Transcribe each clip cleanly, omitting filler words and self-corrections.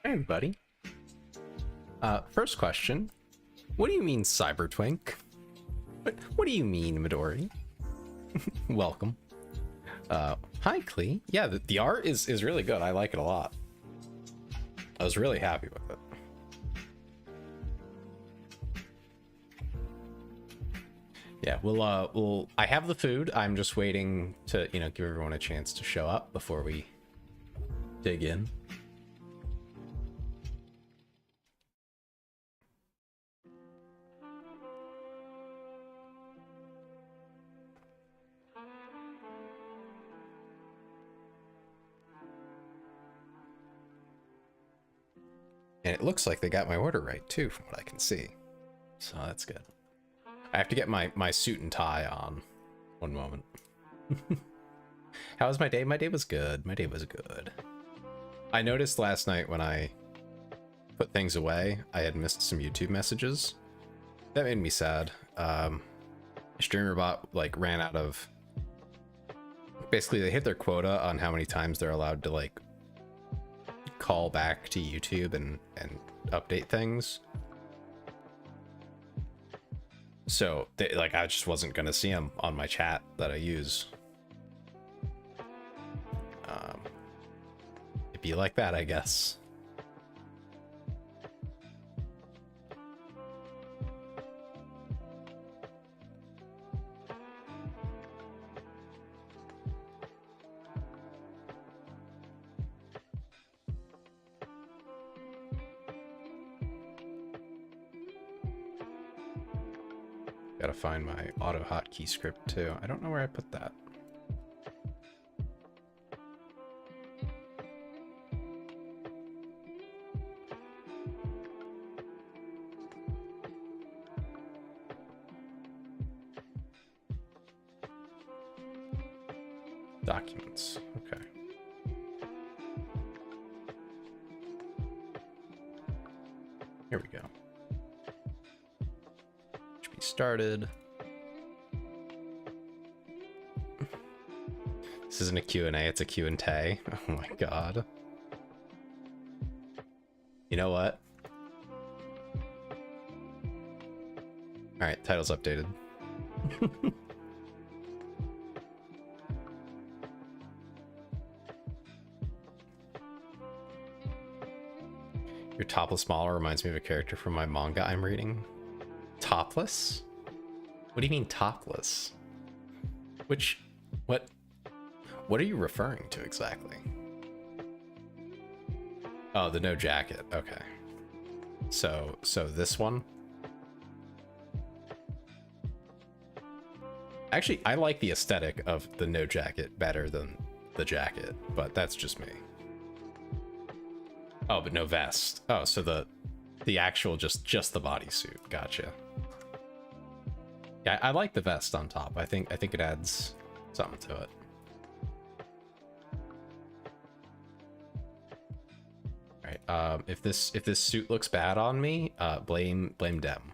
Hey everybody. First question. What do you mean Cybertwink? What do you mean, Midori? Welcome. Hi Klee. Yeah, the art is really good. I like it a lot. I was really happy with it. Yeah, we'll I have the food. I'm just waiting to, give everyone a chance to show up before we dig in. And it looks like they got my order right too, from what I can see. So that's good. I have to get my suit and tie on. One moment. How was my day? My day was good. My day was good. I noticed last night when I put things away, I had missed some YouTube messages. That made me sad. StreamerBot ran out of... Basically, they hit their quota on how many times they're allowed to call back to YouTube and update things. So I just wasn't gonna see them on my chat that I use. It'd be like that, I guess. Gotta find my auto hotkey script too. I don't know where I put that. Documents. Okay. Here we go. Started. This isn't a Q&A, it's a Q&tAy. Oh my god. You know what? Alright, title's updated. Your topless model reminds me of a character from my manga I'm reading. Topless? What do you mean topless? What are you referring to exactly? Oh, the no jacket. Okay. So this one? Actually, I like the aesthetic of the no jacket better than the jacket, but that's just me. Oh, but no vest. Oh, so the actual just the bodysuit. Gotcha. Yeah, I like the vest on top. I think it adds something to it. All right. If this suit looks bad on me, blame Dem.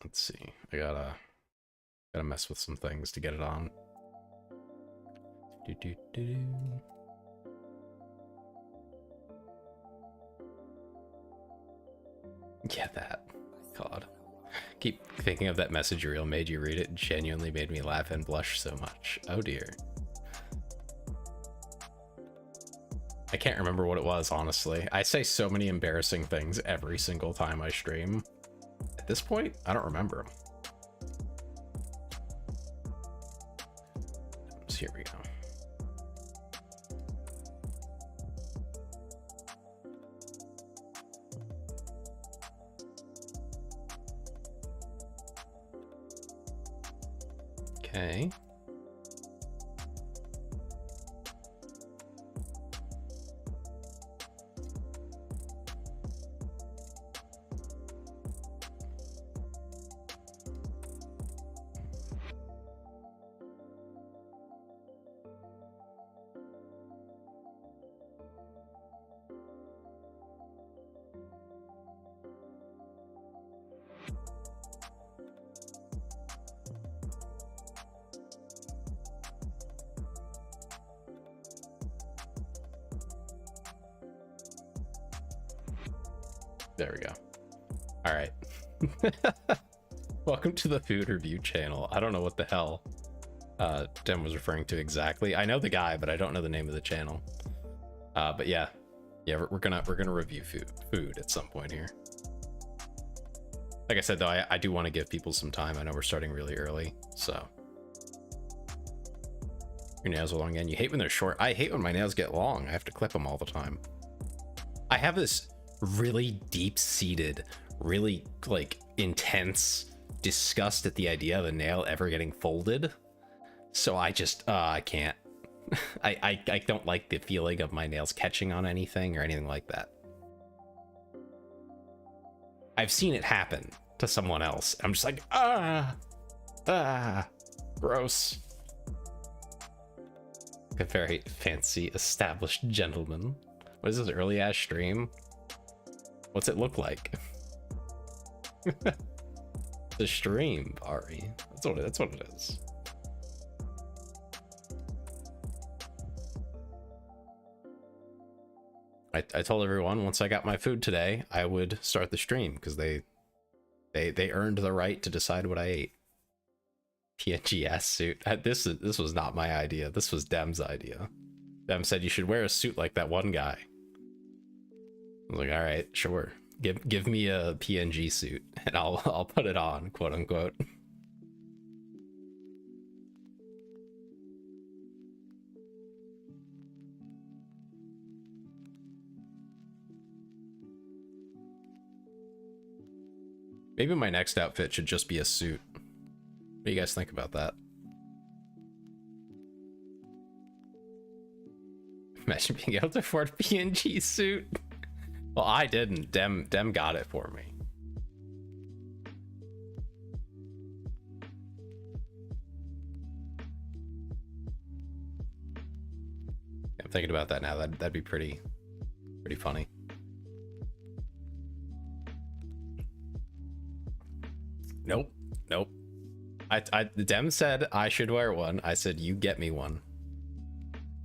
Let's see. I gotta mess with some things to get it on. Yeah, that. God. Keep thinking of that message you real made you read it. Genuinely made me laugh and blush so much. Oh dear. I can't remember what it was, honestly. I say so many embarrassing things every single time I stream. At this point, I don't remember them. So here we go. Okay. There we go. All right. Welcome to the food review channel. I don't know what the hell Dem was referring to exactly. I know the guy, but I don't know the name of the channel. But yeah, we're gonna review food at some point here. Like I said though, I do want to give people some time. I know we're starting really early, so. Your nails are long again. You hate when they're short. I hate when my nails get long. I have to clip them all the time. I have this really deep-seated, really like intense disgust at the idea of a nail ever getting folded. So I just I can't. I don't like the feeling of my nails catching on anything or anything like that. I've seen it happen to someone else. I'm just like, gross. A very fancy established gentleman. What is this early ass stream? What's it look like? The stream, Ari. That's what it is. I told everyone once I got my food today, I would start the stream because they earned the right to decide what I ate. PNG suit. This was not my idea. This was Dem's idea. Dem said you should wear a suit like that one guy. I was like, all right, sure. Give me a PNG suit and I'll put it on, quote unquote. Maybe my next outfit should just be a suit. What do you guys think about that? Imagine being able to afford a PNG suit. Well, I didn't. Dem got it for me. I'm thinking about that now. That'd be pretty funny. Nope. Dem said I should wear one. I said you get me one.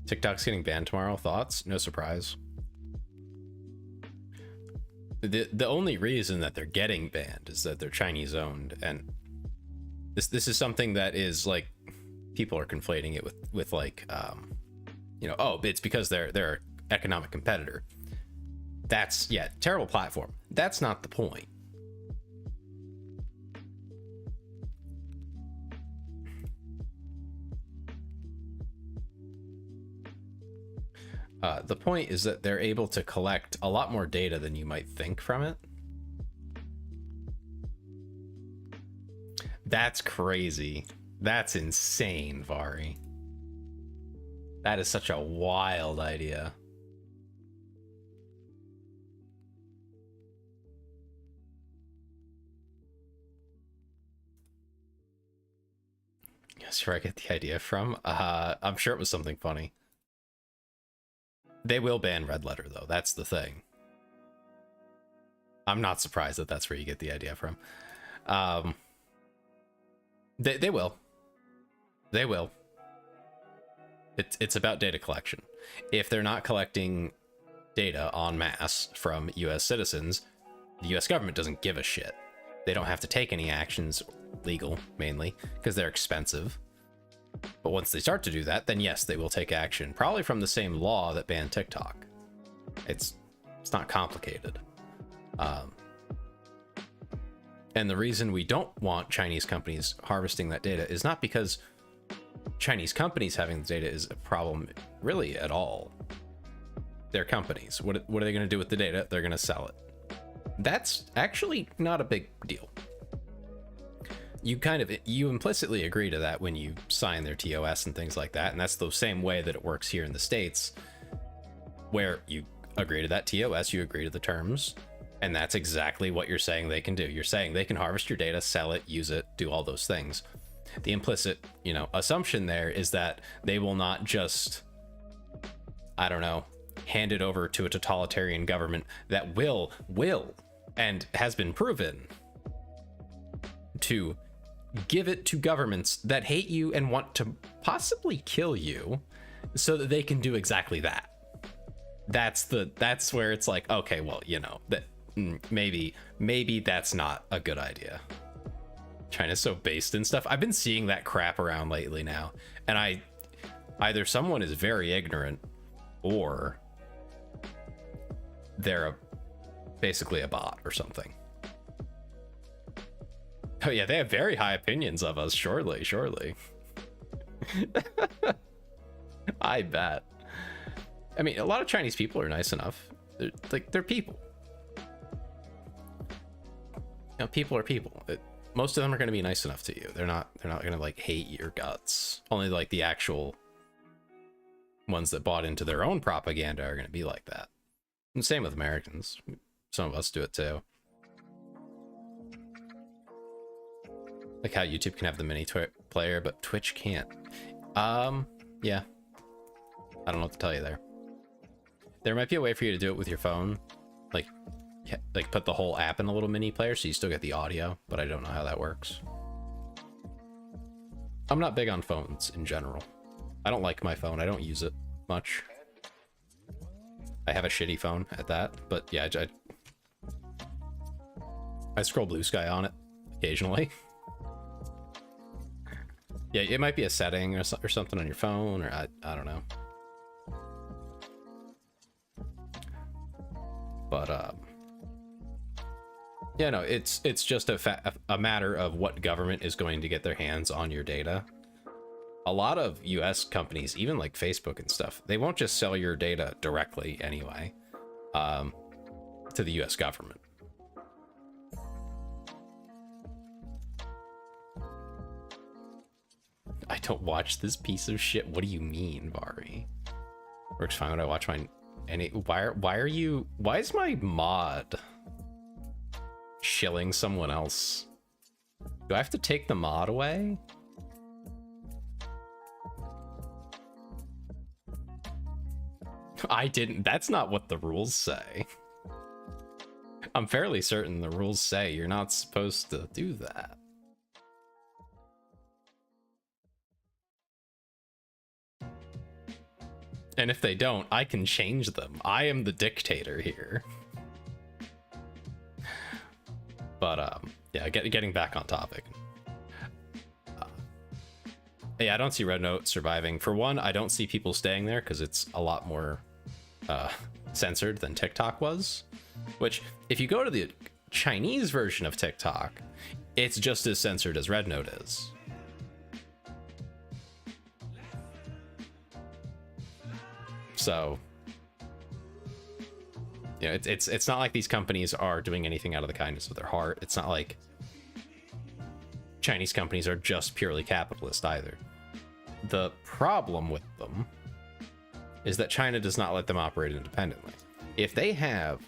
TikTok's getting banned tomorrow. Thoughts? No surprise. The only reason that they're getting banned is that they're Chinese owned, and this is something that is like people are conflating it with like you know, oh, it's because they're an economic competitor. That's, yeah, terrible platform. That's not the point. The point is that they're able to collect a lot more data than you might think from it. That's crazy. That's insane, Vari. That is such a wild idea. That's where I get the idea from. I'm sure it was something funny. They will ban Red Letter, though. That's the thing. I'm not surprised that that's where you get the idea from. They will. They will. It's about data collection. If they're not collecting data en masse from US citizens, the US government doesn't give a shit. They don't have to take any actions, legal mainly, because they're expensive. But once they start to do that, then yes, they will take action, probably from the same law that banned TikTok. It's not complicated. And the reason we don't want Chinese companies harvesting that data is not because Chinese companies having the data is a problem really at all. They're companies. What are they going to do with the data? They're going to sell it. That's actually not a big deal. You implicitly agree to that when you sign their TOS and things like that, and that's the same way that it works here in the States, where you agree to that TOS, you agree to the terms, and that's exactly what you're saying they can do. You're saying they can harvest your data, sell it, use it, do all those things. The implicit, assumption there is that they will not just, I don't know, hand it over to a totalitarian government that will, and has been proven to give it to governments that hate you and want to possibly kill you so that they can do exactly that. That's where it's like, okay, well, that maybe that's not a good idea. China's so based in stuff. I've been seeing that crap around lately now, and either someone is very ignorant or they're basically a bot or something. Oh yeah, they have very high opinions of us. Surely. I bet. I mean, a lot of Chinese people are nice enough. They're people. You know, people are people. Most of them are going to be nice enough to you. They're not going to like hate your guts. Only like the actual ones that bought into their own propaganda are going to be like that. And same with Americans. Some of us do it too. Like how YouTube can have the mini player, but Twitch can't. Yeah. I don't know what to tell you there. There might be a way for you to do it with your phone. Like put the whole app in a little mini player so you still get the audio, but I don't know how that works. I'm not big on phones in general. I don't like my phone. I don't use it much. I have a shitty phone at that, but yeah, I scroll Blue Sky on it occasionally. Yeah, it might be a setting or something on your phone, or I don't know. But yeah, no, it's just a matter of what government is going to get their hands on your data. A lot of US companies, even like Facebook and stuff, they won't just sell your data directly anyway, to the US government. I don't watch this piece of shit. What do you mean, Vari? Works fine when I watch my... Why is my mod shilling someone else? Do I have to take the mod away? I didn't. That's not what the rules say. I'm fairly certain the rules say you're not supposed to do that. And if they don't, I can change them. I am the dictator here. But yeah, getting back on topic. Yeah, I don't see Red Note surviving. For one, I don't see people staying there because it's a lot more censored than TikTok was. Which, if you go to the Chinese version of TikTok, it's just as censored as Red Note is. So, you know, it's not like these companies are doing anything out of the kindness of their heart. It's not like Chinese companies are just purely capitalist either. The problem with them is that China does not let them operate independently. If they have...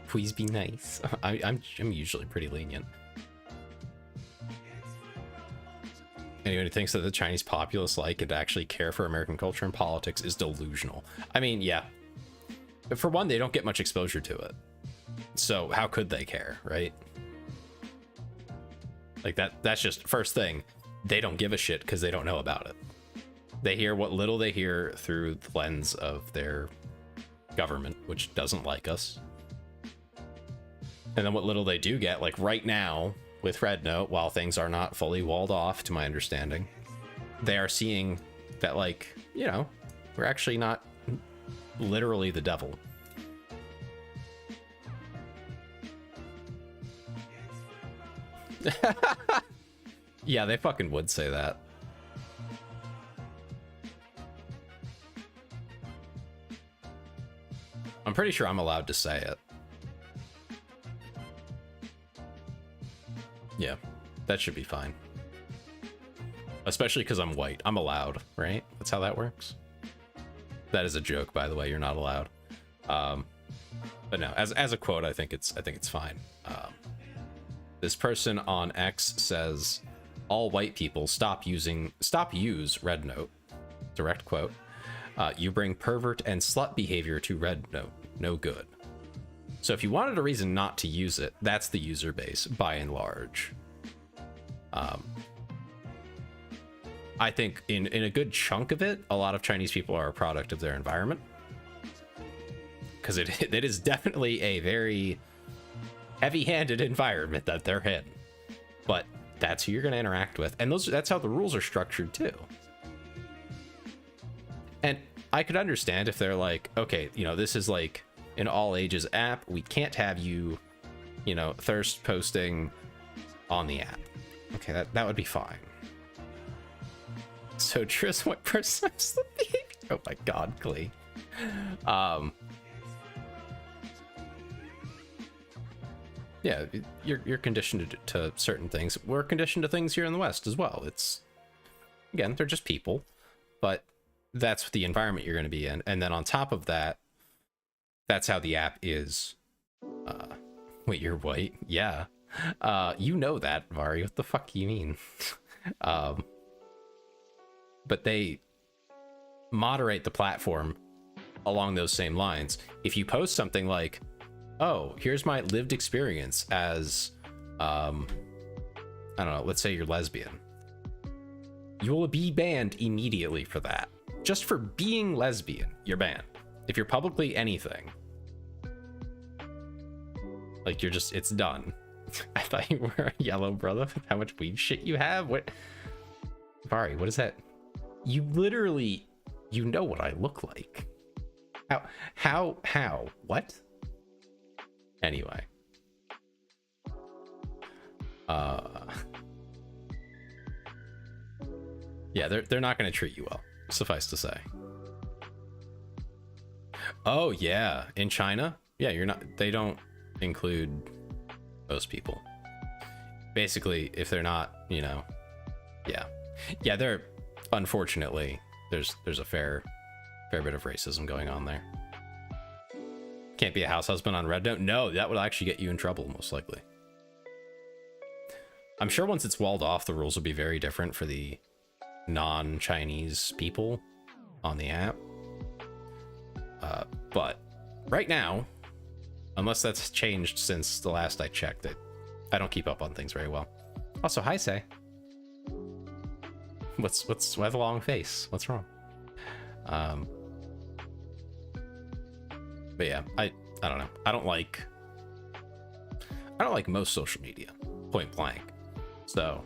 Please be nice. I'm usually pretty lenient. Anyone who thinks that the Chinese populace like and actually care for American culture and politics is delusional. I mean, yeah. For one, they don't get much exposure to it. So how could they care, right? Like that's just first thing. They don't give a shit because they don't know about it. They hear what little they hear through the lens of their government, which doesn't like us. And then what little they do get, like right now, with Red Note, while things are not fully walled off, to my understanding, they are seeing that, like, you know, we're actually not literally the devil. Yeah, they fucking would say that. I'm pretty sure I'm allowed to say it. Yeah, that should be fine. Especially because I'm white. I'm allowed, right? That's how that works. That is a joke, by the way. You're not allowed. But no, as a quote, I think it's fine. This person on X says, "All white people stop use Red Note." Direct quote. You bring pervert and slut behavior to Red Note. No good. So if you wanted a reason not to use it, that's the user base, by and large. I think in a good chunk of it, a lot of Chinese people are a product of their environment. because it is definitely a very heavy-handed environment that they're in. But that's who you're going to interact with, and that's how the rules are structured too. And I could understand if they're like, okay, you know, this is like an all ages app. We can't have you, you know, thirst posting on the app. Okay, that would be fine. So Tris, what percent's the behavior? Oh my god, Glee. Yeah, you're conditioned to certain things. We're conditioned to things here in the West as well. It's, again, they're just people, but that's the environment you're going to be in. And then on top of that, that's how the app is. Wait, you're white? Yeah. You know that, Vari. What the fuck do you mean? But they moderate the platform along those same lines. If you post something like, oh, here's my lived experience as, I don't know, let's say you're lesbian. You will be banned immediately for that. Just for being lesbian, you're banned. If you're publicly anything, like you're just, it's done. I thought you were a yellow brother with how much weed shit you have. What? Vari, what is that? You literally, you know what I look like. How, what? Anyway. Yeah, they're not going to treat you well, suffice to say. Oh yeah, in China? Yeah, you're not, they don't include most people. Basically, if they're not, you know, yeah. Yeah, they're, unfortunately, there's a fair bit of racism going on there. Can't be a house husband on Red Note? No, that would actually get you in trouble, most likely. I'm sure once it's walled off, the rules will be very different for the non-Chinese people on the app. But right now, unless that's changed since the last I checked, I don't keep up on things very well. Also, hi, Say. Why the long face? What's wrong? But yeah, I don't know. I don't like most social media, point blank. So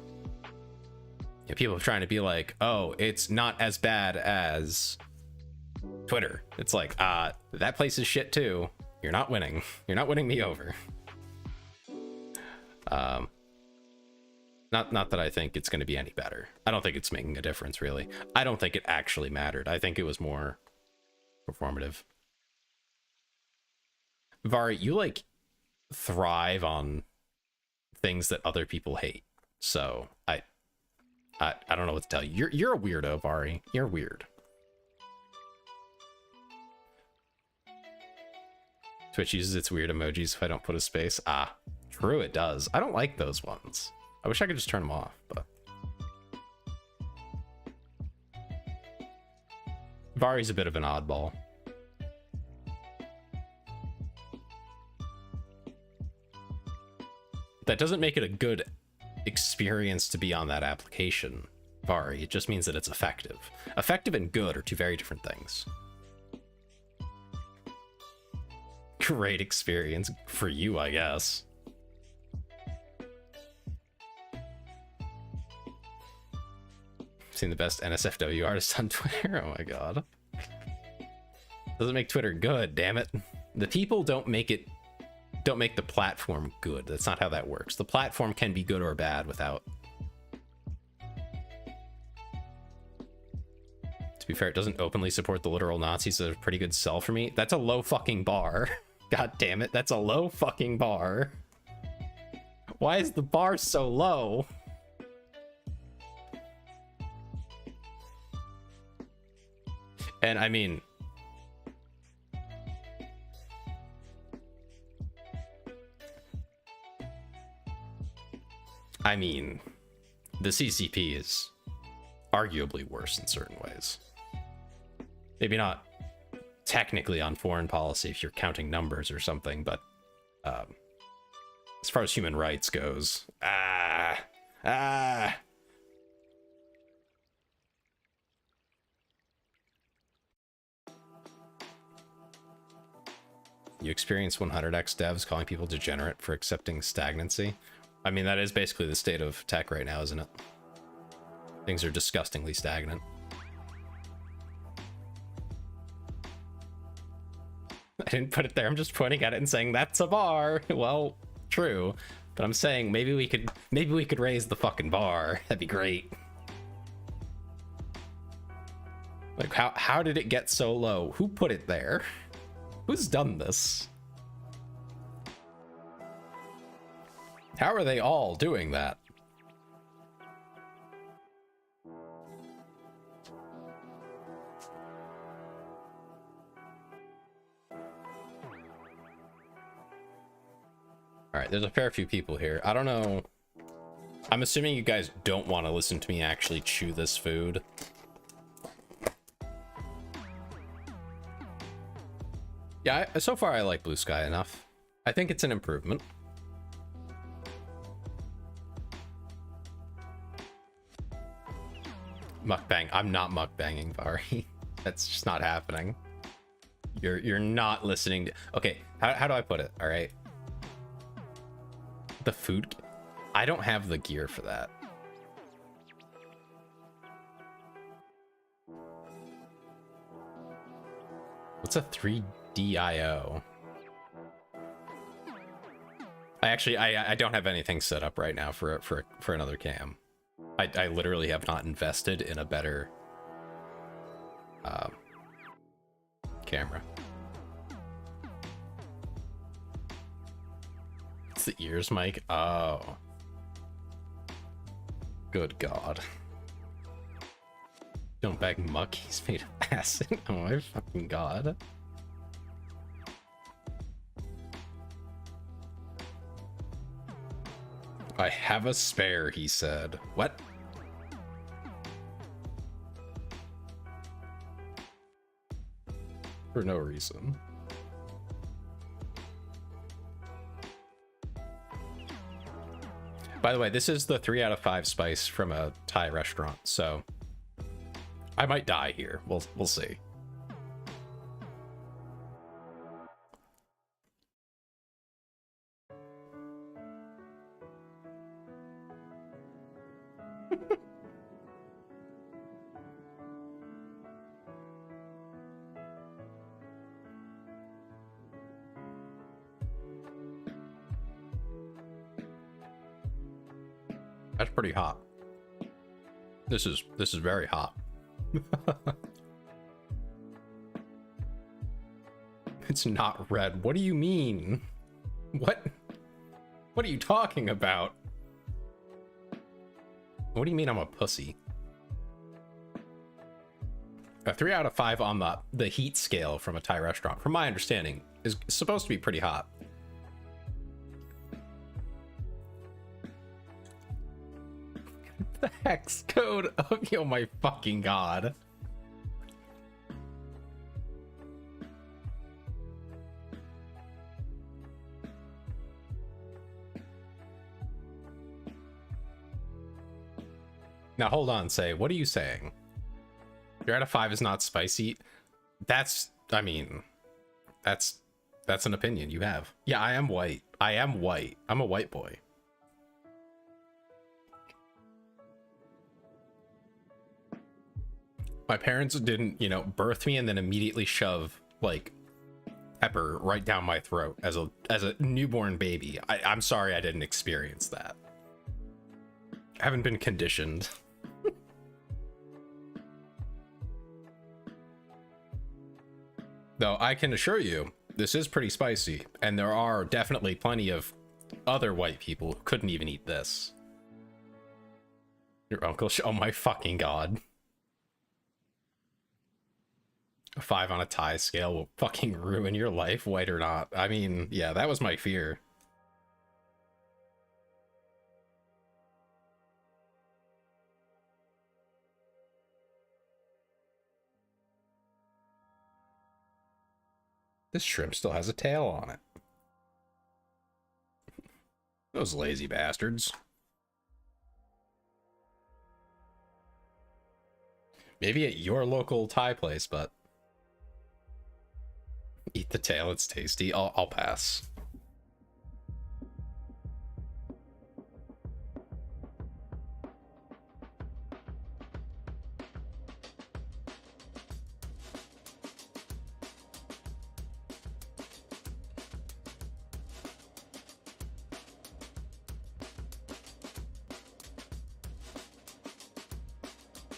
yeah, people are trying to be like, oh, it's not as bad as Twitter. It's like, that place is shit too. You're not winning. You're not winning me over. Not that I think it's going to be any better. I don't think it's making a difference, really. I don't think it actually mattered. I think it was more performative. Vari, you like thrive on things that other people hate. So I don't know what to tell you. You're a weirdo, Vari. You're weird. Twitch uses its weird emojis if I don't put a space. Ah, true, it does. I don't like those ones. I wish I could just turn them off, but Vari's a bit of an oddball. That doesn't make it a good experience to be on that application, Vari. It just means that it's effective. Effective and good are two very different things. Great experience for you, I guess. Seen the best NSFW artist on Twitter. Oh my god. Doesn't make Twitter good, damn it. The people don't make the platform good. That's not how that works. The platform can be good or bad without. To be fair, it doesn't openly support the literal Nazis. So a pretty good sell for me. That's a low fucking bar. God damn it. That's a low fucking bar. Why is the bar so low? And I mean, the CCP is arguably worse in certain ways. Maybe not technically on foreign policy if you're counting numbers or something, but as far as human rights goes, You experience 100x devs calling people degenerate for accepting stagnancy. I mean, that is basically the state of tech right now, isn't it? Things are disgustingly stagnant. I didn't put it there. I'm just pointing at it and saying that's a bar. Well, true, but I'm saying maybe we could raise the fucking bar. That'd be great. Like how did it get so low? Who put it there? Who's done this? How are they all doing that? All right, there's a fair few people here. I don't know. I'm assuming you guys don't want to listen to me actually chew this food. Yeah, so far I like Blue Sky enough. I think it's an improvement. Mukbang. I'm not mukbanging, Vari. That's just not happening. You're not listening to... Okay, how do I put it? All right. The food... I don't have the gear for that. What's a 3DIO? I don't have anything set up right now for another cam. I literally have not invested in a better camera. It's the ears, Mike. Oh, good God! Don't bag muck. He's made of acid. Oh my fucking God! I have a spare, he said. What? For no reason. By the way, this is the 3 out of 5 spice from a Thai restaurant, so I might die here. We'll see. That's pretty hot. This is very hot. It's not red. What do you mean? What are you talking about? What do you mean I'm a pussy? A 3 out of 5 on the heat scale from a Thai restaurant, from my understanding, is supposed to be pretty hot. The hex code of oh my fucking God. Now hold on, say, what are you saying? 3 out of 5 is not spicy. That's, I mean, that's an opinion you have. Yeah, I am white. I am white. I'm a white boy. My parents didn't, you know, birth me and then immediately shove like pepper right down my throat as a newborn baby. I'm sorry I didn't experience that. I haven't been conditioned. Though I can assure you, this is pretty spicy, and there are definitely plenty of other white people who couldn't even eat this. Your uncle, oh my fucking God. A 5 on a Thai scale will fucking ruin your life, white or not. I mean, yeah, that was my fear. This shrimp still has a tail on it. Those lazy bastards. Maybe at your local Thai place, but Eat the tail, it's tasty. I'll pass.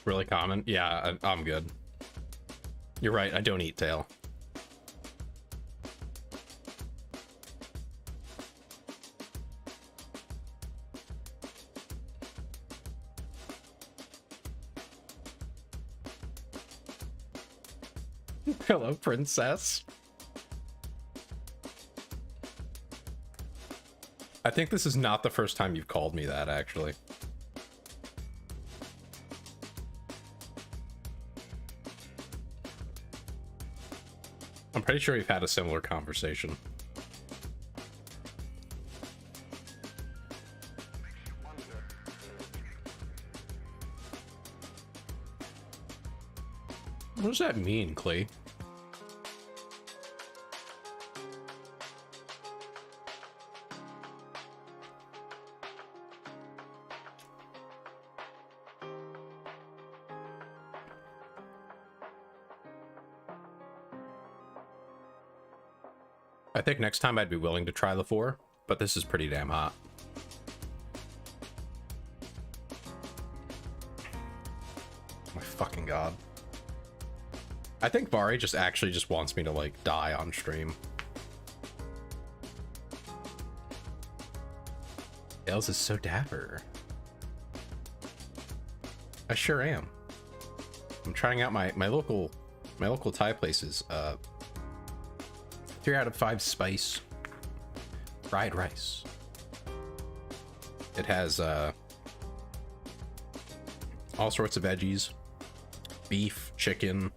Really common? Yeah, I'm good. You're right, I don't eat tail. Hello, princess. I think this is not the first time you've called me that, actually. I'm pretty sure we've had a similar conversation. What does that mean, Clay? I think next time I'd be willing to try the 4, but this is pretty damn hot. Oh my fucking god. I think Vari just actually just wants me to, like, die on stream. Tails is so dapper. I sure am. I'm trying out my local Thai places. 3 out of 5 spice fried rice. It has all sorts of veggies, beef, chicken,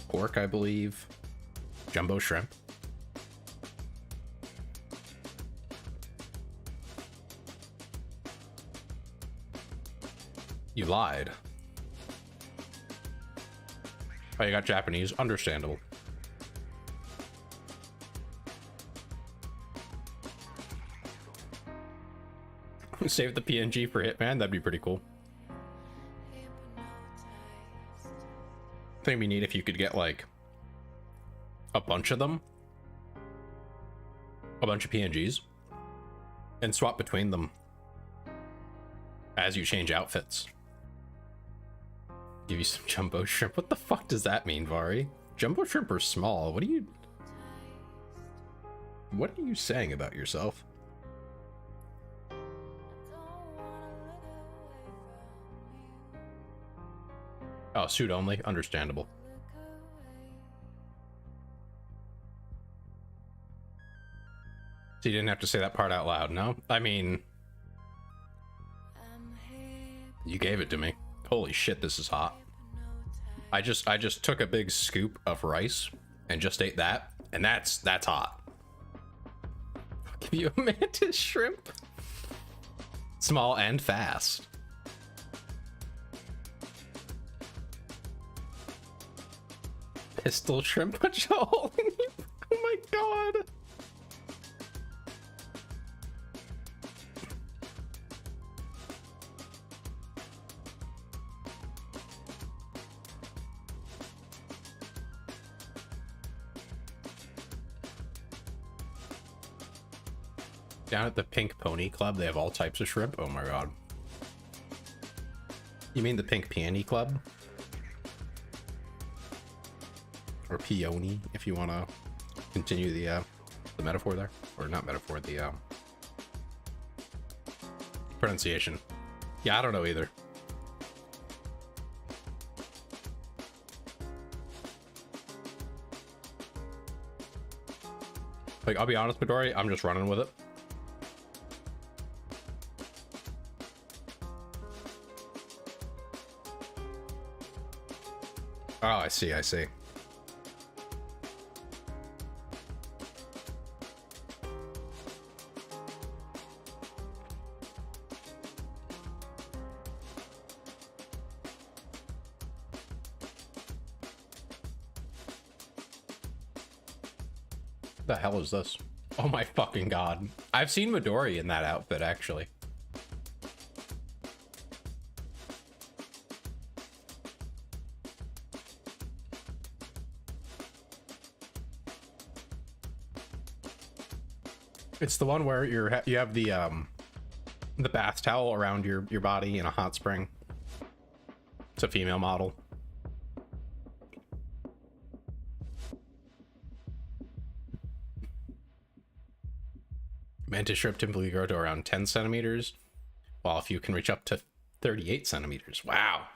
pork, I believe, jumbo shrimp. You lied. Oh, you got Japanese? Understandable. Save the PNG for Hitman, that'd be pretty cool. I think it'd be neat if you could get, like, a bunch of them. A bunch of PNGs. And swap between them as you change outfits. Give you some jumbo shrimp. What the fuck does that mean, Vari? Jumbo shrimp are small. What are you saying about yourself? Oh, suit only? Understandable. So you didn't have to say that part out loud, no? I mean, you gave it to me. Holy shit, this is hot. I just took a big scoop of rice and just ate that, and that's hot. I'll give you a mantis shrimp. Small and fast. Pistol shrimp, put you all in you. Oh my god. Down at the Pink Pony Club, they have all types of shrimp. Oh my god. You mean the Pink Peony Club? Or peony, if you want to continue the metaphor there, or not metaphor, the pronunciation. Yeah, I don't know either. Like, I'll be honest, Midori, I'm just running with it. Oh, I see, I see. The hell is this? Oh my fucking god. I've seen Midori in that outfit, actually. It's the one where you have the bath towel around your body in a hot spring. It's a female model. Mantis shrimp typically grow to around 10 centimeters, while if you can reach up to 38 centimeters. Wow.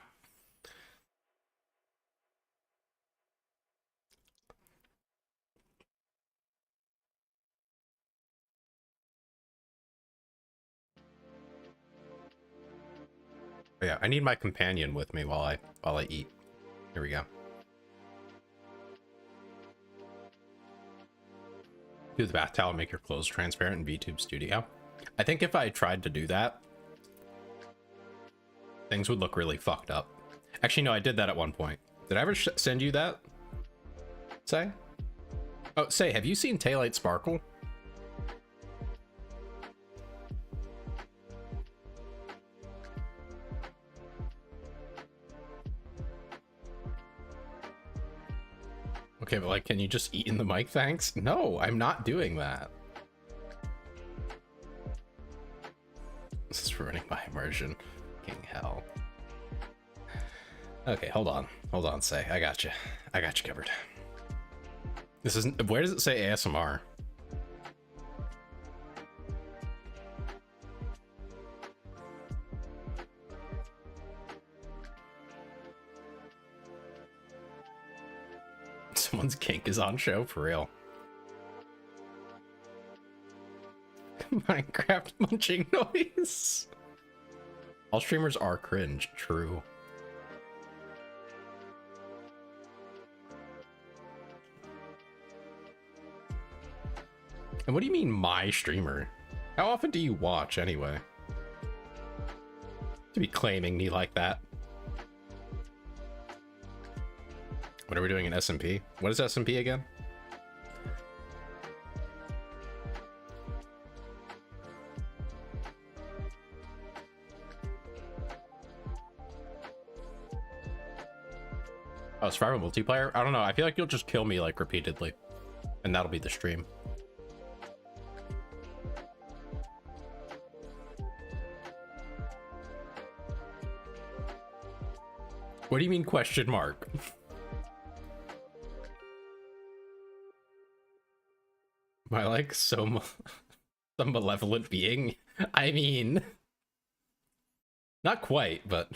But yeah, I need my companion with me while I eat. Here we go. Do the bath towel, make your clothes transparent in VTube Studio. I think if I tried to do that, things would look really fucked up. Actually, no, I did that at one point. Did I ever send you that? Say? Oh, say, have you seen Taillight Sparkle? Okay, but like, can you just eat in the mic, thanks? No, I'm not doing that. This is ruining my immersion. King hell. Okay, hold on, say, I got you covered. This isn't, where does it say ASMR? Someone's kink is on show, for real. Minecraft munching noise. All streamers are cringe, true. And what do you mean, my streamer? How often do you watch, anyway? To be claiming me like that. What are we doing in SMP? What is SMP again? Oh, survival multiplayer? I don't know. I feel like you'll just kill me like repeatedly. And that'll be the stream. What do you mean question mark? Am I like some malevolent being? I mean, not quite, but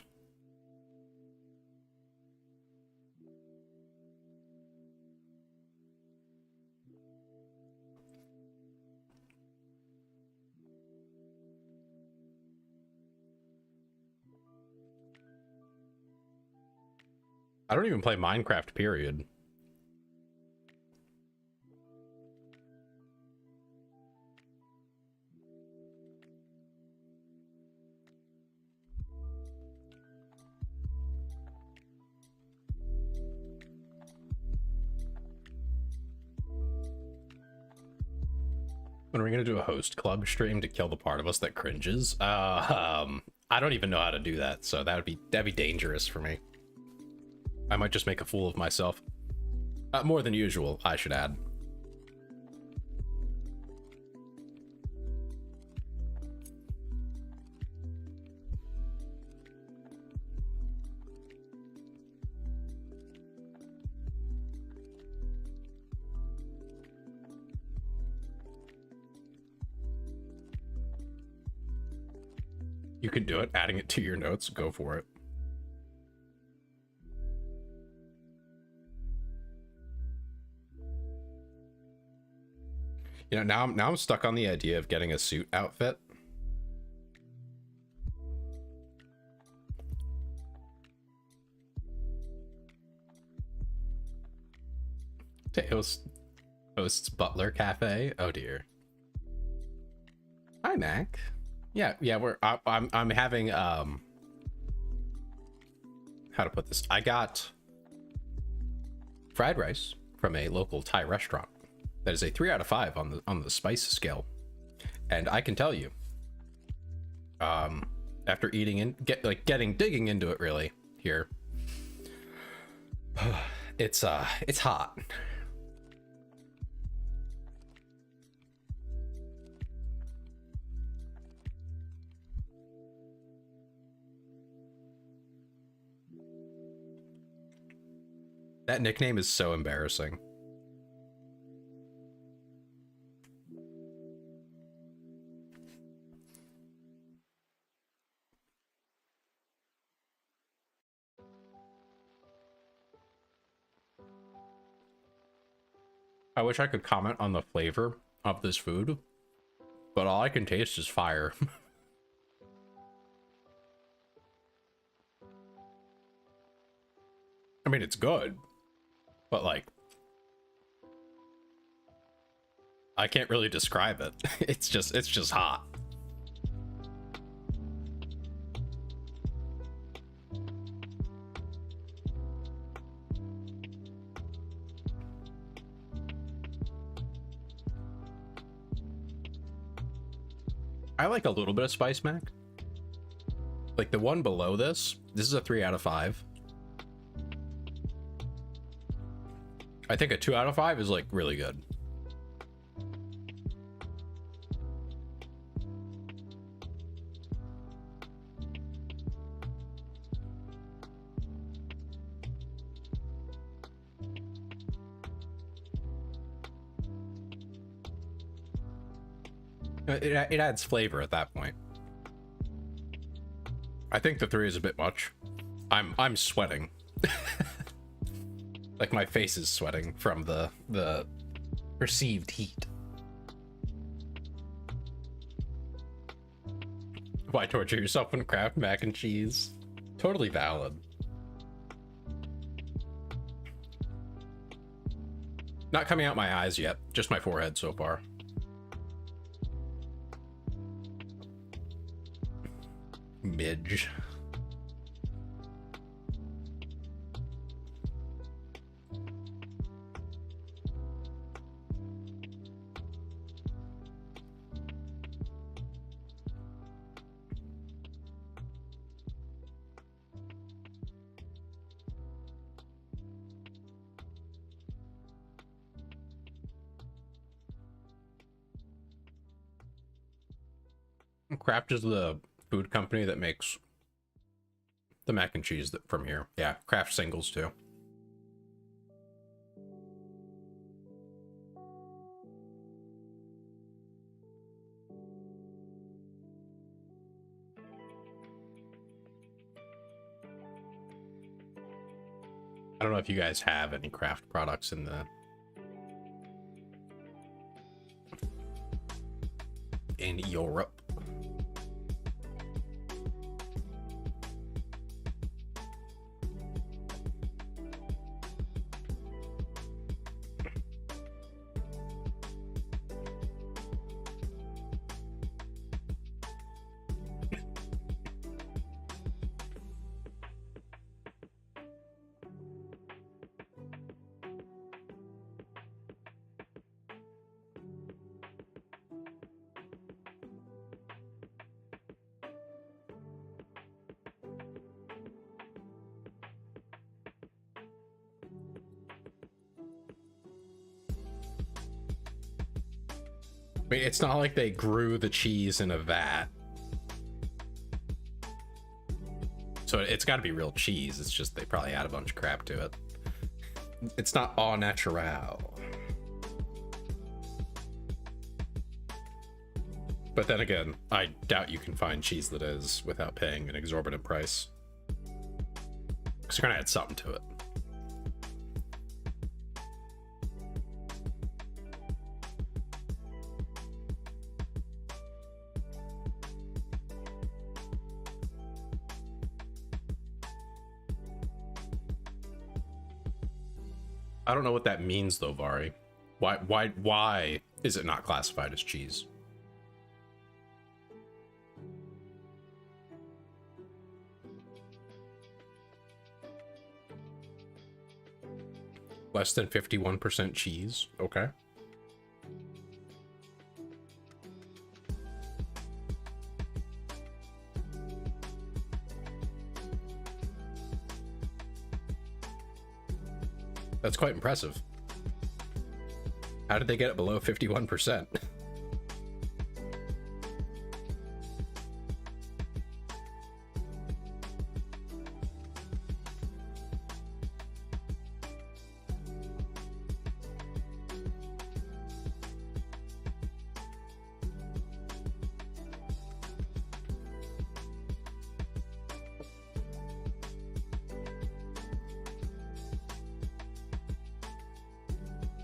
I don't even play Minecraft, period. When are we gonna do a host club stream to kill the part of us that cringes? I don't even know how to do that, so that'd be dangerous for me. I might just make a fool of myself. More than usual, I should add. You can do it, adding it to your notes, go for it. You know, now I'm stuck on the idea of getting a suit outfit. Host's Butler Cafe. Oh dear. Hi, Mac. Yeah, I'm having how to put this? I got fried rice from a local Thai restaurant. That is a 3 out of 5 on the spice scale. And I can tell you, after eating and digging into it really here, it's hot. That nickname is so embarrassing. I wish I could comment on the flavor of this food, but all I can taste is fire. I mean, it's good, but like, I can't really describe it. It's just hot. I like a little bit of spice, Mac. Like the one below this is a 3 out of 5. I think a 2 out of 5 is like really good. It adds flavor at that point. I think the 3 is a bit much. I'm sweating. Like my face is sweating from the perceived heat. Why torture yourself when Kraft mac and cheese? Totally valid. Not coming out my eyes yet, just my forehead so far. Midge. Kraft is the food company that makes the mac and cheese from here. Yeah, Kraft singles too. I don't know if you guys have any Kraft products in Europe. I mean, it's not like they grew the cheese in a vat. So it's got to be real cheese. It's just they probably add a bunch of crap to it. It's not au natural. But then again, I doubt you can find cheese that is without paying an exorbitant price. Because you're going to add something to it. I don't know what that means though, Vari. Why is it not classified as cheese? Less than 51% cheese. Okay. That's quite impressive. How did they get it below 51%?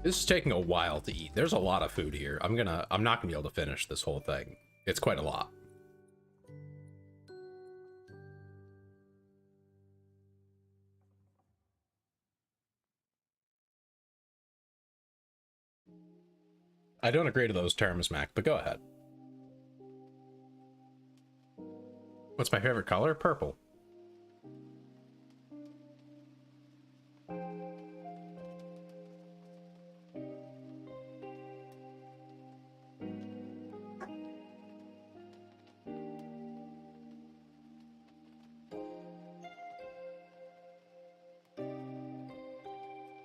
This is taking a while to eat. There's a lot of food here. I'm not gonna be able to finish this whole thing. It's quite a lot. I don't agree to those terms, Mac, but go ahead. What's my favorite color? Purple.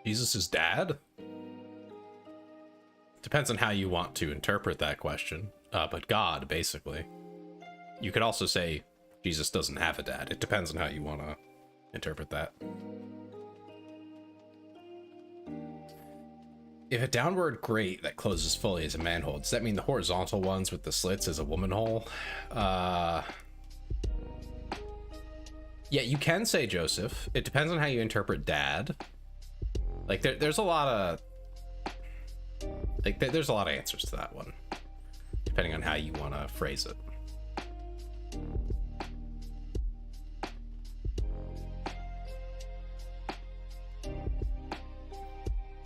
Jesus' dad? Depends on how you want to interpret that question. But God, basically. You could also say Jesus doesn't have a dad. It depends on how you want to interpret that. If a downward grate that closes fully is a manhole, does that mean the horizontal ones with the slits is a woman hole? Yeah, you can say Joseph. It depends on how you interpret dad. Like, there's a lot of... Like, there's a lot of answers to that one, depending on how you want to phrase it.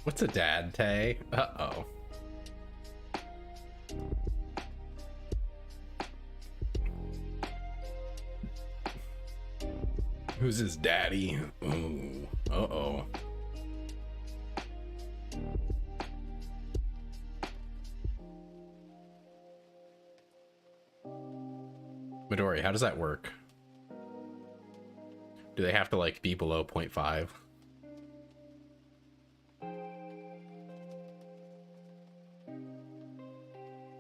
What's a dad, Tay? Uh-oh. Who's his daddy? Ooh. Uh-oh. Midori, how does that work? Do they have to, like, be below 0.5?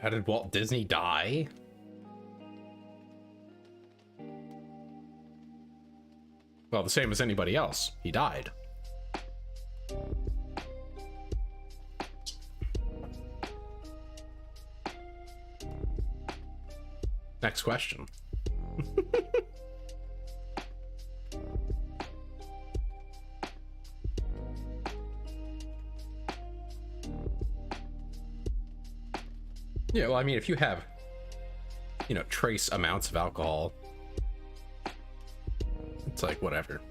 How did Walt Disney die? Well, the same as anybody else. He died. Next question. Yeah, well, I mean, if you have, you know, trace amounts of alcohol, it's like, whatever.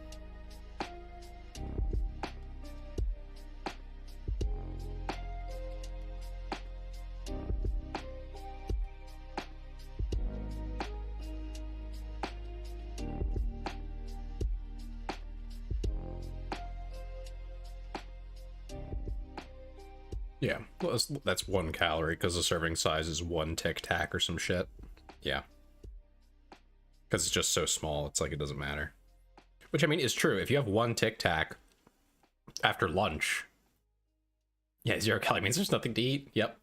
Yeah, well, that's 1 calorie because the serving size is 1 Tic Tac or some shit. Yeah. Because it's just so small, it's like it doesn't matter. Which, I mean, is true. If you have 1 Tic Tac after lunch, yeah, 0 calorie means there's nothing to eat. Yep.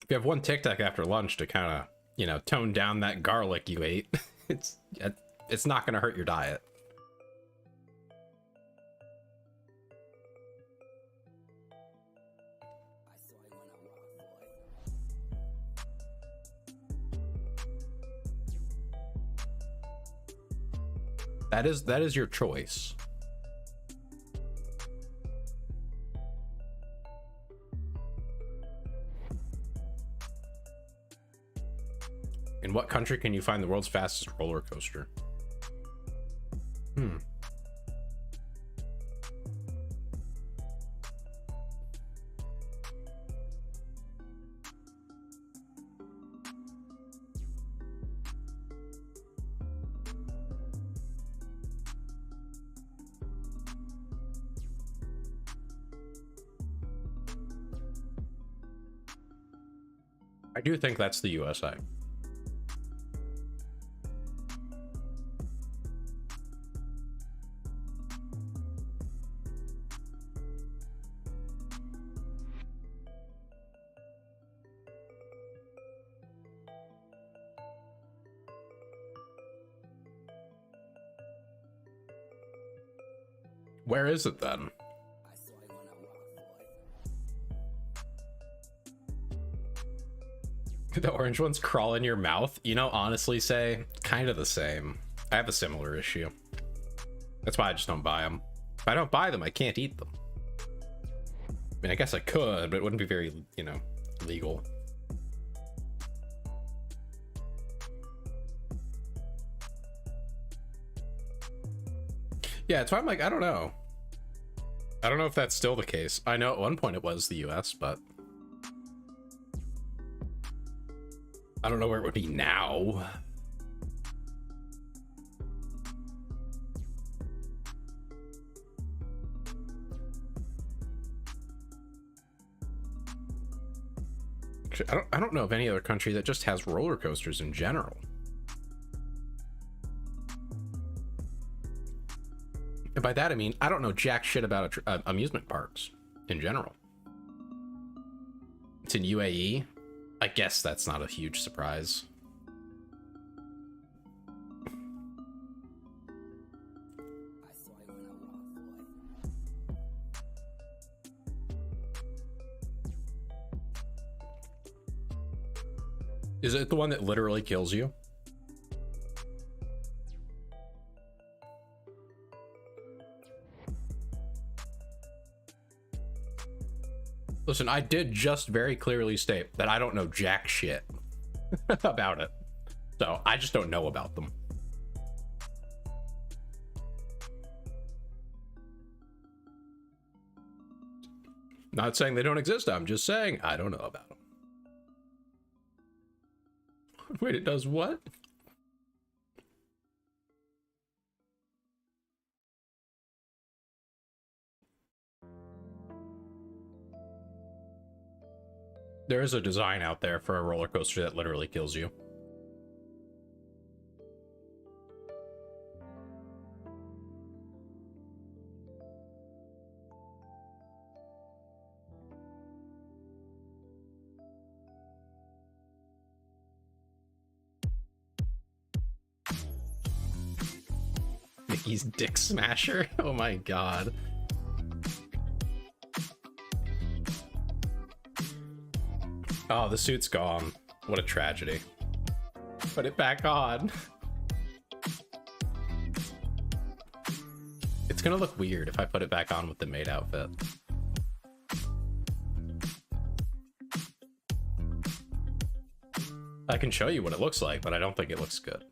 If you have 1 Tic Tac after lunch to kind of, you know, tone down that garlic you ate, it's not going to hurt your diet. That is your choice. In what country can you find the world's fastest roller coaster? I do think that's the USA. Where is it then? The orange ones crawl in your mouth? You know, honestly, say kind of the same. I have a similar issue. That's why I just don't buy them. If I don't buy them, I can't eat them. I mean, I guess I could, but it wouldn't be very, you know, legal. Yeah, that's why I'm like, I don't know. I don't know if that's still the case. I know at one point it was the US, but I don't know where it would be now. I don't know of any other country that just has roller coasters in general. And by that I mean I don't know jack shit about amusement parks in general. It's in UAE. I guess that's not a huge surprise. Is it the one that literally kills you? Listen, I did just very clearly state that I don't know jack shit about it. So I just don't know about them. Not saying they don't exist, I'm just saying I don't know about them. Wait, it does what? There is a design out there for a roller coaster that literally kills you. Mickey's Dick Smasher? Oh my god. Oh, the suit's gone. What a tragedy. Put it back on. It's gonna look weird if I put it back on with the maid outfit. I can show you what it looks like, but I don't think it looks good.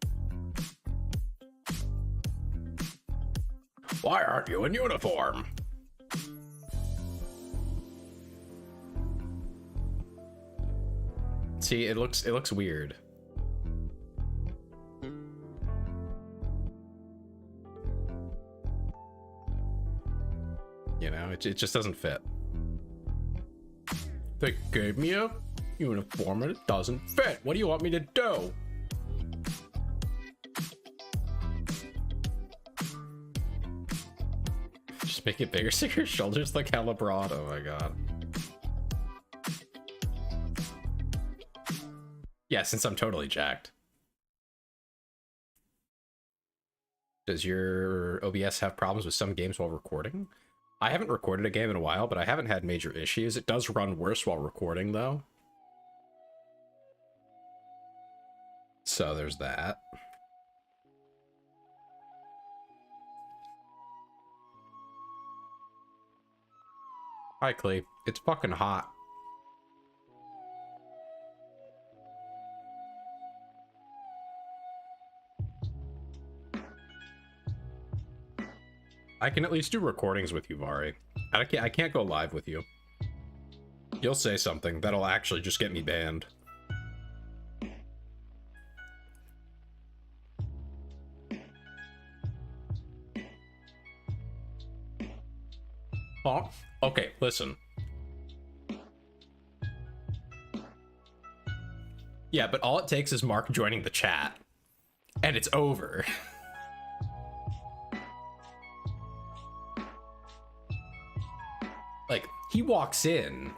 Why aren't you in uniform? See, it looks weird. You know, it just doesn't fit. They gave me a uniform and it doesn't fit. What do you want me to do? Just make it bigger so your shoulders look hella broad. Oh my god. Yeah, since I'm totally jacked. Does your OBS have problems with some games while recording? I haven't recorded a game in a while, but I haven't had major issues. It does run worse while recording, though. So there's that. Hi, Clee. It's fucking hot. I can at least do recordings with you, Vari. I can't go live with you. You'll say something that'll actually just get me banned. Oh, okay, listen. Yeah, but all it takes is Mark joining the chat, and it's over. Like, he walks in,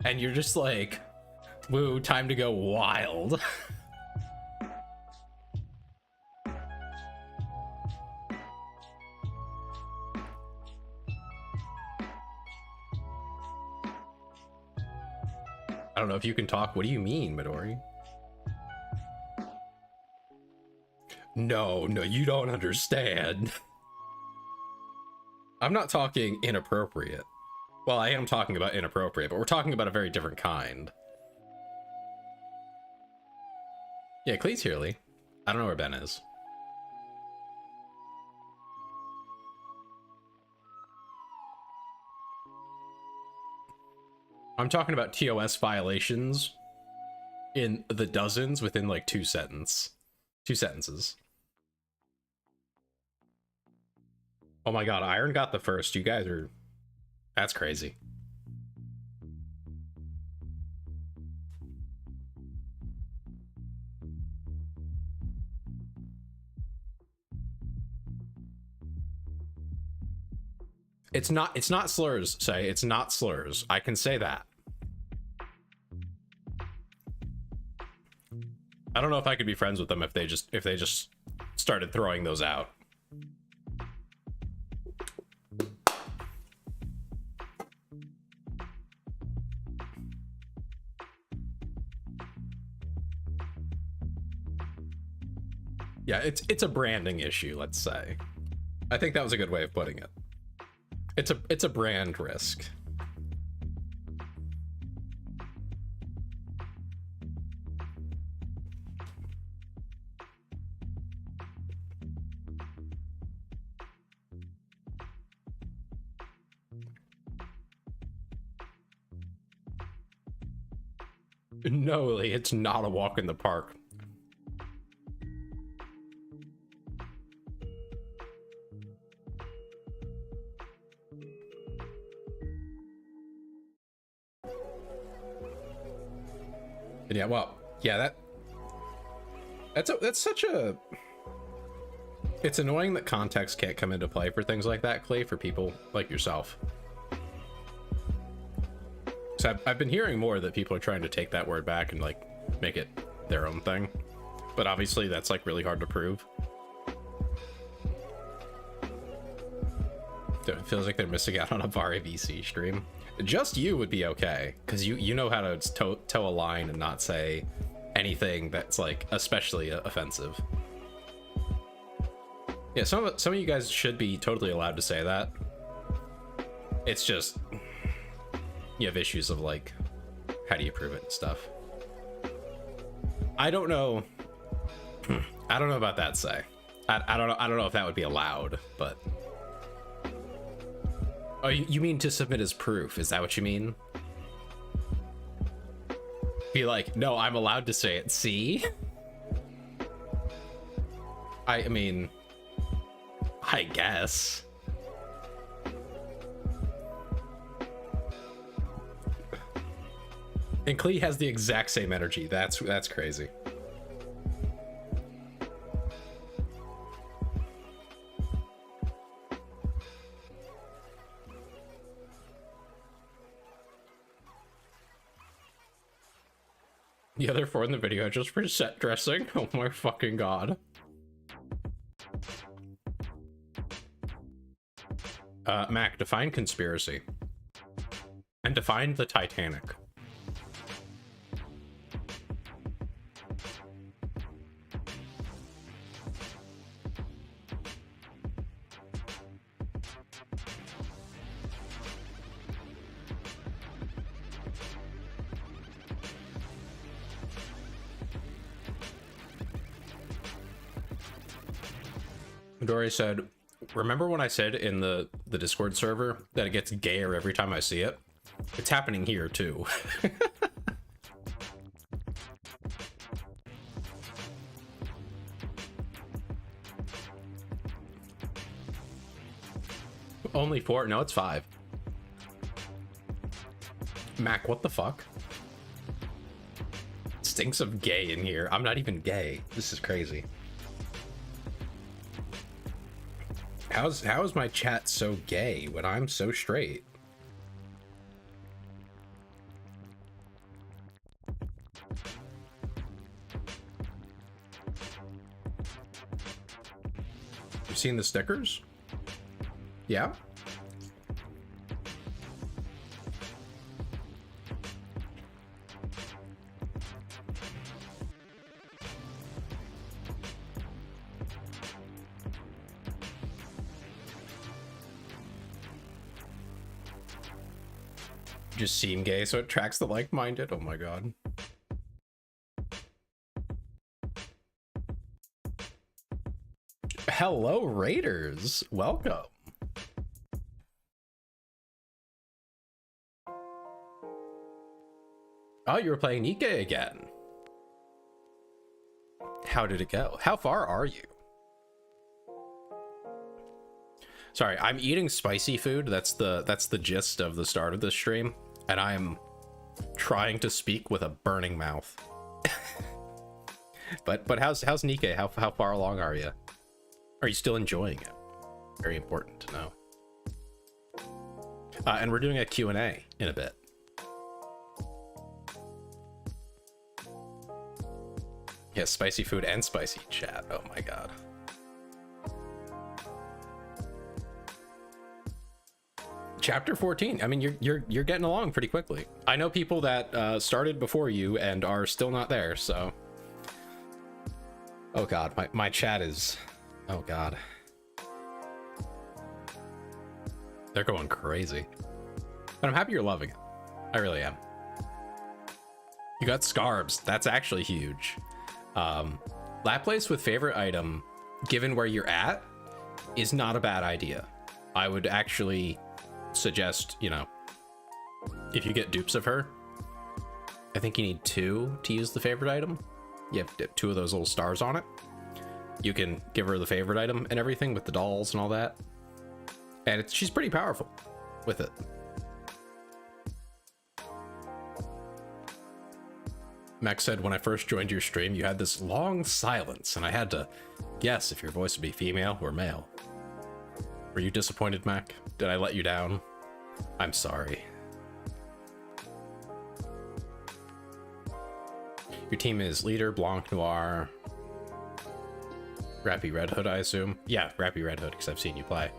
and you're just like, woo, time to go wild. I don't know if you can talk. What do you mean, Midori? No, you don't understand. I'm not talking inappropriate. Well, I am talking about inappropriate, but we're talking about a very different kind. Yeah, Clee's here, Lee. I don't know where Ben is. I'm talking about TOS violations in the dozens within like two sentences. Oh my god, Iron got the first. You guys are... That's crazy. It's not slurs, say. It's not slurs. I can say that. I don't know if I could be friends with them if they just started throwing those out. Yeah, it's a branding issue, let's say. I think that was a good way of putting it. It's a brand risk. No, Lee, it's not a walk in the park. Yeah, well, yeah, that's such a... It's annoying that context can't come into play for things like that, Clay, for people like yourself. So I've been hearing more that people are trying to take that word back and like make it their own thing, but obviously that's like really hard to prove. It feels like they're missing out on a Vari VC stream. Just you would be okay, because you know how to toe a line and not say anything that's like especially offensive. Yeah, some of you guys should be totally allowed to say that. It's just you have issues of like, how do you prove it and stuff. I don't know. I don't know about that, say. I don't know if that would be allowed, but. Oh, you mean to submit as proof? Is that what you mean? Be like, no, I'm allowed to say it. See? I mean, I guess. And Klee has the exact same energy. That's crazy. The other four in the video just for set dressing. Oh my fucking god. Mac, define conspiracy. And define the Titanic. Midori said, remember when I said in the Discord server that it gets gayer every time I see it? It's happening here too. Only 4? No, it's 5. Mac, what the fuck? Stinks of gay in here. I'm not even gay. This is crazy. How is my chat so gay when I'm so straight? You seen the stickers? Yeah? Just seem gay so it tracks the like-minded. Oh my god. Hello, Raiders. Welcome. Oh, you were playing Nikkei again. How did it go? How far are you? Sorry, I'm eating spicy food. That's the gist of the start of this stream, and I'm trying to speak with a burning mouth. but how's Nikkei? How far along are you? Are you still enjoying it? Very important to know. And we're doing a Q&A in a bit. Yeah, spicy food and spicy chat. Oh my god. Chapter 14. I mean, you're getting along pretty quickly. I know people that started before you and are still not there, so. Oh god, my chat is. Oh god. They're going crazy. But I'm happy you're loving it. I really am. You got scarbs. That's actually huge. Lap place with favorite item, given where you're at, is not a bad idea. I would actually suggest, you know, if you get dupes of her, I think you need 2 to use the favorite item. You have 2 of those little stars on it. You can give her the favorite item and everything with the dolls and all that. And she's pretty powerful with it. Max said, when I first joined your stream, you had this long silence, and I had to guess if your voice would be female or male. Were you disappointed, Mac? Did I let you down? I'm sorry. Your team is Leader, Blanc Noir, Rappy Red Hood, I assume. Yeah, Rappy Red Hood, because I've seen you play.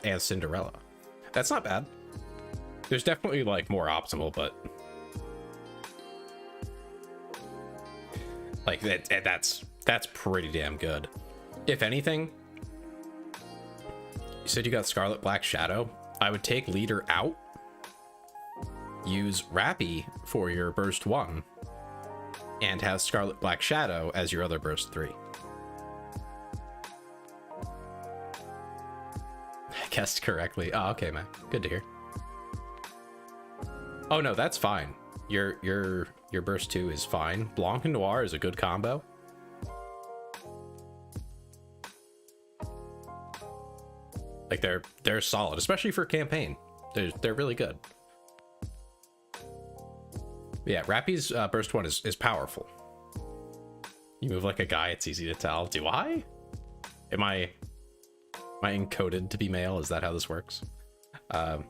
And Cinderella. That's not bad. There's definitely, like, more optimal, but... like, that's pretty damn good. If anything, you said you got Scarlet Black Shadow. I would take Leader out. Use Rappy for your Burst 1. And have Scarlet Black Shadow as your other Burst 3. I guessed correctly. Oh, okay, man. Good to hear. Oh, no, that's fine. Your Burst 2 is fine. Blanc and Noir is a good combo. Like, they're solid, especially for campaign. They're really good. Yeah, Rappy's Burst 1 is powerful. You move like a guy, it's easy to tell. Do I? Am I encoded to be male? Is that how this works? Yeah,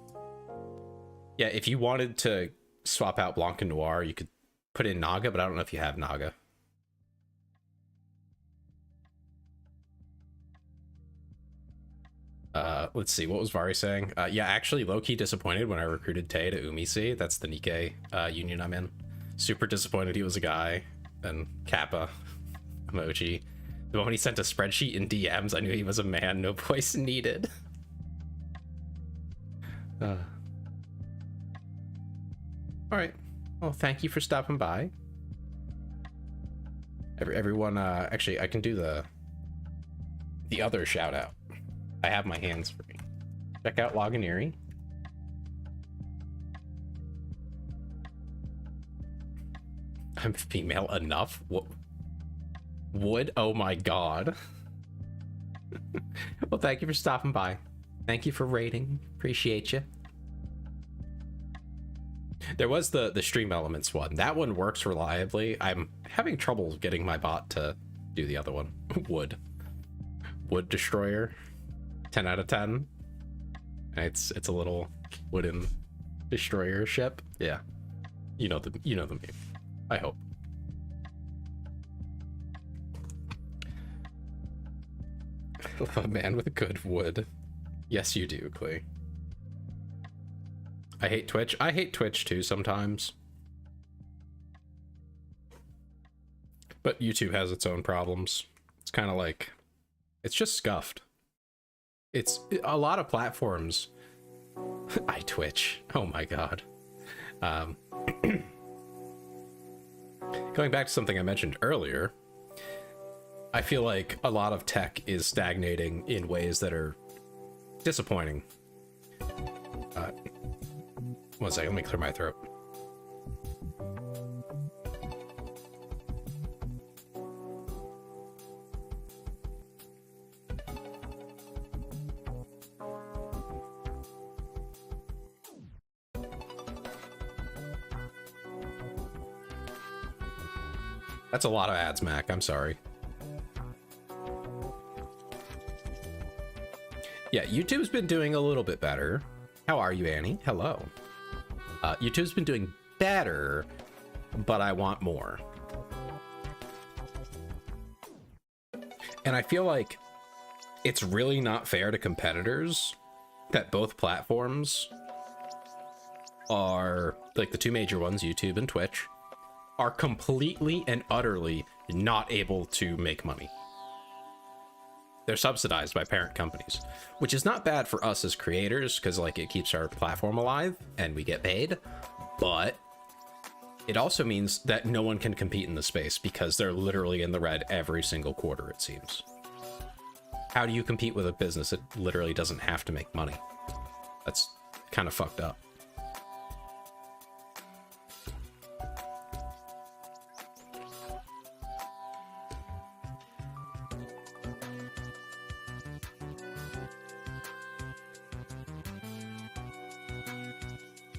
if you wanted to swap out Blanc and Noir, you could put in Naga, but I don't know if you have Naga. Let's see, what was Vari saying? Yeah, actually low-key disappointed when I recruited Tay to Umisi. That's the Nikkei union I'm in. Super disappointed he was a guy. And Kappa emoji. The moment he sent a spreadsheet in DMs, I knew he was a man, no voice needed. All right, well, thank you for stopping by. Everyone, actually, I can do the other shout out. I have my hands free. Check out Loganeri. I'm female enough? What? Would? Oh my god. Well, thank you for stopping by. Thank you for rating. Appreciate you. There was the Stream Elements one. That one works reliably. I'm having trouble getting my bot to do the other one. Wood Destroyer. 10 out of 10. It's a little wooden destroyer ship. Yeah. You know the meme. I hope. A man with good wood. Yes, you do, Clay. I hate Twitch. I hate Twitch too sometimes. But YouTube has its own problems. It's kind of like, it's just scuffed. It's a lot of platforms. I Twitch. Oh my god. Um, going back to something I mentioned earlier, I feel like a lot of tech is stagnating in ways that are disappointing. 1 second, let me clear my throat. That's a lot of ads, Mac. I'm sorry. Yeah, YouTube's been doing a little bit better. How are you, Annie? Hello. YouTube's been doing better, but I want more. And I feel like it's really not fair to competitors that both platforms are, like the two major ones, YouTube and Twitch, are completely and utterly not able to make money. They're subsidized by parent companies, which is not bad for us as creators because like it keeps our platform alive and we get paid, but it also means that no one can compete in the space because they're literally in the red every single quarter, it seems. How do you compete with a business that literally doesn't have to make money? That's kind of fucked up.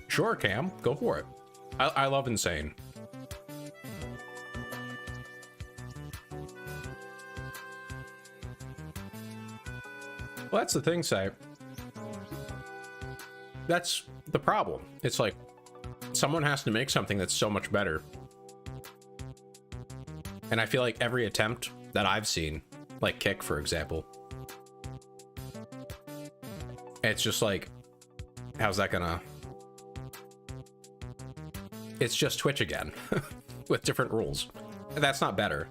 Sure, Cam, go for it. I love Insane. Well, that's the thing, Say. That's the problem. It's like someone has to make something that's so much better. And I feel like every attempt that I've seen, like Kick, for example, it's just like, how's that gonna... It's just Twitch again with different rules. And that's not better.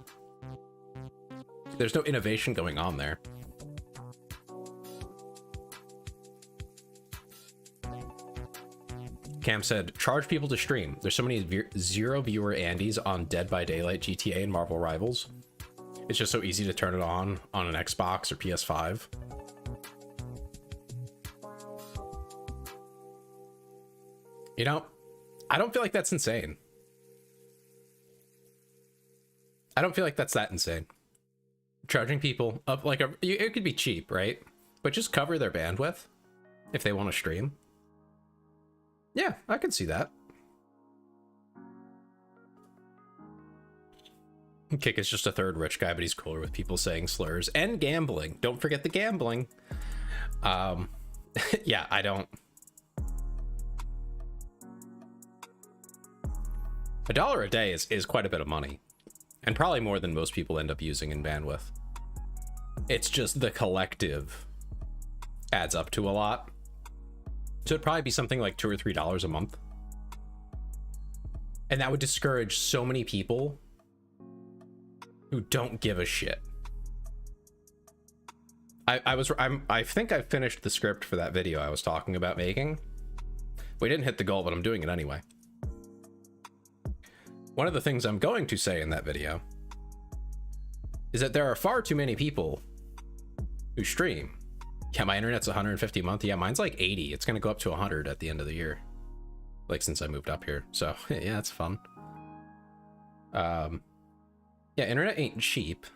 There's no innovation going on there. Cam said, charge people to stream. There's so many zero viewer Andes on Dead by Daylight, GTA, and Marvel Rivals. It's just so easy to turn it on an Xbox or PS5. You know, I don't feel like that's insane. I don't feel like that's that insane. Charging people up like it could be cheap, right? But just cover their bandwidth if they want to stream. Yeah, I can see that. Kick is just a third rich guy, but he's cooler with people saying slurs and gambling. Don't forget the gambling. Yeah, I don't. $1 a day is quite a bit of money, and probably more than most people end up using in bandwidth. It's just the collective adds up to a lot. So it'd probably be something like $2 or $3 a month. And that would discourage so many people who don't give a shit. I think I finished the script for that video I was talking about making. We didn't hit the goal, but I'm doing it anyway. One of the things I'm going to say in that video is that there are far too many people who stream. Yeah, my internet's 150 a month. Yeah, mine's like 80. It's going to go up to 100 at the end of the year. Like since I moved up here. So yeah, it's fun. Yeah, internet ain't cheap.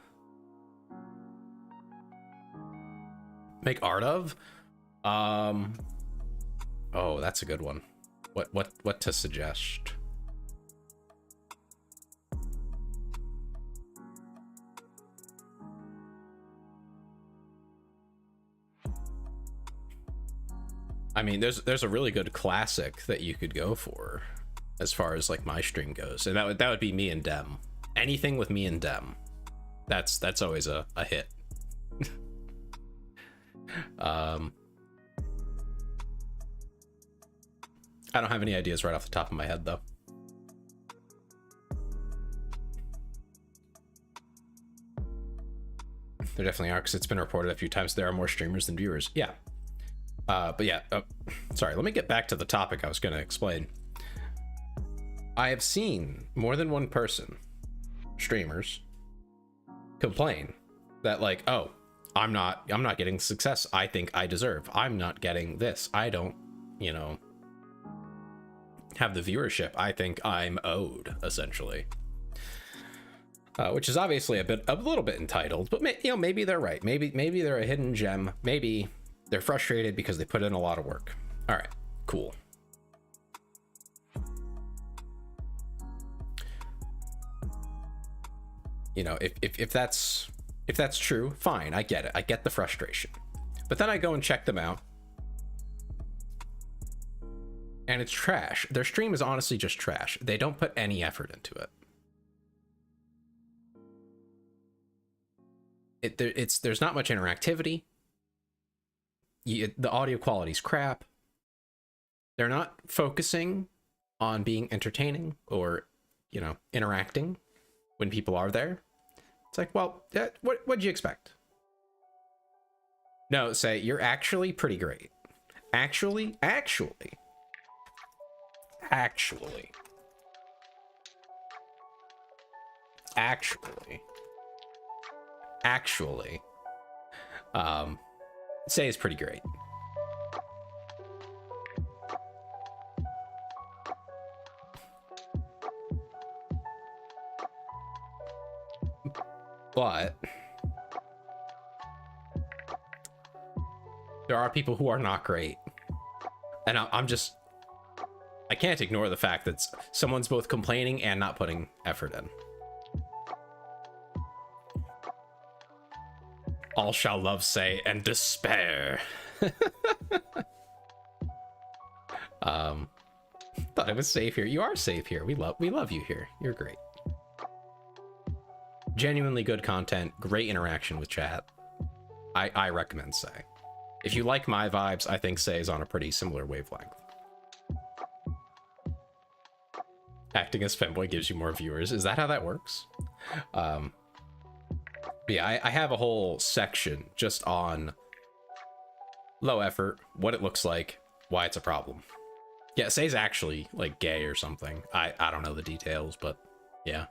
Make art of? Oh, that's a good one. What to suggest? I mean, there's a really good classic that you could go for as far as like my stream goes, and that would be me and Dem. Anything with me and Dem, that's always a hit. I don't have any ideas right off the top of my head though. There definitely are, because it's been reported a few times there are more streamers than viewers. Yeah. But yeah, sorry, let me get back to the topic I was going to explain. I have seen more than one person, streamers, complain that like, oh, I'm not getting success I think I deserve. I'm not getting this. I don't, you know, have the viewership I think I'm owed, essentially. Which is obviously a little bit entitled, but you know, maybe they're right. Maybe they're a hidden gem. Maybe they're frustrated because they put in a lot of work. All right, cool. You know, if that's true, fine, I get it. I get the frustration. But then I go and check them out, and it's trash. Their stream is honestly just trash. They don't put any effort into it. There's not much interactivity. The audio quality's crap. They're not focusing on being entertaining or, you know, interacting when people are there. It's like, well, what'd you expect? No, say you're actually pretty great. Actually. Say is pretty great. But there are people who are not great. And I can't ignore the fact that someone's both complaining and not putting effort in. All shall love say and despair. Thought I was safe here. You are safe here. We love you here. You're great. Genuinely good content, great interaction with chat. I recommend Say. If you like my vibes, I think Say is on a pretty similar wavelength. Acting as femboy gives you more viewers. Is that how that works? Yeah, I have a whole section just on low effort, what it looks like, why it's a problem. Yeah, Say's actually like gay or something. I don't know the details, but yeah.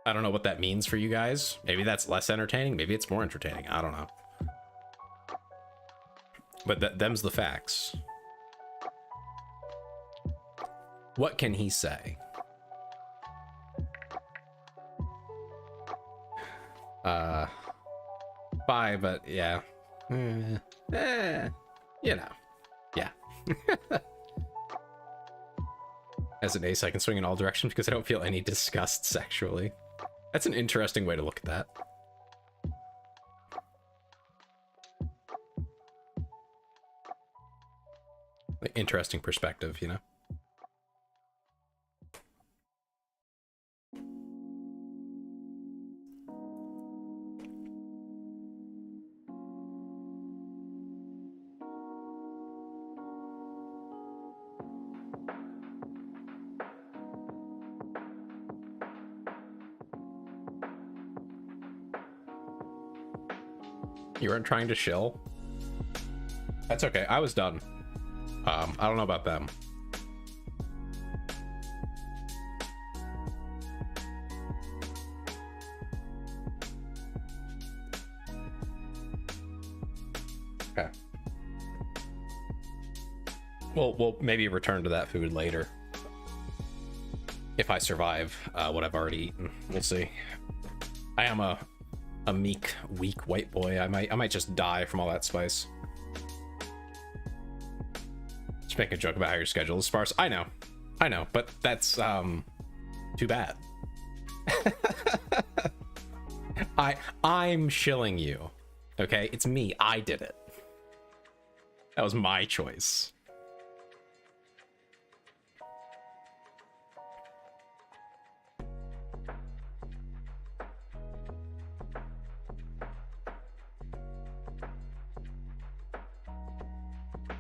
I don't know what that means for you guys. Maybe that's less entertaining. Maybe it's more entertaining. I don't know. But them's the facts. What can he say? Bye, but yeah. You know. Yeah. As an ace, I can swing in all directions because I don't feel any disgust sexually. That's an interesting way to look at that. Like, interesting perspective, you know? You weren't trying to shill? That's okay. I was done. I don't know about them. Okay. We'll maybe return to that food later. If I survive what I've already eaten. We'll see. I am a meek, weak white boy. I might just die from all that spice. Just make a joke about how your schedule is sparse. I know, but that's too bad. I'm shilling you. Okay, it's me. I did it. That was my choice.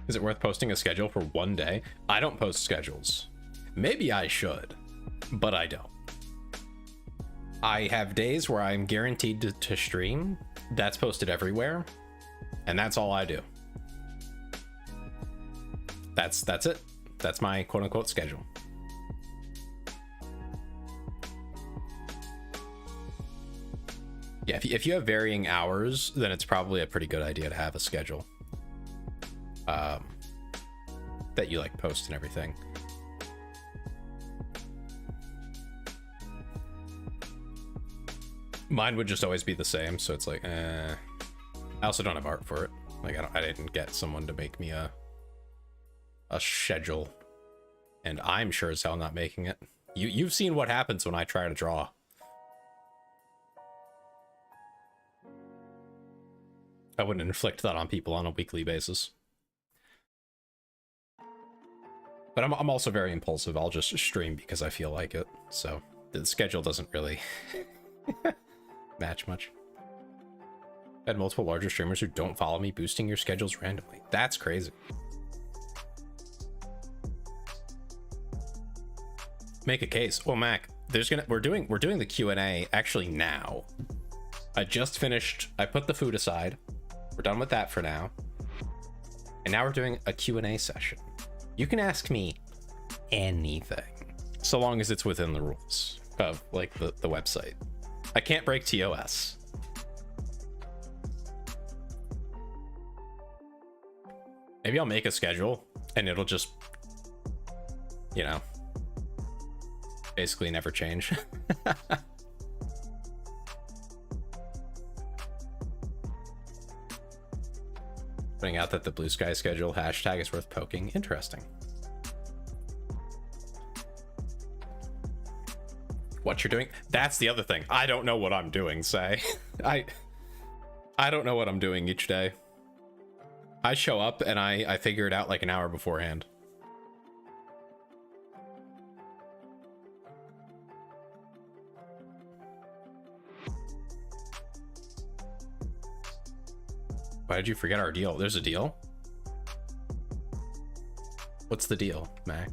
Is it worth posting a schedule for one day? I don't post schedules. Maybe I should, but I don't. I have days where I'm guaranteed to stream. That's posted everywhere, and that's all I do. That's it. That's my quote-unquote schedule. Yeah, if you have varying hours, then it's probably a pretty good idea to have a schedule that you like post and everything. Mine would just always be the same, so it's like, I also don't have art for it. Like, I didn't get someone to make me a schedule, and I'm sure as hell not making it. You've seen what happens when I try to draw. I wouldn't inflict that on people on a weekly basis. But I'm also very impulsive. I'll just stream because I feel like it. So the schedule doesn't really match much. I had multiple larger streamers who don't follow me boosting your schedules randomly. That's crazy. Make a case. Well, Mac, we're doing the Q&A actually now. I just finished. I put the food aside. We're done with that for now. And now we're doing a Q&A session. You can ask me anything, so long as it's within the rules of like the website. I can't break TOS. Maybe I'll make a schedule and it'll just, you know, basically never change. Putting out that the blue sky schedule hashtag is worth poking. Interesting. What you're doing? That's the other thing. I don't know what I'm doing, say. I don't know what I'm doing each day. I show up and I figure it out like an hour beforehand. Why did you forget our deal? There's a deal? What's the deal, Mac?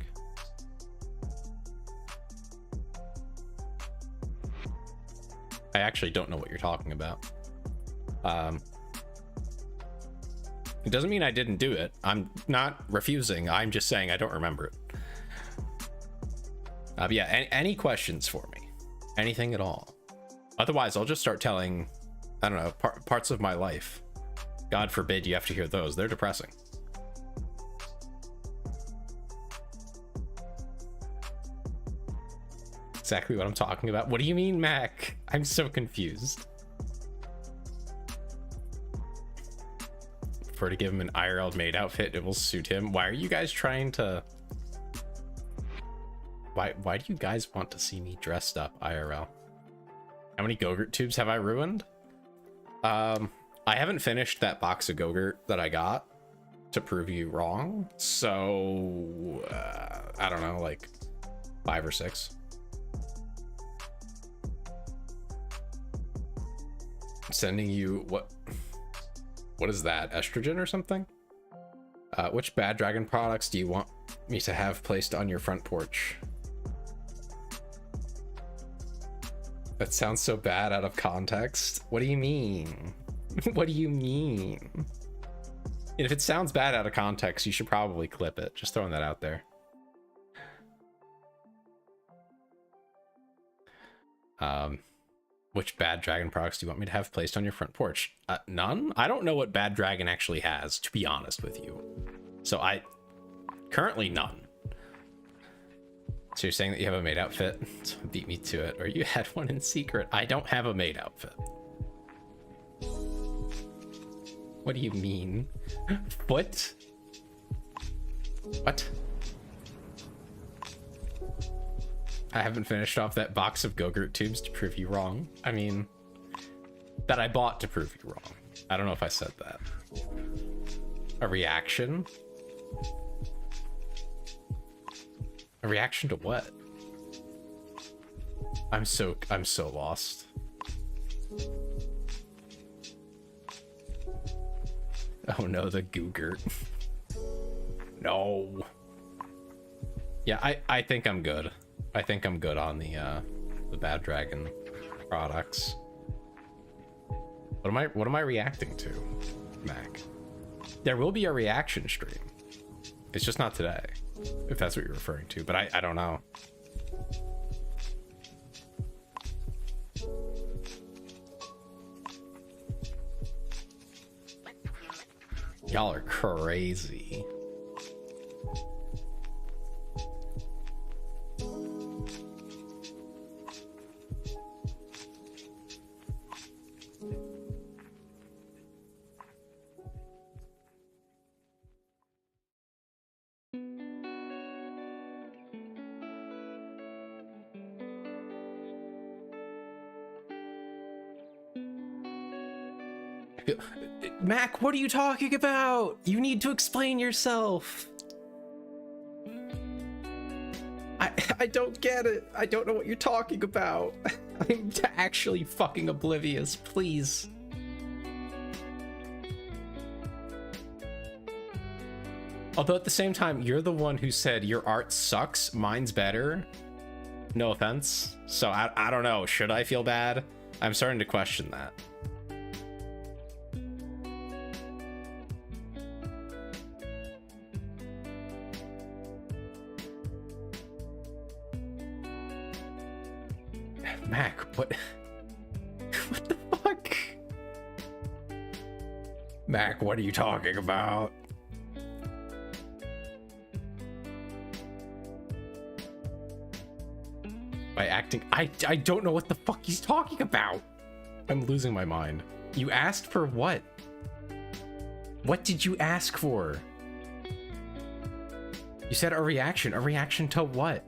I actually don't know what you're talking about. It doesn't mean I didn't do it. I'm not refusing. I'm just saying I don't remember it. But yeah, any questions for me? Anything at all? Otherwise, I'll just start telling, I don't know, parts of my life. God forbid you have to hear those. They're depressing. Exactly what I'm talking about. What do you mean, Mac? I'm so confused. Prefer to give him an IRL made outfit. It will suit him. Why are you guys trying to... Why do you guys want to see me dressed up IRL? How many Go-Gurt tubes have I ruined? I haven't finished that box of Go-Gurt that I got to prove you wrong. So, I don't know, like 5 or 6. I'm sending you what is that? Estrogen or something? Which Bad Dragon products do you want me to have placed on your front porch? That sounds so bad out of context. What do you mean? What do you mean? If it sounds bad out of context, you should probably clip it. Just throwing that out there. Which Bad Dragon products do you want me to have placed on your front porch? None? I don't know what Bad Dragon actually has, to be honest with you. So currently none. So you're saying that you have a maid outfit? So beat me to it. Or you had one in secret. I don't have a maid outfit. What do you mean? What? What? I haven't finished off that box of Go-Gurt tubes to prove you wrong. I mean, that I bought to prove you wrong. I don't know if I said that. A reaction? A reaction to what? I'm so lost. Oh no, the Go-Gurt. No. Yeah, I think I'm good. I think I'm good on the Bad Dragon products. What am I reacting to, Mac? There will be a reaction stream. It's just not today, if that's what you're referring to, but I don't know. Y'all are crazy. Mac, what are you talking about? You need to explain yourself. I don't get it. I don't know what you're talking about. I'm actually fucking oblivious, please. Although at the same time, you're the one who said your art sucks, mine's better. No offense. So I don't know, should I feel bad? I'm starting to question that. Mac, what? What the fuck? Mac, what are you talking about? By acting, I don't know what the fuck he's talking about. I'm losing my mind. You asked for what? What did you ask for? You said a reaction. A reaction to what?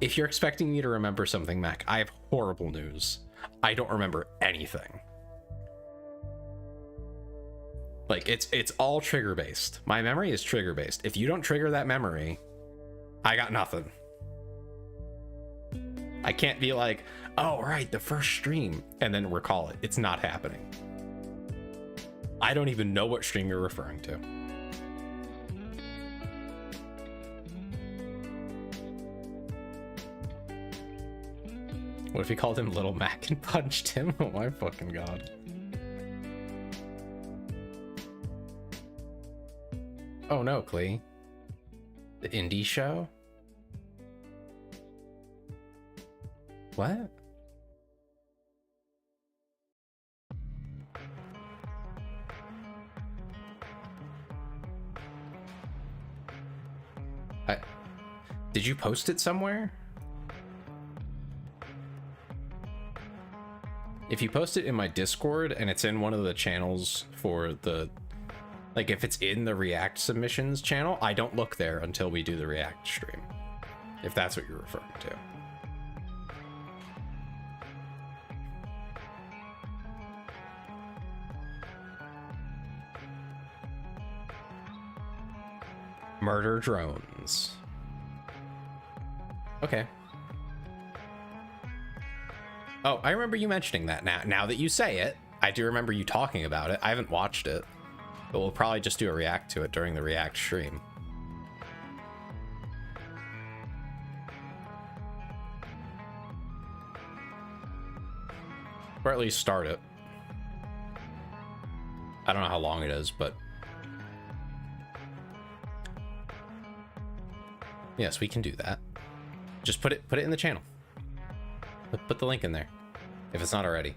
If you're expecting me to remember something, Mac, I have horrible news. I don't remember anything. Like, it's all trigger-based. My memory is trigger-based. If you don't trigger that memory, I got nothing. I can't be like, oh, right, the first stream, and then recall it. It's not happening. I don't even know what stream you're referring to. What if he called him Little Mac and punched him? Oh my fucking god. Oh no, Klee. The indie show? What? Did you post it somewhere? If you post it in my Discord and it's in one of the channels for the, like if it's in the React submissions channel, I don't look there until we do the React stream. If that's what you're referring to. Murder drones. Okay. Oh, I remember you mentioning that now that you say it. I do remember you talking about it. I haven't watched it, but we'll probably just do a react to it during the React stream. Or at least start it. I don't know how long it is, but yes, we can do that. Just put it in the channel. Put the link in there, if it's not already.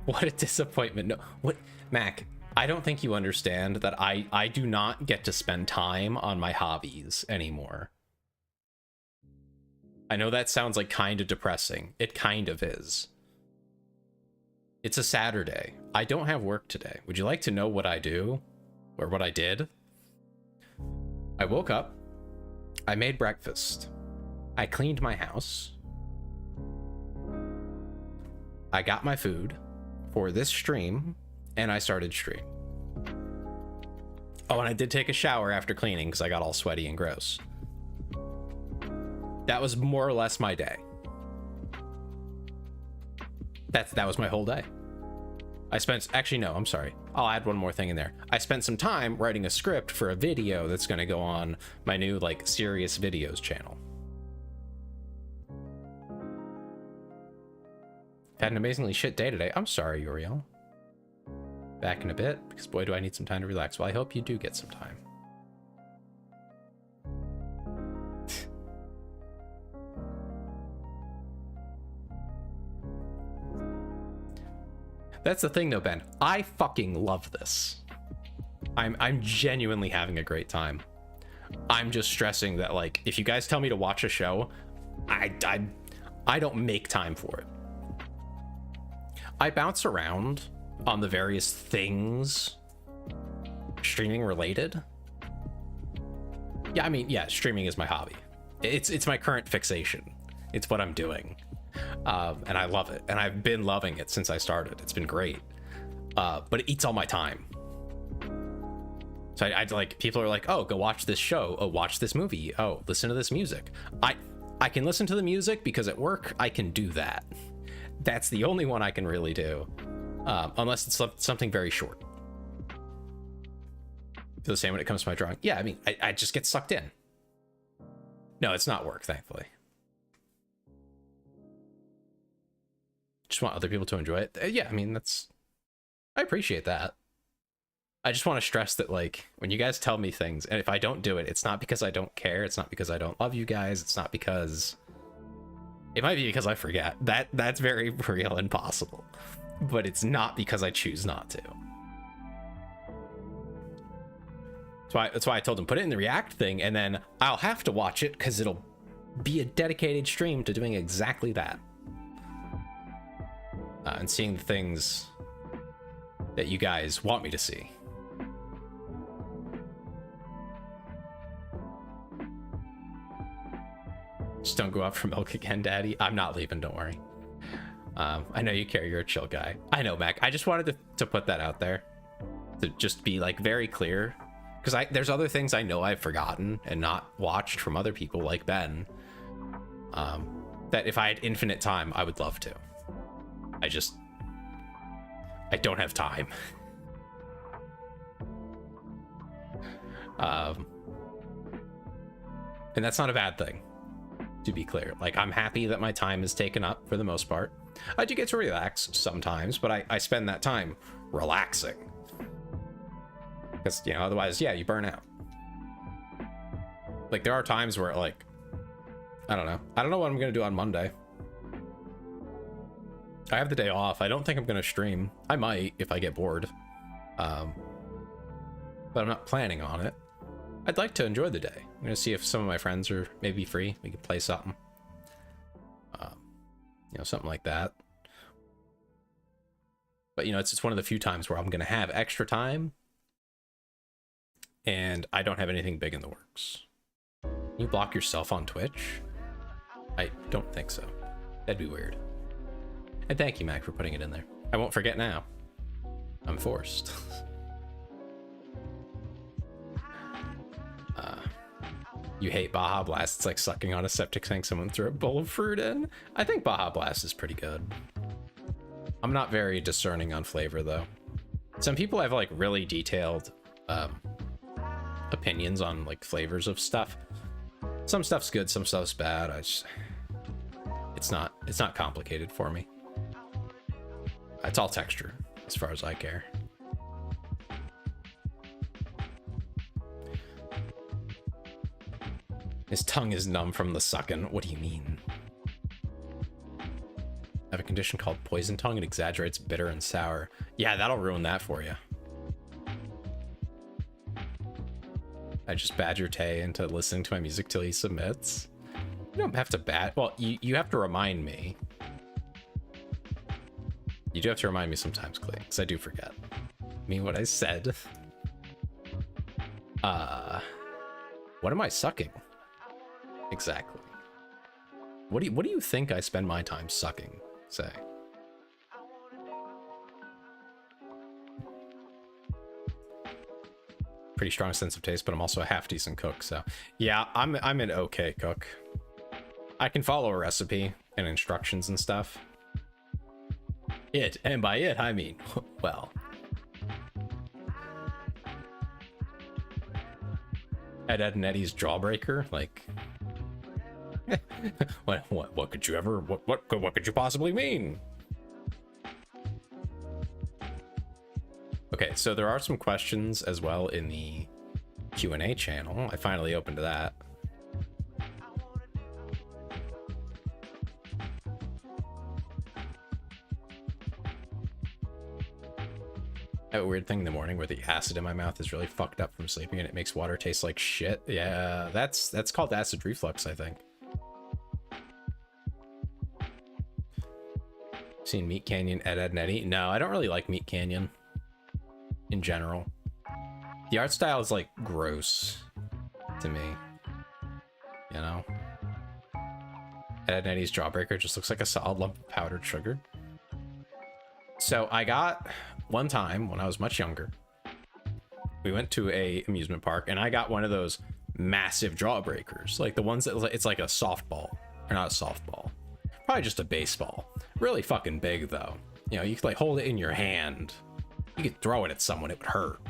What a disappointment. No, what, Mac, I don't think you understand that I do not get to spend time on my hobbies anymore. I know that sounds like kind of depressing. It kind of is. It's a Saturday. I don't have work today. Would you like to know what I do? Or what I did? I woke up. I made breakfast. I cleaned my house. I got my food for this stream, and I started stream. Oh, and I did take a shower after cleaning because I got all sweaty and gross. That was more or less my day. That was my whole day. Actually, no, I'm sorry. I'll add one more thing in there. I spent some time writing a script for a video that's going to go on my new, like, serious videos channel. Had an amazingly shit day today. I'm sorry, Uriel. back in a bit, because boy, do I need some time to relax. Well, I hope you do get some time. That's the thing though, Ben. I fucking love this. I'm genuinely having a great time. I'm just stressing that, like, if you guys tell me to watch a show, I don't make time for it. I bounce around on the various things streaming related. Yeah, I mean, yeah, streaming is my hobby. It's my current fixation. It's what I'm doing. And I love it. And I've been loving it since I started. It's been great. But it eats all my time. So I'd like, people are like, oh, go watch this show. Oh, watch this movie. Oh, listen to this music. I can listen to the music because at work I can do that. That's the only one I can really do. Unless it's something very short. Feel the same when it comes to my drawing. Yeah, I mean, I just get sucked in. No, it's not work, thankfully. Just want other people to enjoy it. Yeah, I mean, I appreciate that. I just want to stress that, like, when you guys tell me things, and if I don't do it, it's not because I don't care. It's not because I don't love you guys. It's not because... It might be because I forget. That's very real and possible. But it's not because I choose not to. That's why I told him, put it in the React thing, and then I'll have to watch it, because it'll be a dedicated stream to doing exactly that. And seeing the things that you guys want me to see. Just don't go out for milk again, Daddy. I'm not leaving, don't worry. I know you care, you're a chill guy. I know, Mac. I just wanted to put that out there. To just be, like, very clear. Because there's other things I know I've forgotten and not watched from other people, like Ben. That if I had infinite time, I would love to. I don't have time. And that's not a bad thing, to be clear. Like, I'm happy that my time is taken up for the most part. I do get to relax sometimes, but I spend that time relaxing. Because, you know, otherwise, yeah, you burn out. Like, there are times where, like, I don't know what I'm going to do on Monday. I have the day off. I don't think I'm going to stream. I might if I get bored. But I'm not planning on it. I'd like to enjoy the day. I'm going to see if some of my friends are maybe free. We could play something. You know, something like that. But, you know, it's one of the few times where I'm going to have extra time. And I don't have anything big in the works. Can you block yourself on Twitch? I don't think so. That'd be weird. And thank you, Mac, for putting it in there. I won't forget now. I'm forced. You hate Baja Blast. It's like sucking on a septic tank someone threw a bowl of fruit in. I think Baja Blast is pretty good. I'm not very discerning on flavor, though. Some people have, like, really detailed opinions on, like, flavors of stuff. Some stuff's good, some stuff's bad. It's not complicated for me. It's all texture, as far as I care. His tongue is numb from the sucking. What do you mean? I have a condition called poison tongue. It exaggerates bitter and sour. Yeah, that'll ruin that for you. I just badger Tay into listening to my music till he submits. You don't have to well, you have to remind me. You do have to remind me sometimes, Clay, because I do forget. I mean what I said. What am I sucking? Exactly. What do you think I spend my time sucking, say? Pretty strong sense of taste, but I'm also a half decent cook, so yeah, I'm an okay cook. I can follow a recipe and instructions and stuff. And by it I mean well. Ed and Eddie's Jawbreaker, like what could you ever what could you possibly mean? Okay, so there are some questions as well in the Q&A channel. I finally opened that. I have a weird thing in the morning where the acid in my mouth is really fucked up from sleeping and it makes water taste like shit. Yeah, that's called acid reflux, I think. Seen Meat Canyon, Ed, Ed, and Eddie? No, I don't really like Meat Canyon in general. The art style is like gross to me, you know? Ed, Ed, and Eddie's Jawbreaker just looks like a solid lump of powdered sugar. So I got one time when I was much younger, we went to a amusement park and I got one of those massive Jawbreakers, like the ones that it's like a softball, or not a softball, probably just a baseball. Really fucking big though. You know, you could like hold it in your hand. You could throw it at someone, it would hurt.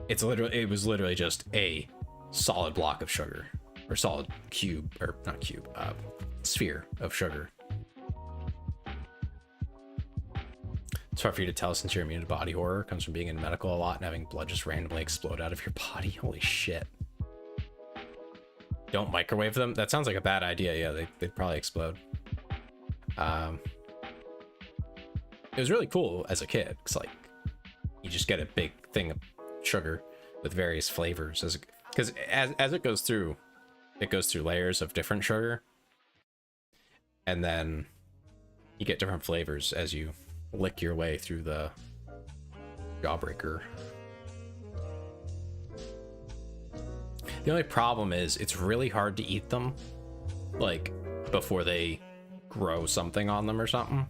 It was literally just a solid block of sugar, or solid cube, or not cube, sphere of sugar. It's hard for you to tell since you're immune to body horror. It comes from being in medical a lot and having blood just randomly explode out of your body. Holy shit. Don't microwave them? That sounds like a bad idea. Yeah, they'd probably explode. It was really cool as a kid, because like you just get a big thing of sugar with various flavors because as it goes through layers of different sugar, and then you get different flavors as you lick your way through the Jawbreaker. The only problem is it's really hard to eat them like before they grow something on them or something.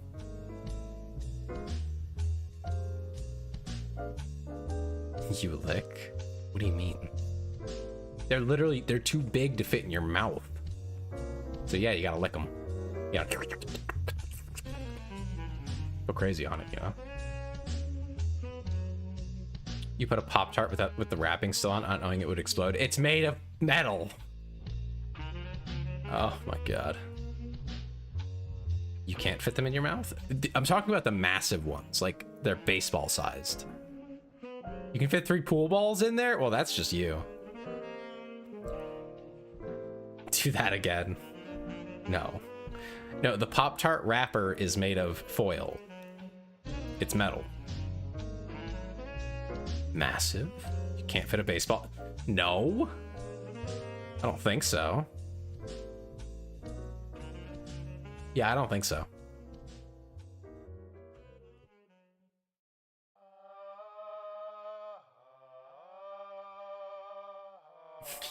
You lick? What do you mean? They're too big to fit in your mouth. So yeah, you gotta lick them. Yeah. Go crazy on it, you know? You put a Pop-Tart with the wrapping still on, not knowing it would explode. It's made of metal. Oh my god. You can't fit them in your mouth? I'm talking about the massive ones, like they're baseball sized. You can fit 3 pool balls in there? Well, that's just you. Do that again. No. No, the Pop-Tart wrapper is made of foil. It's metal. Massive? You can't fit a baseball? No. I don't think so. Yeah, I don't think so.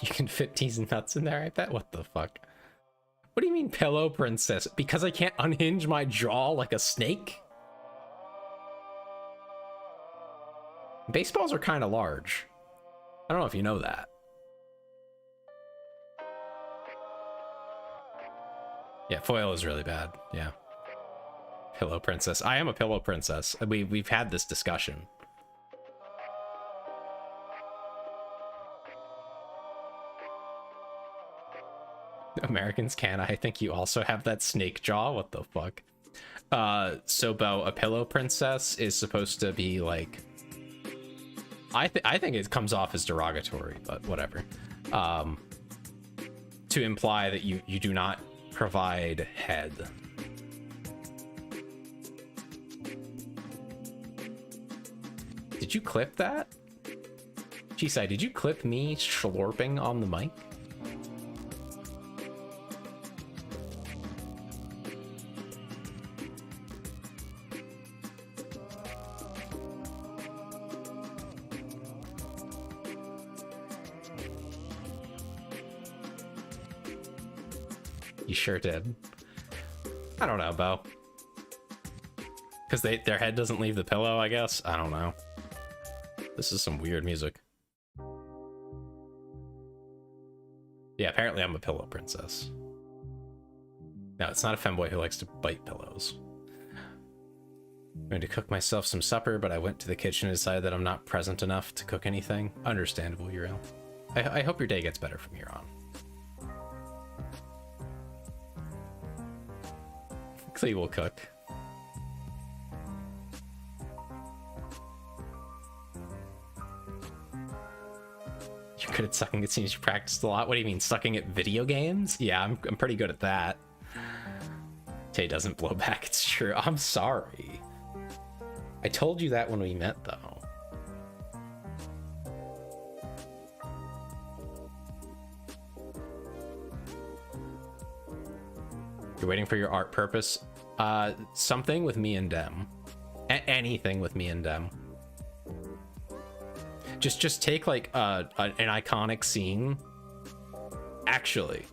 You can fit teas and nuts in there, I bet? What the fuck? What do you mean pillow princess? Because I can't unhinge my jaw like a snake? Baseballs are kind of large. I don't know if you know that. Yeah, foil is really bad. Yeah. Pillow princess. I am a pillow princess. We've had this discussion. Americans can. I think you also have that snake jaw. What the fuck? So Bo, a pillow princess is supposed to be like, I think it comes off as derogatory, but whatever. To imply that you do not provide head. Did you clip that? Chisai, did you clip me slurping on the mic? You sure did. I don't know, Bo. Because their head doesn't leave the pillow, I guess? I don't know. This is some weird music. Yeah, apparently I'm a pillow princess. No, it's not a femboy who likes to bite pillows. I'm going to cook myself some supper, but I went to the kitchen and decided that I'm not present enough to cook anything. Understandable, Uriel. I hope your day gets better from here on. Clee will cook. You're good at sucking. It seems you practiced a lot. What do you mean, sucking at video games? Yeah, I'm pretty good at that. Tay doesn't blow back. It's true. I'm sorry. I told you that when we met, though. You're waiting for your art purpose? Something with me and Dem. Anything with me and Dem. Just take like an iconic scene. Actually,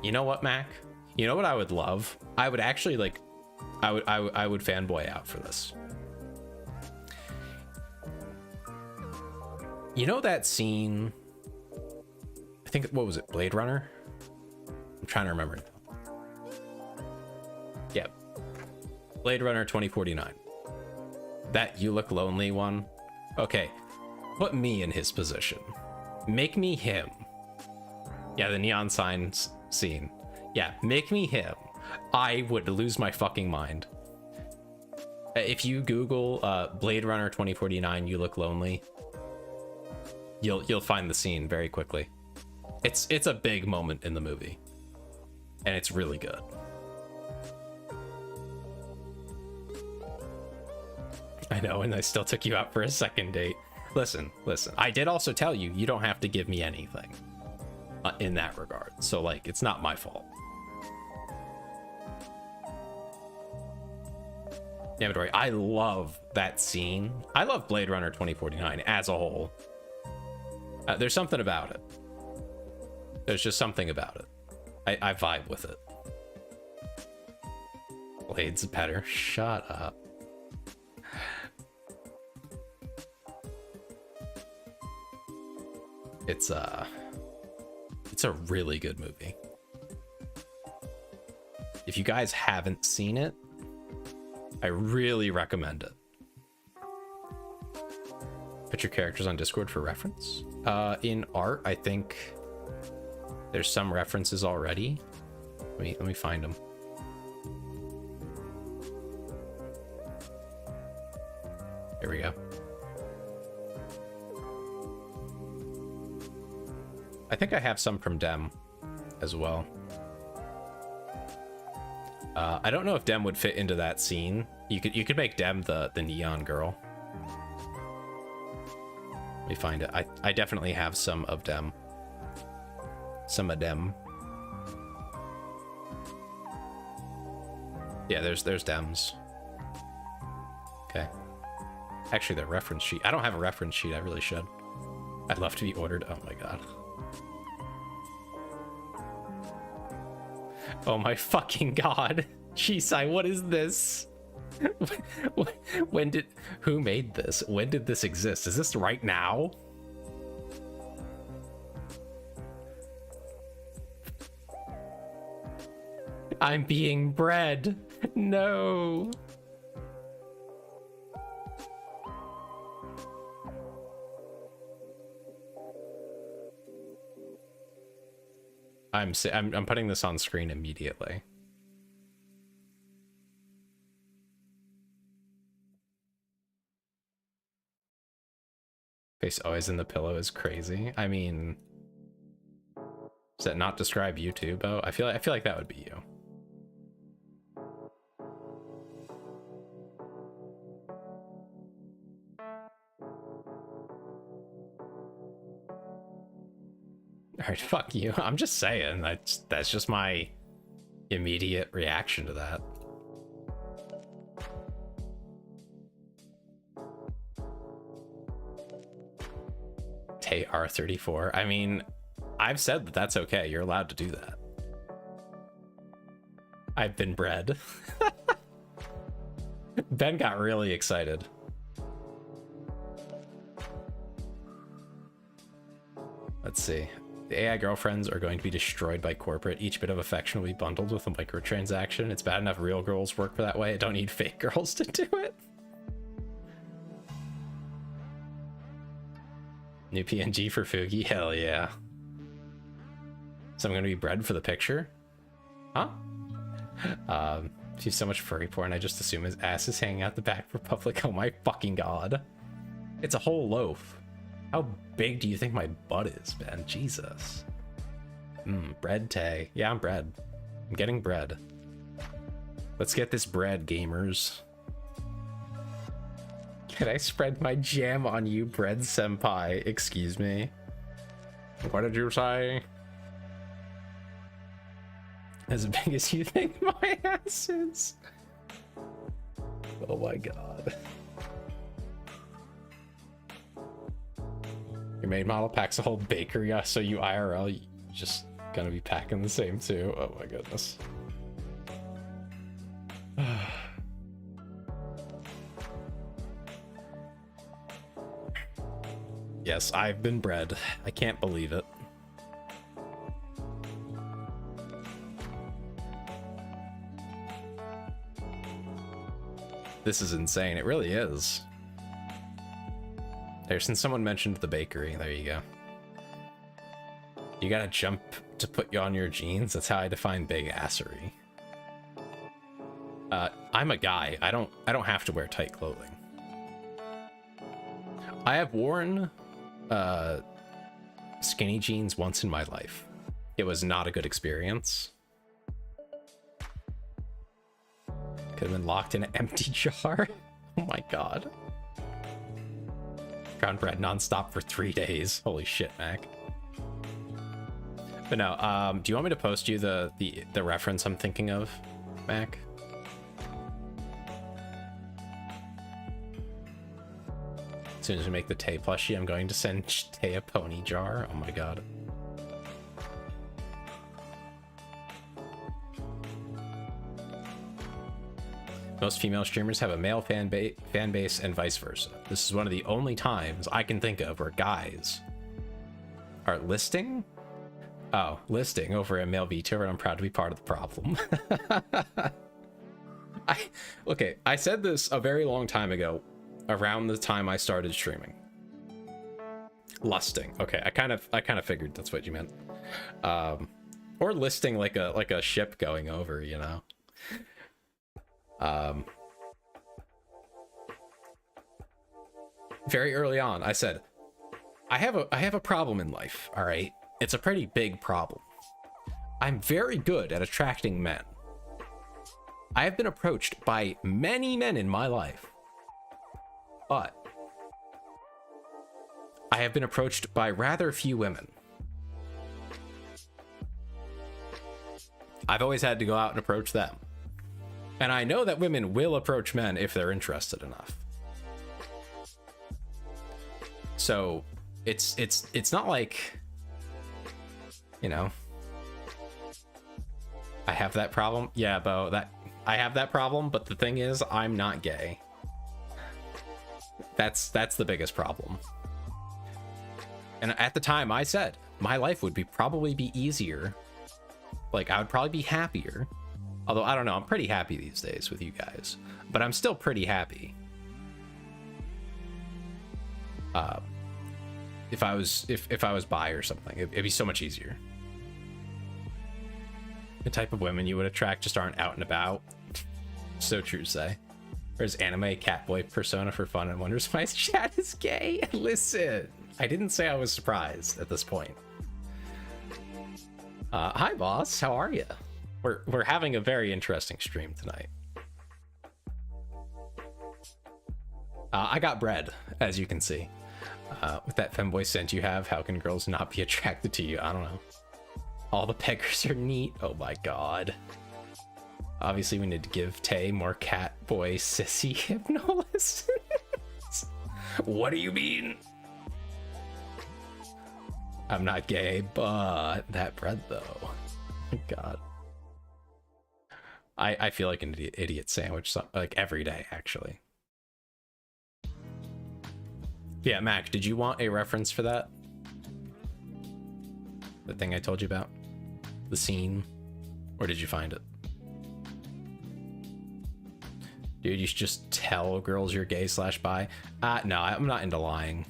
you know what, Mac? You know what I would love? I would actually like, I would fanboy out for this. You know that scene? I think, what was it? Blade Runner? I'm trying to remember. Yep. Blade Runner 2049. That You Look Lonely one. Okay. Put me in his position. Make me him. Yeah, the neon signs scene. Yeah, make me him. I would lose my fucking mind. If you Google Blade Runner 2049 You Look Lonely, you'll find the scene very quickly. It's a big moment in the movie. And it's really good. I know, and I still took you out for a second date. Listen. I did also tell you, you don't have to give me anything in that regard. So, like, it's not my fault. Yeah, but I love that scene. I love Blade Runner 2049 as a whole. There's something about it. There's just something about it. I vibe with it. Blade's better. Shut up. It's a really good movie. If you guys haven't seen it, I really recommend it. Put your characters on Discord for reference. In art, I think there's some references already. Let me find them. Here we go. I think I have some from Dem as well. I don't know if Dem would fit into that scene. You could make Dem the neon girl. Let me find it. I definitely have some of Dem. Some of Dem. Yeah, there's Dems. Okay. Actually, the reference sheet. I don't have a reference sheet. I really should. I'd love to be ordered. Oh my god. Oh my fucking god. Shisai, what is this? Who made this? When did this exist? Is this right now? I'm being bred. No. I'm putting this on screen immediately. Face always in the pillow is crazy. I mean, does that not describe you too, Bo? I feel like that would be you. All right, fuck you. I'm just saying, that's just my immediate reaction to that. Tay R34. I mean, I've said that that's okay. You're allowed to do that. I've been bred. Ben got really excited. Let's see. The AI girlfriends are going to be destroyed by corporate. Each bit of affection will be bundled with a microtransaction. It's bad enough real girls work for that way. I don't need fake girls to do it. New PNG for Fugi? Hell yeah. So I'm going to be bred for the picture? Huh? She's so much furry porn, I just assume his ass is hanging out the back for public. Oh my fucking god. It's a whole loaf. How big do you think my butt is, Ben? Jesus. Bread Tay. Yeah, I'm bread. I'm getting bread. Let's get this bread, gamers. Can I spread my jam on you, bread senpai? Excuse me. What did you say? As big as you think my ass is. Oh my god. Your main model packs a whole bakery, so you IRL, you just gonna be packing the same too. Oh my goodness. Yes, I've been bred. I can't believe it. This is insane. It really is. There, since someone mentioned the bakery, there you go. You gotta jump to put you on your jeans. That's how I define big assery. I'm a guy. I don't have to wear tight clothing. I have worn skinny jeans once in my life. It was not a good experience. Could have been locked in an empty jar. Oh my god. Ground bread nonstop for 3 days. Holy shit, Mac. But no, do you want me to post you the reference I'm thinking of, Mac? As soon as we make the Tay plushie, I'm going to send Tay a pony jar. Oh my god. Most female streamers have a male fan base and vice versa. This is one of the only times I can think of where guys are listing over a male VTuber, and I'm proud to be part of the problem. Okay, I said this a very long time ago, around the time I started streaming. Lusting. Okay, I kind of figured that's what you meant. Or listing like a ship going over, you know. Very early on, I said, I have a problem in life, all right? It's a pretty big problem. I'm very good at attracting men. I have been approached by many men in my life, but I have been approached by rather few women. I've always had to go out and approach them. And I know that women will approach men if they're interested enough. So it's not like, you know, I have that problem. Yeah, Bo, I have that problem, but the thing is, I'm not gay. That's the biggest problem. And at the time I said my life would probably be easier. Like, I would probably be happier. Although, I don't know, I'm pretty happy these days with you guys. But I'm still pretty happy. If I was bi or something, it'd be so much easier. The type of women you would attract just aren't out and about. So true, say. There's anime catboy persona for fun and wonders why his chat is gay. Listen, I didn't say I was surprised at this point. Hi, boss. How are you? We're having a very interesting stream tonight. I got bread, as you can see. With that femboy scent you have, how can girls not be attracted to you? I don't know. All the peggers are neat. Oh my god. Obviously, we need to give Tay more cat boy sissy hypno lessons. What do you mean? I'm not gay, but that bread though. Oh my god. I feel like an idiot sandwich, like every day, actually. Yeah, Mac, did you want a reference for that? The thing I told you about? The scene? Or did you find it? Dude, you should just tell girls you're gay / bi. No, I'm not into lying.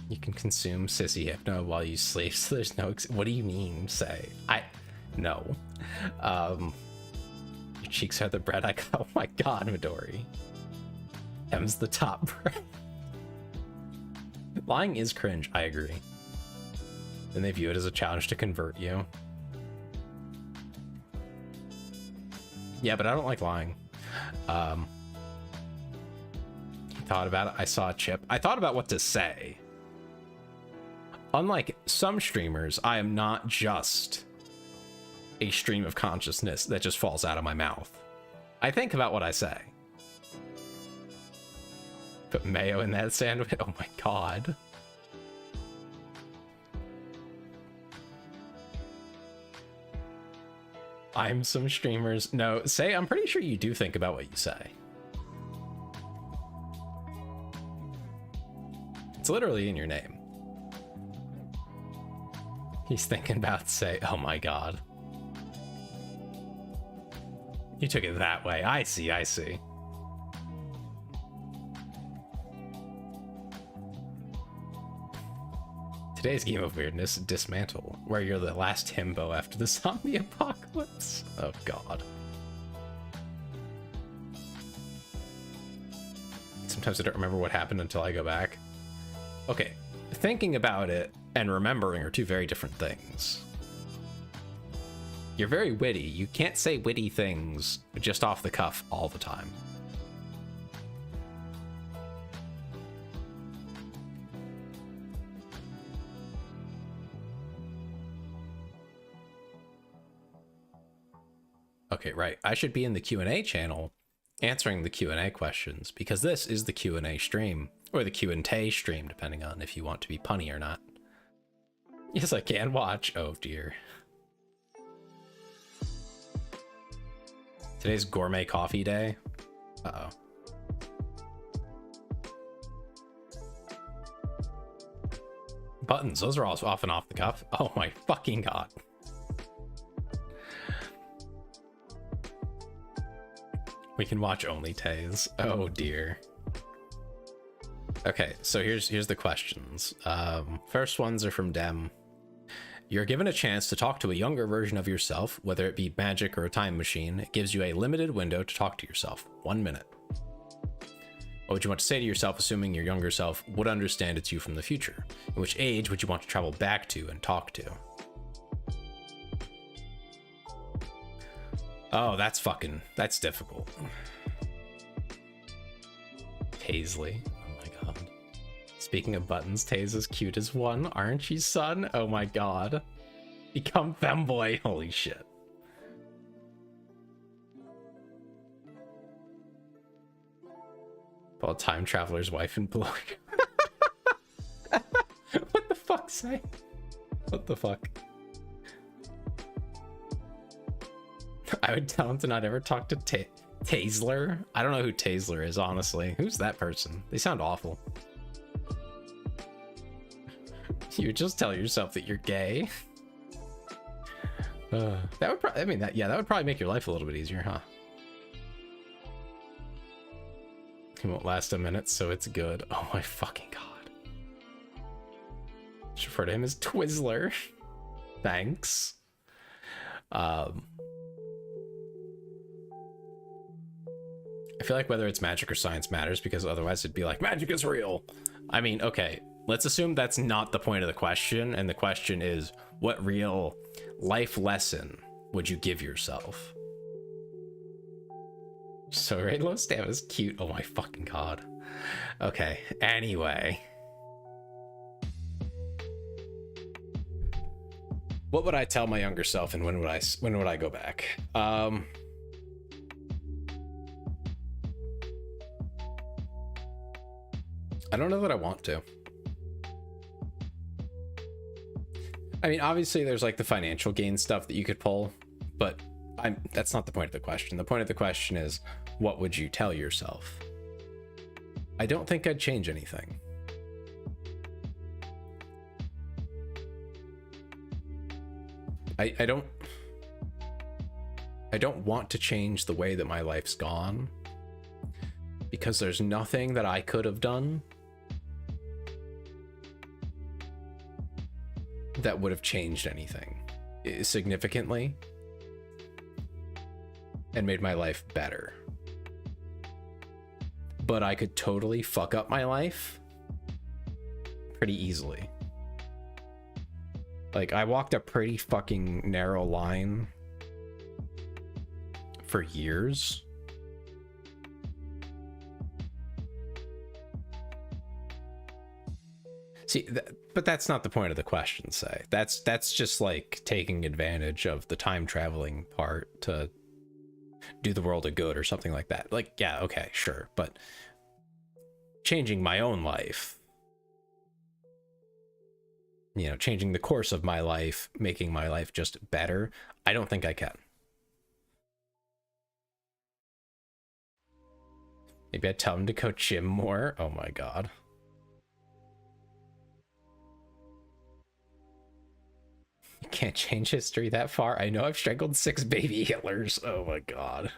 You can consume sissy hypno while you sleep, so there's no what do you mean, say? No. Your cheeks are the bread I got. Oh my god, Midori. M's the top brand. Lying is cringe, I agree. And they view it as a challenge to convert you. Yeah, but I don't like lying. Thought about it. I saw a chip. I thought about what to say. Unlike some streamers, I am not just a stream of consciousness that just falls out of my mouth. I think about what I say. Put mayo in that sandwich? Oh my god. I'm some streamers. No, say, I'm pretty sure you do think about what you say. It's literally in your name. He's thinking about say, oh my god. You took it that way. I see, I see. Today's game of weirdness, Dismantle, where you're the last himbo after the zombie apocalypse. Oh god. Sometimes I don't remember what happened until I go back. Okay, thinking about it and remembering are two very different things. You're very witty. You can't say witty things just off the cuff all the time. Okay, right. I should be in the Q&A channel answering the Q&A questions because this is the Q&A stream, or the Q&tAy stream, depending on if you want to be punny or not. Yes, I can watch. Oh dear. Today's gourmet coffee day. Uh-oh. Buttons, those are all off and off the cuff. Oh my fucking god. We can watch only Tays. Oh dear. Okay, so here's the questions. First ones are from Dem. You're given a chance to talk to a younger version of yourself, whether it be magic or a time machine. It gives you a limited window to talk to yourself. 1 minute. What would you want to say to yourself, assuming your younger self would understand it's you from the future? In which age would you want to travel back to and talk to? Oh, that's difficult. Paisley. Oh my god. Speaking of buttons, Tay's as cute as one, aren't you, son? Oh my god. Become femboy. Holy shit. Well, time traveler's wife in blue. What the fuck, say? What the fuck? I would tell him to not ever talk to Taysler. I don't know who Taysler is, honestly. Who's that person? They sound awful. You would just tell yourself that you're gay. That would probably, I mean, that would probably make your life a little bit easier, huh? It won't last a minute, so it's good. Oh my fucking god. Just refer to him as Twizzler. Thanks. I feel like whether it's magic or science matters, because otherwise it'd be like, magic is real. I mean, okay, let's assume that's not the point of the question, and the question is, what real life lesson would you give yourself? So Rainbow Stam is cute. Oh my fucking god. Okay, anyway. What would I tell my younger self, and when would I go back? I don't know that I want to. I mean, obviously there's like the financial gain stuff that you could pull, but that's not the point of the question. The point of the question is, what would you tell yourself? I don't think I'd change anything. I don't want to change the way that my life's gone, because there's nothing that I could have done that would have changed anything significantly and made my life better. but I could totally fuck up my life pretty easily. Like, I walked a pretty fucking narrow line for years. See, but that's not the point of the question, say. That's just like taking advantage of the time traveling part to do the world a good or something like that. Like, yeah, okay, sure. But changing my own life, you know, changing the course of my life, making my life just better, I don't think I can. Maybe I'd tell him to go gym more. Oh my god. You can't change history that far. I know I've strangled 6 baby Hitlers. Oh my god.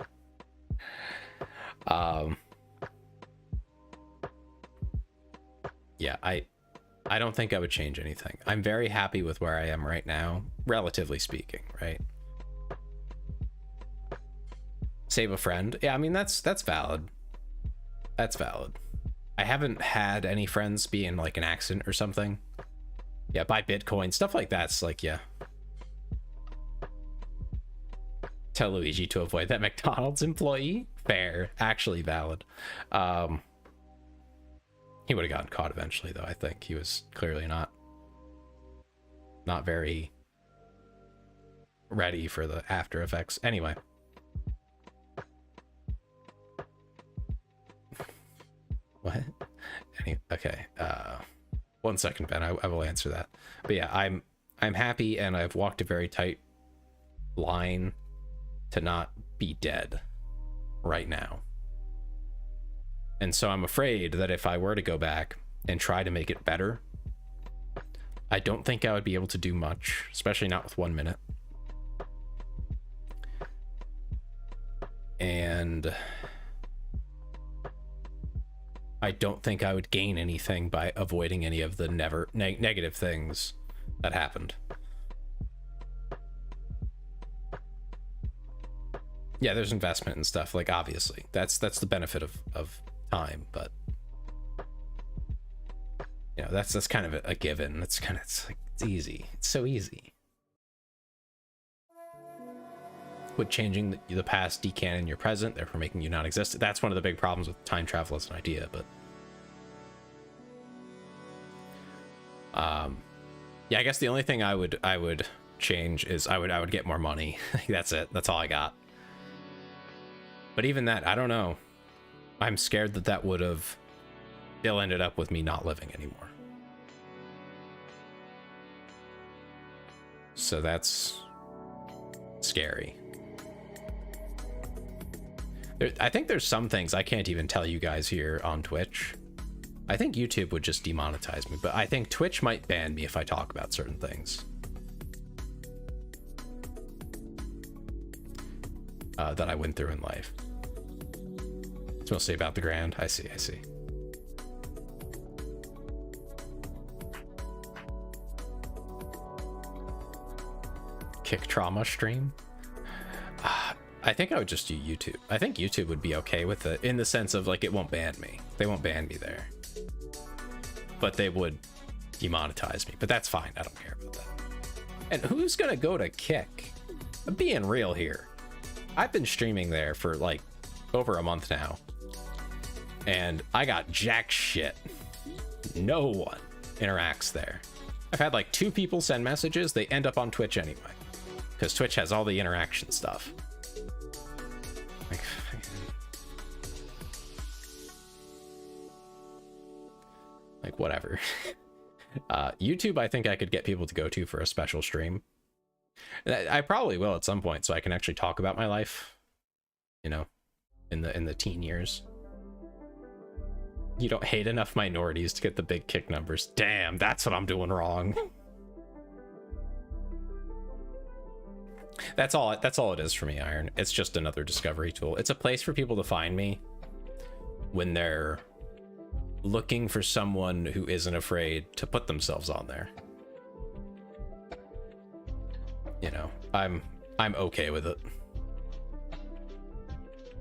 Yeah, I don't think I would change anything. I'm very happy with where I am right now, relatively speaking, right? Save a friend. Yeah, I mean, that's valid. That's valid. I haven't had any friends be in like an accident or something. Yeah, buy Bitcoin, stuff like that's like, yeah. Tell Luigi to avoid that McDonald's employee. Fair, actually valid. He would have gotten caught eventually, though. I think he was clearly not very ready for the after effects. Anyway. What? Okay. 1 second, Ben. I will answer that. But yeah, I'm happy, and I've walked a very tight line to not be dead right now. And so I'm afraid that if I were to go back and try to make it better, I don't think I would be able to do much, especially not with 1 minute. And I don't think I would gain anything by avoiding any of the negative things that happened. Yeah, there's investment and stuff, like, obviously. That's the benefit of time, but you know, that's kind of a given. It's like, it's easy. It's so easy. Would changing the past decanon your present, therefore making you non-existent? That's one of the big problems with time travel as an idea, but yeah, I guess the only thing I would change is I would get more money. That's it. That's all I got. But even that, I don't know. I'm scared that would have still ended up with me not living anymore. So that's scary. I think there's some things I can't even tell you guys here on Twitch. I think YouTube would just demonetize me, but I think Twitch might ban me if I talk about certain things. That I went through in life. It's mostly about the grand. I see. Kick trauma stream? I think I would just do YouTube. I think YouTube would be okay with it in the sense of, like, it won't ban me. They won't ban me there. But they would demonetize me. But that's fine. I don't care about that. And who's gonna go to Kick? I'm being real here. I've been streaming there for, like, over a month now. And I got jack shit. No one interacts there. I've had like 2 people send messages. They end up on Twitch anyway, because Twitch has all the interaction stuff. Like whatever. YouTube, I think I could get people to go to for a special stream. I probably will at some point, so I can actually talk about my life, you know, in the teen years. You don't hate enough minorities to get the big kick numbers. Damn, that's what I'm doing wrong. That's all it is for me, Iron. It's just another discovery tool. It's a place for people to find me when they're looking for someone who isn't afraid to put themselves on there. You know, I'm okay with it.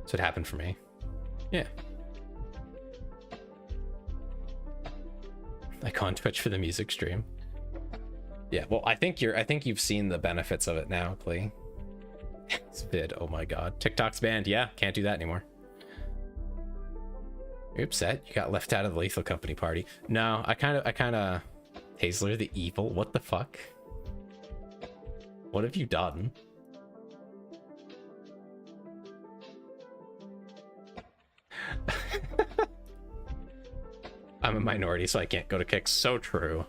So it happened for me. Yeah. I go on Twitch for the music stream. Yeah, well, I think you've seen the benefits of it now, Clee. It's vid, oh my god. TikTok's banned, yeah, can't do that anymore. You're upset? You got left out of the Lethal Company party. No, I kinda Hazler the evil, what the fuck? What have you done? I'm a minority, so I can't go to kicks. So true.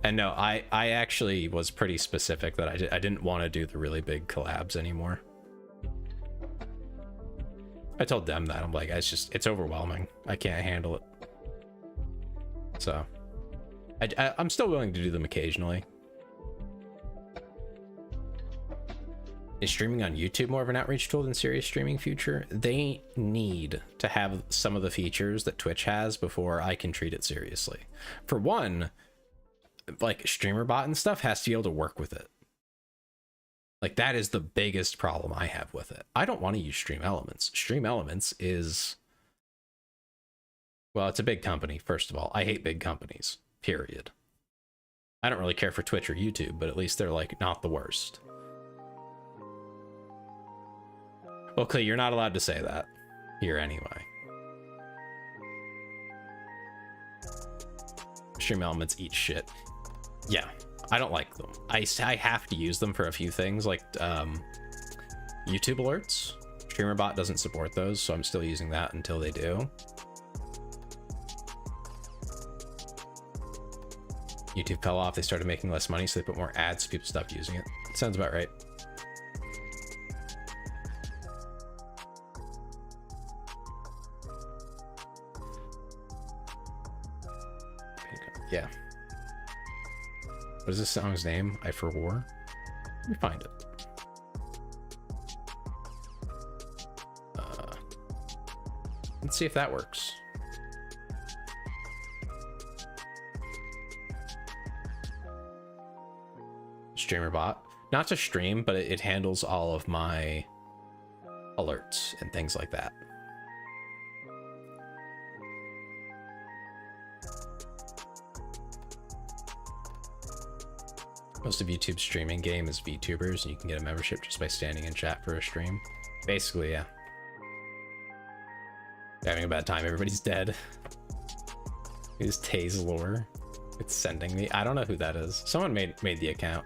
And no, I actually was pretty specific that I didn't want to do the really big collabs anymore. I told them that. I'm like, it's overwhelming. I can't handle it. So I'm still willing to do them occasionally. Is streaming on YouTube more of an outreach tool than serious streaming future? They need to have some of the features that Twitch has before I can treat it seriously. For one, like streamer bot and stuff has to be able to work with it. Like that is the biggest problem I have with it. I don't want to use Stream Elements. Stream Elements is, well, it's a big company. First of all, I hate big companies, period. I don't really care for Twitch or YouTube, but at least they're like not the worst. Okay, you're not allowed to say that here anyway. Stream Elements eat shit. Yeah, I don't like them. I have to use them for a few things, like YouTube alerts. StreamerBot doesn't support those, so I'm still using that until they do. YouTube fell off. They started making less money, so they put more ads, so people stopped using it. Sounds about right. Yeah. What is this song's name? I For War? Let me find it. Let's see if that works. Streamer bot. Not to stream, but it handles all of my alerts and things like that. Most of YouTube's streaming game is VTubers, and you can get a membership just by standing in chat for a stream. Basically, yeah. Having a bad time, everybody's dead. Is Tay's lore? It's sending me. I don't know who that is. Someone made the account.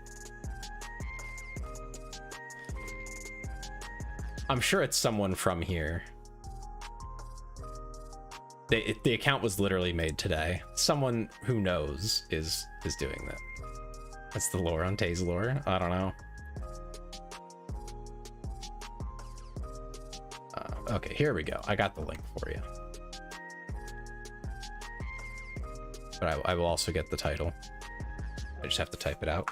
I'm sure it's someone from here. The account was literally made today. Someone who knows is doing that. That's the lore on Tay's lore. I don't know. Okay, here we go. I got the link for you. But I will also get the title. I just have to type it out.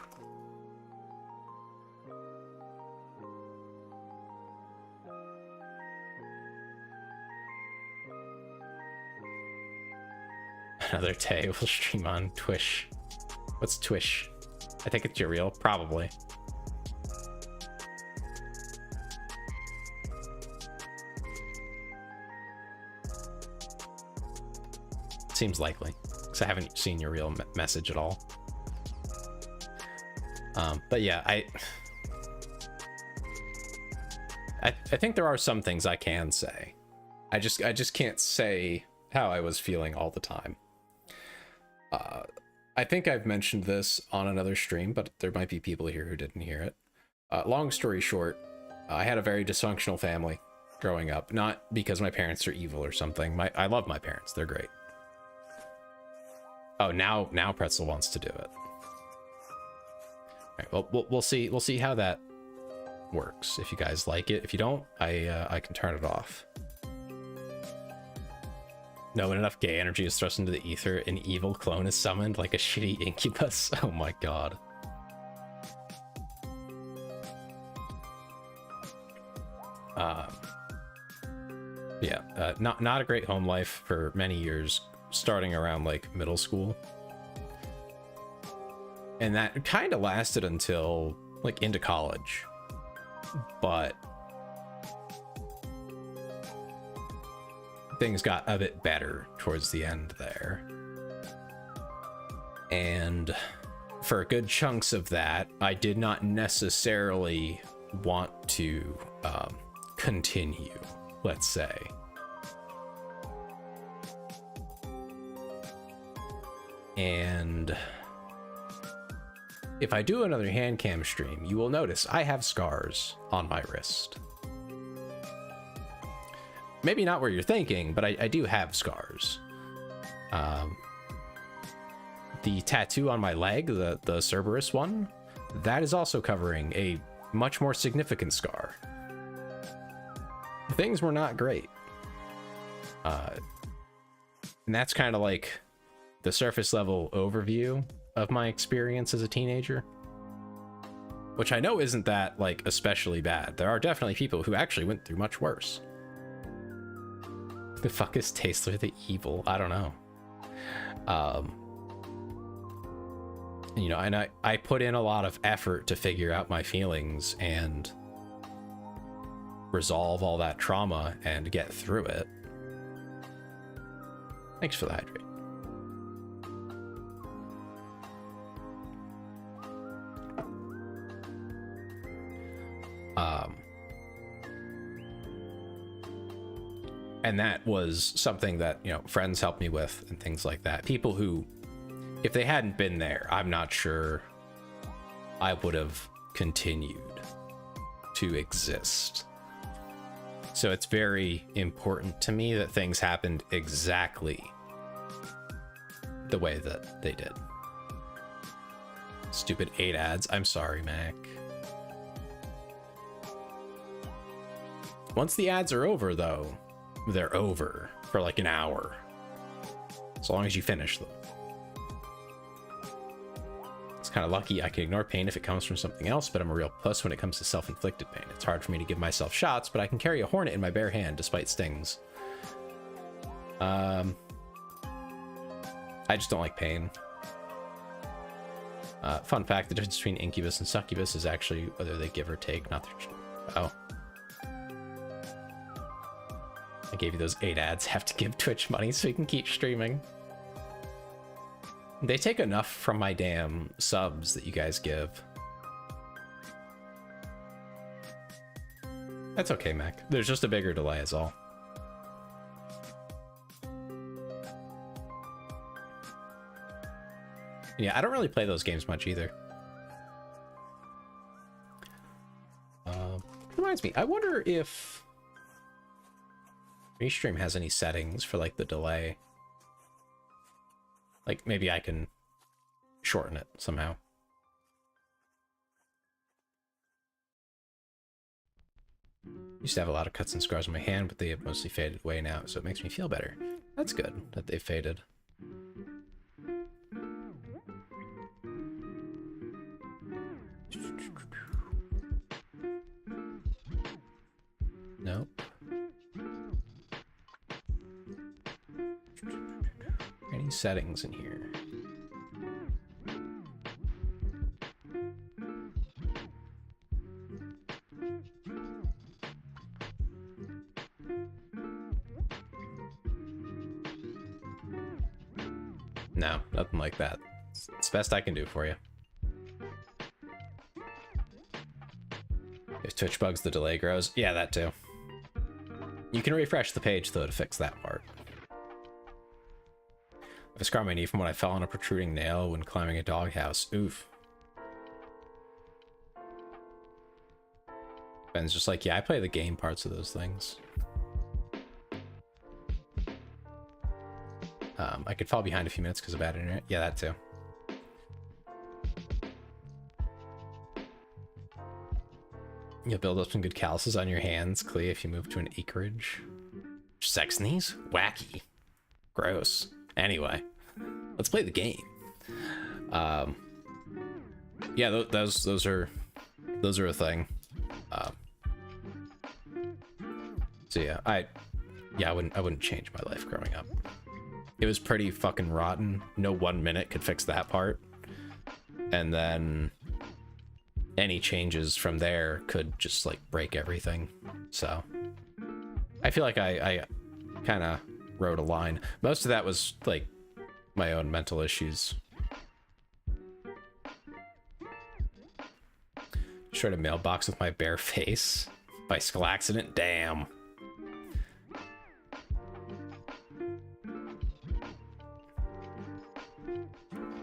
Another Tay will stream on Twitch. What's Twitch? I think it's your real, probably. Seems likely, because I haven't seen your real message at all. But yeah, I think there are some things I can say. I just can't say how I was feeling all the time. I think I've mentioned this on another stream, but there might be people here who didn't hear it. Long story short, I had a very dysfunctional family growing up. Not because my parents are evil or something. I love my parents. They're great. Oh, now Pretzel wants to do it. All right, well, we'll see how that works. If you guys like it. If you don't, I can turn it off. No, when enough gay energy is thrust into the ether, an evil clone is summoned like a shitty incubus. Oh my god. Yeah, not a great home life for many years, starting around like middle school. And that kind of lasted until like into college. But things got a bit better towards the end there. And for good chunks of that, I did not necessarily want to continue, let's say. And if I do another hand cam stream, you will notice I have scars on my wrist. Maybe not where you're thinking, but I do have scars. The tattoo on my leg, the Cerberus one, that is also covering a much more significant scar. Things were not great. And that's kind of like the surface level overview of my experience as a teenager, which I know isn't that like especially bad. There are definitely people who actually went through much worse. The fuck is Tastelor the Evil? I don't know. You know, and I put in a lot of effort to figure out my feelings and resolve all that trauma and get through it. Thanks for the hydrate. And that was something that, you know, friends helped me with and things like that. People who, if they hadn't been there, I'm not sure I would have continued to exist. So it's very important to me that things happened exactly the way that they did. Stupid 8 ads. I'm sorry, Mac. Once the ads are over, though, they're over for like an hour. As long as you finish them. It's kind of lucky I can ignore pain if it comes from something else, but I'm a real puss when it comes to self-inflicted pain. It's hard for me to give myself shots, but I can carry a hornet in my bare hand despite stings. I just don't like pain. Fun fact, the difference between incubus and succubus is actually whether they give or take, not their... Oh. I gave you those 8 ads. Have to give Twitch money so you can keep streaming. They take enough from my damn subs that you guys give. That's okay, Mac. There's just a bigger delay is all. Yeah, I don't really play those games much either. Reminds me, I wonder if Restream has any settings for like the delay. Like maybe I can shorten it somehow. Used to have a lot of cuts and scars on my hand, but they have mostly faded away now, so it makes me feel better. That's good that they faded. Nope. Any settings in here? No, nothing like that. It's the best I can do for you. If Twitch bugs, the delay grows. Yeah, that too. You can refresh the page, though, to fix that part. I have a scar on my knee from when I fell on a protruding nail when climbing a doghouse. Oof. Ben's just like, yeah, I play the game parts of those things. I could fall behind a few minutes because of bad internet. Yeah, that too. You'll build up some good calluses on your hands, Clea, if you move to an acreage. Sex knees? Wacky. Gross. Anyway, let's play the game. Yeah, those are a thing. So yeah, I wouldn't change my life growing up. It was pretty fucking rotten. No 1 minute could fix that part. And then any changes from there could just like break everything. So I feel like I kind of wrote a line. Most of that was like my own mental issues. Destroyed a mailbox with my bare face. Bicycle accident? Damn.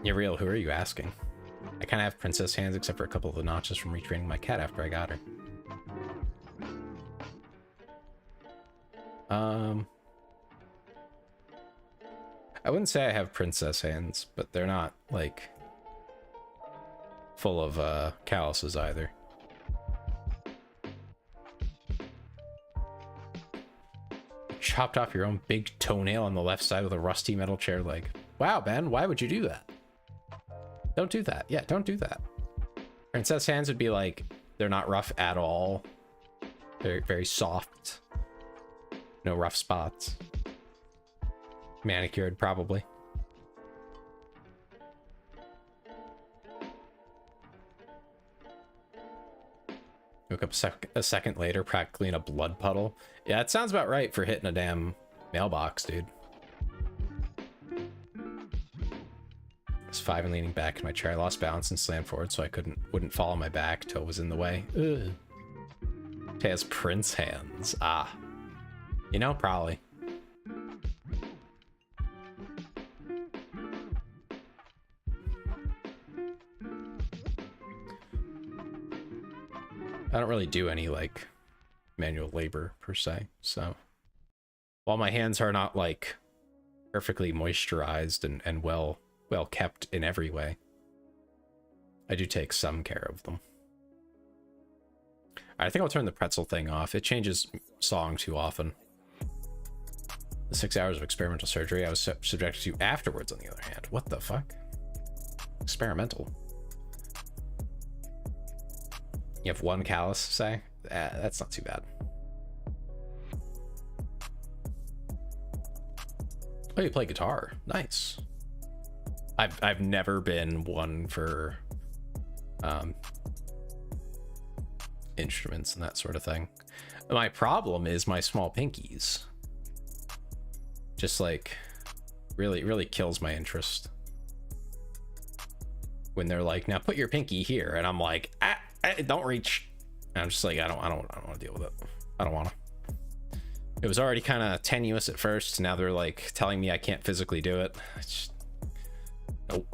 You're real, who are you asking? I kind of have princess hands except for a couple of the notches from retraining my cat after I got her. I wouldn't say I have princess hands, but they're not, like, full of calluses either. Chopped off your own big toenail on the left side with a rusty metal chair leg. Wow, Ben, why would you do that? Don't do that. Yeah, don't do that. Princess hands would be like, they're not rough at all. They're very soft. No rough spots. Manicured, probably. Woke up a second later, practically in a blood puddle. Yeah, it sounds about right for hitting a damn mailbox, dude. I was 5 and leaning back in my chair. I lost balance and slammed forward, so I wouldn't fall on my back. Toe was in the way. Ugh. Tay has prince hands. Ah. You know, probably. I don't really do any, like, manual labor, per se, so... While my hands are not, like, perfectly moisturized and well kept in every way, I do take some care of them. I think I'll turn the pretzel thing off. It changes song too often. The 6 hours of experimental surgery I was subjected to afterwards, on the other hand. What the fuck? Experimental. You have one callus, say? That's not too bad. Oh, you play guitar. Nice. I've never been one for instruments and that sort of thing. My problem is my small pinkies. Just like really kills my interest. When they're like, now put your pinky here, and I'm like, don't reach. And I'm just like, I don't want to deal with it. I don't want to. It was already kind of tenuous at first. Now they're like telling me I can't physically do it. Nope.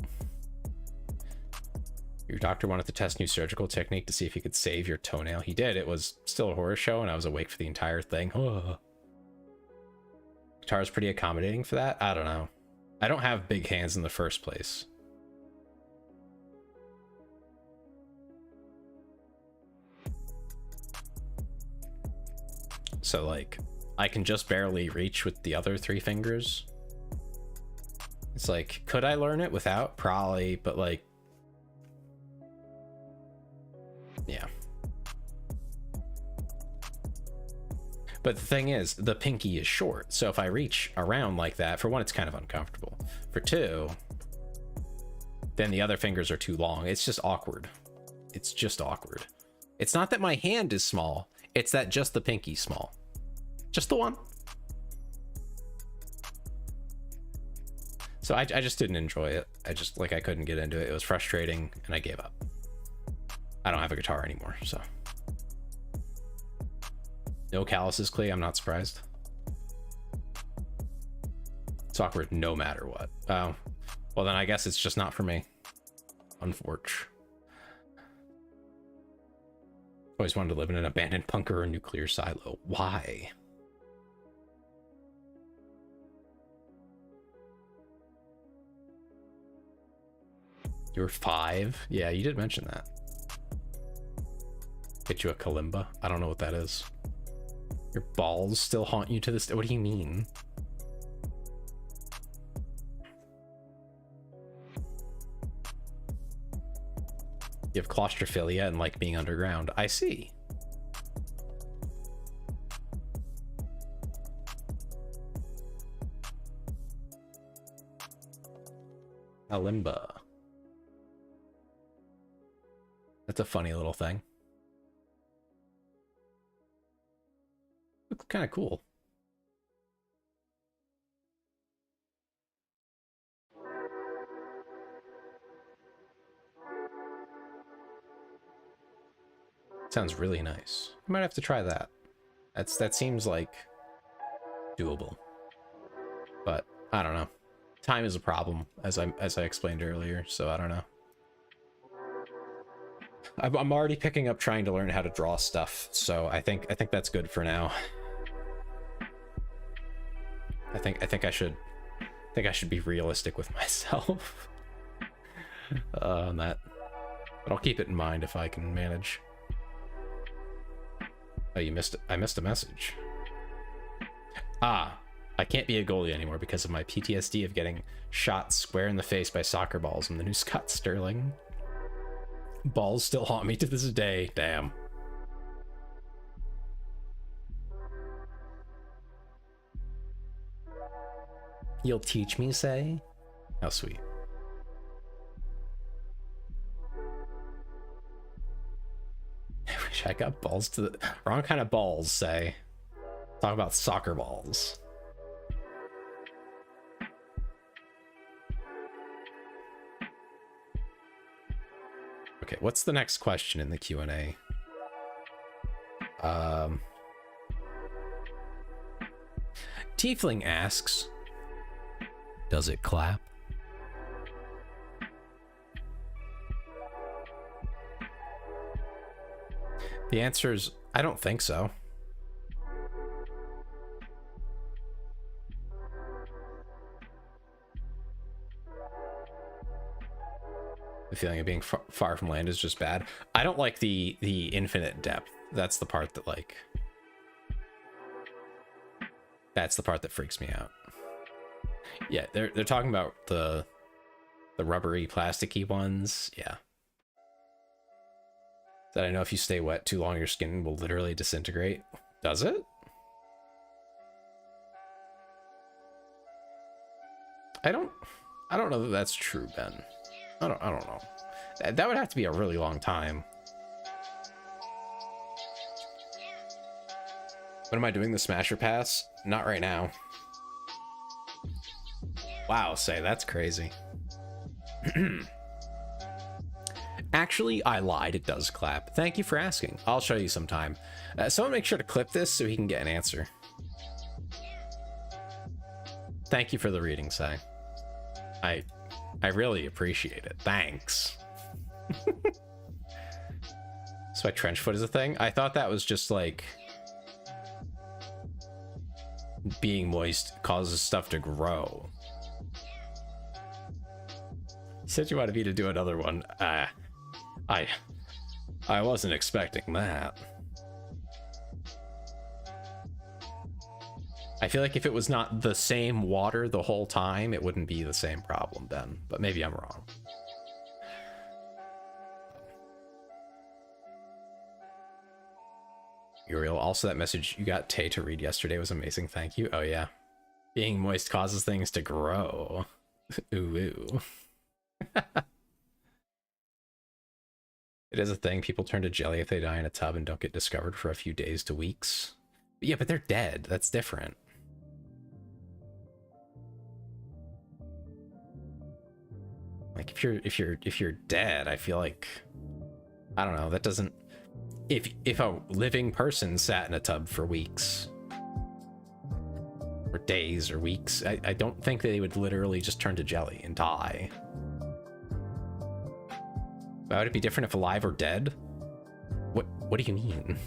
Your doctor wanted to test new surgical technique to see if he could save your toenail. He did. It was still a horror show, and I was awake for the entire thing. Guitar's pretty accommodating for that. I don't know. I don't have big hands in the first place. So, like, I can just barely reach with the other 3 fingers. It's like, could I learn it without? Probably, but like, yeah. But the thing is, the pinky is short. So if I reach around like that, for one, it's kind of uncomfortable. For two, then the other fingers are too long. It's just awkward. It's just awkward. It's not that my hand is small. It's that just the pinky's small. Just the one. So I just didn't enjoy it. I couldn't get into it. It was frustrating, and I gave up. I don't have a guitar anymore, so. No calluses, Clee. I'm not surprised. It's awkward no matter what. Oh, well then I guess it's just not for me. Unfortunate. Always wanted to live in an abandoned bunker or nuclear silo. Why? You were 5? Yeah, you did mention that. Get you a kalimba? I don't know what that is. Your balls still haunt you to this day? What do you mean? You have claustrophilia and like being underground. I see. Kalimba. That's a funny little thing. Looks kind of cool. Sounds really nice. I might have to try that. That seems like doable. But I don't know. Time is a problem, as I explained earlier, so I don't know. I'm already picking up trying to learn how to draw stuff, so I think that's good for now. I think I should be realistic with myself on that. But I'll keep it in mind if I can manage. Oh, I missed a message. Ah, I can't be a goalie anymore because of my PTSD of getting shot square in the face by soccer balls in the new Scott Sterling. Balls still haunt me to this day. Damn. You'll teach me, say? How sweet. I wish I got balls to the wrong kind of balls, say. Talk about soccer balls. Okay, what's the next question in the Q&A? Tiefling asks, does it clap? The answer is, I don't think so. The feeling of being far from land is just bad. I don't like the infinite depth. That's the part that, like... That's the part that freaks me out. Yeah, they're talking about the rubbery, plasticky ones. Yeah. That I know if you stay wet too long, your skin will literally disintegrate. Does it? I don't know that that's true, Ben. I don't know. That would have to be a really long time. When am I doing the Smasher Pass? Not right now. Wow, say that's crazy. Actually, I lied. It does clap. Thank you for asking. I'll show you sometime. Someone make sure to clip this so he can get an answer. Thank you for the reading, Sai. I really appreciate it. Thanks. So my trench foot is a thing? I thought that was just like being moist causes stuff to grow. You said you wanted me to do another one. I wasn't expecting that. I feel like if it was not the same water the whole time, it wouldn't be the same problem then. But maybe I'm wrong. Uriel, also that message you got Tay to read yesterday was amazing. Thank you. Oh yeah. Being moist causes things to grow. Ooh, ooh. It is a thing. People turn to jelly if they die in a tub and don't get discovered for a few days to weeks. But yeah, but they're dead. That's different. Like if you're dead, I feel like, I don't know, that doesn't, if a living person sat in a tub for weeks or days or weeks, I don't think they would literally just turn to jelly and die. Why would it be different if alive or dead? What do you mean?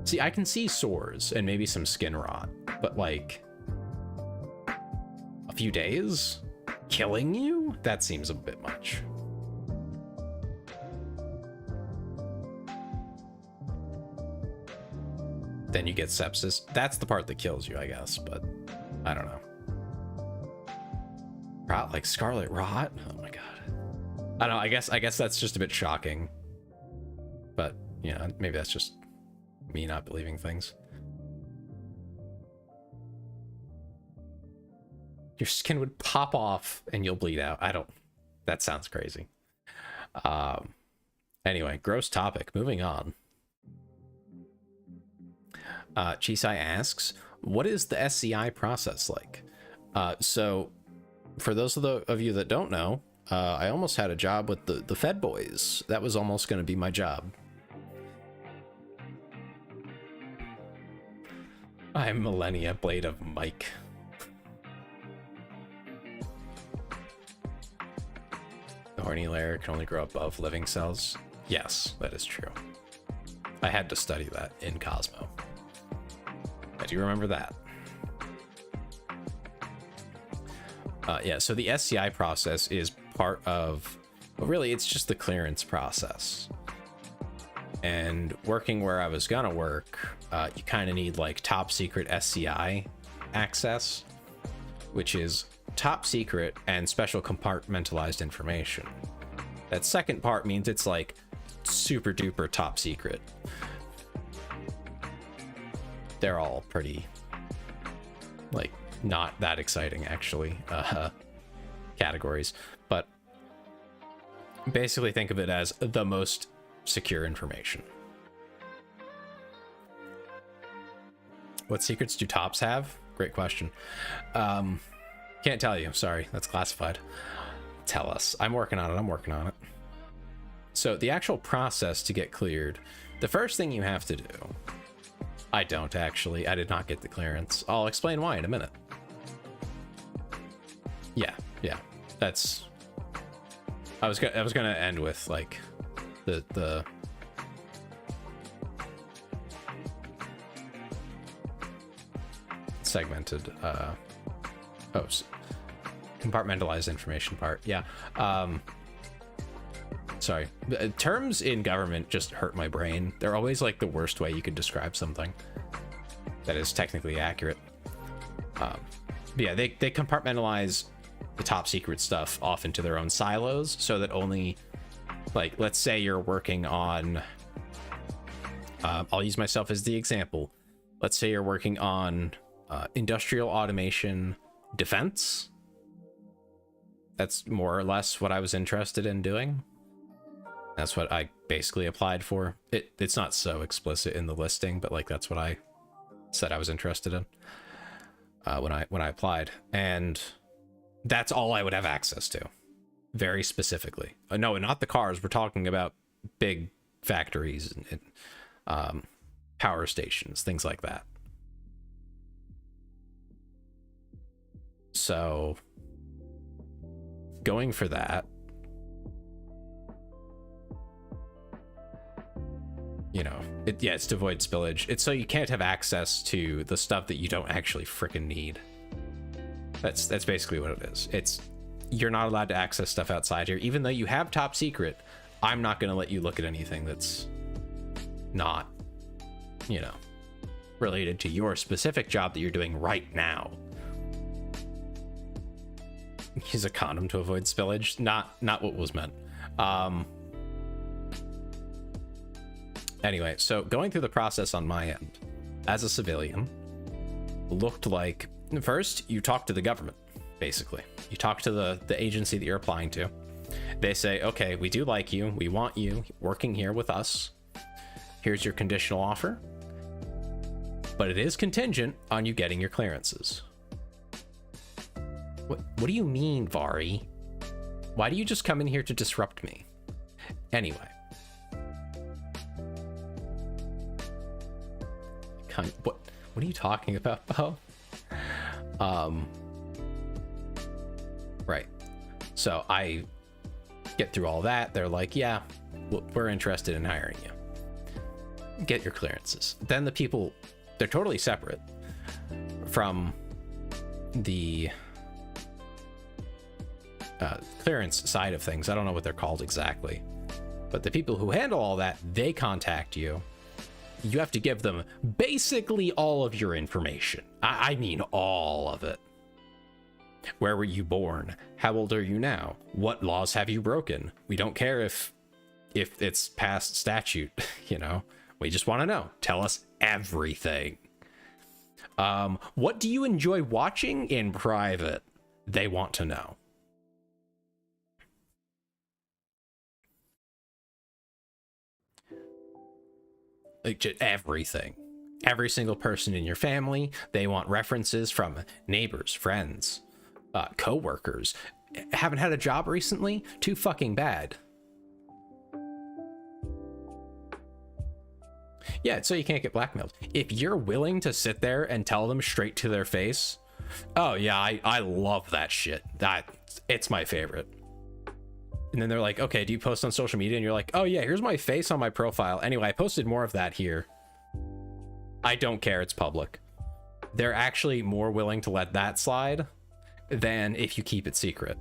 See, I can see sores and maybe some skin rot, but like a few days killing you? That seems a bit much. Then you get sepsis. That's the part that kills you, I guess, but I don't know. Rot, like scarlet rot? Oh my god. I don't know, I guess that's just a bit shocking. But, yeah, maybe that's just me not believing things. Your skin would pop off and you'll bleed out. That sounds crazy. Anyway, gross topic. Moving on. Chisai asks, what is the SCI process like? So for those of you that don't know, I almost had a job with the Fed boys. That was almost going to be my job. I'm Millennia Blade of Mike. The horny layer can only grow above living cells. Yes, that is true. I had to study that in Cosmo. I do remember that. Yeah, so the SCI process is part of, well, really, it's just the clearance process. And working where I was gonna work, you kind of need like top secret SCI access, which is top secret and special compartmentalized information. That second part means it's like super duper top secret. They're all pretty, like, not that exciting actually, categories, but basically think of it as the most secure information. What secrets do tops have? Great question. Can't tell you, sorry, that's classified. Tell us. I'm working on it. So the actual process to get cleared, the first thing you have to do, I don't actually, I did not get the clearance. I'll explain why in a minute. Yeah, that's, I was gonna end with like the segmented compartmentalized information part. Yeah. Sorry, terms in government just hurt my brain. They're always like the worst way you could describe something that is technically accurate. Yeah, they compartmentalize the top secret stuff off into their own silos, so that only, like, let's say you're working on, I'll use myself as the example. Let's say you're working on industrial automation defense. That's more or less what I was interested in doing. That's what I basically applied for. It's not so explicit in the listing, but like that's what I said I was interested in when I applied, and that's all I would have access to, very specifically. No, not the cars. We're talking about big factories and power stations, things like that. So going for that, you know, it's to avoid spillage. It's so you can't have access to the stuff that you don't actually freaking need. That's basically what it is. It's, you're not allowed to access stuff outside here, even though you have top secret. I'm not going to let you look at anything that's not, you know, related to your specific job that you're doing right now. Use a condom to avoid spillage. Not what was meant. Anyway, so going through the process on my end as a civilian looked like, first you talk to the government. Basically, you talk to the agency that you're applying to. They say, okay, we do like you, we want you working here with us, here's your conditional offer, but it is contingent on you getting your clearances. What do you mean, Vari? Why do you just come in here to disrupt me? Anyway, what are you talking about, Bo? Right. So I get through all that. They're like, yeah, we're interested in hiring you. Get your clearances. Then the people, they're totally separate from the clearance side of things. I don't know what they're called exactly, but the people who handle all that, they contact you. You have to give them basically all of your information. I mean all of it. Where were you born? How old are you now? What laws have you broken? We don't care if it's past statute, you know. We just want to know. Tell us everything. What do you enjoy watching in private? They want to know. Like, just everything. Every single person in your family. They want references from neighbors, friends, co-workers. Haven't had a job recently? Too fucking bad. Yeah, so you can't get blackmailed. If you're willing to sit there and tell them straight to their face, oh yeah, I love that shit. It's my favorite. And then they're like, okay, do you post on social media? And you're like, oh yeah, here's my face on my profile. Anyway, I posted more of that here. I don't care, it's public. They're actually more willing to let that slide than if you keep it secret.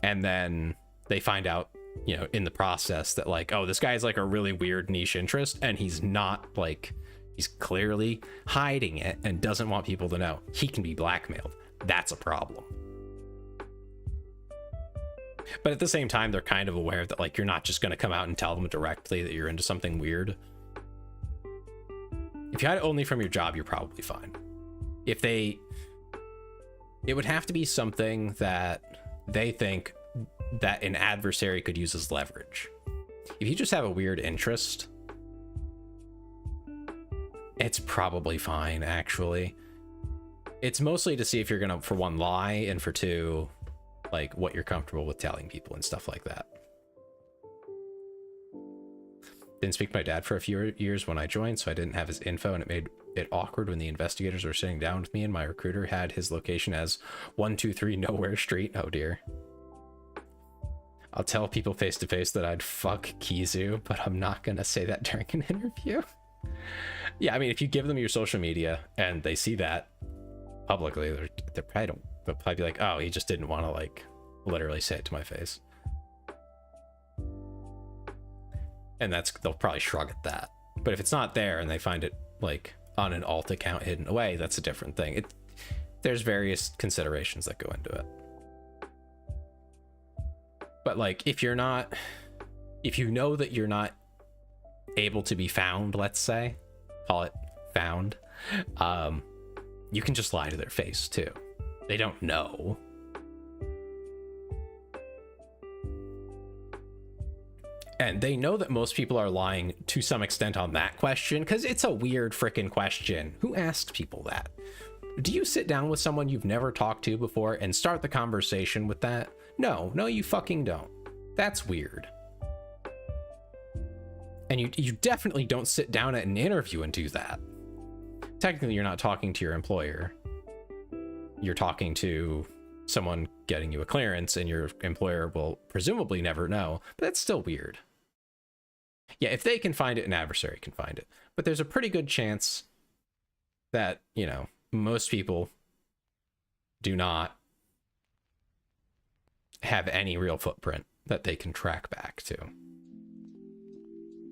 And then they find out, you know, in the process that like, oh, this guy is like a really weird niche interest and he's not like, he's clearly hiding it and doesn't want people to know. He can be blackmailed. That's a problem. But at the same time, they're kind of aware that like, you're not just going to come out and tell them directly that you're into something weird. If you had it only from your job, you're probably fine. It would have to be something that they think that an adversary could use as leverage. If you just have a weird interest, it's probably fine, actually. It's mostly to see if you're gonna, for one, lie, and for two, like what you're comfortable with telling people and stuff like that. Didn't speak to my dad for a few years when I joined, so I didn't have his info, and it made it awkward when the investigators were sitting down with me and my recruiter had his location as 123 Nowhere Street. Oh dear. I'll tell people face to face that I'd fuck Kizu, but I'm not gonna say that during an interview. Yeah, I mean, if you give them your social media and they see that publicly, they're probably they'll probably be like, oh, he just didn't want to like literally say it to my face. And they'll probably shrug at that. But if it's not there and they find it like on an alt account hidden away, that's a different thing. There's various considerations that go into it. But like, if you know that you're not able to be found, let's say, call it found, you can just lie to their face too. They don't know. And they know that most people are lying to some extent on that question, because it's a weird freaking question. Who asks people that? Do you sit down with someone you've never talked to before and start the conversation with that? No, you fucking don't. That's weird. And you definitely don't sit down at an interview and do that. Technically, you're not talking to your employer. You're talking to someone getting you a clearance, and your employer will presumably never know, but that's still weird. Yeah, if they can find it, an adversary can find it. But there's a pretty good chance that, you know, most people do not have any real footprint that they can track back to.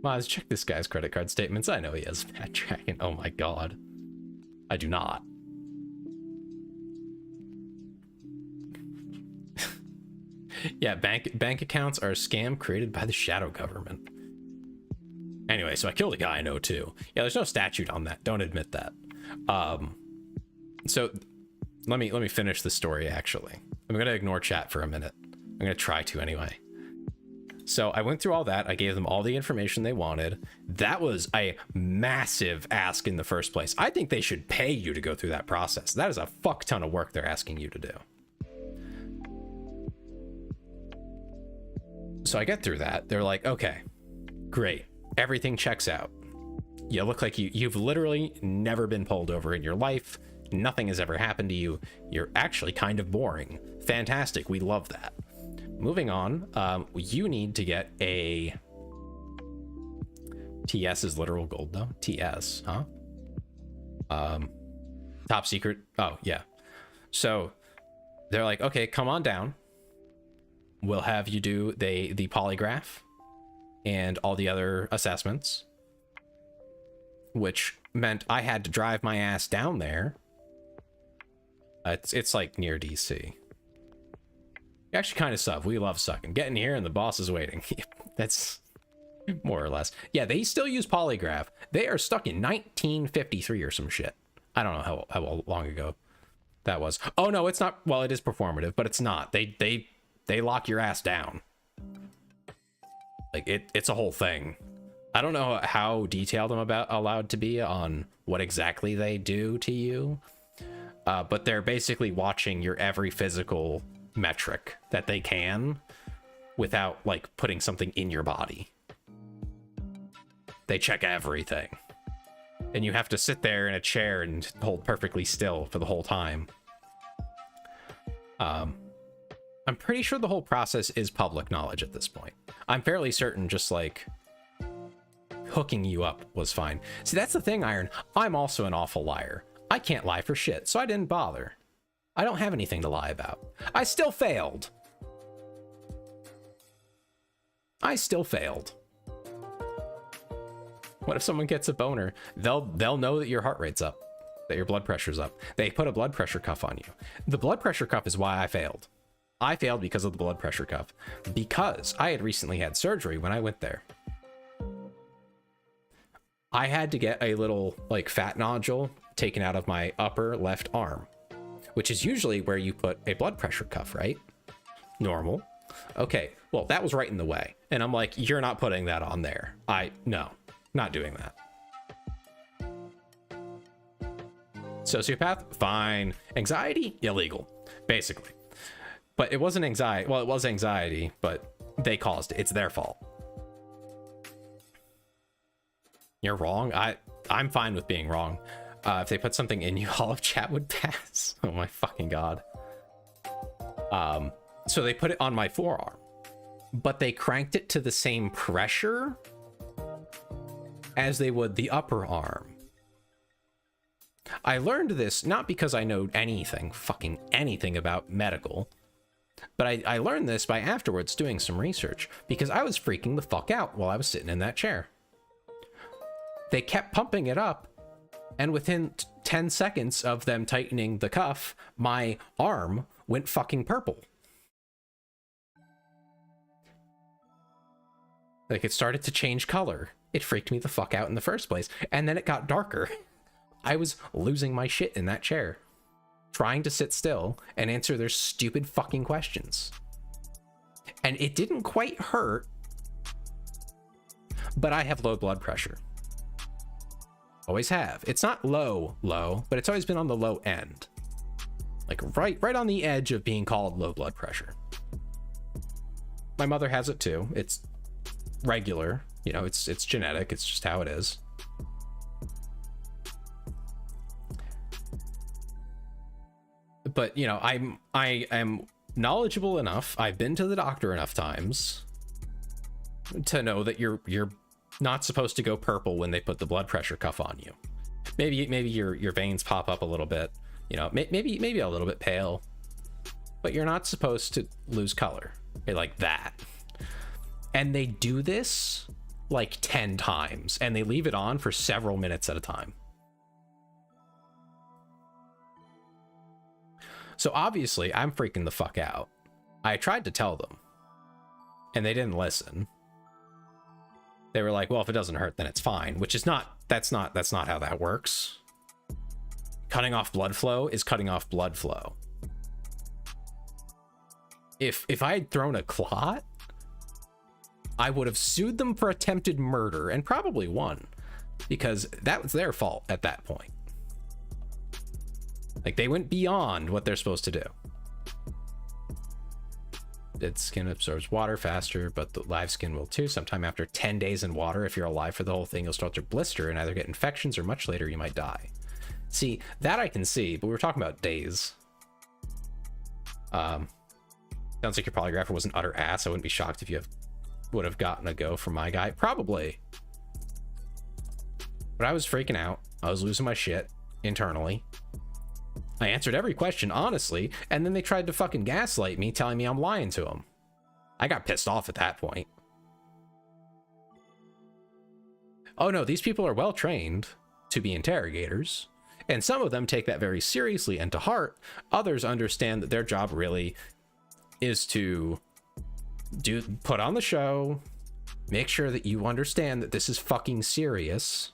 Well, let's check this guy's credit card statements. I know he has bad tracking. Oh my god. I do not. Yeah, bank accounts are a scam created by the shadow government. Anyway, so I killed a guy I know too. Yeah, there's no statute on that. Don't admit that. So let me finish the story, actually. I'm gonna ignore chat for a minute. I'm gonna try to anyway. So I went through all that. I gave them all the information they wanted. That was a massive ask in the first place. I think they should pay you to go through that process. That is a fuck ton of work they're asking you to do. So I get through that. They're like, okay, great. Everything checks out. You look like you've literally never been pulled over in your life. Nothing has ever happened to you. You're actually kind of boring. Fantastic. We love that. Moving on, you need to get a... TS is literal gold, though. TS, huh? Top secret. Oh, yeah. So they're like, okay, come on down. We'll have you do the polygraph and all the other assessments, which meant I had to drive my ass down there. It's like near DC. Actually kind of suck. We love sucking. Getting here and the boss is waiting. That's more or less. Yeah, they still use polygraph. They are stuck in 1953 or some shit. I don't know how long ago that was. Oh no, it's not. Well, it is performative, but it's not. They lock your ass down. Like it's a whole thing. I don't know how detailed I'm allowed to be on what exactly they do to you. but they're basically watching your every physical metric that they can without like putting something in your body. They check everything, and you have to sit there in a chair and hold perfectly still for the whole time. I'm pretty sure the whole process is public knowledge at this point. I'm fairly certain just like hooking you up was fine. See, that's the thing, Iron. I'm also an awful liar. I can't lie for shit, so I didn't bother. I don't have anything to lie about. I still failed. I still failed. What if someone gets a boner? They'll know that your heart rate's up, that your blood pressure's up. They put a blood pressure cuff on you. The blood pressure cuff is why I failed. I failed because of the blood pressure cuff, because I had recently had surgery when I went there. I had to get a little like fat nodule taken out of my upper left arm, which is usually where you put a blood pressure cuff, right? Normal. Okay, well, that was right in the way. And I'm like, you're not putting that on there. No, not doing that. Sociopath? Fine. Anxiety? Illegal, basically. But it wasn't anxiety. Well, it was anxiety, but they caused it. It's their fault. You're wrong. I'm fine with being wrong. If they put something in you, all of chat would pass. Oh my fucking god. So they put it on my forearm, but they cranked it to the same pressure as they would the upper arm. I learned this not because I know fucking anything about medical, but I learned this by afterwards doing some research, because I was freaking the fuck out while I was sitting in that chair. They kept pumping it up, and within 10 seconds of them tightening the cuff, my arm went fucking purple. Like, it started to change color. It freaked me the fuck out in the first place, and then it got darker. I was losing my shit in that chair, trying to sit still and answer their stupid fucking questions. And it didn't quite hurt, but I have low blood pressure. Always have. It's not low, but it's always been on the low end. Like right on the edge of being called low blood pressure. My mother has it too. It's regular, you know, it's genetic. It's just how it is. But, you know, I am knowledgeable enough. I've been to the doctor enough times to know that you're not supposed to go purple when they put the blood pressure cuff on you. Maybe your veins pop up a little bit, you know, maybe a little bit pale, but you're not supposed to lose color like that. And they do this like 10 times, and they leave it on for several minutes at a time. So obviously I'm freaking the fuck out. I tried to tell them, and they didn't listen. They were like, well, if it doesn't hurt, then it's fine, which is that's not how that works. Cutting off blood flow is cutting off blood flow. If I had thrown a clot, I would have sued them for attempted murder and probably won, because that was their fault at that point. Like, they went beyond what they're supposed to do. Dead skin absorbs water faster, but the live skin will too. Sometime after 10 days in water, if you're alive for the whole thing, you'll start to blister and either get infections, or much later you might die. See, that I can see, but we were talking about days. Sounds like your polygrapher was an utter ass. I wouldn't be shocked if you would have gotten a go from my guy. Probably. But I was freaking out. I was losing my shit internally. I answered every question honestly, and then they tried to fucking gaslight me, telling me I'm lying to them. I got pissed off at that point. Oh no, these people are well trained to be interrogators, and some of them take that very seriously and to heart. Others understand that their job really is to put on the show, make sure that you understand that this is fucking serious.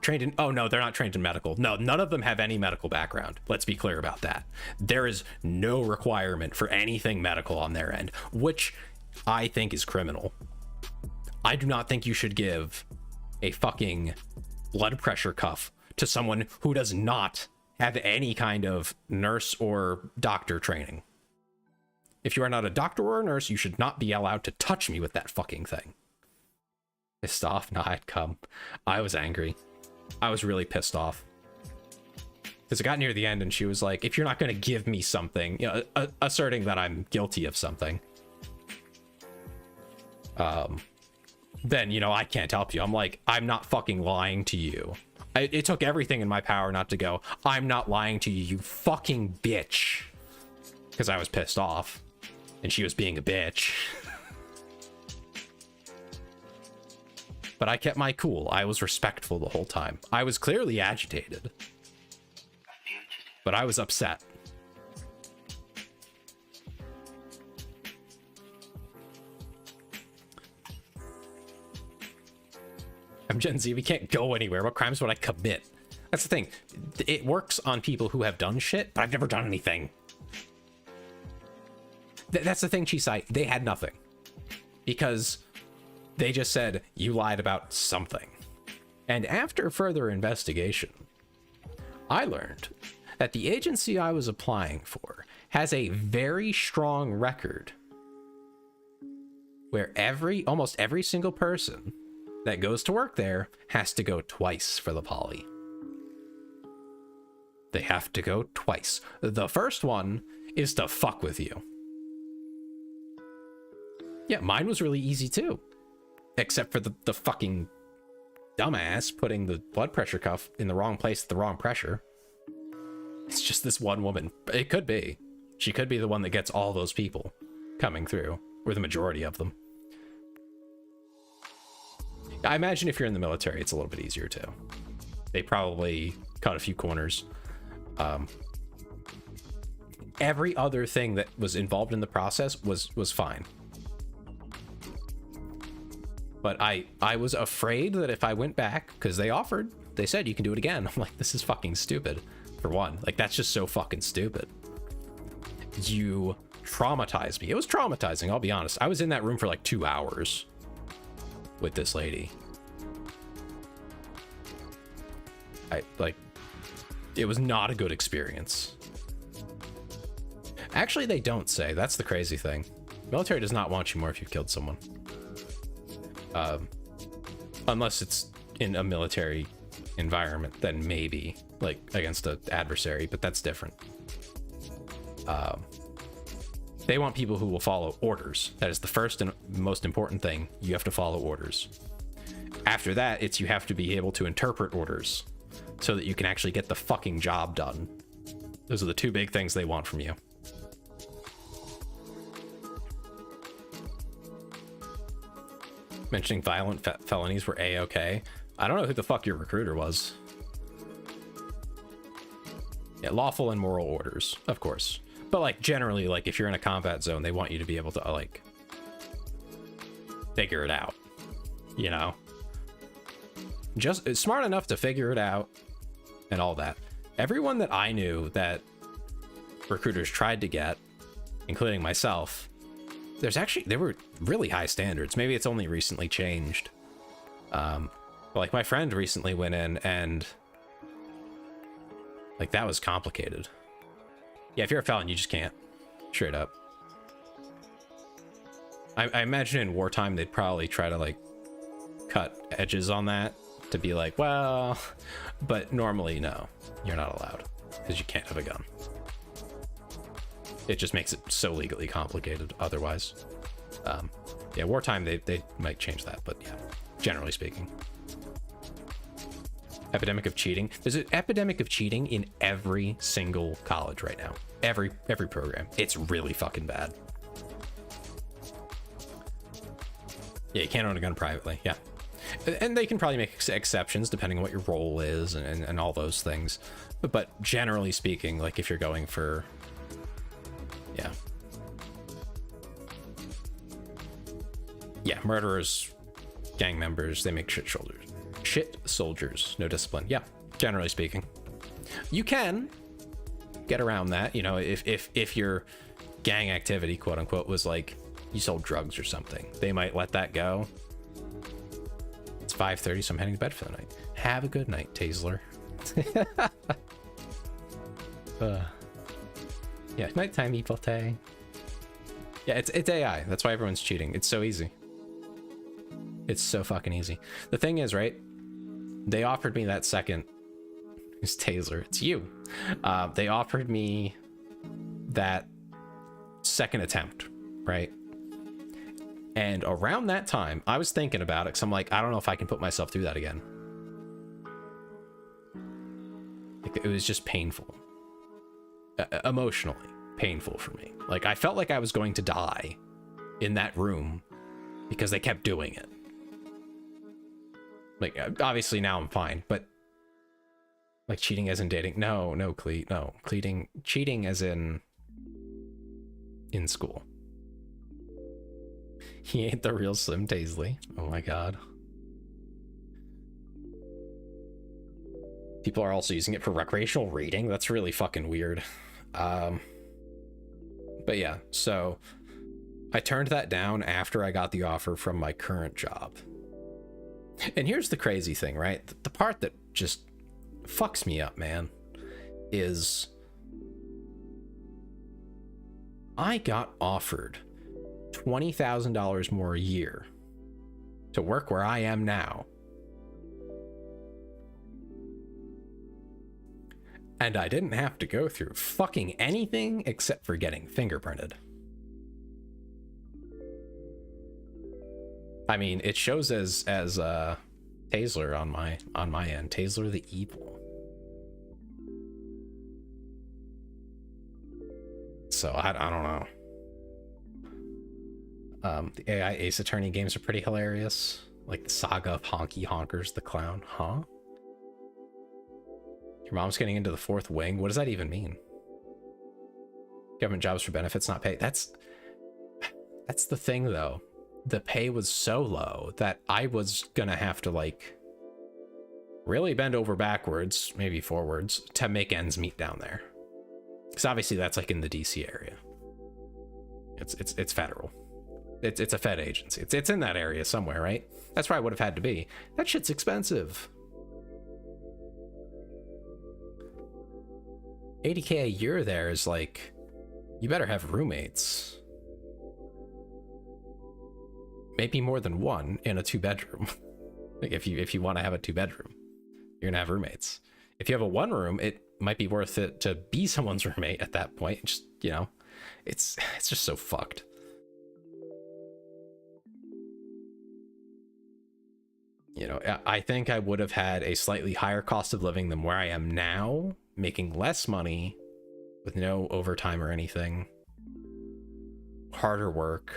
Trained in, oh no, they're not trained in medical. No, none of them have any medical background. Let's be clear about that. There is no requirement for anything medical on their end, which I think is criminal. I do not think you should give a fucking blood pressure cuff to someone who does not have any kind of nurse or doctor training. If you are not a doctor or a nurse, you should not be allowed to touch me with that fucking thing. Pissed off? Nah, I'd come. I was angry. I was really pissed off. Because it got near the end and she was like, if you're not going to give me something, you know, asserting that I'm guilty of something, then, you know, I can't help you. I'm like, I'm not fucking lying to you. It took everything in my power not to go, I'm not lying to you, you fucking bitch. Because I was pissed off. And she was being a bitch. But I kept my cool. I was respectful the whole time. I was clearly agitated. But I was upset. I'm Gen Z. We can't go anywhere. What crimes would I commit? That's the thing. It works on people who have done shit, but I've never done anything. That's the thing, Chisai. They had nothing. Because they just said, you lied about something. And after further investigation, I learned that the agency I was applying for has a very strong record where almost every single person that goes to work there has to go twice for the poly. They have to go twice. The first one is to fuck with you. Yeah, mine was really easy too. Except for the fucking dumbass putting the blood pressure cuff in the wrong place at the wrong pressure. It's just this one woman. It could be. She could be the one that gets all those people coming through, or the majority of them. I imagine if you're in the military, it's a little bit easier too. They probably cut a few corners. Every other thing that was involved in the process was fine. But I was afraid that if I went back, because they said you can do it again. I'm like, this is fucking stupid, for one. Like, that's just so fucking stupid. You traumatized me. It was traumatizing, I'll be honest. I was in that room for like 2 hours with this lady. It was not a good experience. Actually, they don't say. That's the crazy thing. Military does not want you more if you've killed someone. Unless it's in a military environment, then maybe, like, against an adversary, but that's different. They want people who will follow orders. That is the first and most important thing. You have to follow orders. After that, it's you have to be able to interpret orders so that you can actually get the fucking job done. Those are the two big things they want from you. Mentioning violent felonies were A-okay. I don't know who the fuck your recruiter was. Yeah, lawful and moral orders, of course. But, like, generally, like, if you're in a combat zone, they want you to be able to, like, figure it out, you know? Just smart enough to figure it out and all that. Everyone that I knew that recruiters tried to get, including myself, there were really high standards. Maybe it's only recently changed. But, like, my friend recently went in and, like, that was complicated. Yeah, if you're a felon, you just can't. Straight up. I imagine in wartime, they'd probably try to, like, cut edges on that to be like, well, but normally, no, you're not allowed because you can't have a gun. It just makes it so legally complicated otherwise. Yeah, wartime, they might change that, but yeah, generally speaking. Epidemic of cheating. There's an epidemic of cheating in every single college right now. Every program. It's really fucking bad. Yeah, you can't own a gun privately. Yeah. And they can probably make exceptions depending on what your role is and all those things. But generally speaking, like if you're going for... Yeah. Yeah, murderers, gang members, they make shit soldiers, no discipline. Yeah, generally speaking. You can get around that, you know, if your gang activity, quote unquote, was like you sold drugs or something. They might let that go. It's 5:30, so I'm heading to bed for the night. Have a good night, Taisler. Yeah, nighttime Q&tAy. Yeah, it's AI. That's why everyone's cheating. It's so easy. It's so fucking easy. The thing is, right? They offered me that second. It's Taylor. It's you. They offered me that second attempt, right? And around that time, I was thinking about it because I'm like, I don't know if I can put myself through that again. Like, it was just painful. Emotionally painful for me. Like, I felt like I was going to die in that room because they kept doing it. Like, obviously now I'm fine, but like cheating as in dating. No, Cleet, no. Cheating as in school. He ain't the real Slim Taisley. Oh my god. People are also using it for recreational reading. That's really fucking weird. But yeah, so I turned that down after I got the offer from my current job. And here's the crazy thing, right? The part that just fucks me up, man, is I got offered $20,000 more a year to work where I am now. And I didn't have to go through fucking anything except for getting fingerprinted. I mean, it shows as Taylor on my end. Taylor the Evil. So I don't know. The AI Ace Attorney games are pretty hilarious. Like the Saga of Honky Honkers the Clown. Huh? Your mom's getting into the fourth wing. What does that even mean? Government jobs for benefits, not pay. That's the thing, though. The pay was so low that I was gonna have to like really bend over backwards, maybe forwards, to make ends meet down there. Because obviously that's like in the DC area. It's federal. It's a Fed agency. It's in that area somewhere, right? That's where I would have had to be. That shit's expensive. $80K a year there is like, you better have roommates. Maybe more than one in a 2-bedroom. Like if you want to have a 2-bedroom, you're gonna have roommates. If you have a 1-room, it might be worth it to be someone's roommate at that point. Just, you know, it's just so fucked. You know, I think I would have had a slightly higher cost of living than where I am now, making less money with no overtime or anything, harder work,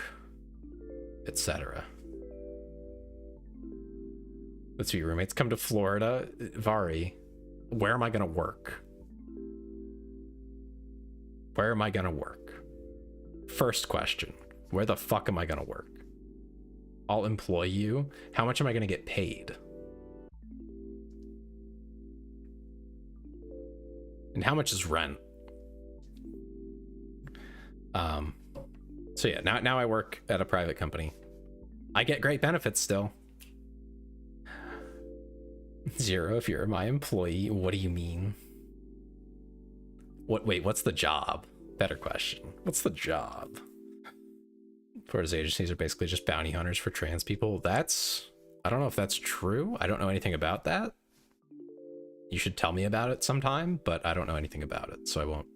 etc. Let's see, roommates come to Florida. Vari, where am I gonna work? Where am I gonna work? First question, where the fuck am I gonna work? I'll employ you. How much am I gonna get paid? And how much is rent? So yeah, now I work at a private company. I get great benefits still. 0 if you're my employee. What do you mean? Wait, what's the job? Better question. What's the job? Florida's agencies are basically just bounty hunters for trans people. I don't know if that's true. I don't know anything about that. You should tell me about it sometime, but I don't know anything about it, so I won't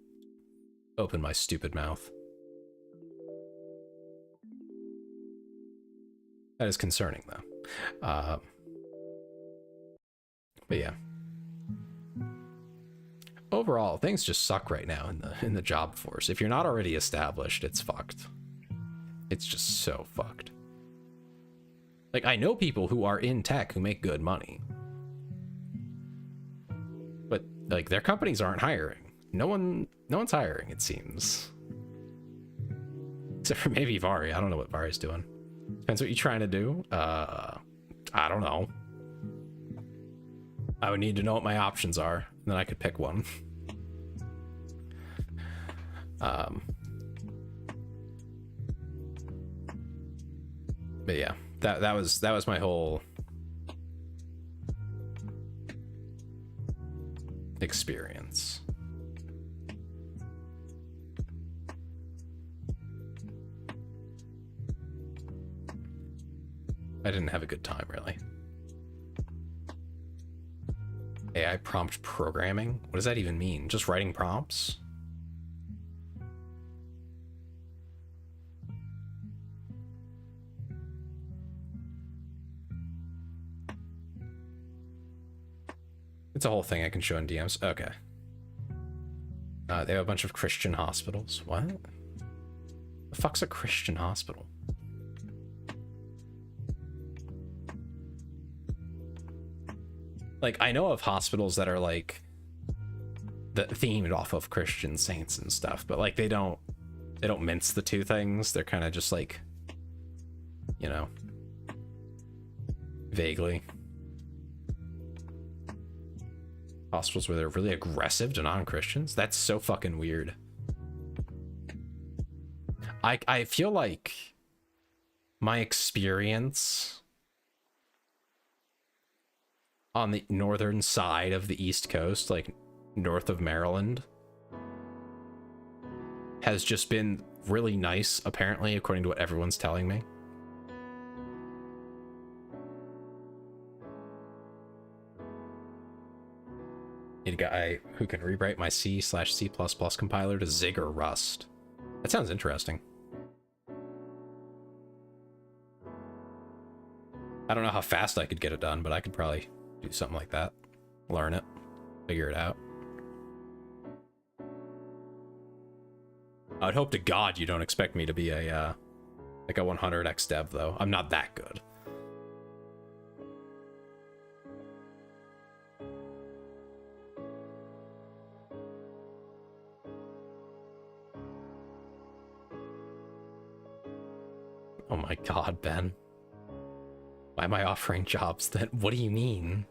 open my stupid mouth. That is concerning, though. But yeah. Overall, things just suck right now in the job force. If you're not already established, it's fucked. It's just so fucked. Like, I know people who are in tech who make good money. But, like, their companies aren't hiring. No one's hiring, it seems. Except for maybe Vari. I don't know what Vari's doing. Depends what you're trying to do. I don't know. I would need to know what my options are, and then I could pick one. But yeah, that was my whole experience. I didn't have a good time, really. AI prompt programming? What does that even mean? Just writing prompts? It's a whole thing I can show in DMs. Okay. They have a bunch of Christian hospitals. What? The fuck's a Christian hospital? Like, I know of hospitals that are like themed off of Christian saints and stuff, but like they don't mince the two things. They're kind of just like, you know, vaguely. Hospitals where they're really aggressive to non-Christians. That's so fucking weird. I feel like my experience on the northern side of the East Coast, like north of Maryland, has just been really nice, apparently, according to what everyone's telling me. Need a guy who can rewrite my C/C++ compiler to Zig or Rust. That sounds interesting. I don't know how fast I could get it done, but I could probably do something like that. Learn it. Figure it out. I'd hope to God you don't expect me to be a like a 100x dev, though. I'm not that good. Oh my God, Ben. Why am I offering jobs then? What do you mean?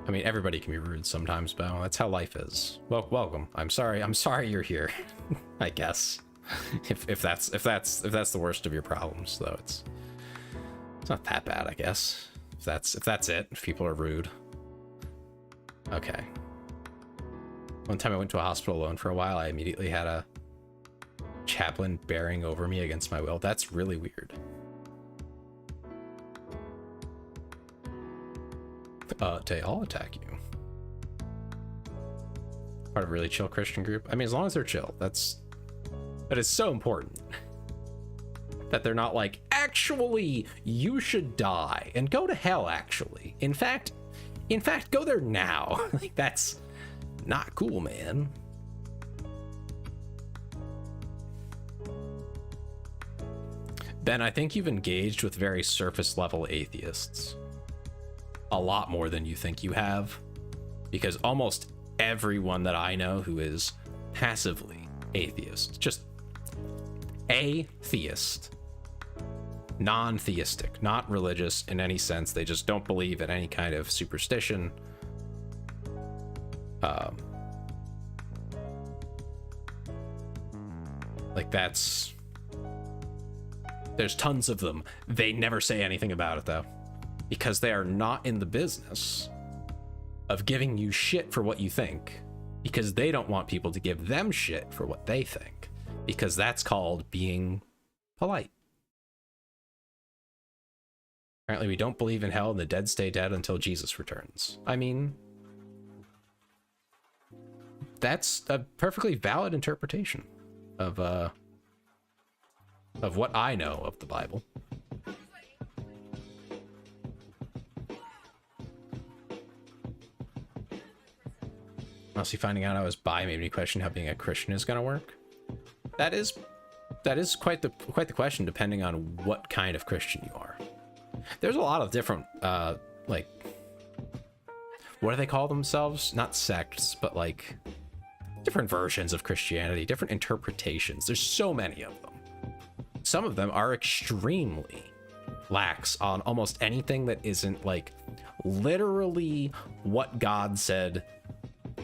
I mean, everybody can be rude sometimes, Bo. That's how life is. Well, welcome. I'm sorry you're here. I guess. If that's the worst of your problems, though, it's not that bad, I guess. If that's it, if people are rude. Okay. One time I went to a hospital alone for a while, I immediately had a chaplain bearing over me against my will. That's really weird. Tay, I'll attack you. Part of a really chill Christian group. I mean, as long as they're chill, that is so important. That they're not like, actually, you should die and go to hell, actually. In fact, go there now. Like, that's not cool, man. Ben, I think you've engaged with very surface level atheists. A lot more than you think you have. Because almost everyone that I know who is passively atheist, just atheist, non-theistic, not religious in any sense, they just don't believe in any kind of superstition, like there's tons of them. They never say anything about it, though, because they are not in the business of giving you shit for what you think, because they don't want people to give them shit for what they think, because that's called being polite. Apparently we don't believe in hell and the dead stay dead until Jesus returns. I mean, that's a perfectly valid interpretation of what I know of the Bible. Honestly, finding out I was bi made me question how being a Christian is gonna work. That is quite the question, depending on what kind of Christian you are. There's a lot of different like, what do they call themselves? Not sects, but like different versions of Christianity, different interpretations. There's so many of them. Some of them are extremely lax on almost anything that isn't like literally what God said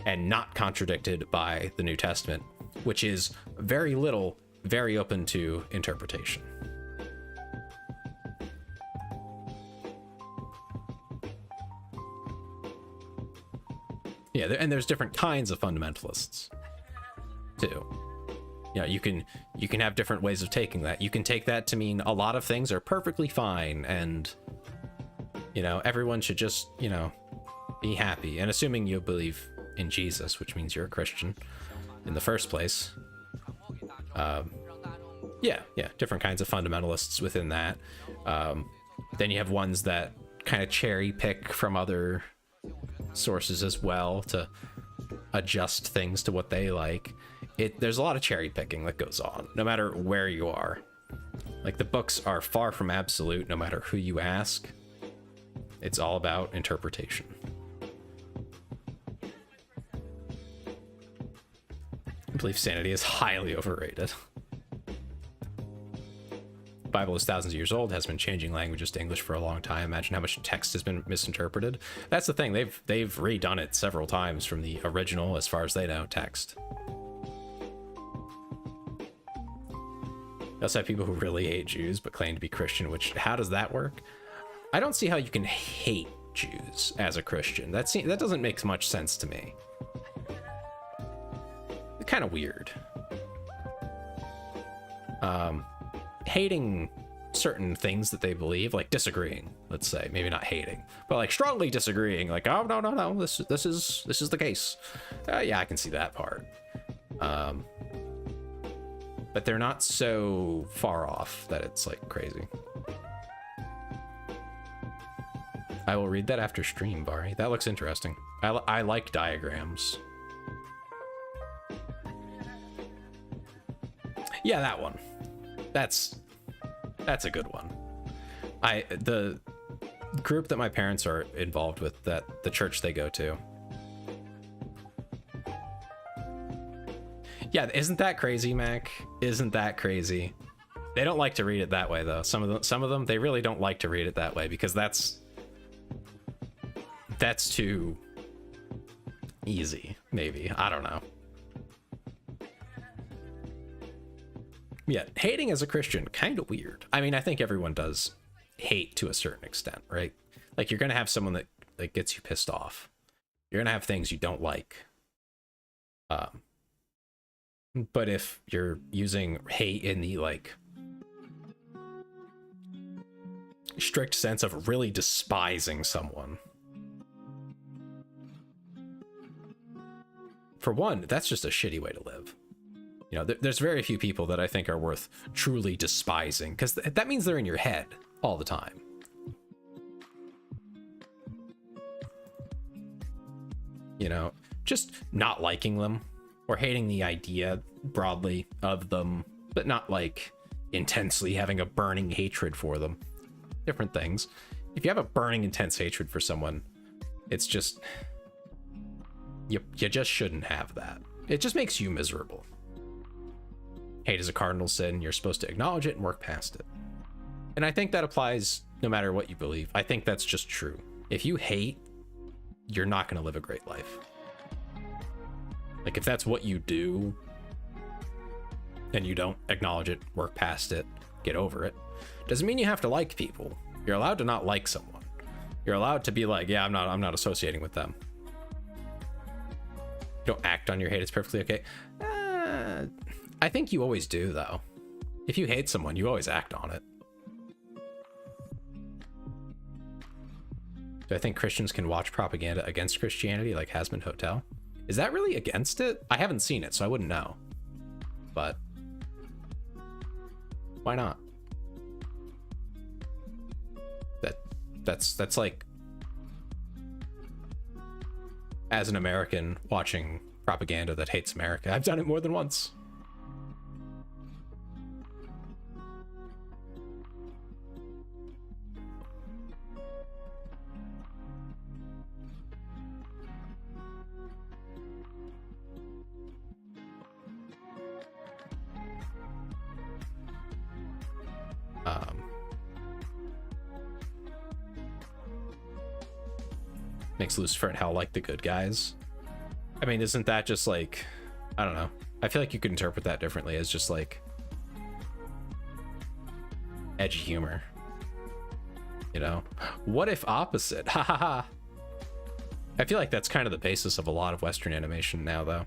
and not contradicted by the New Testament. which is very little, very open to interpretation. Yeah, and there's different kinds of fundamentalists too. Yeah, you can have different ways of taking that. You can take that to mean a lot of things are perfectly fine, and everyone should just be happy. And assuming you believe in Jesus, which means you're a Christian in the first place. Yeah, different kinds of fundamentalists within that. Then you have ones that kind of cherry pick from other sources as well to adjust things to what they like. There's a lot of cherry picking that goes on, no matter where you are. Like, the books are far from absolute, no matter who you ask. It's all about interpretation. I believe sanity is highly overrated. The Bible is thousands of years old, has been changing languages to English for a long time. Imagine how much text has been misinterpreted. That's the thing, they've redone it several times from the original, as far as they know, text. You also have people who really hate Jews but claim to be Christian, how does that work? I don't see how you can hate Jews as a Christian. That doesn't make much sense to me. It's kind of weird. Hating certain things that they believe, like disagreeing, let's say, maybe not hating, but like strongly disagreeing, like, oh, no, this is the case. Yeah, I can see that part. But they're not so far off that it's like crazy. I will read that after stream, Bari. That looks interesting. I like diagrams. Yeah, that one. That's a good one. The group that my parents are involved with, that the church they go to. Yeah, isn't that crazy, Mac? Isn't that crazy? They don't like to read it that way, though. Some of them, they really don't like to read it that way, because that's too easy, maybe. I don't know. Yeah, hating as a Christian, kind of weird. I mean, I think everyone does hate to a certain extent, right? Like, you're gonna have someone that gets you pissed off. You're gonna have things you don't like. But if you're using hate in the, like, strict sense of really despising someone, for one, that's just a shitty way to live. There's very few people that I think are worth truly despising, because that means they're in your head all the time. Just not liking them or hating the idea broadly of them, but not like intensely having a burning hatred for them. Different things. If you have a burning, intense hatred for someone, it's just, you just shouldn't have that. It just makes you miserable. Hate is a cardinal sin. You're supposed to acknowledge it and work past it. And I think that applies no matter what you believe. I think that's just true. If you hate, you're not going to live a great life. Like, if that's what you do, and you don't acknowledge it, work past it, get over it, doesn't mean you have to like people. You're allowed to not like someone. You're allowed to be like, yeah, I'm not associating with them. You don't act on your hate. It's perfectly okay. I think you always do, though. If you hate someone, you always act on it. Do I think Christians can watch propaganda against Christianity, like Hazbin Hotel? Is that really against it? I haven't seen it, so I wouldn't know. But why not? That's like, as an American watching propaganda that hates America. I've done it more than once. Makes Lucifer and Hell like the good guys. I mean, isn't that just like, I don't know. I feel like you could interpret that differently as just like edgy humor. You know? What if opposite? Ha ha ha. I feel like that's kind of the basis of a lot of Western animation now, though.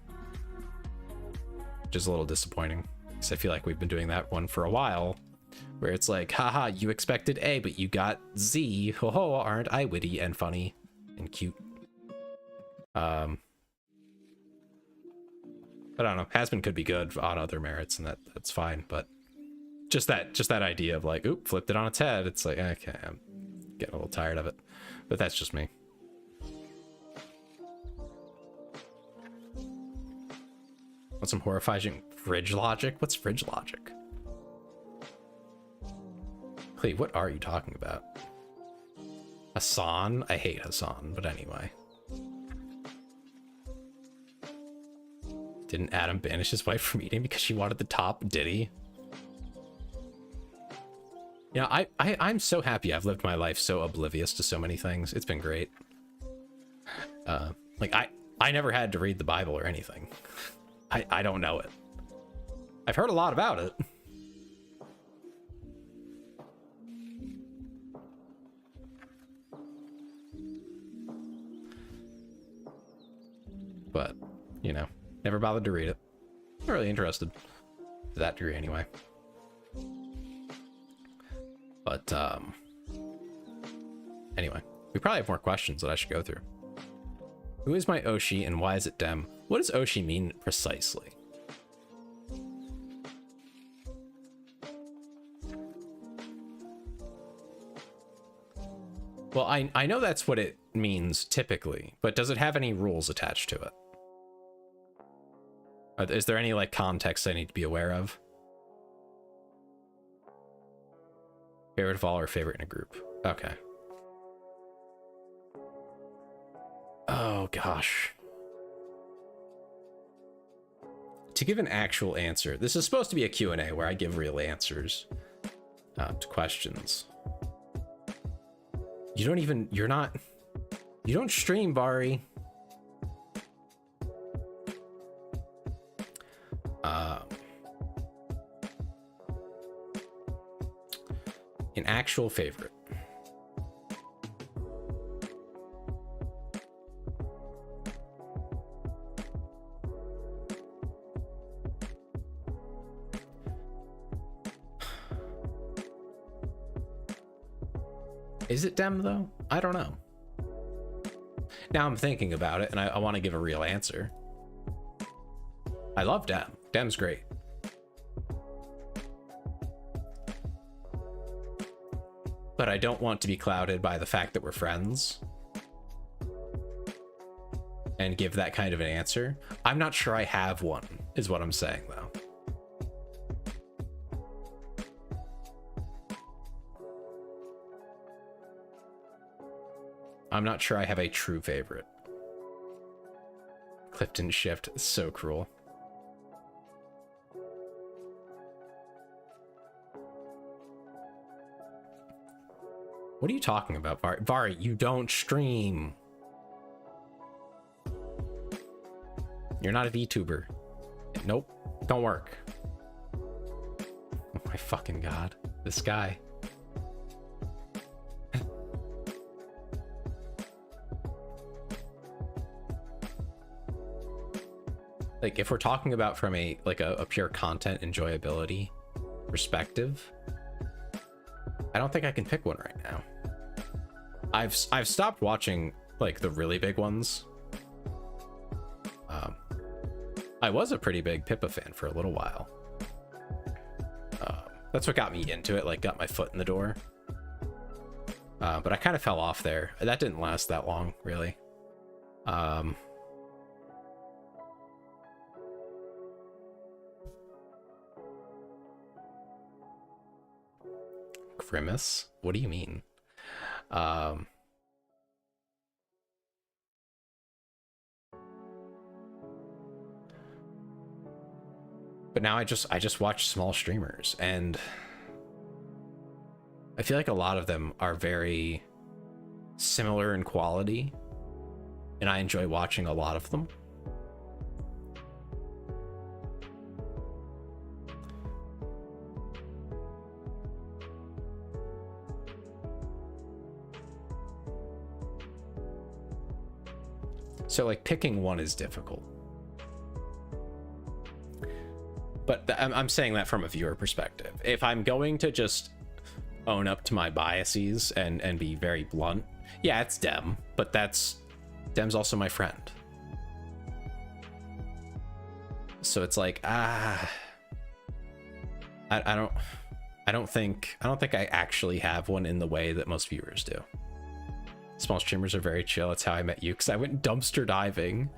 Which is a little disappointing. Because I feel like we've been doing that one for a while. Where it's like, haha, you expected A, but you got Z. Ho ho, aren't I witty and funny and cute? I don't know. Has-Been could be good on other merits, and that's fine. But just that idea of like, oop, flipped it on its head. It's like, okay, I'm getting a little tired of it. But that's just me. Want some horrifying fridge logic? What's fridge logic? Clay, what are you talking about? Hassan? I hate Hassan, but anyway. Didn't Adam banish his wife from eating because she wanted the top? Did he? Yeah, I'm so happy I've lived my life so oblivious to so many things. It's been great. Like, I never had to read the Bible or anything. I don't know it. I've heard a lot about it. But, you know, never bothered to read it. Not really interested. To that degree, anyway. But, anyway. We probably have more questions that I should go through. Who is my Oshi and why is it Dem? What does Oshi mean precisely? Well, I know that's what it means typically, but does it have any rules attached to it? Is there any like context I need to be aware of? Favorite of all or favorite in a group? Okay. Oh gosh. To give an actual answer, this is supposed to be a Q&A where I give real answers to questions. You don't stream, Bari. An actual favorite. Is it Dem though? I don't know. Now I'm thinking about it and I want to give a real answer. I love Dem. Dem's great. But I don't want to be clouded by the fact that we're friends and give that kind of an answer. I'm not sure I have one, is what I'm saying though. I'm not sure I have a true favorite. Clifton Shift is so cruel. What are you talking about, Vari? Vari, you don't stream. You're not a VTuber. Nope, don't work. Oh my fucking god, this guy. Like, if we're talking about from a pure content enjoyability perspective, I don't think I can pick one right now. I've stopped watching like the really big ones. I was a pretty big Pippa fan for a little while. That's what got me into it, like got my foot in the door. But I kind of fell off there. That didn't last that long, really. Grimace? What do you mean? But now I just watch small streamers, and I feel like a lot of them are very similar in quality, and I enjoy watching a lot of them. So like picking one is difficult. But I'm saying that from a viewer perspective. If I'm going to just own up to my biases and be very blunt, yeah, it's Dem, but Dem's also my friend. So it's like, I don't think I actually have one in the way that most viewers do. Small streamers are very chill. That's how I met you, because I went dumpster diving.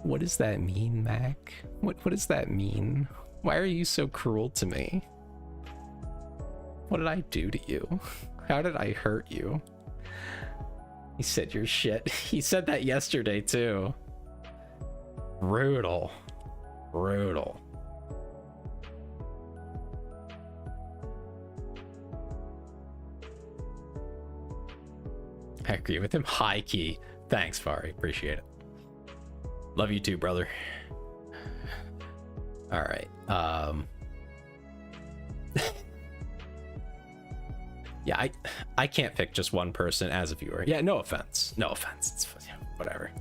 What does that mean, Mac? What does that mean? Why are you so cruel to me? What did I do to you? How did I hurt you? He said you're shit. He said that yesterday too. Brutal. Brutal. I agree with him. High key. Thanks, Fari. Appreciate it. Love you too, brother. All right. Yeah, I can't pick just one person as a viewer. Yeah, no offense. No offense. It's whatever.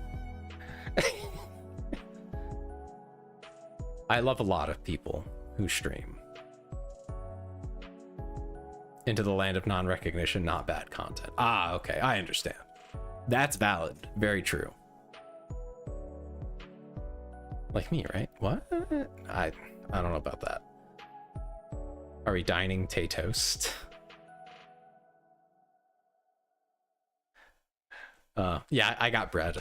I love a lot of people who stream. Into the land of non-recognition, not bad content. Ah, okay, I understand. That's valid. Very true. Like me, right? What? I don't know about that. Are we dining Tay toast? Yeah, I got bread.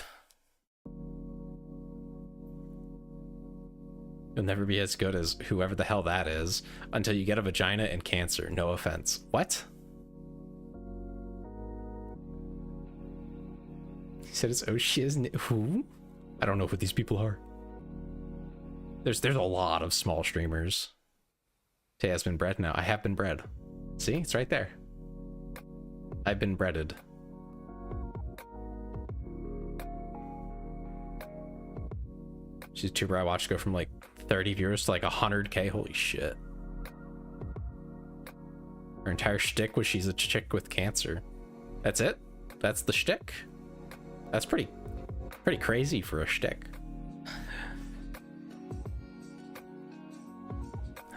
You'll never be as good as whoever the hell that is until you get a vagina and cancer. No offense. What? He said it's Oshiz. Who? I don't know who these people are. There's a lot of small streamers. Tay has been bred now. I have been bred. See, it's right there. I've been breaded. She's a YouTuber I watched go from like 30 viewers to like 100K. Holy shit. Her entire shtick was she's a chick with cancer. That's it? That's the shtick? That's pretty crazy for a shtick.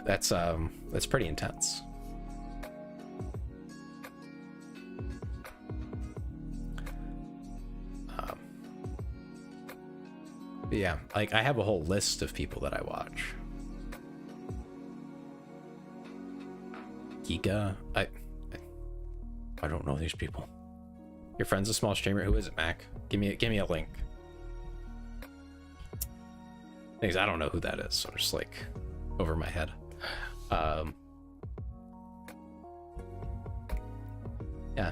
That's pretty intense. But yeah, like I have a whole list of people that I watch. Giga, I don't know these people. Your friend's a small streamer. Who is it, Mac? Give me a link. Things I don't know who that is, so just like over my head. Yeah.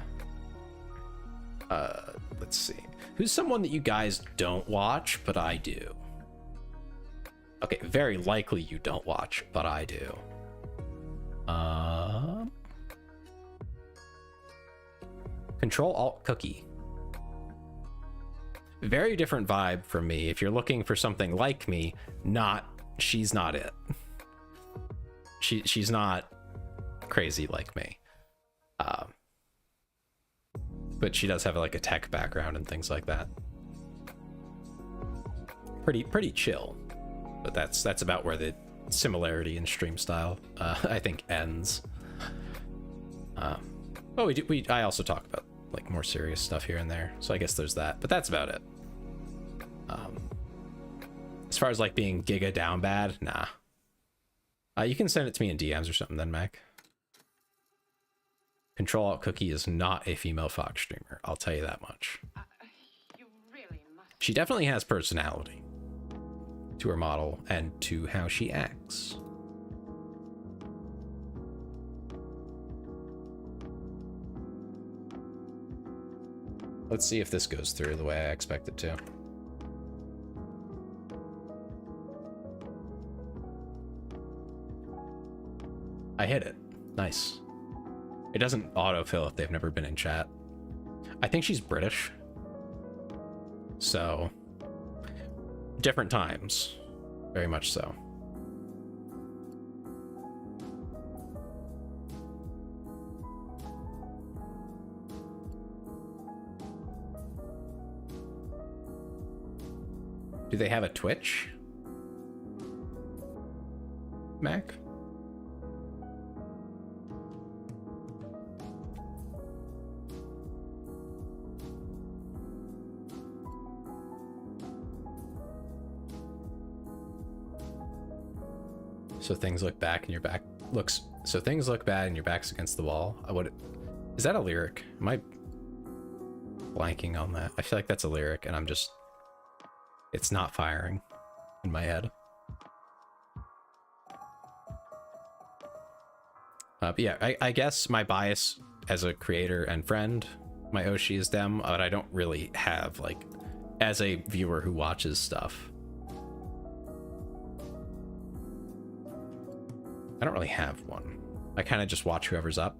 Let's see. Who's someone that you guys don't watch, but I do? Okay, very likely you don't watch, but I do. Control-Alt-Cookie. Very different vibe from me. If you're looking for something like me, she's not it. She's not crazy like me. But she does have like a tech background and things like that. Pretty chill. But that's about where the similarity in stream style I think ends. Oh, I also talk about like more serious stuff here and there, so I guess there's that, but that's about it. As far as like being giga down bad, nah. You can send it to me in DMs or something then, Mac. Control-Alt-Cookie is not a female Fox streamer, I'll tell you that much. You really must. She definitely has personality to her model and to how she acts. Let's see if this goes through the way I expect it to. I hit it. Nice. It doesn't autofill if they've never been in chat. I think she's British. So, different times. Very much so. Do they have a Twitch? Mac? So things look back and your back looks. So things look bad and your back's against the wall. Is that a lyric? Am I blanking on that? I feel like that's a lyric, and it's not firing in my head. But yeah, I guess my bias as a creator and friend, my Oshi is them, but I don't really have, like, as a viewer who watches stuff, I don't really have one. I kind of just watch whoever's up.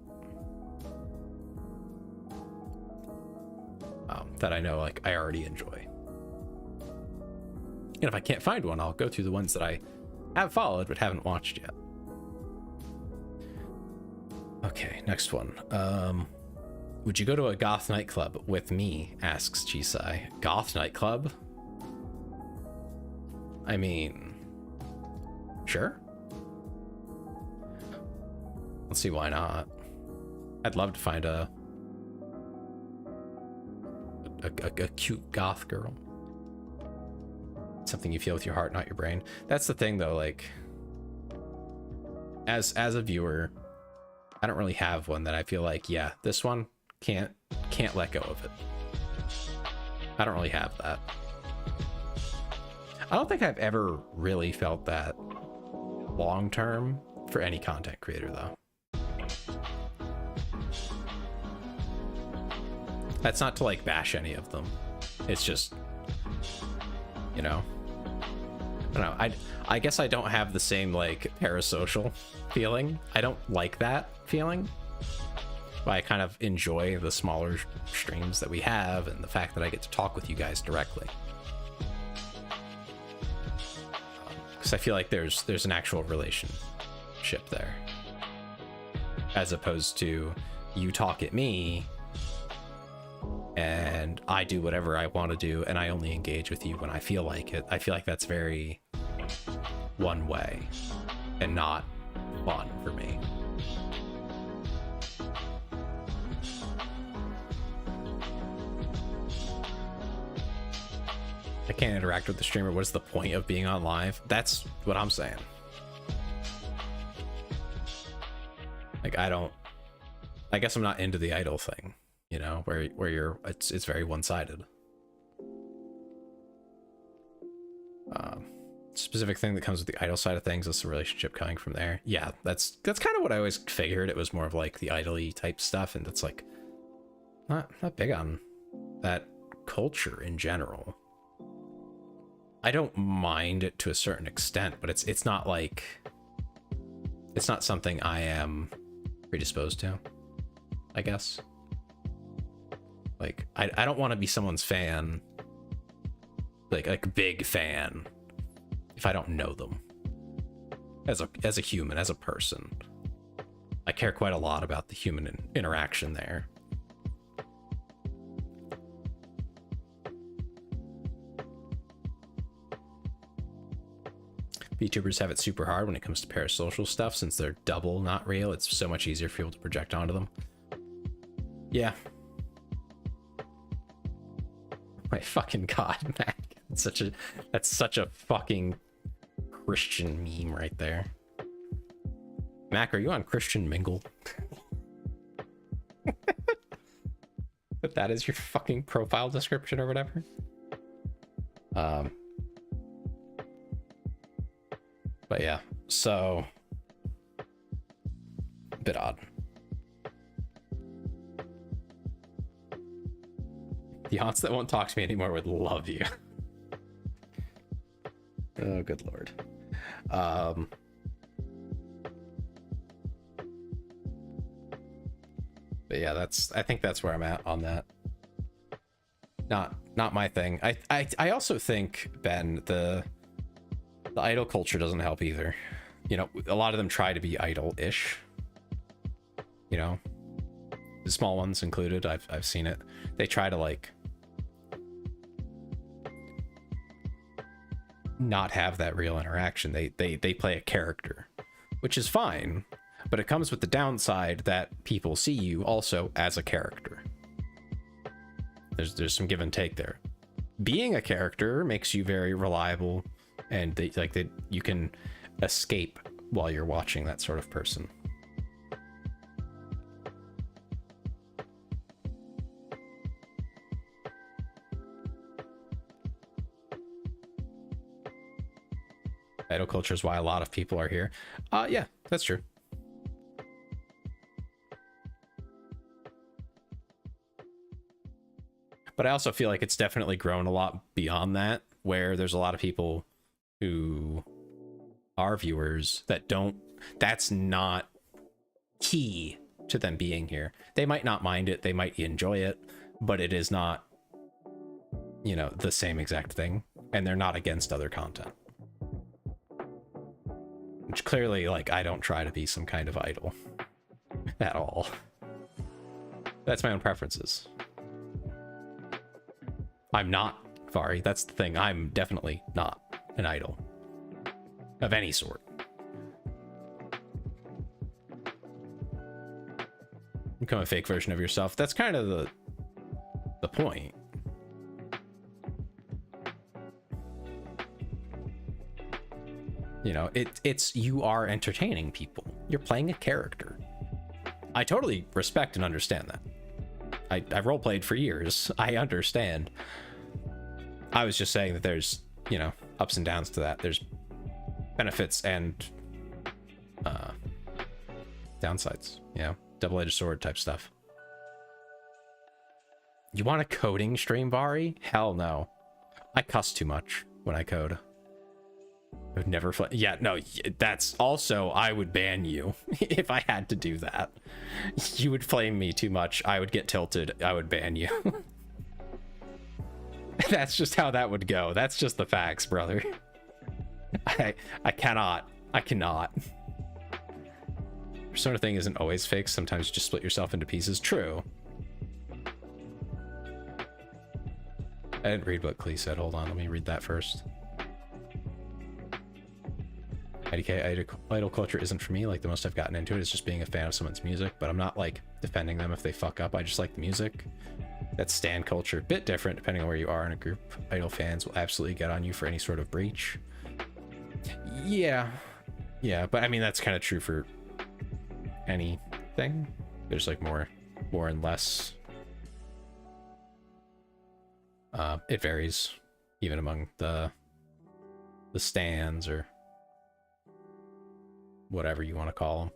That I know, like, I already enjoy. And if I can't find one, I'll go through the ones that I have followed but haven't watched yet. Okay, next one. Would you go to a goth nightclub with me? Asks Chisai. Goth nightclub? I mean, sure. Let's see, why not? I'd love to find a cute goth girl. Something you feel with your heart, not your brain. That's the thing, though. Like, as a viewer, I don't really have one that I feel like, yeah, this one can't let go of it. I don't really have that. I don't think I've ever really felt that long term for any content creator, though. That's not to, like, bash any of them. It's just, you know, I don't know. I guess I don't have the same, like, parasocial feeling. I don't like that feeling. But I kind of enjoy the smaller streams that we have and the fact that I get to talk with you guys directly. Because I feel like there's an actual relationship there. As opposed to you talk at me and I do whatever I want to do, and I only engage with you when I feel like it. I feel like that's very one way and not fun for me. I can't interact with the streamer. What's the point of being on live? That's what I'm saying. Like, I guess I'm not into the idol thing. You know, where it's very one-sided. Specific thing that comes with the idol side of things is the relationship coming from there. Yeah, that's kind of what I always figured. It was more of like the idol-y type stuff, and that's like not big on that culture in general. I don't mind it to a certain extent, but it's not like, it's not something I am predisposed to, I guess. Like, I don't want to be someone's fan, like a big fan, if I don't know them as a human, as a person. I care quite a lot about the human interaction there. VTubers have it super hard when it comes to parasocial stuff, since they're double not real. It's so much easier for people to project onto them. Yeah. My fucking god, Mac. That's such a fucking Christian meme right there. Mac, are you on Christian Mingle? But that is your fucking profile description or whatever. But yeah, so a bit odd. The aunts that won't talk to me anymore would love you. Oh, good lord. But yeah, I think that's where I'm at on that. Not my thing. I also think, Ben, the idol culture doesn't help either. You know, a lot of them try to be idol-ish. You know, the small ones included. I've seen it. They try to, like, not have that real interaction. They play a character, which is fine, but it comes with the downside that people see you also as a character. There's some give and take there. Being a character makes you very reliable, and you can escape while you're watching that sort of person. Idol culture is why a lot of people are here. Yeah, that's true. But I also feel like it's definitely grown a lot beyond that, where there's a lot of people who are viewers that that's not key to them being here. They might not mind it, they might enjoy it, but it is not, you know, the same exact thing, and they're not against other content. Which clearly, like, I don't try to be some kind of idol at all. That's my own preferences. I'm not, Vari. That's the thing. I'm definitely not an idol of any sort. Become a fake version of yourself. That's kind of the point. You know, it's you are entertaining people. You're playing a character. I totally respect and understand that. I've roleplayed for years. I understand. I was just saying that there's, you know, ups and downs to that. There's benefits and downsides, you know, double-edged sword type stuff. You want a coding stream, Vari? Hell no. I cuss too much when I code. I would never yeah, no, that's also, I would ban you if I had to do that. You would flame me too much. I would get tilted. I would ban you. That's just how that would go. That's just the facts, brother. I cannot. Persona thing isn't always fake. Sometimes you just split yourself into pieces. True. I didn't read what Klee said. Hold on, let me read that first. IDK idol culture isn't for me. Like, the most I've gotten into it is just being a fan of someone's music, but I'm not like defending them if they fuck up. I just like the music. That's stan culture. Bit different depending on where you are in a group. Idol fans will absolutely get on you for any sort of breach. Yeah, but I mean, that's kind of true for anything. There's like more and less. It varies even among the stans or whatever you want to call them.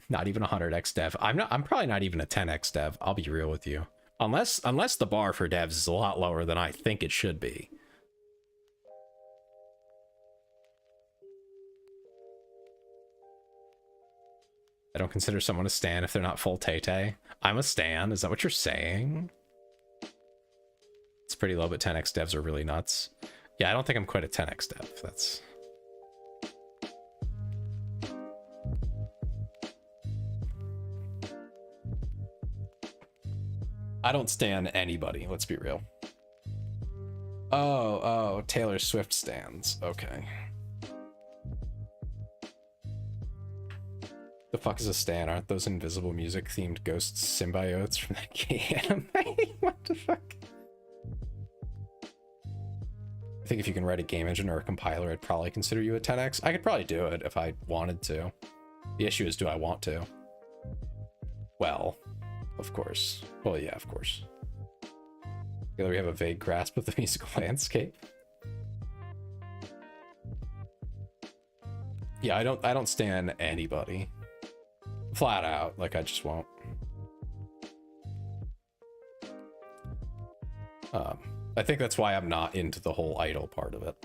Not even 100x dev. I'm probably not even a 10x dev. I'll be real with you. Unless the bar for devs is a lot lower than I think it should be. I don't consider someone a stan if they're not full Tay. I'm a stan. Is that what you're saying? It's pretty low, but 10x devs are really nuts. Yeah, I don't think I'm quite a 10x dev. That's... I don't stan anybody, let's be real. Oh, Taylor Swift stans. Okay. The fuck is a stan? Aren't those invisible music themed ghost symbiotes from that gay anime? What the fuck? I think if you can write a game engine or a compiler, I'd probably consider you a 10x. I could probably do it if I wanted to. The issue is, do I want to? Well, of course. Well, yeah, of course. Together we have a vague grasp of the musical landscape. Yeah, I don't stan anybody. Flat out, like, I just won't. I think that's why I'm not into the whole idol part of it.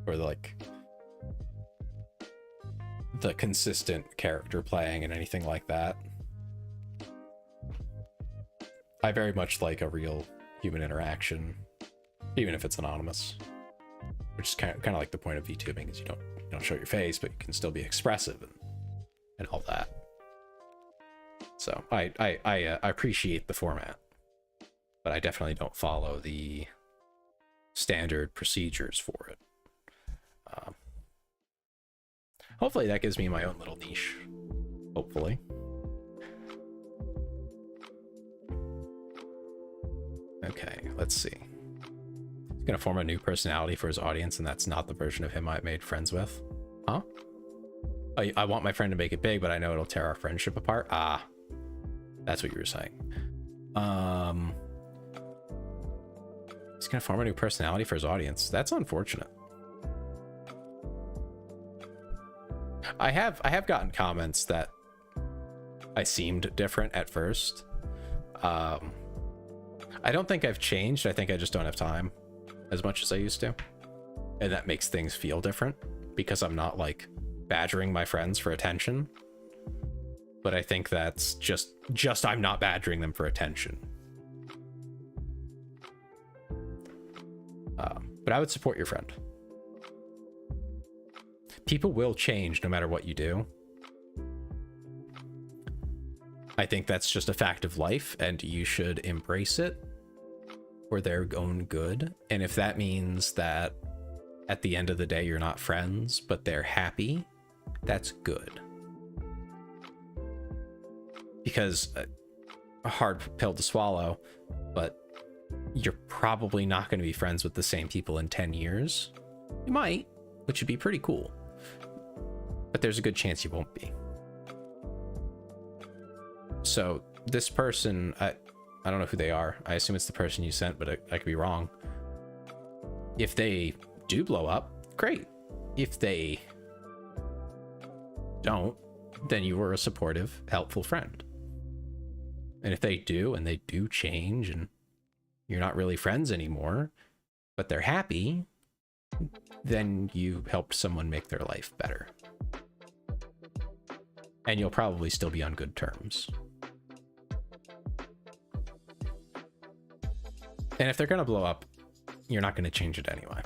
Or like the consistent character playing and anything like that. I very much like a real human interaction, even if it's anonymous. Which is kind of like the point of VTubing, is you don't show your face, but you can still be expressive and all that. So I appreciate the format, but I definitely don't follow the standard procedures for it. Hopefully that gives me my own little niche. Hopefully. Okay, let's see. He's gonna form a new personality for his audience, and that's not the version of him I made friends with. Huh? I want my friend to make it big, but I know it'll tear our friendship apart. Ah, that's what you were saying. He's gonna form a new personality for his audience. That's unfortunate. I have gotten comments that I seemed different at first. I don't think I've changed. I think I just don't have time as much as I used to. And that makes things feel different because I'm not like badgering my friends for attention. But I think that's just I'm not badgering them for attention. But I would support your friend. People will change no matter what you do. I think that's just a fact of life, and you should embrace it for their own good. And if that means that at the end of the day you're not friends, but they're happy, that's good. Because a hard pill to swallow, but you're probably not going to be friends with the same people in 10 years. You might, which would be pretty cool. But there's a good chance you won't be. So this person, I don't know who they are. I assume it's the person you sent, but I could be wrong. If they do blow up, great. If they don't, then you were a supportive, helpful friend. And if they do, and they do change, and you're not really friends anymore, but they're happy, then you helped someone make their life better. And you'll probably still be on good terms. And if they're going to blow up, you're not going to change it anyway.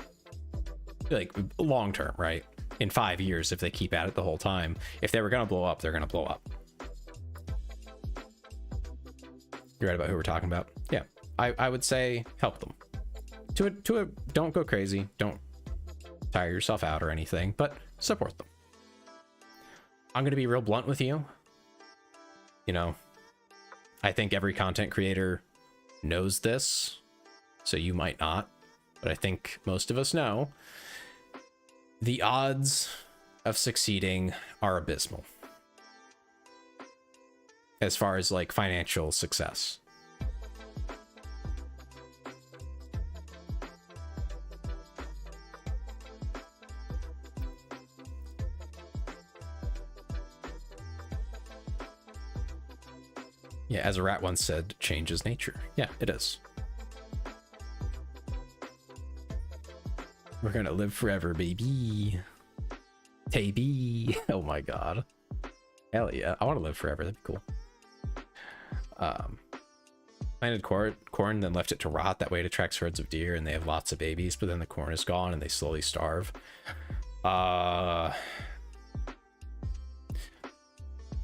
Like, long term, right? In 5 years, if they keep at it the whole time, if they were going to blow up, they're going to blow up. You're right about who we're talking about. Yeah, I would say help them. Don't go crazy. Don't tire yourself out or anything, but support them. I'm going to be real blunt with you. You know, I think every content creator knows this, so you might not, but I think most of us know the odds of succeeding are abysmal as far as like financial success. Yeah, as a rat once said, change is nature. Yeah, it is. We're gonna live forever, baby. Baby. Oh my god. Hell yeah. I want to live forever. That'd be cool. Planted corn, then left it to rot. That way it attracts herds of deer, and they have lots of babies, but then the corn is gone, and they slowly starve. Can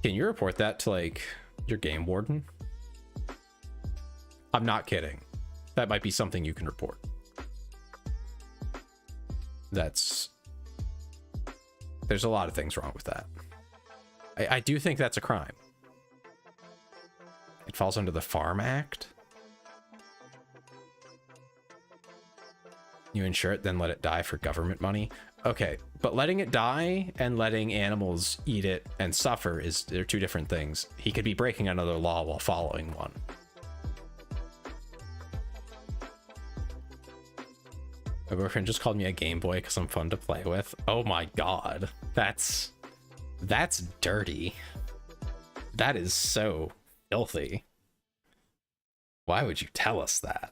you report that to, like, your game warden? I'm not kidding. That might be something you can report. There's a lot of things wrong with that. I do think that's a crime. It falls under the Farm Act. You insure it, then let it die for government money. Okay, but letting it die and letting animals eat it and suffer they're two different things. He could be breaking another law while following one. My boyfriend just called me a Game Boy because I'm fun to play with. Oh my god. That's dirty. That is so filthy. Why would you tell us that?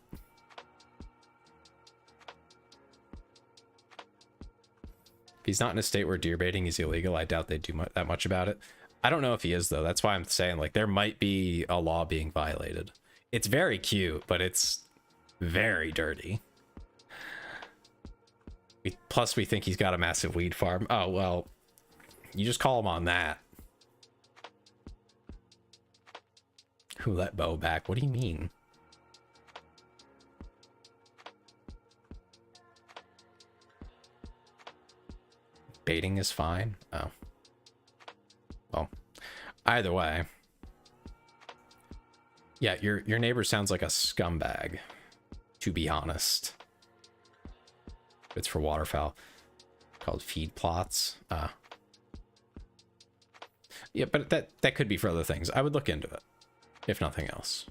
If he's not in a state where deer baiting is illegal, I doubt they'd do that much about it. I don't know if he is, though. That's why I'm saying, like, there might be a law being violated. It's very cute, but it's very dirty. Plus, we think he's got a massive weed farm. Oh, well, you just call him on that. Who let Bo back? What do you mean? Baiting is fine. Oh. Well, either way. Yeah, your neighbor sounds like a scumbag, to be honest. It's for waterfowl. Called feed plots. Yeah, but that could be for other things. I would look into it, if nothing else.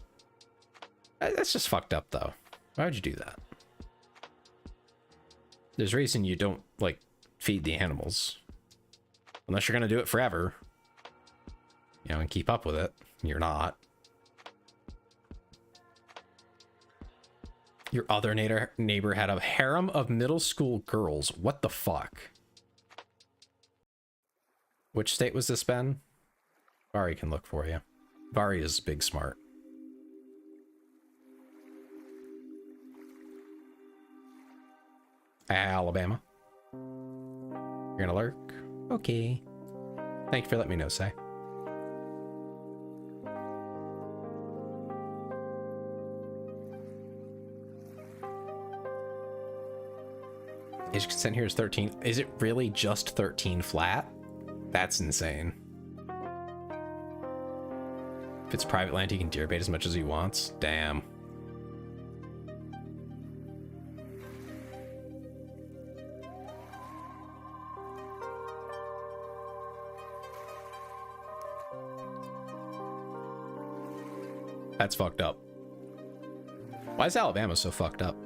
That's just fucked up, though. Why would you do that? There's a reason you don't, like, feed the animals. Unless you're gonna do it forever. You know, and keep up with it. You're not. Your other neighbor had a harem of middle school girls. What the fuck? Which state was this, Ben? Vari can look for you. Vari is big smart. Alabama. You're gonna lurk? Okay. Thank you for letting me know, Say. Age consent here is 13. Is it really just 13 flat? That's insane. If it's private land, he can deer bait as much as he wants. Damn. That's fucked up. Why is Alabama so fucked up?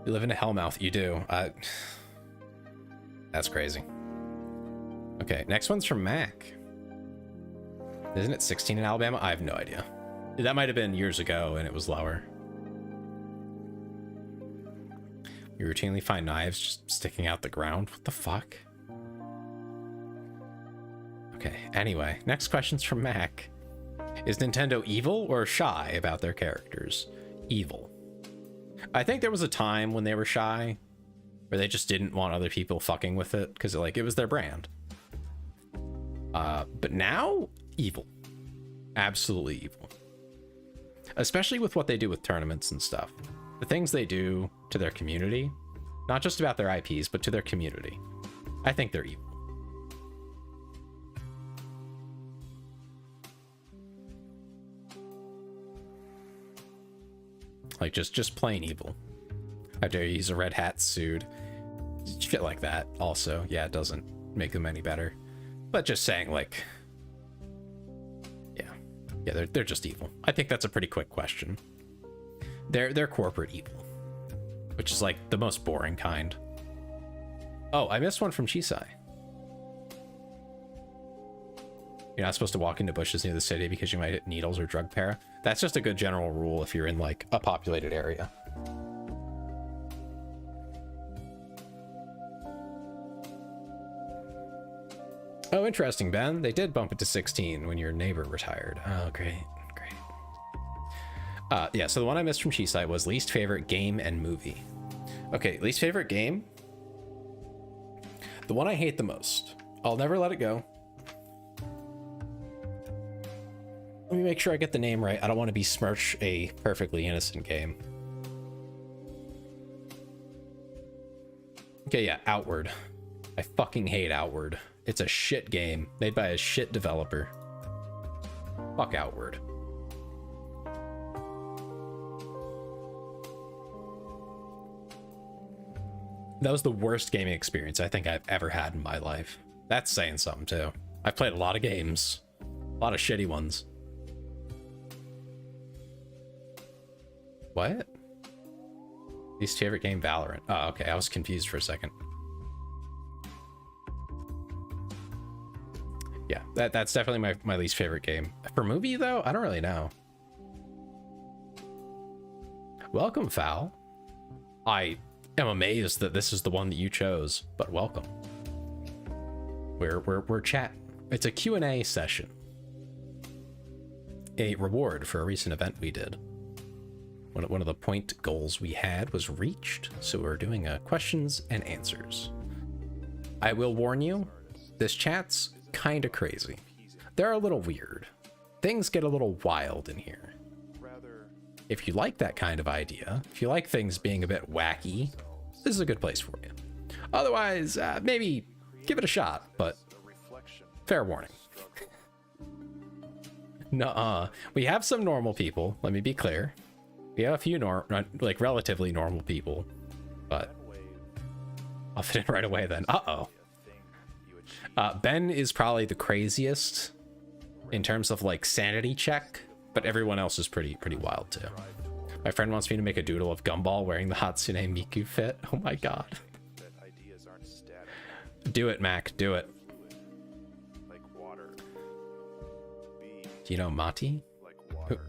You live in a hellmouth. You do. That's crazy. Okay, next one's from Mac. Isn't it 16 in Alabama? I have no idea. That might have been years ago and it was lower. You routinely find knives just sticking out the ground. What the fuck? Okay, anyway, next question's from Mac. Is Nintendo evil or shy about their characters? Evil. I think there was a time when they were shy, where they just didn't want other people fucking with it, because like it was their brand. But now, evil. Absolutely evil. Especially with what they do with tournaments and stuff. The things they do to their community, not just about their IPs, but to their community. I think they're evil. Like, just plain evil. How dare you use a red hat suit? Shit like that, also. Yeah, it doesn't make them any better. But just saying, like... Yeah, they're just evil. I think that's a pretty quick question. They're corporate evil. Which is, like, the most boring kind. Oh, I missed one from Chisai. You're not supposed to walk into bushes near the city because you might hit needles or drug para. That's just a good general rule if you're in, like, a populated area. Oh, interesting, Ben. They did bump it to 16 when your neighbor retired. Oh, great. Great. Yeah, so the one I missed from Chisai was least favorite game and movie. Okay, least favorite game. The one I hate the most. I'll never let it go. Let me make sure I get the name right. I don't want to besmirch a perfectly innocent game. Okay, yeah, Outward. I fucking hate Outward. It's a shit game made by a shit developer. Fuck Outward. That was the worst gaming experience I think I've ever had in my life. That's saying something too. I've played a lot of games. A lot of shitty ones. What? Least favorite game, Valorant. Oh, okay. I was confused for a second. Yeah, that's definitely my least favorite game. For movie, though, I don't really know. Welcome, Foul. I am amazed that this is the one that you chose, but welcome. We're chatting. It's a Q&A session. A reward for a recent event we did. One of the point goals we had was reached, so we're doing questions and answers. I will warn you, this chat's kind of crazy. They're a little weird. Things get a little wild in here. If you like that kind of idea, if you like things being a bit wacky, this is a good place for you. Otherwise, maybe give it a shot, but fair warning. Nuh-uh. We have some normal people, let me be clear. We have a few like relatively normal people, but I'll fit in right away then. Uh-oh. Ben is probably the craziest in terms of like sanity check, but everyone else is pretty wild too. My friend wants me to make a doodle of Gumball wearing the Hatsune Miku fit. Oh my god. Do it, Mac. Do it. Do you know Mati?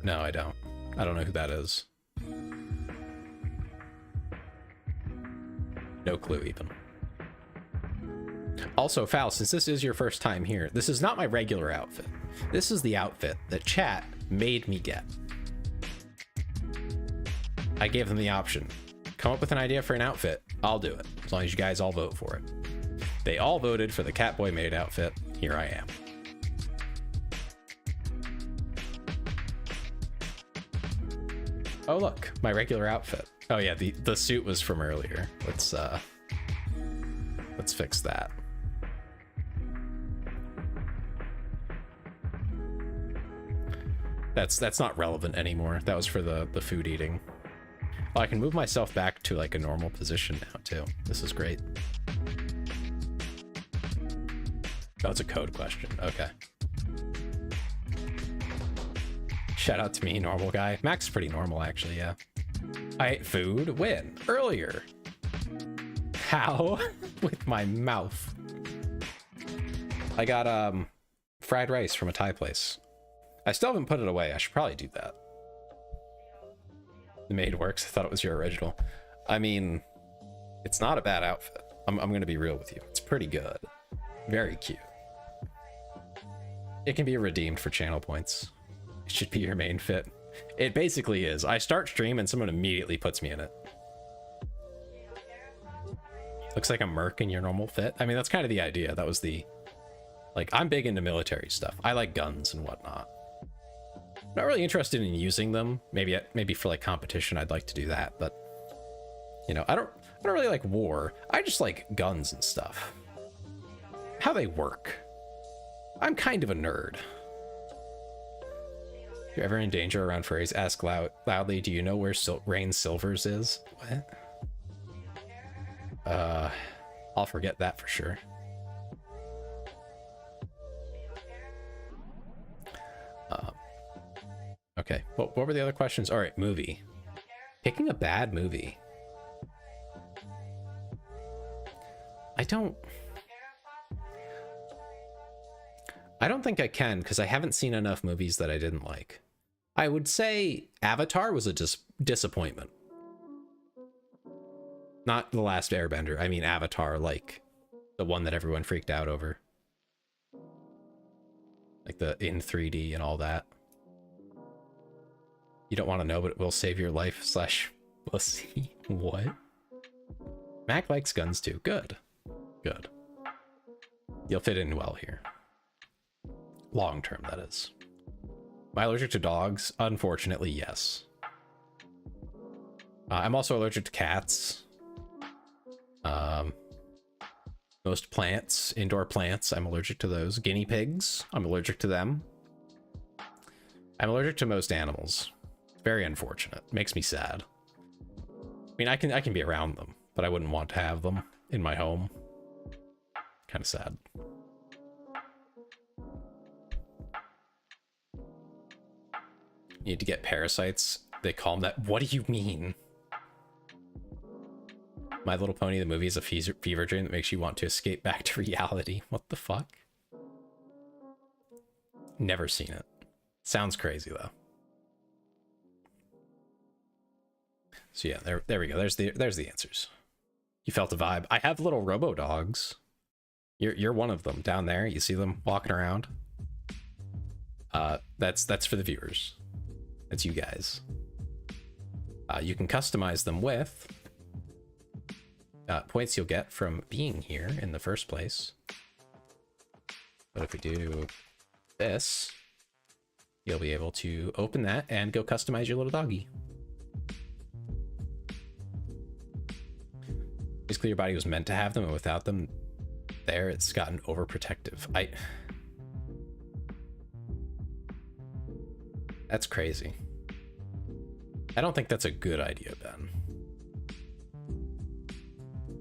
No, I don't. I don't know who that is. No clue even. Also, Foul, since this is your first time here, this is not my regular outfit. This is the outfit that chat made me get. I gave them the option. Come up with an idea for an outfit. I'll do it, as long as you guys all vote for it. They all voted for the Catboy Maid outfit. Here I am. Oh look, my regular outfit. Oh yeah, the suit was from earlier. Let's fix that. That's not relevant anymore. That was for the food eating. Oh, I can move myself back to like a normal position now too. This is great. Oh, it's a code question. Okay. Shout out to me, normal guy. Mac's pretty normal, actually, yeah. I ate food when? Earlier. How? With my mouth. I got fried rice from a Thai place. I still haven't put it away. I should probably do that. The maid works. I thought it was your original. I mean, it's not a bad outfit. I'm gonna be real with you. It's pretty good. Very cute. It can be redeemed for channel points. It should be your main fit. It basically is. I start stream and someone immediately puts me in it. Looks like a merc in your normal fit. I mean, that's kind of the idea. That was the... Like, I'm big into military stuff. I like guns and whatnot. Not really interested in using them. Maybe for like competition, I'd like to do that. But, you know, I don't really like war. I just like guns and stuff. How they work. I'm kind of a nerd. If you're ever in danger around furries, ask loudly, do you know where Rain Silvers is? What? I'll forget that for sure. Okay, what were the other questions? All right, movie. Picking a bad movie. I don't think I can, because I haven't seen enough movies that I didn't like. I would say Avatar was a disappointment. Not The Last Airbender. I mean Avatar, like the one that everyone freaked out over. Like the in 3D and all that. You don't want to know, but it will save your life / we'll see. What? Mac likes guns too. Good. Good. You'll fit in well here. Long term, that is. Am I allergic to dogs? Unfortunately, yes. I'm also allergic to cats. Most plants, indoor plants, I'm allergic to those. Guinea pigs, I'm allergic to them. I'm allergic to most animals. Very unfortunate. Makes me sad. I mean, I can be around them, but I wouldn't want to have them in my home. Kind of sad. You need to get parasites. They call them that. What do you mean? My Little Pony, the movie, is a fever dream that makes you want to escape back to reality. What the fuck? Never seen it. Sounds crazy though. So yeah, there we go. There's the answers. You felt a vibe. I have little robo dogs. You're one of them down there. You see them walking around. That's for the viewers. That's you guys. You can customize them with points you'll get from being here in the first place. But if we do this, you'll be able to open that and go customize your little doggy. Basically, your body was meant to have them, and without them there, it's gotten overprotective. That's crazy. I don't think that's a good idea, Ben.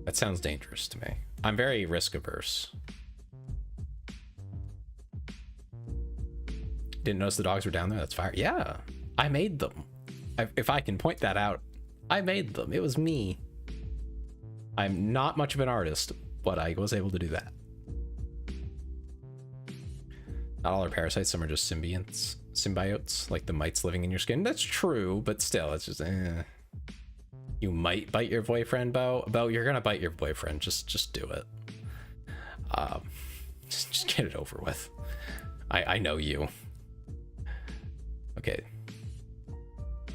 That sounds dangerous to me. I'm very risk averse. Didn't notice the dogs were down there. That's fire. Yeah, I made them. If I can point that out, I made them. It was me. I'm not much of an artist, but I was able to do that. Not all are parasites. Some are just symbiotes, like the mites living in your skin. That's true, but still, it's just, You might bite your boyfriend, Bo. Bo, you're gonna bite your boyfriend. Just do it. Just get it over with. I know you. Okay.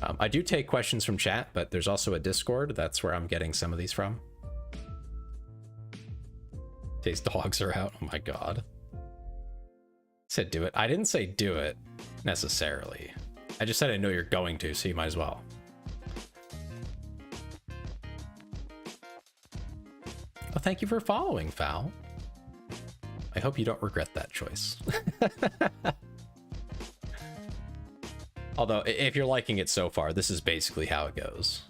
I do take questions from chat, but there's also a Discord. That's where I'm getting some of these from. Tay's dogs are out. Oh my god. Said do it. I didn't say do it necessarily. I just said I know you're going to, so you might as well. Oh, thank you for following, Foul. I hope you don't regret that choice. Although, if you're liking it so far, this is basically how it goes.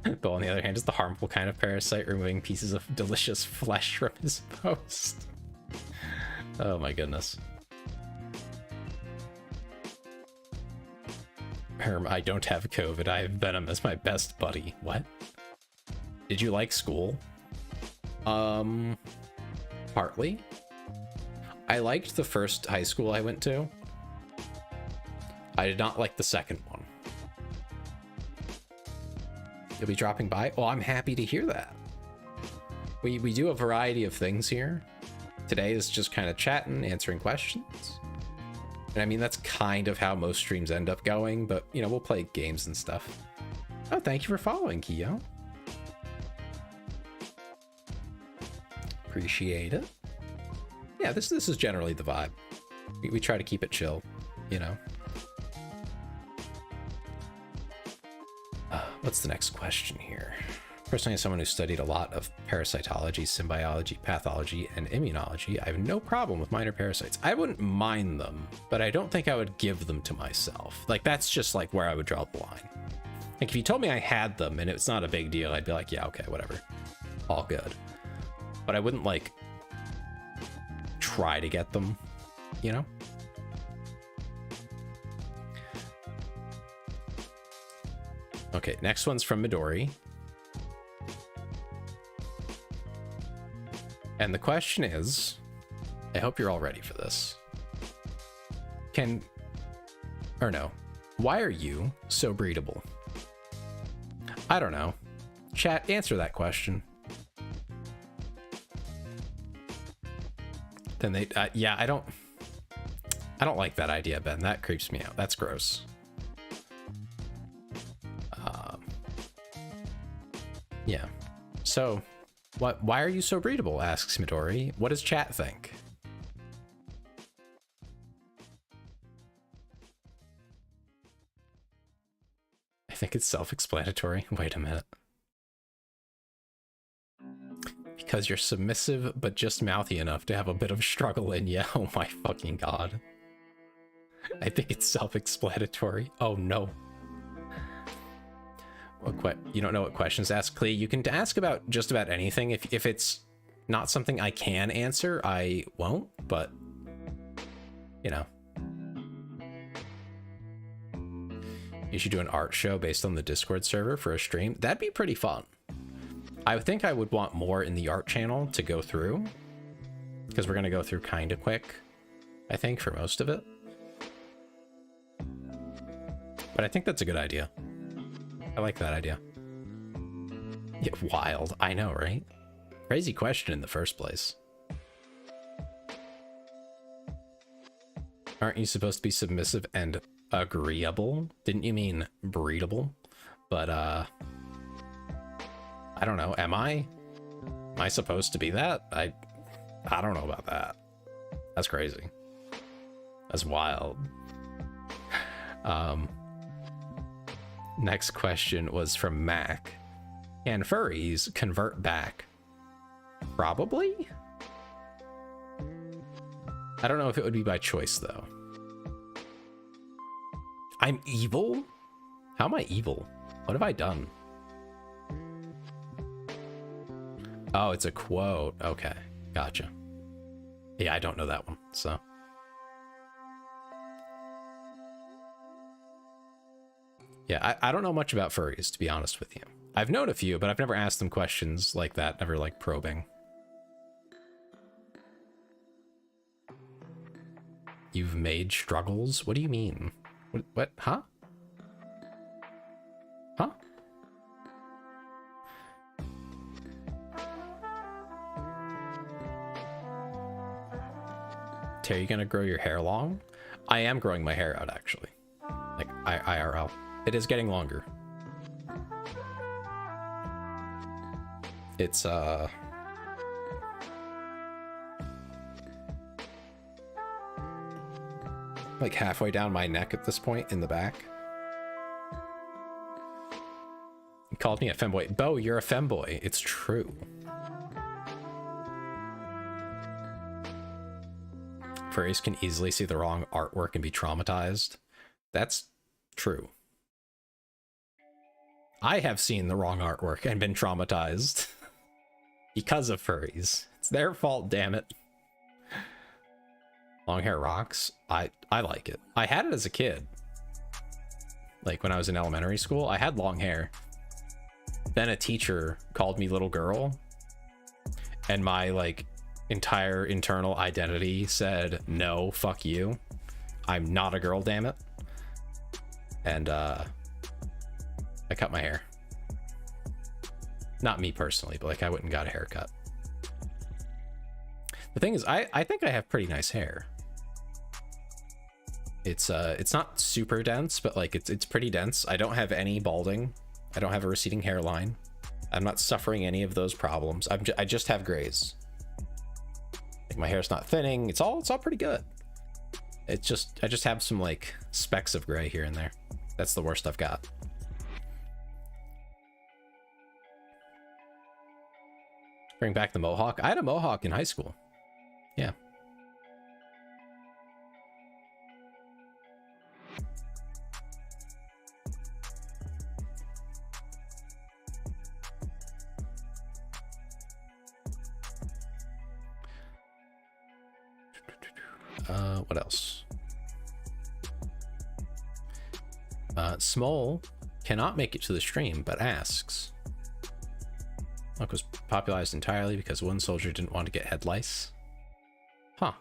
But on the other hand, is the harmful kind of parasite, removing pieces of delicious flesh from his post. Oh my goodness. Herm, I don't have COVID. I have Venom as my best buddy. What? Did you like school? Partly. I liked the first high school I went to. I did not like the second one. You'll be dropping by? Well, I'm happy to hear that. We do a variety of things here. Today is just kind of chatting, answering questions. And I mean, that's kind of how most streams end up going, but, you know, we'll play games and stuff. Oh, thank you for following, Kyo. Appreciate it. Yeah, this is generally the vibe. We try to keep it chill, you know. What's the next question here? Personally, as someone who studied a lot of parasitology, symbiology, pathology, and immunology, I have no problem with minor parasites. I wouldn't mind them, but I don't think I would give them to myself. Like, that's just like where I would draw the line. Like, if you told me I had them and it's not a big deal, I'd be like, yeah, okay, whatever. All good. But I wouldn't, like, try to get them, you know? Okay, next one's from Midori. And the question is, I hope you're all ready for this. Why are you so breedable? I don't know. Chat, answer that question. Then they, yeah, I don't like that idea, Ben. That creeps me out. That's gross. Yeah. So, why are you so breedable? Asks Midori. What does chat think? I think it's self-explanatory. Wait a minute. Because you're submissive, but just mouthy enough to have a bit of struggle in you. Oh my fucking god. I think it's self-explanatory. Oh no. You don't know what questions to ask, Clee? You can ask about just about anything. If it's not something I can answer, I won't, but, you know. You should do an art show based on the Discord server for a stream. That'd be pretty fun. I think I would want more in the art channel to go through, because we're going to go through kind of quick, I think, for most of it. But I think that's a good idea. I like that idea. Yeah, wild. I know, right? Crazy question in the first place. Aren't you supposed to be submissive and agreeable? Didn't you mean breedable? But, I don't know. Am I supposed to be that? I don't know about that. That's crazy. That's wild. Next question was from Mac. Can furries convert back? Probably? I don't know if it would be by choice, though. I'm evil? How am I evil? What have I done? Oh, it's a quote. Okay, gotcha. Yeah, I don't know that one, so. Yeah, I don't know much about furries, to be honest with you. I've known a few, but I've never asked them questions like that, never like probing. You've made struggles? What do you mean? What? Huh? Huh? Tay, are you gonna grow your hair long? I am growing my hair out, actually. Like, IRL. It is getting longer. It's, like halfway down my neck at this point in the back. You called me a femboy. Bo, you're a femboy. It's true. Furries can easily see the wrong artwork and be traumatized. That's true. I have seen the wrong artwork and been traumatized because of furries. It's their fault, damn it. Long hair rocks. I like it. I had it as a kid. Like when I was in elementary school, I had long hair. Then a teacher called me little girl, and my like entire internal identity said, no, fuck you. I'm not a girl, damn it. And I cut my hair. Not me personally, but like I went and got a haircut. The thing is, I think I have pretty nice hair. It's not super dense, but like it's pretty dense. I don't have any balding. I don't have a receding hairline. I'm not suffering any of those problems. I just have grays. Like my hair's not thinning. It's all pretty good. It's just I just have some like specks of gray here and there. That's the worst I've got. Bring back the mohawk. I had a mohawk in high school. Yeah. What else? Small cannot make it to the stream, but asks. Luck was popularized entirely because one soldier didn't want to get head lice. Huh.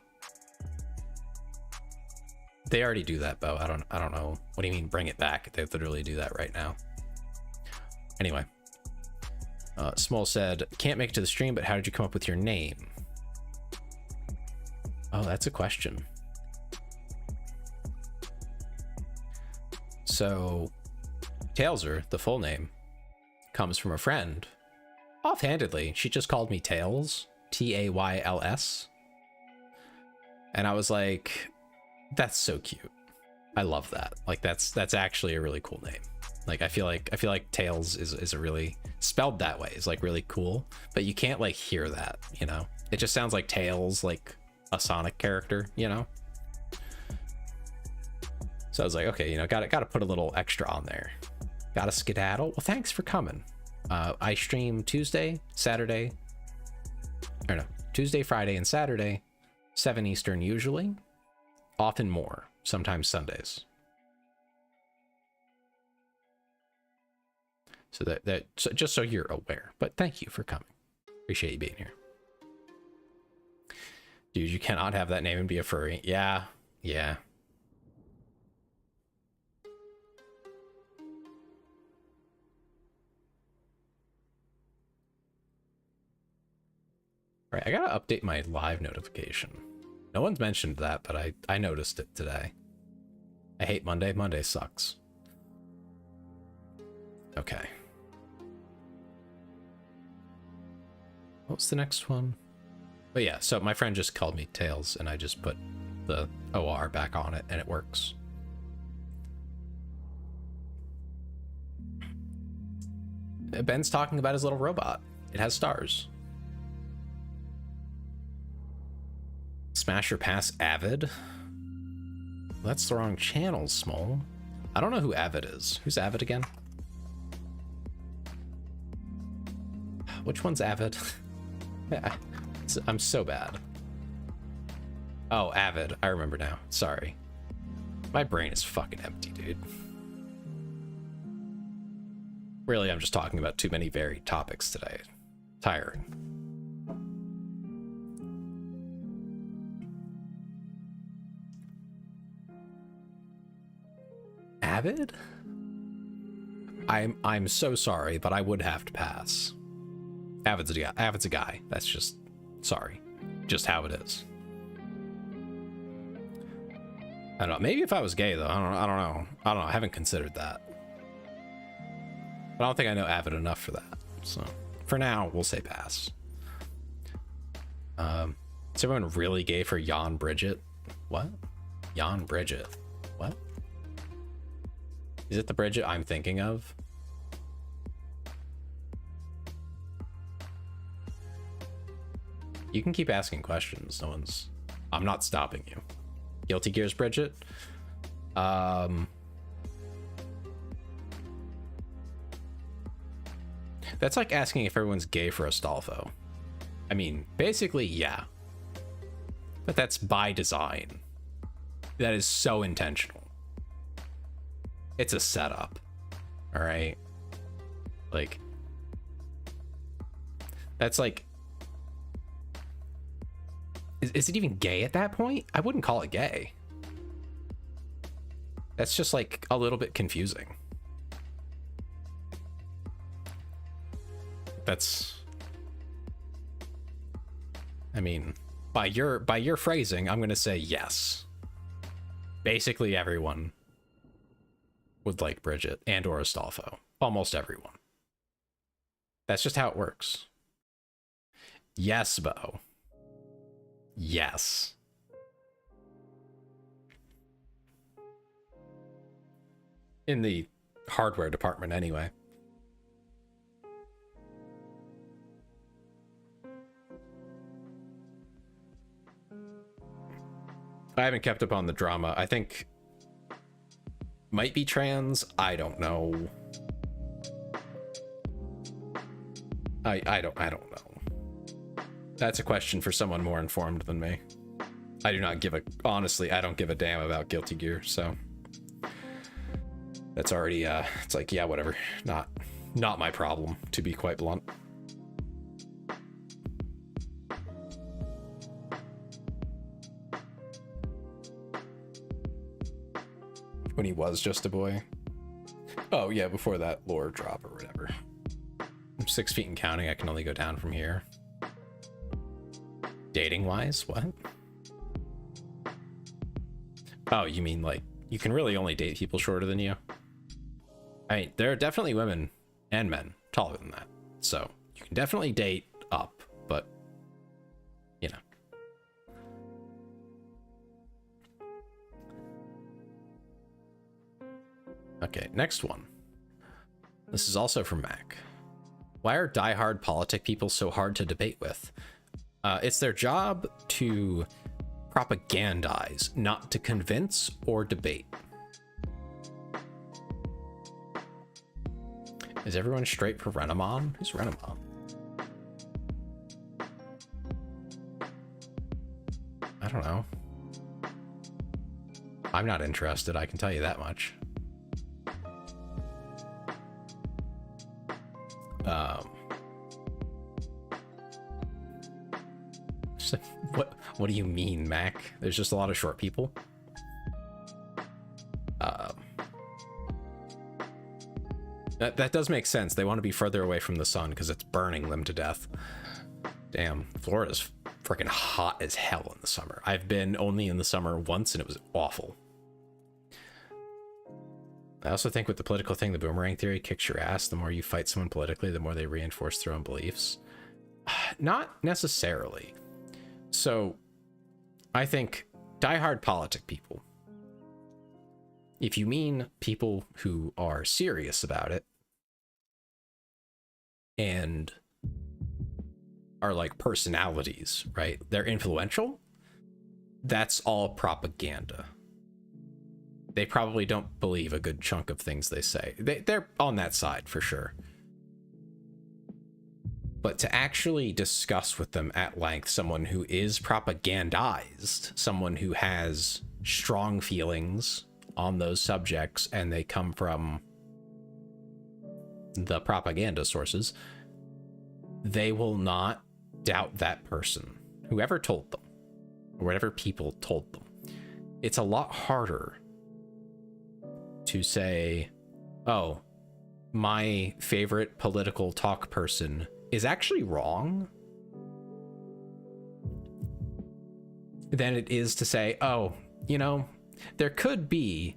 They already do that, Bo. I don't know. What do you mean bring it back? They literally do that right now. Anyway. Small said, can't make it to the stream, but how did you come up with your name? Oh, that's a question. So, Tailser, the full name, comes from a friend. Offhandedly, she just called me Tails, Tayls. And I was like, that's so cute. I love that. Like that's actually a really cool name. Like I feel like Tails is a really spelled that way is like really cool, but you can't like hear that, you know? It just sounds like Tails, like a Sonic character, you know? So I was like, okay, you know, gotta put a little extra on there. Gotta skedaddle. Well, thanks for coming. I stream Tuesday, Friday, and Saturday, 7 Eastern usually, often more, sometimes Sundays. So so just so you're aware, but thank you for coming. Appreciate you being here. Dude, you cannot have that name and be a furry. Yeah. Right, I gotta update my live notification. No one's mentioned that, but I noticed it today. I hate Monday. Monday sucks. Okay. What's the next one? But yeah, so my friend just called me Tails, and I just put the OR back on it, and it works. Ben's talking about his little robot. It has stars. Smash or pass Avid? That's the wrong channel, Small. I don't know who Avid is. Who's Avid again? Which one's Avid? I'm so bad. Oh, Avid. I remember now. Sorry. My brain is fucking empty, dude. Really, I'm just talking about too many varied topics today. Tiring. Avid? I'm so sorry, but I would have to pass. Avid's a guy. That's just, sorry. Just how it is. I don't know. Maybe if I was gay though, I don't know. I haven't considered that. But I don't think I know Avid enough for that. So for now, we'll say pass. Is everyone really gay for Jan Bridget? What? Jan Bridget? What? Is it the Bridget I'm thinking of? You can keep asking questions. No one's... I'm not stopping you. Guilty Gears Bridget? That's like asking if everyone's gay for Astolfo. I mean, basically, yeah. But that's by design. That is so intentional. It's a setup. All right? Like... That's like... Is it even gay at that point? I wouldn't call it gay. That's just like a little bit confusing. That's... I mean, by your phrasing, I'm gonna say yes. Basically everyone would like Bridget and or Astolfo. Almost everyone. That's just how it works. Yes, Bo. Yes. In the hardware department, anyway. I haven't kept up on the drama. I think might be trans. I don't know. I don't know. That's a question for someone more informed than me. I do not give a... Honestly, I don't give a damn about Guilty Gear, so... That's already, it's like, yeah, whatever. Not my problem, to be quite blunt. When he was just a boy. Oh, yeah, before that lore drop or whatever. I'm 6 feet and counting, I can only go down from here. Dating wise, what? Oh, you mean like you can really only date people shorter than you? I mean, there are definitely women and men taller than that, so you can definitely date up, but you know. Okay, next one. This is also from Mac. Why are diehard politic people so hard to debate with? It's their job to propagandize, not to convince or debate. Is everyone straight for Renamon? Who's Renamon? I don't know. I'm not interested, I can tell you that much. What do you mean, Mac? There's just a lot of short people. That does make sense. They want to be further away from the sun because it's burning them to death. Damn, Florida's freaking hot as hell in the summer. I've been only in the summer once and it was awful. I also think with the political thing, the boomerang theory kicks your ass. The more you fight someone politically, the more they reinforce their own beliefs. Not necessarily. So I think diehard politic people, if you mean people who are serious about it, and are like personalities, right? They're influential. That's all propaganda. They probably don't believe a good chunk of things they say. They're on that side for sure. But to actually discuss with them at length someone who is propagandized, someone who has strong feelings on those subjects, and they come from the propaganda sources, they will not doubt that person, whoever told them, or whatever people told them. It's a lot harder to say, oh, my favorite political talk person is actually wrong, than it is to say, oh, you know, there could be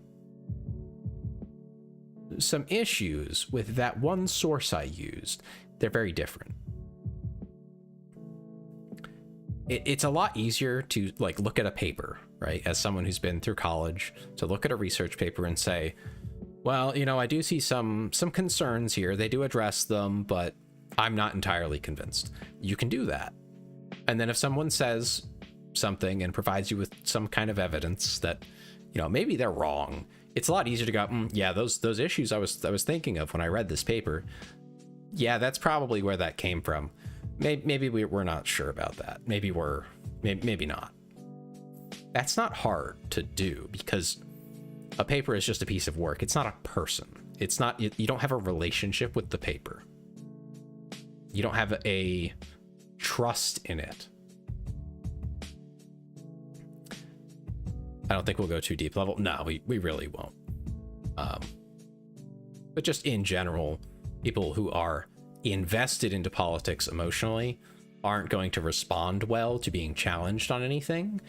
some issues with that one source I used. They're very different. It's a lot easier to like look at a paper, right? As someone who's been through college, to look at a research paper and say, well, you know, I do see some concerns here. They do address them, but I'm not entirely convinced. You can do that. And then if someone says something and provides you with some kind of evidence that, you know, maybe they're wrong, it's a lot easier to go, yeah, those issues I was thinking of when I read this paper, yeah, that's probably where that came from. Maybe we're not sure about that. Maybe not. That's not hard to do, because a paper is just a piece of work. It's not a person. It's not, you don't have a relationship with the paper. You don't have a trust in it. I don't think we'll go too deep level. No, we really won't. But just in general, people who are invested into politics emotionally aren't going to respond well to being challenged on anything,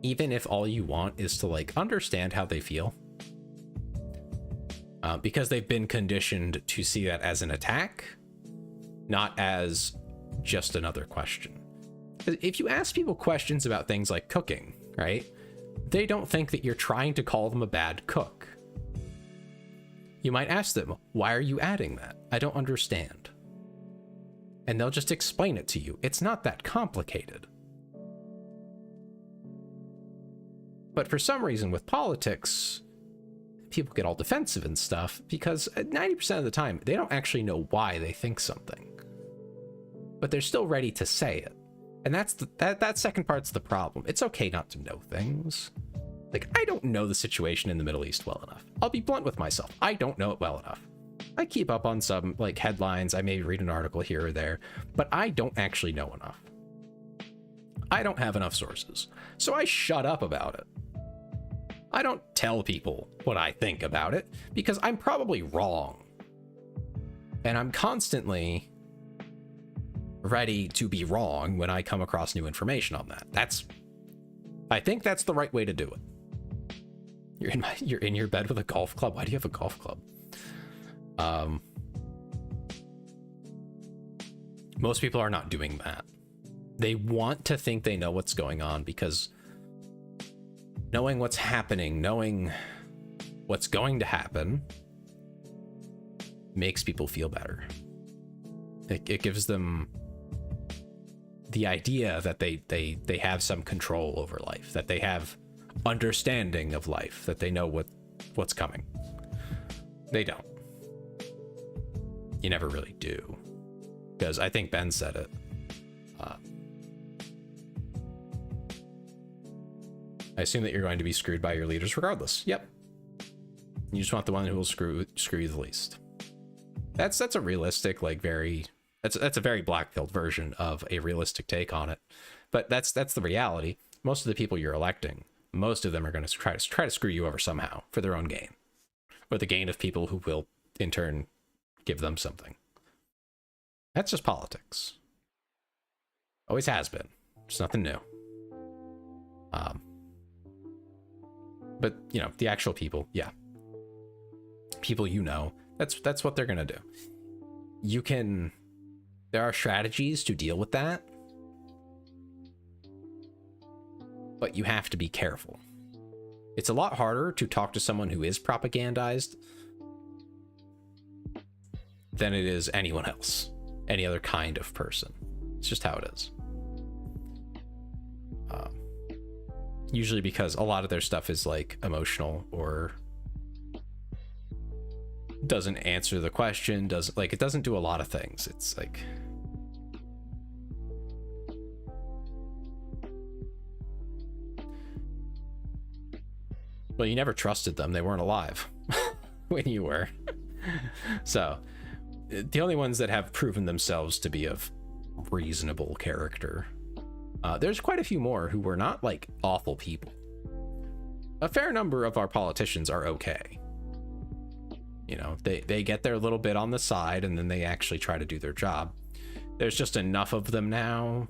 even if all you want is to like understand how they feel. Because they've been conditioned to see that as an attack, not as just another question. If you ask people questions about things like cooking, right, they don't think that you're trying to call them a bad cook. You might ask them, why are you adding that? I don't understand. And they'll just explain it to you. It's not that complicated. But for some reason with politics, people get all defensive and stuff because 90% of the time, they don't actually know why they think something. But they're still ready to say it. And that's that second part's the problem. It's okay not to know things. Like, I don't know the situation in the Middle East well enough. I'll be blunt with myself. I don't know it well enough. I keep up on some like headlines. I may read an article here or there, but I don't actually know enough. I don't have enough sources. So I shut up about it. I don't tell people what I think about it because I'm probably wrong. And I'm constantly ready to be wrong when I come across new information on that. I think that's the right way to do it. You're in your bed with a golf club. Why do you have a golf club? Most people are not doing that. They want to think they know what's going on because knowing what's happening, knowing what's going to happen makes people feel better. It gives them the idea that they have some control over life, that they have understanding of life, that they know what's coming. They don't. You never really do. Because I think Ben said it. I assume that you're going to be screwed by your leaders regardless. Yep. You just want the one who will screw you the least. That's a realistic, like that's a very black-pilled version of a realistic take on it. But that's the reality. Most of the people you're electing, most of them are going to try to screw you over somehow for their own gain, or the gain of people who will in turn give them something. That's just politics. Always has been. It's nothing new. But you know, the actual people, yeah. People you know, that's what they're gonna do. There are strategies to deal with that, but you have to be careful. It's a lot harder to talk to someone who is propagandized than it is anyone else. any other kind of person. It's just how it is. Usually because a lot of their stuff is like emotional or doesn't answer the question, it doesn't do a lot of things. It's like, well, you never trusted them. They weren't alive when you were. So the only ones that have proven themselves to be of reasonable character, there's quite a few more who were not like awful people. A fair number of our politicians are okay. You know, they get their little bit on the side and then they actually try to do their job. There's just enough of them now.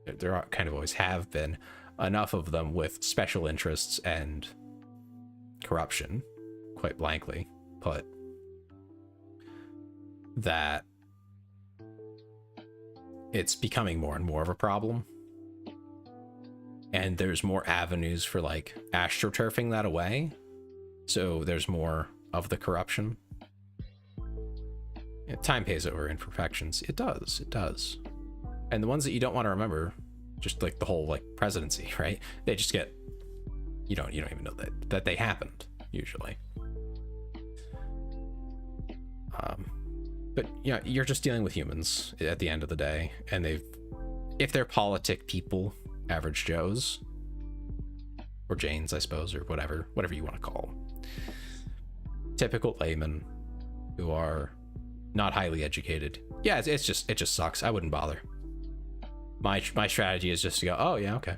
There kind of always have been enough of them with special interests and corruption, quite blankly put, that it's becoming more and more of a problem. And there's more avenues for like astroturfing that away. So there's more of the corruption. Yeah, time pays over imperfections. It does. And the ones that you don't want to remember, just like the whole like presidency, right? They just get, you don't even know that they happened usually. But yeah, you're just dealing with humans at the end of the day, and if they're politic people, average Joes or Janes, I suppose, or whatever you want to call them, typical laymen who are not highly educated. Yeah, it just sucks. I wouldn't bother. My strategy is just to go, oh yeah, okay,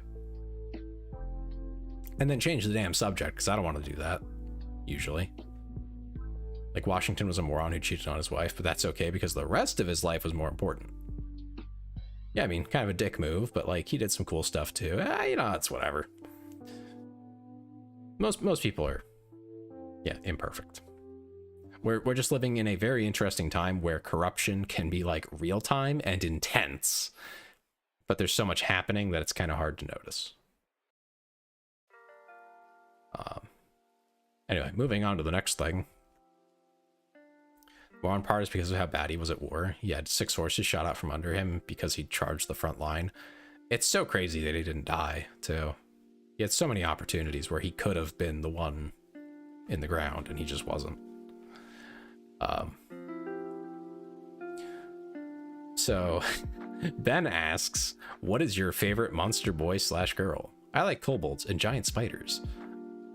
and then change the damn subject, because I don't want to do that usually. Like, Washington was a moron who cheated on his wife, but that's okay because the rest of his life was more important. Yeah, I mean, kind of a dick move, but like, he did some cool stuff too. It's whatever. Most people are, yeah, imperfect. We're just living in a very interesting time where corruption can be like real time and intense, but there's so much happening that it's kind of hard to notice. Anyway, moving on to the next thing. One part is because of how bad he was at war. He had 6 horses shot out from under him because he charged the front line. It's so crazy that he didn't die, too. He had so many opportunities where he could have been the one in the ground, and he just wasn't. So, Ben asks, what is your favorite monster boy / girl? I like kobolds and giant spiders.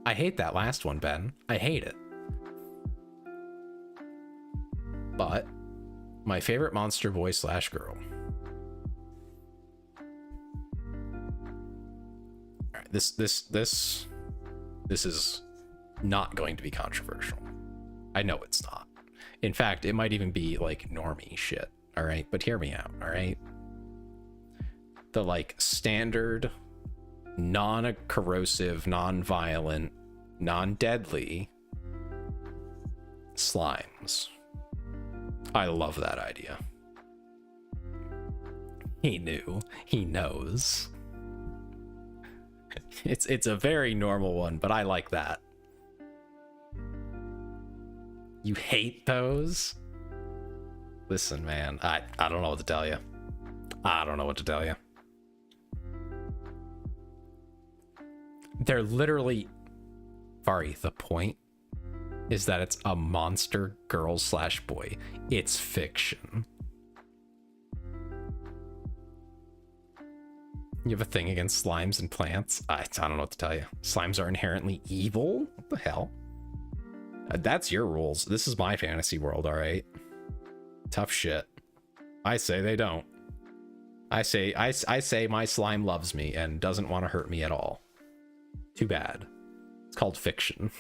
I hate that last one, Ben. I hate it. But my favorite monster boy / girl. All right, this is not going to be controversial. I know it's not. In fact, it might even be like normie shit. All right, but hear me out. All right, the like standard, non-corrosive, non-violent, non-deadly slimes. I love that idea. He knew. He knows. It's a very normal one, but I like that. You hate those? Listen, man, I don't know what to tell you. I don't know what to tell you. They're literally... Fari, the point is that it's a monster girl / boy. It's fiction. You have a thing against slimes and plants? I don't know what to tell you. Slimes are inherently evil? What the hell? That's your rules. This is my fantasy world, all right? Tough shit. I say they don't. I say my slime loves me and doesn't want to hurt me at all. Too bad. It's called fiction.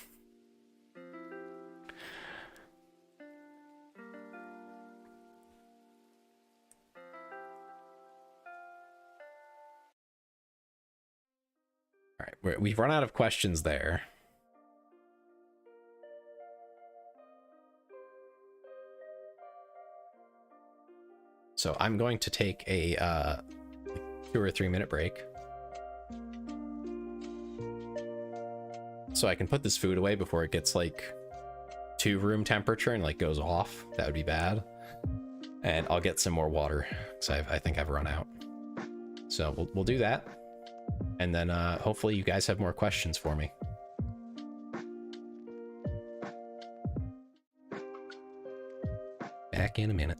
All right, we've run out of questions there. So I'm going to take a 2 or 3 minute break, so I can put this food away before it gets like to room temperature and like goes off. That would be bad. And I'll get some more water because I think I've run out. So we'll do that. And then hopefully you guys have more questions for me. Back in a minute.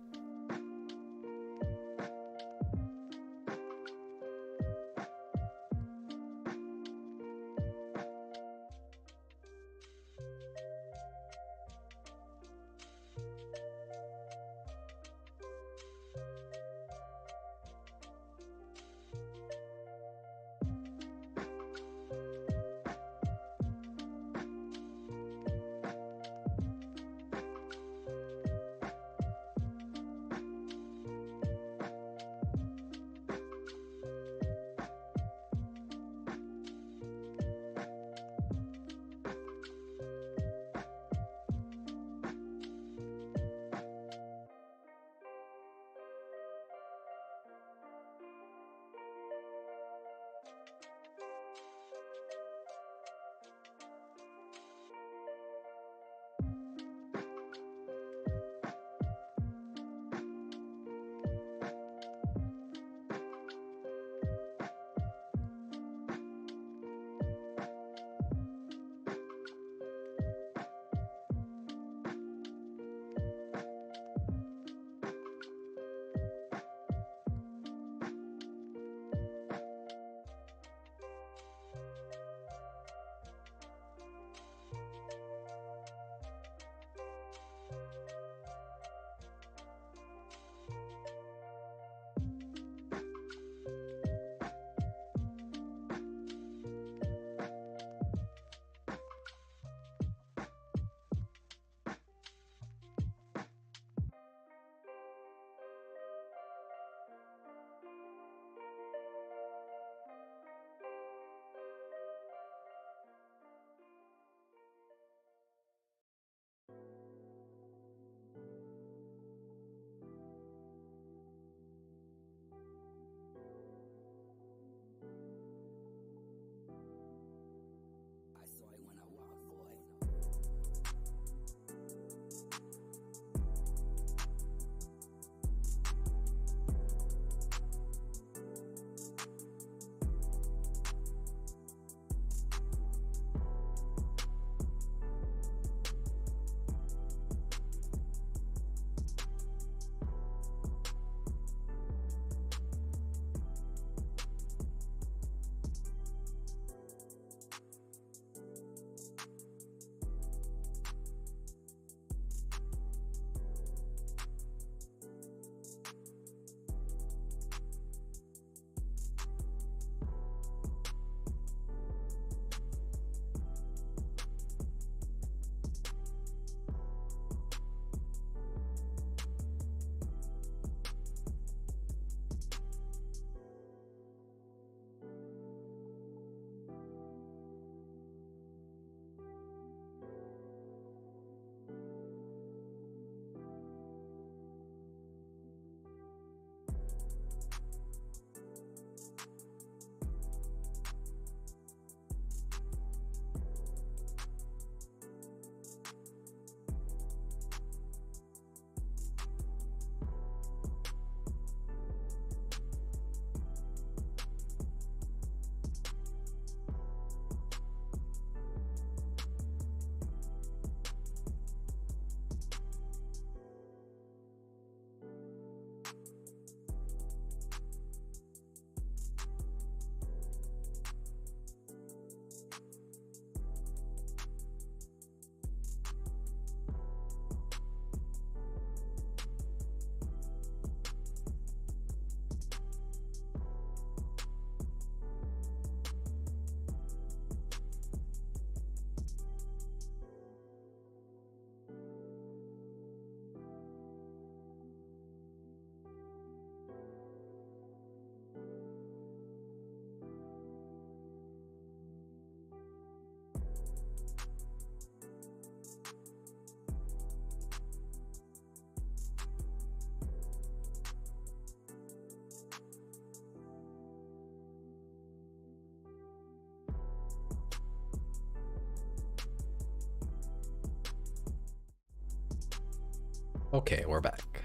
Okay, we're back.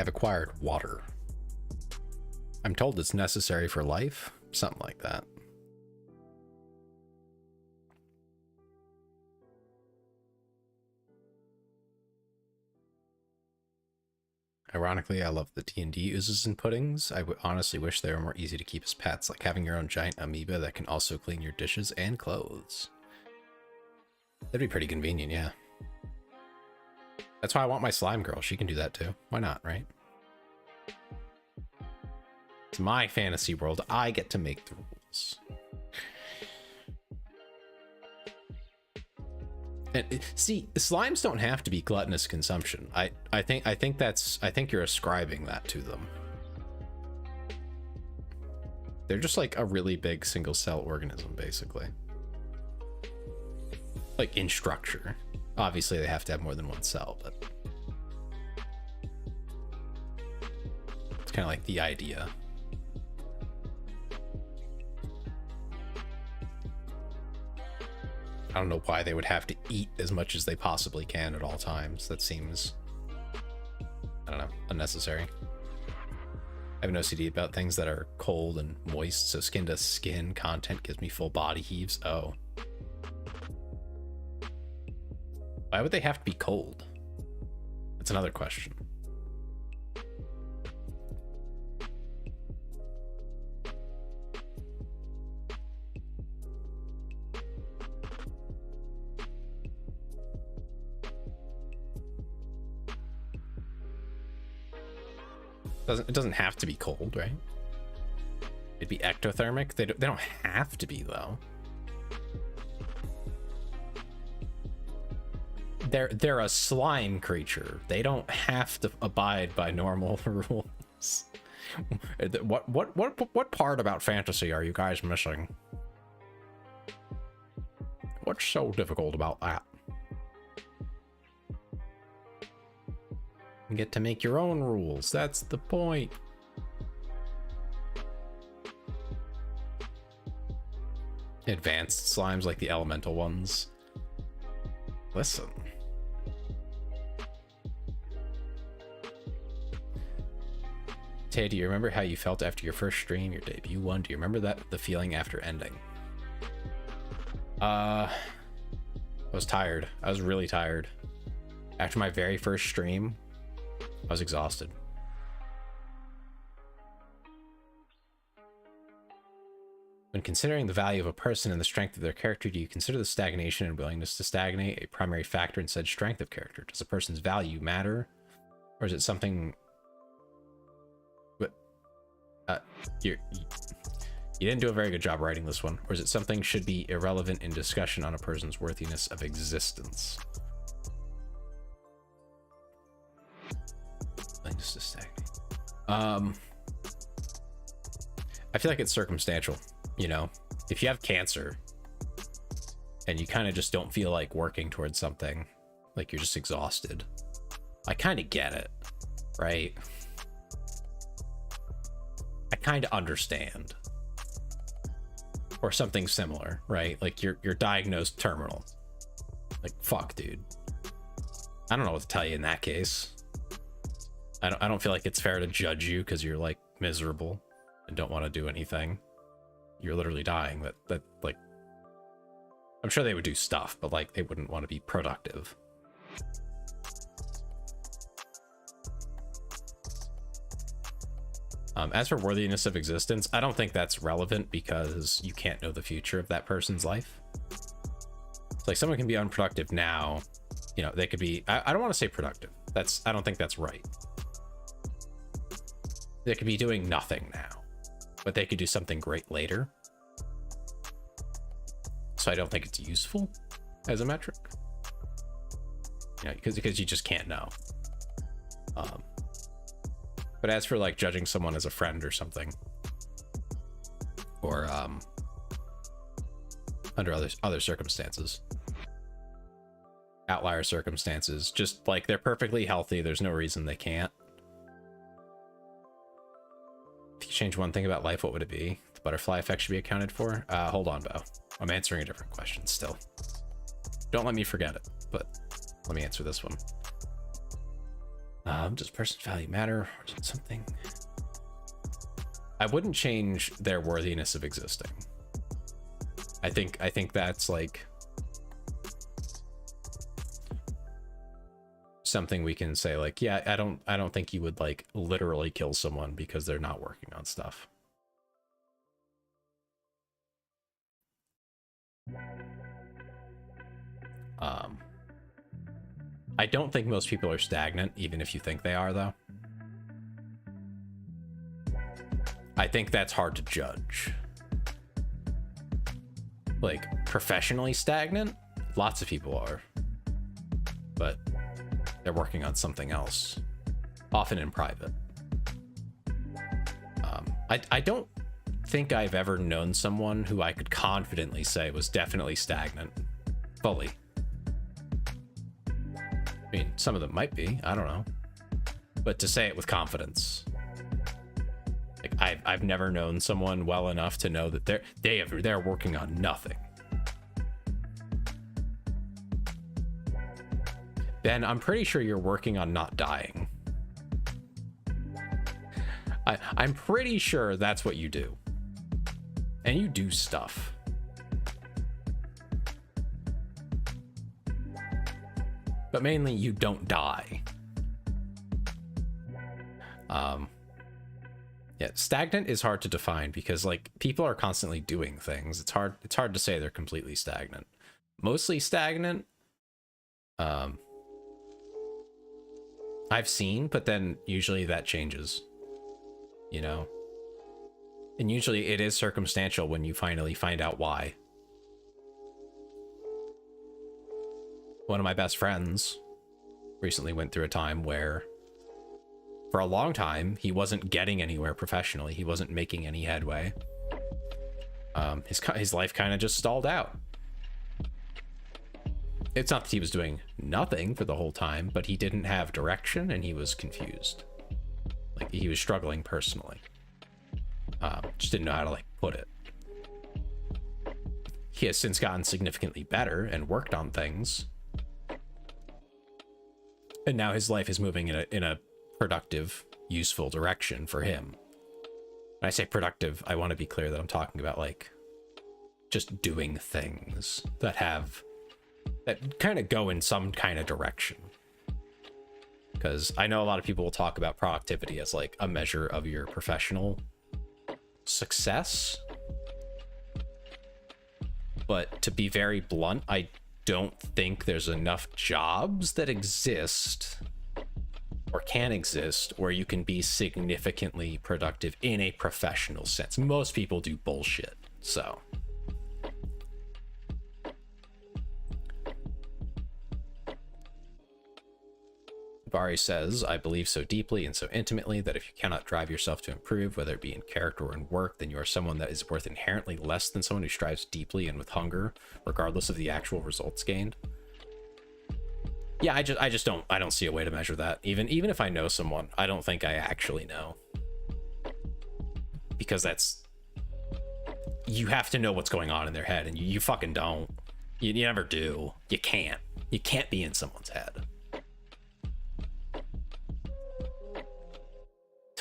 I've acquired water. I'm told it's necessary for life. Something like that. Ironically, I love the D&D oozes and puddings. I would honestly wish they were more easy to keep as pets, like having your own giant amoeba that can also clean your dishes and clothes. That'd be pretty convenient, yeah. That's why I want my slime girl. She can do that too. Why not, right? It's my fantasy world. I get to make the rules. And see, slimes don't have to be gluttonous consumption. I think you're ascribing that to them. They're just like a really big single cell organism, basically. Like in structure. Obviously they have to have more than one cell, but it's kind of like the idea. I don't know why they would have to eat as much as they possibly can at all times. That seems, I don't know, unnecessary. I have an OCD about things that are cold and moist, so skin to skin content gives me full body heaves. Oh. Why would they have to be cold? That's another question. It doesn't have to be cold, right? It'd be ectothermic. They don't have to be, though. They're a slime creature. They don't have to abide by normal rules. What part about fantasy are you guys missing? What's so difficult about that? You get to make your own rules. That's the point. Advanced slimes like the elemental ones. Listen. Tay, do you remember how you felt after your first stream, your debut one? Do you remember the feeling after ending? I was tired. I was really tired. After my very first stream, I was exhausted. When considering the value of a person and the strength of their character, do you consider the stagnation and willingness to stagnate a primary factor in said strength of character? Does a person's value matter? Or is it something... You didn't do a very good job writing this one. Or is it something should be irrelevant in discussion on a person's worthiness of existence? Willingness to stagnate. I feel like it's circumstantial. You know, if you have cancer and you kind of just don't feel like working towards something, like you're just exhausted, I kind of get it, right? I kind of understand. Or something similar, right? Like you're diagnosed terminal. Like, fuck, dude. I don't know what to tell you in that case. I don't feel like it's fair to judge you because you're like miserable and don't want to do anything. You're literally dying. That like, I'm sure they would do stuff, but like they wouldn't want to be productive. As for worthiness of existence, I don't think that's relevant because you can't know the future of that person's life. It's like someone can be unproductive now, you know, they could be, I don't want to say productive. I don't think that's right. They could be doing nothing now, but they could do something great later. So I don't think it's useful as a metric. You know, because you just can't know. But as for like judging someone as a friend or something, or under other circumstances, outlier circumstances, just like they're perfectly healthy, there's no reason they can't. If you change one thing about life, what would it be? The butterfly effect should be accounted for? Hold on, Bo. I'm answering a different question still. Don't let me forget it, but let me answer this one. Does person's value matter, or is it something? I wouldn't change their worthiness of existing. I think that's like something we can say, like, yeah, I don't think you would like literally kill someone because they're not working on stuff. I don't think most people are stagnant, even if you think they are, though. I think that's hard to judge. Like, professionally stagnant, lots of people are, but they're working on something else, often in private. I don't think I've ever known someone who I could confidently say was definitely stagnant, fully. I mean, some of them might be, I don't know, but to say it with confidence, like I've never known someone well enough to know that they're working on nothing. Ben, I'm pretty sure you're working on not dying. I'm pretty sure that's what you do. And you do stuff. But mainly you don't die. Yeah, stagnant is hard to define because like people are constantly doing things. It's hard to say they're completely stagnant. Mostly stagnant. I've seen, but then usually that changes. You know? And usually it is circumstantial when you finally find out why. One of my best friends recently went through a time where for a long time he wasn't getting anywhere professionally. He wasn't making any headway. His life kind of just stalled out. It's not that he was doing nothing for the whole time, but he didn't have direction and he was confused. Like he was struggling personally. Just didn't know how to like put it. He has since gotten significantly better and worked on things. And now his life is moving in a productive, useful direction for him. When I say productive, I want to be clear that I'm talking about like just doing things that kind of go in some kind of direction. Because I know a lot of people will talk about productivity as like a measure of your professional success. But to be very blunt, I don't think there's enough jobs that exist or can exist where you can be significantly productive in a professional sense. Most people do bullshit, so. Bari says, I believe so deeply and so intimately that if you cannot drive yourself to improve, whether it be in character or in work, then you are someone that is worth inherently less than someone who strives deeply and with hunger, regardless of the actual results gained. Yeah, I don't see a way to measure that. Even if I know someone, I don't think I actually know. Because you have to know what's going on in their head, and you fucking don't. You never do. You can't be in someone's head.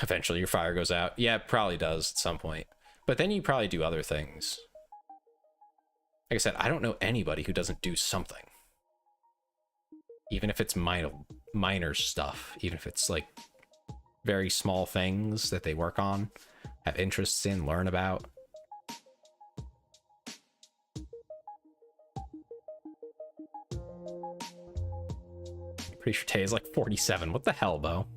Eventually your fire goes out. Yeah, it probably does at some point. But then you probably do other things. Like I said, I don't know anybody who doesn't do something. Even if it's minor stuff. Even if it's like very small things that they work on, have interests in, learn about. I'm pretty sure Tay is like 47. What the hell, Bo?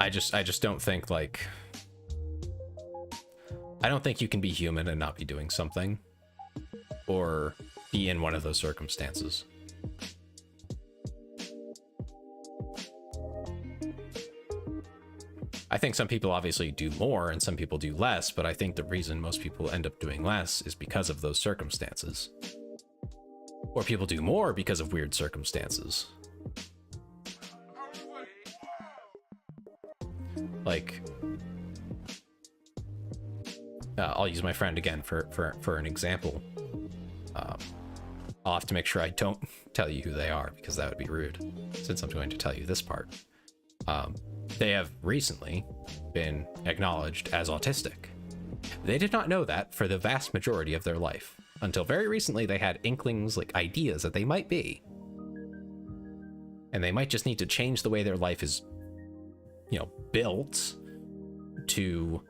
I just don't think like I don't think you can be human and not be doing something or be in one of those circumstances. I think some people obviously do more and some people do less, but I think the reason most people end up doing less is because of those circumstances. Or people do more because of weird circumstances. Like, I'll use my friend again for an example. I'll have to make sure I don't tell you who they are, because that would be rude, since I'm going to tell you this part. They have recently been acknowledged as autistic. They did not know that for the vast majority of their life. Until very recently, they had inklings, like ideas that they might be. And they might just need to change the way their life is, you know, built to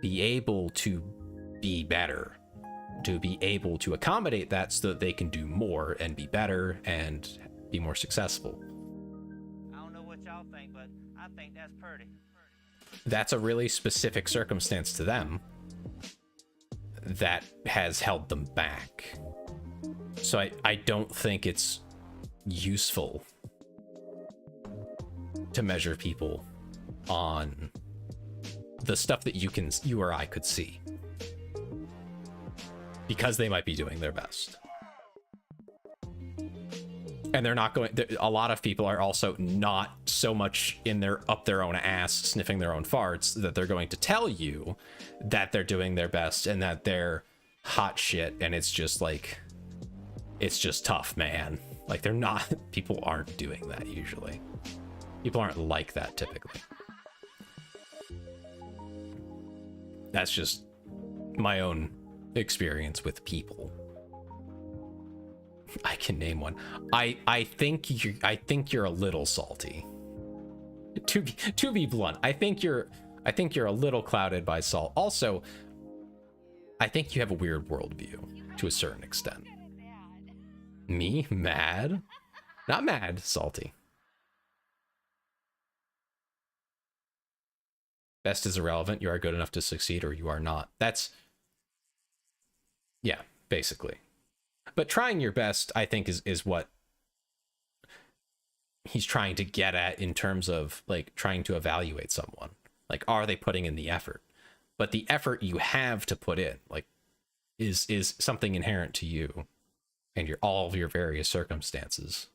be able to be better, to be able to accommodate that so that they can do more and be better and be more successful. I don't know what y'all think, but I think that's pretty. That's a really specific circumstance to them that has held them back. So I don't think it's useful to measure people on the stuff that you or I could see, because they might be doing their best. And they're not going, a lot of people are also not so much up their own ass sniffing their own farts that they're going to tell you that they're doing their best and that they're hot shit, and it's just like, it's just tough, man. Like, they're not, people aren't doing that usually. People aren't like that typically. That's just my own experience with people. I can name one. I think you're a little salty. To be blunt, I think you're a little clouded by salt. Also, I think you have a weird worldview to a certain extent. Me? Mad? Not mad, salty. Best is irrelevant. You are good enough to succeed or you are not. That's, yeah, basically. But trying your best, I think, is what he's trying to get at in terms of, like, trying to evaluate someone. Like, are they putting in the effort? But the effort you have to put in, like, is something inherent to you and all of your various circumstances,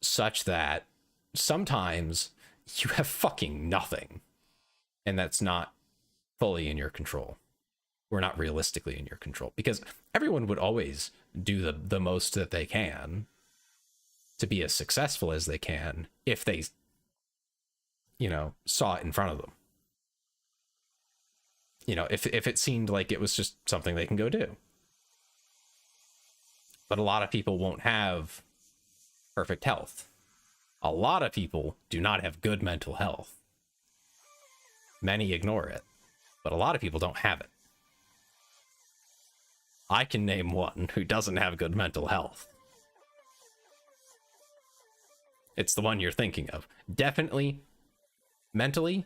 such that sometimes you have fucking nothing, and that's not fully in your control. We're not realistically in your control, because everyone would always do the most that they can to be as successful as they can if they, you know, saw it in front of them. You know, if it seemed like it was just something they can go do. But a lot of people won't have perfect health. A lot of people do not have good mental health. Many ignore it, but a lot of people don't have it. I can name one who doesn't have good mental health. It's the one you're thinking of. Definitely mentally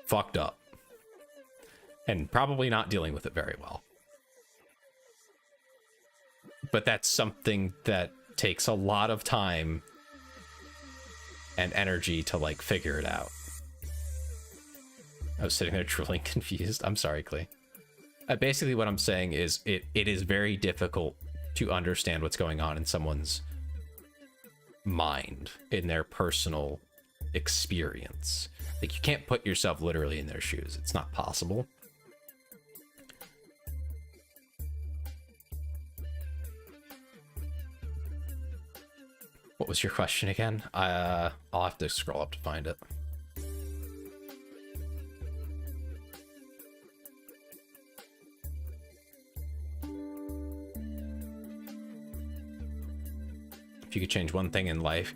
fucked up. And probably not dealing with it very well. But that's something that takes a lot of time and energy to, like, figure it out. I was sitting there drooling confused. I'm sorry, Clay. Basically what I'm saying is it is very difficult to understand what's going on in someone's mind, in their personal experience. Like, you can't put yourself literally in their shoes. It's not possible. What was your question again? I'll have to scroll up to find it. If you could change one thing in life,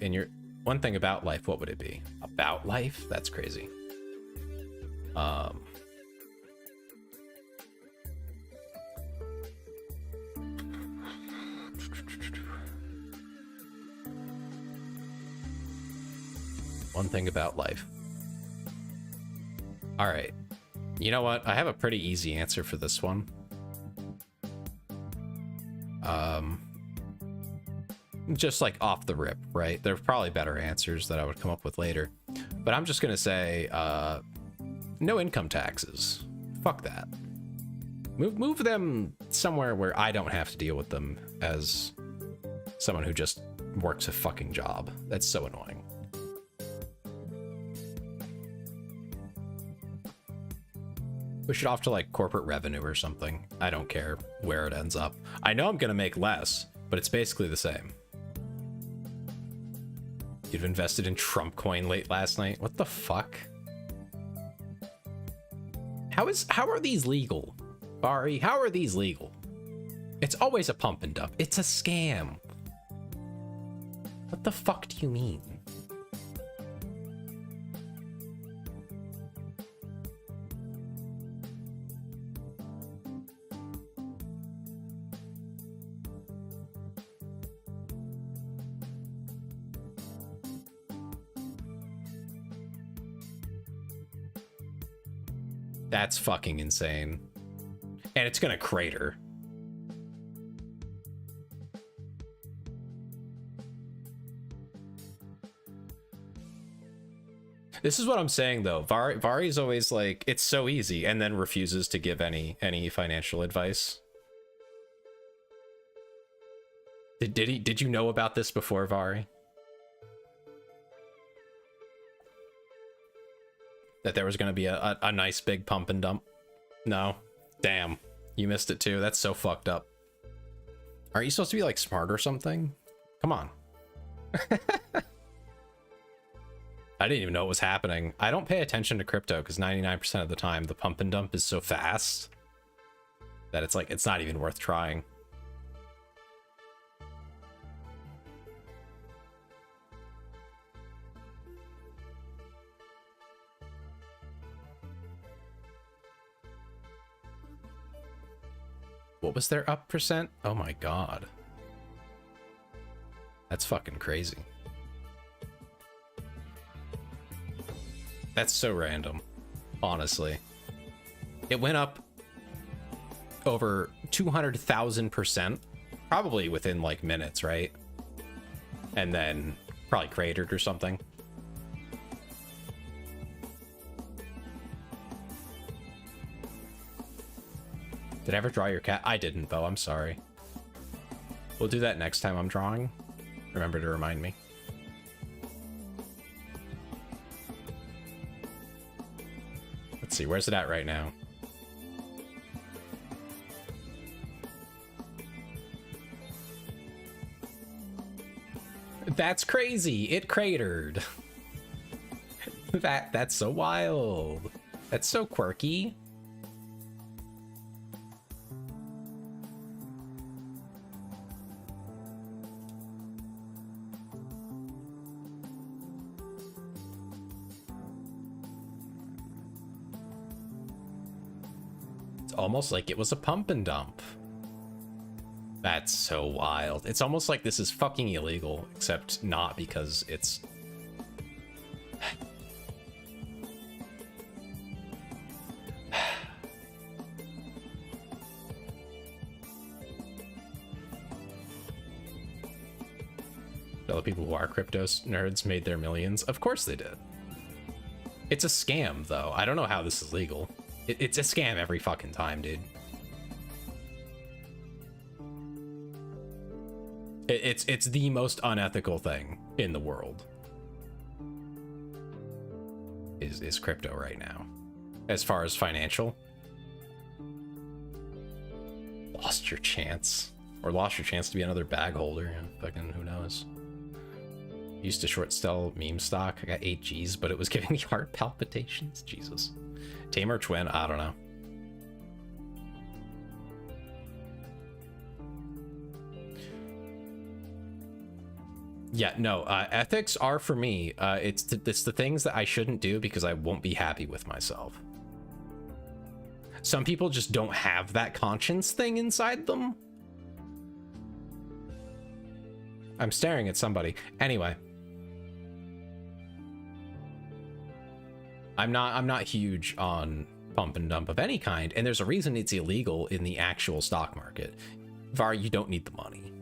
one thing about life, what would it be? About life? That's crazy. One thing about life. All right. You know what? I have a pretty easy answer for this one. Just like off the rip, right? There are probably better answers that I would come up with later, but I'm just gonna say no income taxes. Fuck that. Move them somewhere where I don't have to deal with them as someone who just works a fucking job. That's so annoying. Push it off to like corporate revenue or something. I don't care where it ends up. I know I'm gonna make less, but it's basically the same. You've invested in Trump coin late last night. What the fuck? How are these legal? Bari, how are these legal? It's always a pump and dump. It's a scam. What the fuck do you mean? That's fucking insane. And it's gonna crater. This is what I'm saying though. Vari's always like, it's so easy, and then refuses to give any financial advice. Did you know about this before, Vari? That there was going to be a nice big pump and dump? No? Damn. You missed it too. That's so fucked up. Aren't you supposed to be like smart or something? Come on. I didn't even know what was happening. I don't pay attention to crypto because 99% of the time the pump and dump is so fast that it's like, it's not even worth trying. What was their up percent? Oh my god. That's fucking crazy. That's so random, honestly. It went up over 200,000%, probably within like minutes, right? And then probably cratered or something. Did I ever draw your cat? I didn't, though. I'm sorry. We'll do that next time I'm drawing. Remember to remind me. Let's see. Where's it at right now? That's crazy. It cratered. That's so wild. That's so quirky. Almost like it was a pump and dump. That's so wild. It's almost like this is fucking illegal, except not, because it's... All the people who are crypto nerds made their millions. Of course they did. It's a scam, though. I don't know how this is legal. It's a scam every fucking time, dude. It's the most unethical thing in the world. Is crypto right now. As far as financial. Lost your chance. Or lost your chance to be another bag holder. Fucking who knows. Used to short sell meme stock. I got 8 G's, but it was giving me heart palpitations. Jesus. Tamer Twin, I don't know. Yeah, no, ethics are for me. It's the things that I shouldn't do because I won't be happy with myself. Some people just don't have that conscience thing inside them. I'm staring at somebody. Anyway. I'm not huge on pump and dump of any kind, and there's a reason it's illegal in the actual stock market. Var, you don't need the money.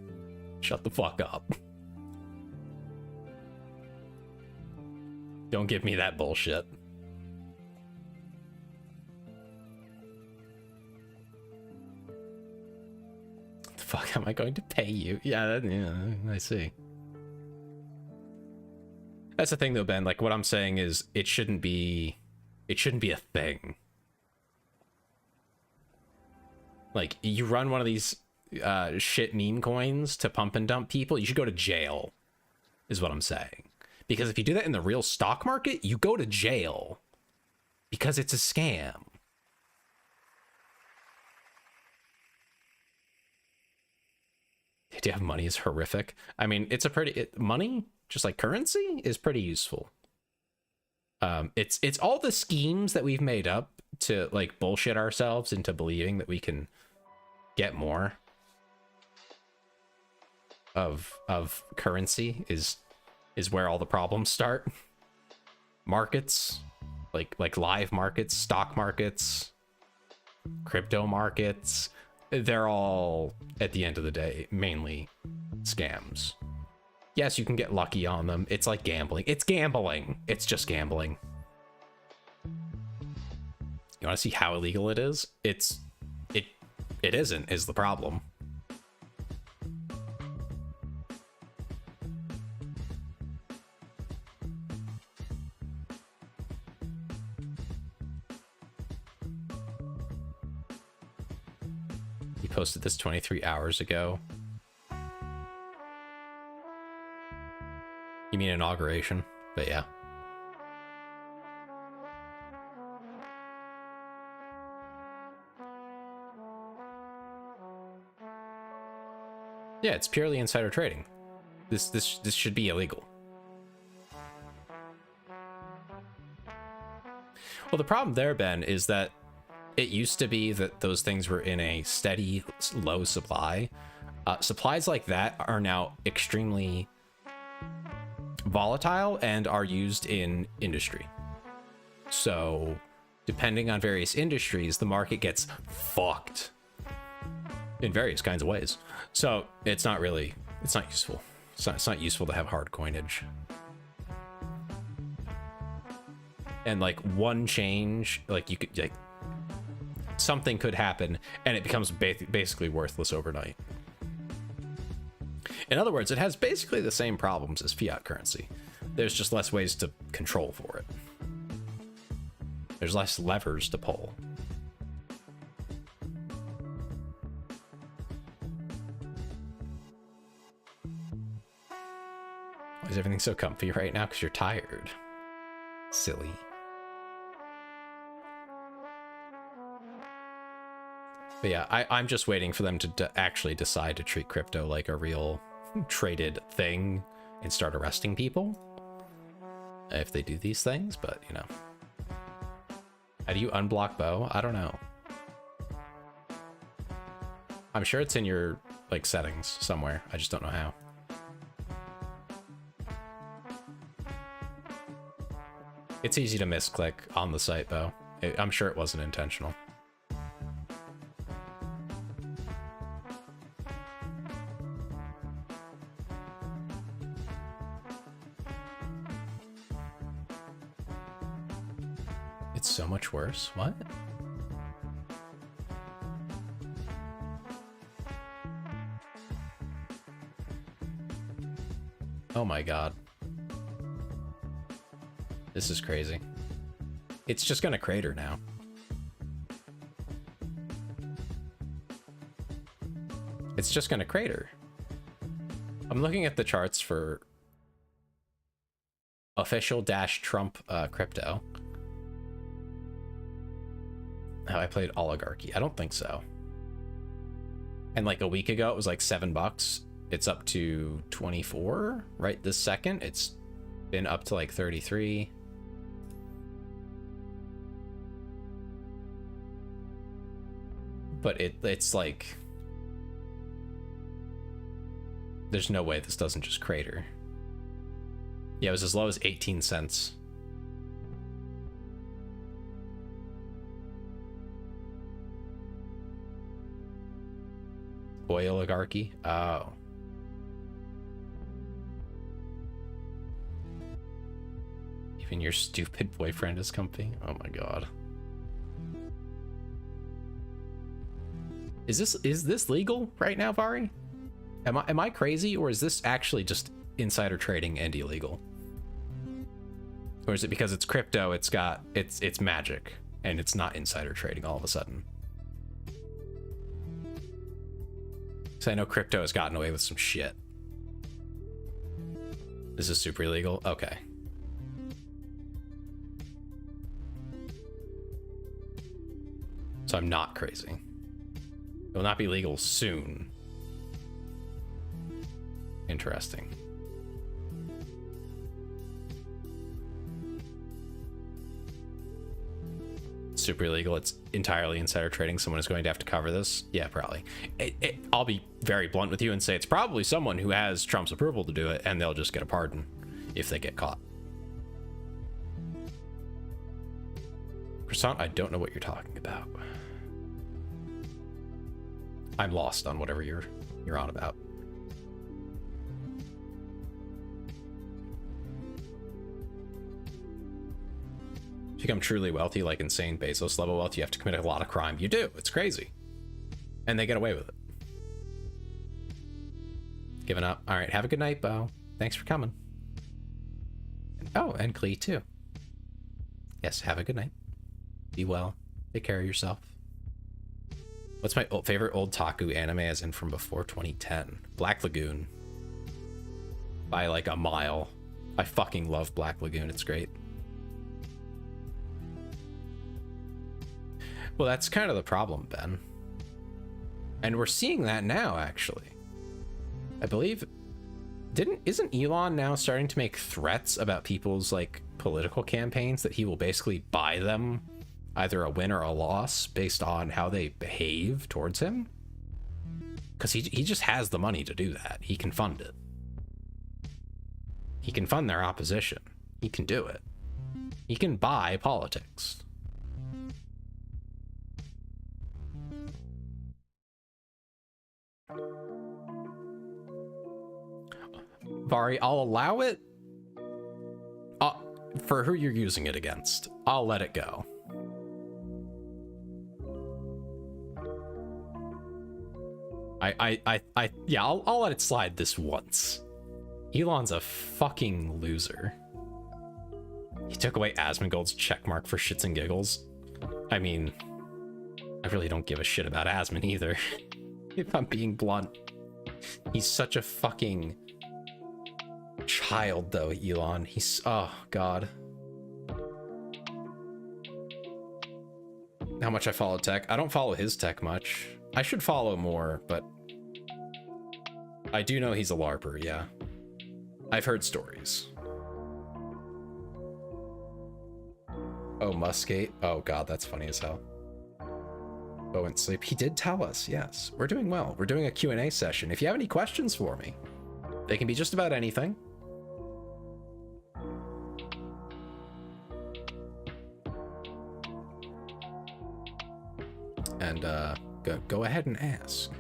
Shut the fuck up. Don't give me that bullshit. What the fuck am I going to pay you? Yeah, I see. That's the thing though, Ben. Like what I'm saying is it shouldn't be a thing. Like, you run one of these shit meme coins to pump and dump people, you should go to jail, is what I'm saying. Because if you do that in the real stock market, you go to jail. Because it's a scam. The idea of money is horrific. I mean, it's a pretty... money, just like currency, is pretty useful. It's all the schemes that we've made up to, like, bullshit ourselves into believing that we can get more of currency is where all the problems start. Markets, like live markets, stock markets, crypto markets, they're all, at the end of the day, mainly scams. Yes, you can get lucky on them. It's like gambling. It's gambling. It's just gambling. You want to see how illegal it is? It isn't, is the problem. He posted this 23 hours ago. You mean inauguration? But yeah. Yeah, it's purely insider trading. This should be illegal. Well, the problem there, Ben, is that it used to be that those things were in a steady, low supply. Supplies like that are now extremely volatile and are used in industry. So, depending on various industries, the market gets fucked in various kinds of ways. So it's not useful. It's not useful to have hard coinage. And like one change, like you could, like, something could happen and it becomes basically worthless overnight. In other words, it has basically the same problems as fiat currency. There's just less ways to control for it. There's less levers to pull. Why is everything so comfy right now? Because you're tired. Silly. But yeah, I'm just waiting for them to actually decide to treat crypto like a real traded thing and start arresting people if they do these things, but you know. How do you unblock Bo? I don't know. I'm sure it's in your like settings somewhere. I just don't know how. It's easy to misclick on the site though. I'm sure it wasn't intentional. It's so much worse. What? Oh my god. This is crazy. It's just gonna crater now. It's just gonna crater. I'm looking at the charts for official-Trump crypto. Oh, I played Oligarchy. I don't think so. And like a week ago, it was like $7. It's up to 24 right this second. It's been up to like 33. But it's like, there's no way this doesn't just crater. Yeah, it was as low as 18 cents. Oligarchy? Oh. Even your stupid boyfriend is comfy? Oh my god. Is this legal right now, Vari? Am I crazy, or is this actually just insider trading and illegal? Or is it because it's crypto, it's magic, and it's not insider trading all of a sudden? So I know crypto has gotten away with some shit. This is super illegal? Okay. So I'm not crazy. It will not be legal soon. Interesting. Super illegal. It's entirely insider trading. Someone is going to have to cover this. Yeah, probably. I'll be very blunt with you and say it's probably someone who has Trump's approval to do it, and they'll just get a pardon if they get caught. Croissant, I don't know what you're talking about. I'm lost on whatever you're on about. To become truly wealthy, like insane Bezos level wealth, you have to commit a lot of crime. You do. It's crazy. And they get away with it. Giving up. All right. Have a good night, Bo. Thanks for coming. Oh, and Klee too. Yes. Have a good night. Be well. Take care of yourself. What's my favorite old Taku anime as in from before 2010? Black Lagoon. By like a mile. I fucking love Black Lagoon. It's great. Well, that's kind of the problem, Ben. And we're seeing that now, actually. I believe... Isn't Elon now starting to make threats about people's, like, political campaigns that he will basically buy them either a win or a loss based on how they behave towards him? Because he just has the money to do that. He can fund it. He can fund their opposition. He can do it. He can buy politics. Vari, I'll allow it for who you're using it against. I'll let it go. Yeah, I'll let it slide this once. Elon's a fucking loser. He took away Asmongold's checkmark for shits and giggles. I mean, I really don't give a shit about Asmon either. If I'm being blunt. He's such a fucking child, though, Elon. He's... oh, God. How much I follow tech? I don't follow his tech much. I should follow more, but... I do know he's a LARPer, yeah. I've heard stories. Oh, Muscate? Oh, God, that's funny as hell. Bo went to sleep. He did tell us, yes. We're doing well. We're doing a Q&A session. If you have any questions for me, they can be just about anything. And go ahead and ask.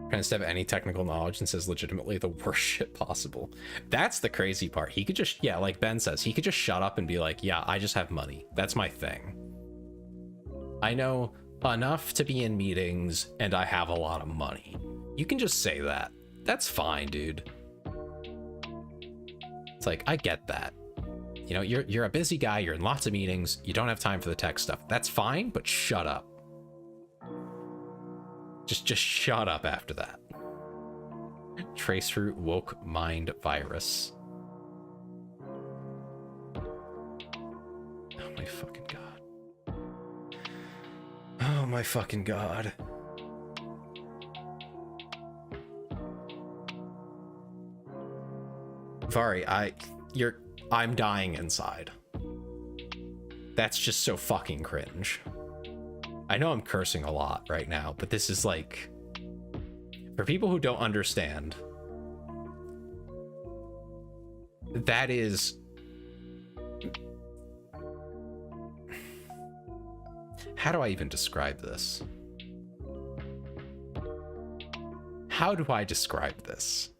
Trying to have any technical knowledge and says legitimately the worst shit possible. That's the crazy part. He could just, yeah, like Ben says, he could just shut up and be like, yeah, I just have money. That's my thing. I know enough to be in meetings and I have a lot of money. You can just say that. That's fine, dude. It's like, I get that. You know, you're a busy guy, you're in lots of meetings, you don't have time for the tech stuff. That's fine, but shut up. Just shut up after that. Traceroot woke mind virus. Oh my fucking god. Oh my fucking god. Vari, I'm dying inside. That's just so fucking cringe. I know I'm cursing a lot right now, but this is like, for people who don't understand, that is, how do I even describe this? How do I describe this?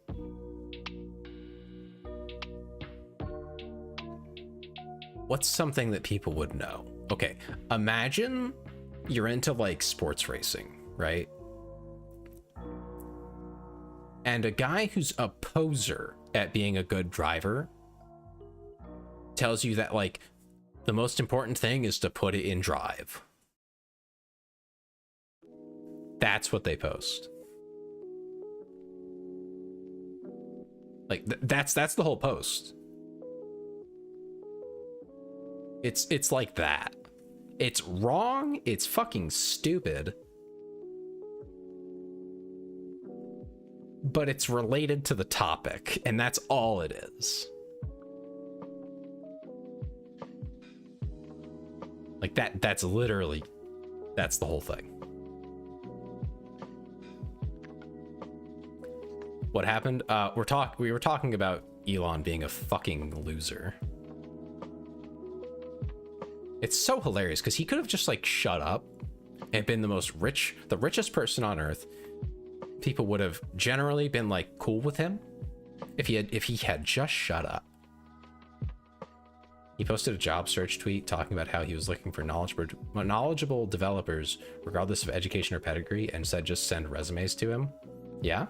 What's something that people would know? Okay, imagine you're into like sports racing, right? And a guy who's a poser at being a good driver tells you that like the most important thing is to put it in drive. That's what they post. Like that's the whole post. It's like that. It's wrong. It's fucking stupid. But it's related to the topic, and that's all it is. Like that's literally, that's the whole thing. What happened? We were talking about Elon being a fucking loser. It's so hilarious because he could have just like shut up and been the richest person on earth. People would have generally been like cool with him if he had just shut up. He posted a job search tweet talking about how he was looking for knowledgeable developers regardless of education or pedigree, and said just send resumes to him. Yeah,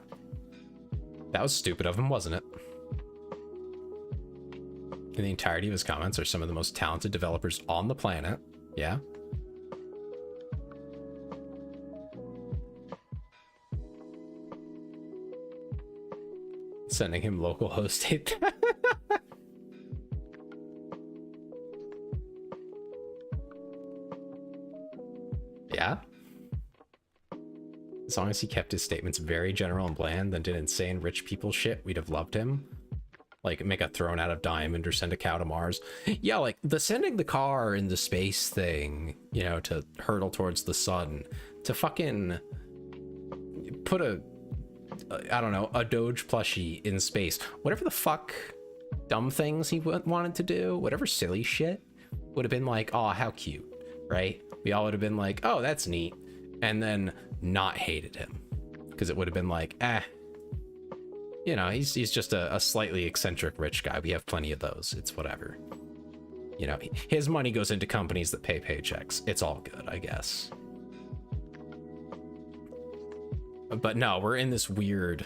that was stupid of him, wasn't it? And the entirety of his comments are some of the most talented developers on the planet. Yeah. Sending him local host tape. Yeah. As long as he kept his statements very general and bland, then did insane rich people shit, we'd have loved him. Like make a throne out of diamond or send a cow to Mars. Yeah, like the sending the car into space thing, you know, to hurtle towards the sun, to fucking put I don't know, a Doge plushie in space. Whatever the fuck dumb things he wanted to do, whatever silly shit, would have been like, oh, how cute, right? We all would have been like, oh, that's neat. And then not hated him. Because it would have been like, you know, he's just a slightly eccentric rich guy. We have plenty of those. It's whatever. You know, his money goes into companies that pay paychecks. It's all good, I guess. But no, we're in this weird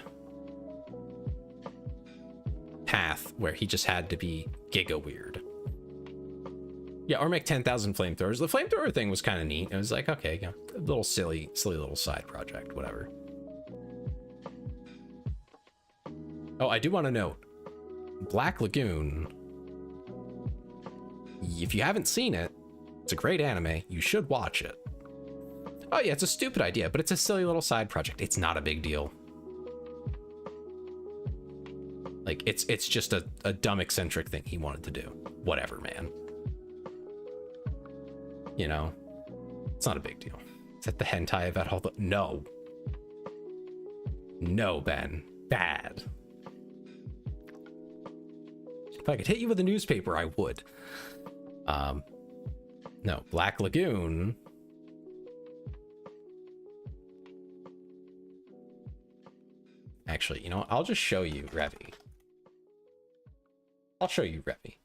path where he just had to be giga weird. Yeah, or make 10,000 flamethrowers. The flamethrower thing was kind of neat. It was like, okay, yeah, a little silly little side project, whatever. Oh, I do want to note, Black Lagoon, if you haven't seen it, it's a great anime. You should watch it. Oh yeah, it's a stupid idea, but it's a silly little side project. It's not a big deal. Like, it's just a dumb eccentric thing he wanted to do. Whatever, man. You know, it's not a big deal. Is that the hentai about all the... No. No, Ben. Bad. If I could hit you with a newspaper, I would. No, Black Lagoon... Actually, you know what? I'll just show you Revy. I'll show you Revy.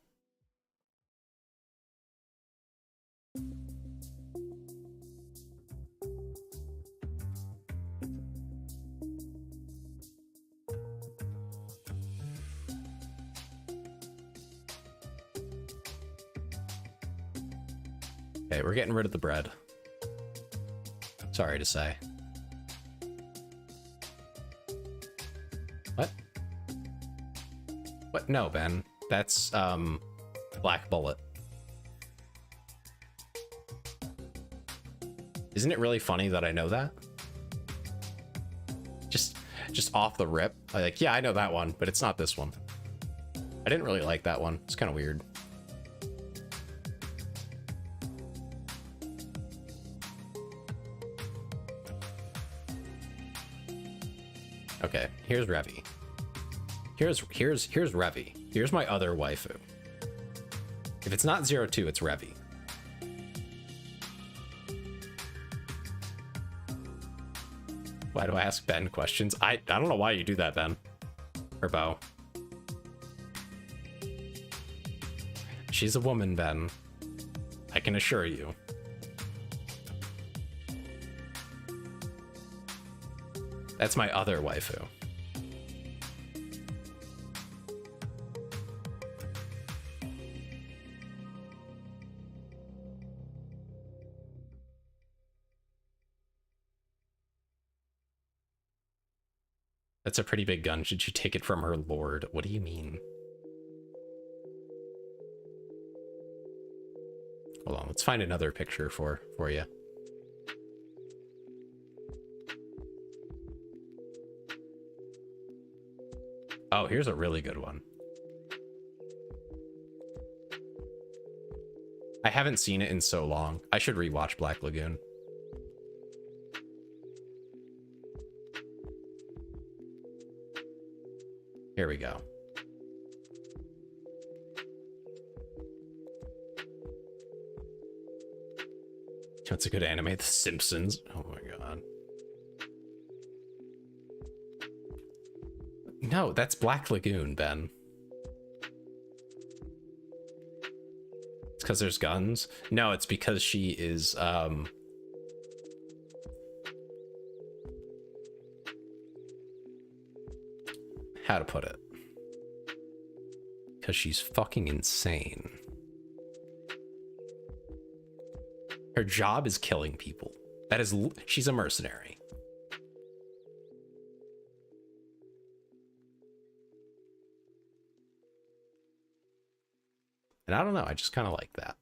Okay, we're getting rid of the bread. Sorry to say. What? What? No, Ben. That's, Black Bullet. Isn't it really funny that I know that? Just off the rip. Like, yeah, I know that one, but it's not this one. I didn't really like that one. It's kind of weird. Okay, here's Revy. Here's Revy. Here's my other waifu. If it's not 02, it's Revy. Why do I ask Ben questions? I don't know why you do that, Ben. Or Bo. She's a woman, Ben. I can assure you. That's my other waifu. That's a pretty big gun. Should you take it from her lord? What do you mean? Hold on, let's find another picture for you. Oh, here's a really good one. I haven't seen it in so long. I should rewatch Black Lagoon. Here we go. What's a good anime? The Simpsons. Oh my god. No, that's Black Lagoon, Ben. It's because there's guns? No, it's because she is, how to put it? Because she's fucking insane. Her job is killing people. That is, she's a mercenary. And I don't know, I just kind of like that.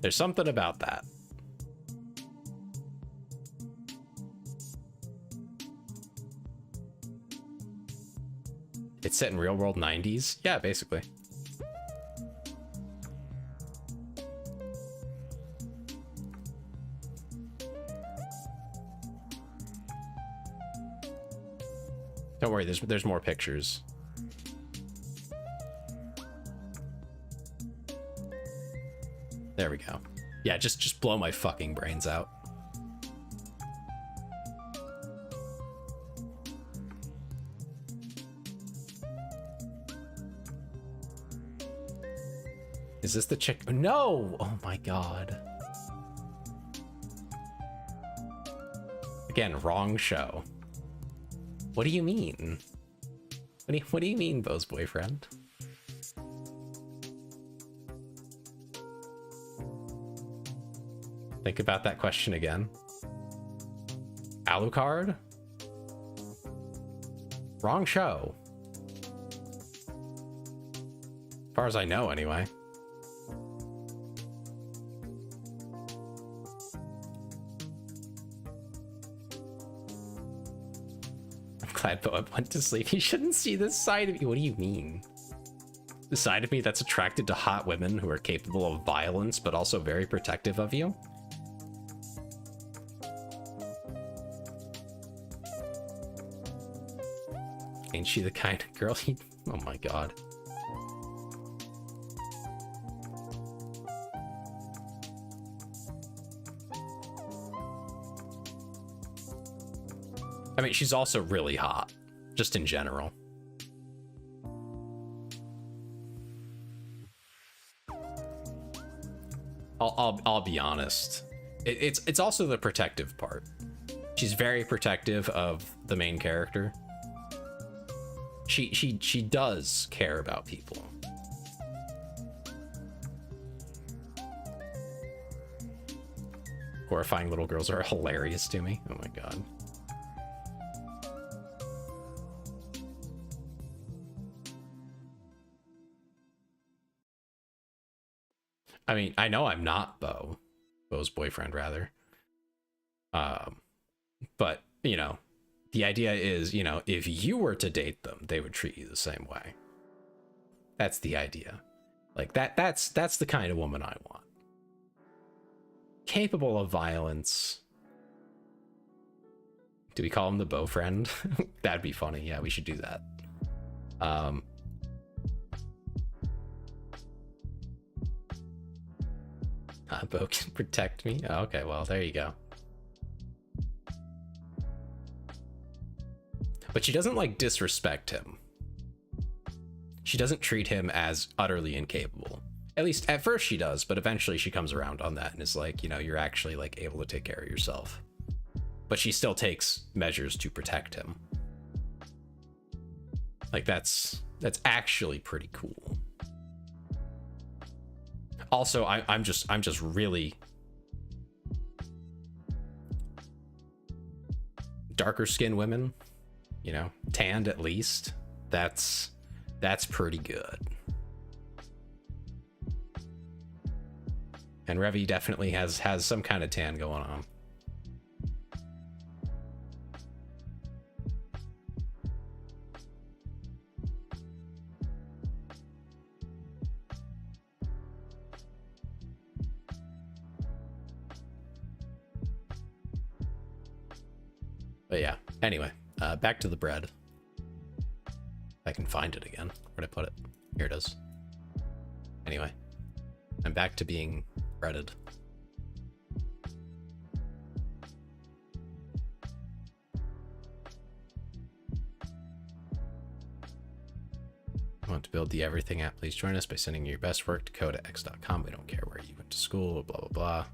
There's something about that. It's set in real world 90s? Yeah, basically. Don't worry, there's more pictures. There we go. Yeah, just blow my fucking brains out. Is this the chick? No! Oh my god. Again, wrong show. What do you mean? What do you mean, Bo's boyfriend? Think about that question again. Alucard? Wrong show. As far as I know, anyway. I'm glad Bo went to sleep. You shouldn't see this side of me. What do you mean? The side of me that's attracted to hot women who are capable of violence, but also very protective of you? Ain't she the kind of girl he... Oh my god. I mean, she's also really hot, just in general. I'll be honest. It's also the protective part. She's very protective of the main character. She does care about people. Horrifying little girls are hilarious to me. Oh my god. I mean, I know I'm not Bo's boyfriend, rather. But, you know, the idea is, you know, if you were to date them, they would treat you the same way. That's the idea. Like, that's the kind of woman I want. Capable of violence. Do we call him the Bo friend? That'd be funny. Yeah, we should do that. Bo can protect me. Oh, okay, well, there you go. But she doesn't, like, disrespect him. She doesn't treat him as utterly incapable. At least at first she does, but eventually she comes around on that and is like, you know, you're actually, like, able to take care of yourself. But she still takes measures to protect him. Like, that's actually pretty cool. Also, I'm just really darker skinned women, you know, tanned at least, that's pretty good. And Revy definitely has some kind of tan going on. But yeah, anyway, back to the bread. I can find it again. Where'd I put it? Here it is. Anyway, I'm back to being breaded. Want to build the everything app? Please join us by sending your best work to code@x.com. We don't care where you went to school, blah, blah, blah.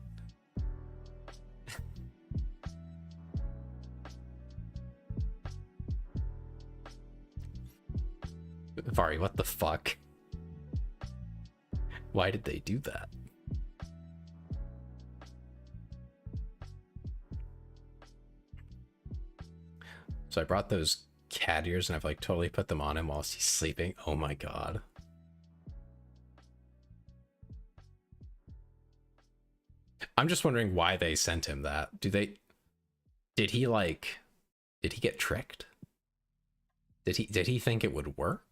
Vari, what the fuck? Why did they do that? So I brought those cat ears and I've like totally put them on him whilst he's sleeping. Oh my god. I'm just wondering why they sent him that. Did he get tricked? Did he think it would work?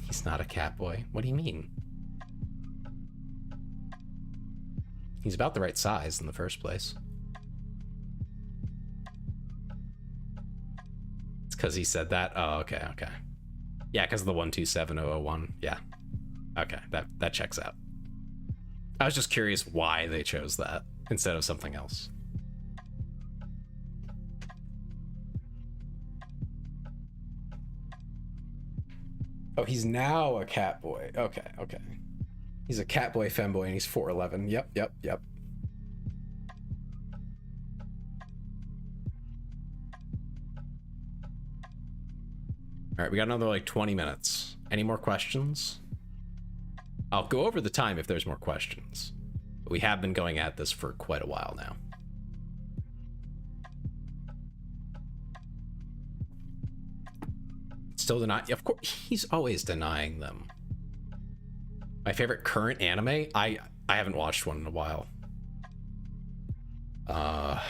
He's not a cat boy. What do you mean? He's about the right size in the first place. It's because he said that? Oh, okay, okay. Yeah, because of the 127001. Yeah. Okay, that checks out. I was just curious why they chose that instead of something else. Oh, he's now a cat boy. Okay, okay. He's a cat boy femboy and he's 4'11". Yep, yep, yep. All right, we got another like 20 minutes. Any more questions? I'll go over the time if there's more questions. But we have been going at this for quite a while now. Still denying? Of course, he's always denying them. My favorite current anime? I haven't watched one in a while. I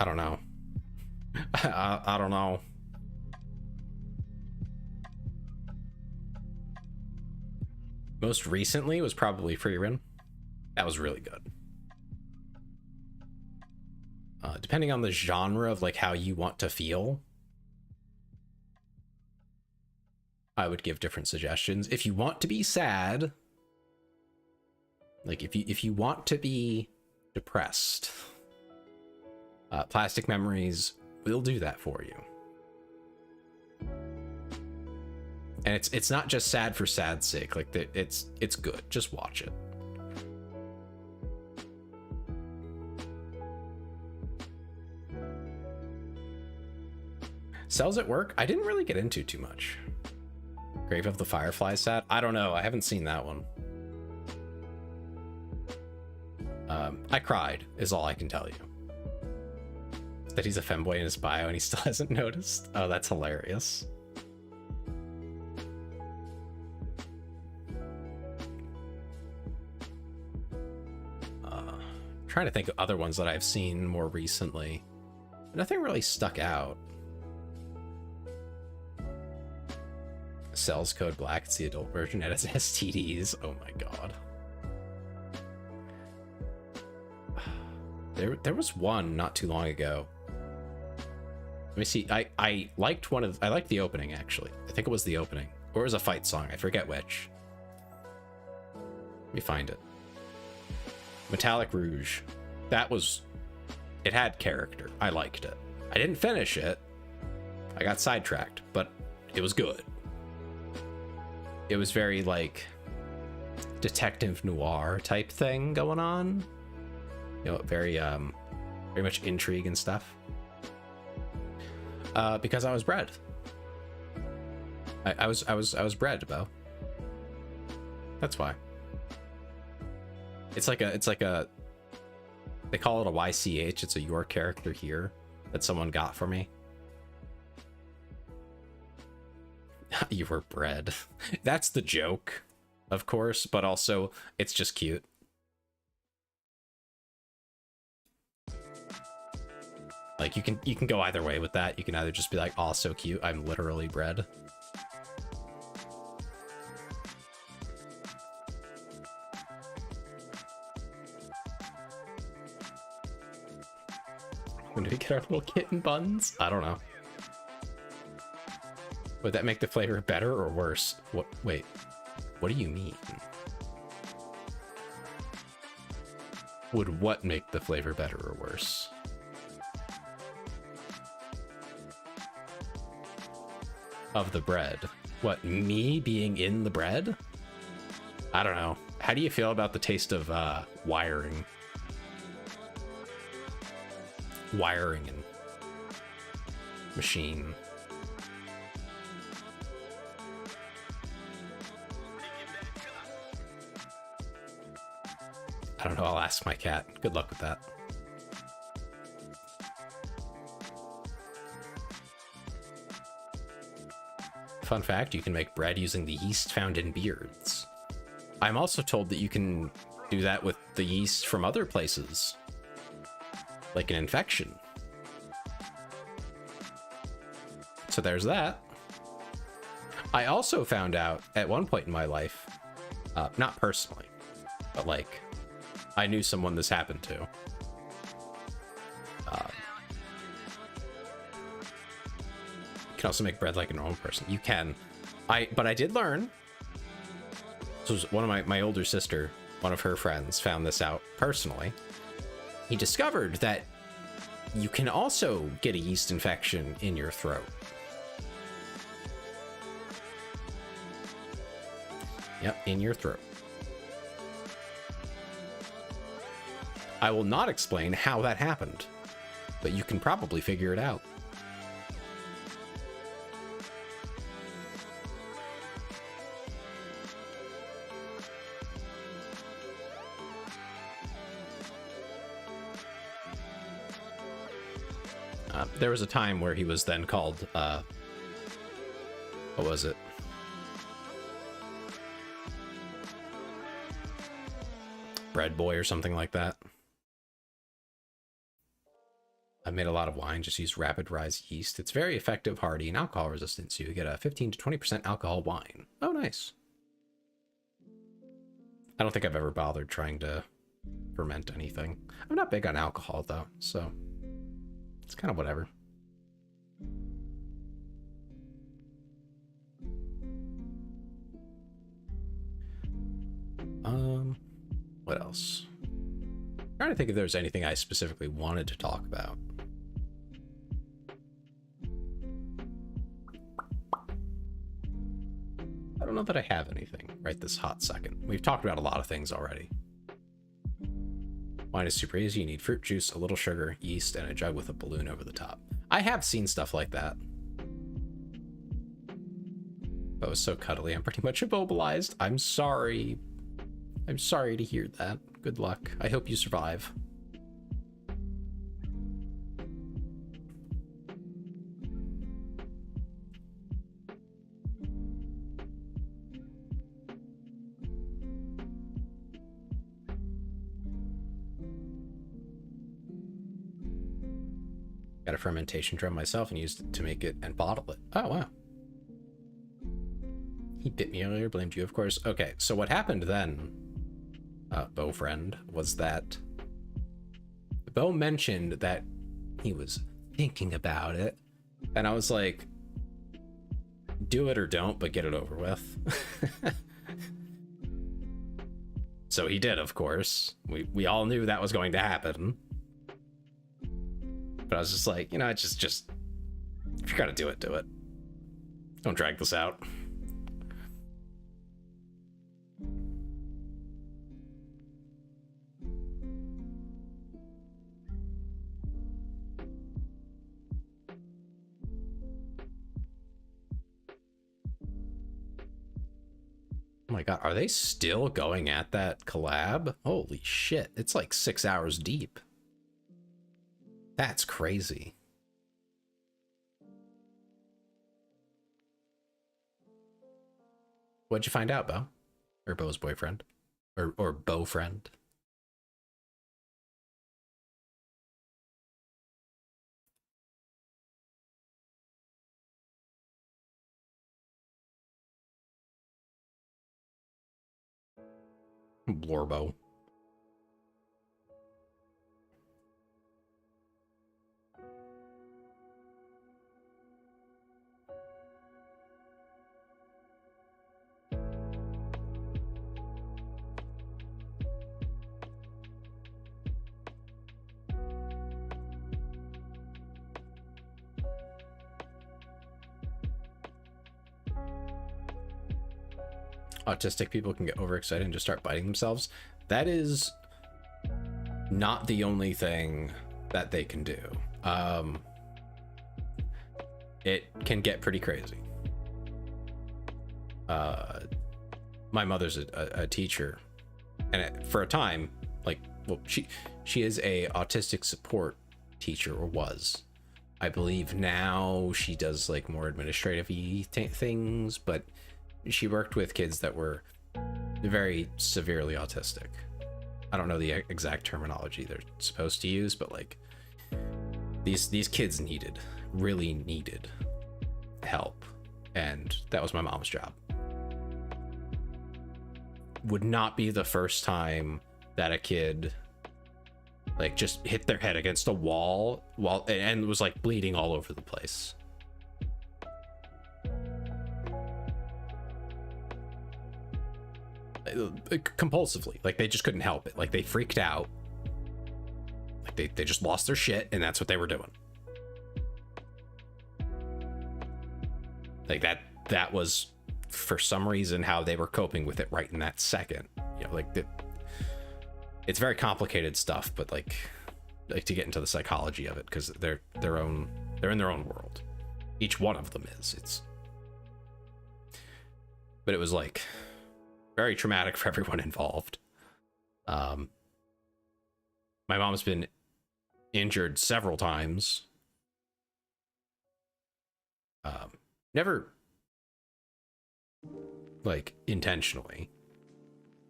don't know. I don't know. Most recently was probably Frieren. That was really good. Depending on the genre of like how you want to feel, I would give different suggestions. If you want to be sad, like if you want to be depressed, Plastic Memories will do that for you. And it's not just sad for sad's sake. Like it's good. Just watch it. Cells at Work? I didn't really get into too much. Grave of the Firefly sad? I don't know. I haven't seen that one. I cried, is all I can tell you. That he's a femboy in his bio and he still hasn't noticed. Oh, that's hilarious. Trying to think of other ones that I've seen more recently. Nothing really stuck out. Cells Code Black, it's the adult version. It has STDs. Oh my god. There was one not too long ago. Let me see. I liked I liked the opening actually. I think it was the opening. Or it was a fight song. I forget which. Let me find it. Metallic Rouge. It had character. I liked it. I didn't finish it. I got sidetracked, but it was good. It was very like detective noir type thing going on. You know, very very much intrigue and stuff. Because I was bred. I was bred, Bo. That's why. It's like a they call it a YCH. It's a your character here that someone got for me. You were bred. That's the joke, of course, but also it's just cute. Like you can go either way with that. You can either just be like, "Oh, so cute. I'm literally bred." When do we get our little kitten buns? I don't know. Would that make the flavor better or worse? What? Wait. What do you mean? Would what make the flavor better or worse? Of the bread. What, me being in the bread? I don't know. How do you feel about the taste of wiring? Wiring and machine. I don't know. I'll ask my cat. Good luck with that. Fun fact, you can make bread using the yeast found in beards. I'm also told that you can do that with the yeast from other places, like an infection. So there's that. I also found out at one point in my life, not personally, but like I knew someone this happened to. You can also make bread like a normal person. You can. But I did learn. This was one of my older sister, one of her friends found this out personally. He discovered that you can also get a yeast infection in your throat. Yep, in your throat. I will not explain how that happened, but you can probably figure it out. There was a time where he was then called, what was it? Bread boy or something like that. I made a lot of wine, just use rapid rise yeast. It's very effective, hardy, and alcohol resistant, so you get a 15 to 20% alcohol wine. Oh, nice. I don't think I've ever bothered trying to ferment anything. I'm not big on alcohol, though, so it's kind of whatever. What else? I'm trying to think if there's anything I specifically wanted to talk about. I don't know that I have anything right this hot second. We've talked about a lot of things already. Wine is super easy. You need fruit juice, a little sugar, yeast, and a jug with a balloon over the top. I have seen stuff like that. That was so cuddly. I'm pretty much immobilized. I'm sorry. I'm sorry to hear that. Good luck. I hope you survive. Got a fermentation drum myself and used it to make it and bottle it. Oh, wow. He bit me earlier, blamed you, of course. Okay, so what happened then, Bo friend, was that Bo mentioned that he was thinking about it, and I was like, do it or don't, but get it over with. So he did, of course. We all knew that was going to happen. But I was just like, you know, just if you're gonna do it, do it. Don't drag this out. my god, are they still going at that collab? Holy shit, it's like 6 hours deep. That's crazy. What'd you find out, Bo? Or Bo's boyfriend? Or Bo friend? Blorbo. Autistic people can get overexcited and just start biting themselves. That is not the only thing that they can do. It can get pretty crazy. My mother's a teacher, and for a time, like, well, she is a autistic support teacher, or was. I believe now she does like more administrative things, but she worked with kids that were very severely autistic. I don't know the exact terminology they're supposed to use, but like these kids really needed help, and that was my mom's job. Would not be the first time that a kid like just hit their head against a wall and was like bleeding all over the place. Compulsively, like they just couldn't help it. Like they freaked out, like they just lost their shit, and that's what they were doing. Like that was for some reason how they were coping with it right in that second. You know, like it's very complicated stuff, but like to get into the psychology of it, because they're in their own world. Each one of them is. But it was like very traumatic for everyone involved. My mom's been injured several times. Never like intentionally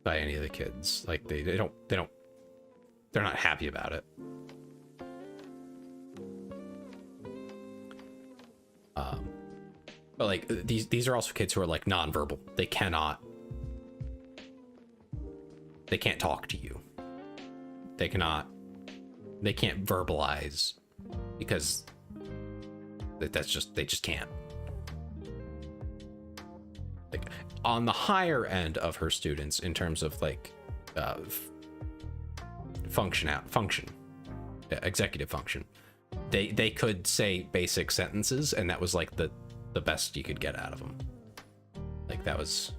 by any of the kids. Like they're not happy about it. But like these are also kids who are like nonverbal. They can't talk to you. They can't verbalize because they just can't. Like on the higher end of her students in terms of like executive function, they could say basic sentences, and that was like the best you could get out of them. Like that was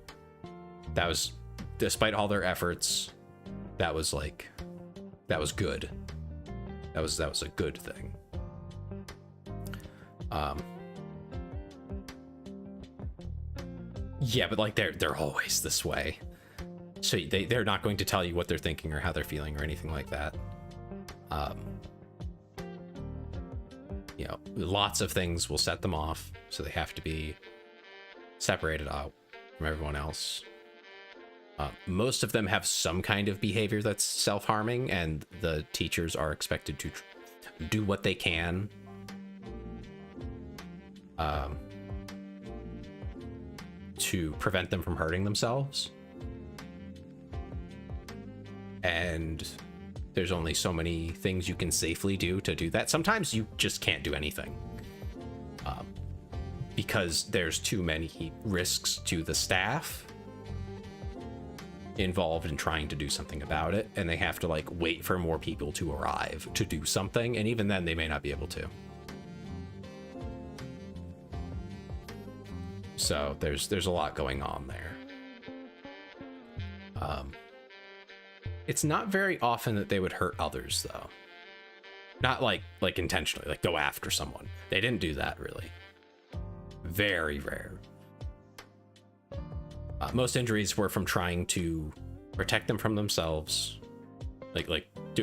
despite all their efforts, that was good. That was a good thing. Yeah, but like they're always this way. So they're not going to tell you what they're thinking or how they're feeling or anything like that. You know, lots of things will set them off, so they have to be separated out from everyone else. Most of them have some kind of behavior that's self-harming, and the teachers are expected to do what they can to prevent them from hurting themselves. And there's only so many things you can safely do to do that. Sometimes you just can't do anything because there's too many risks to the staff involved in trying to do something about it, and they have to like wait for more people to arrive to do something, and even then they may not be able to. So there's a lot going on there. It's not very often that they would hurt others, though. Not like intentionally, like go after someone. They didn't do that, really. Very rare. Most injuries were from trying to protect them from themselves,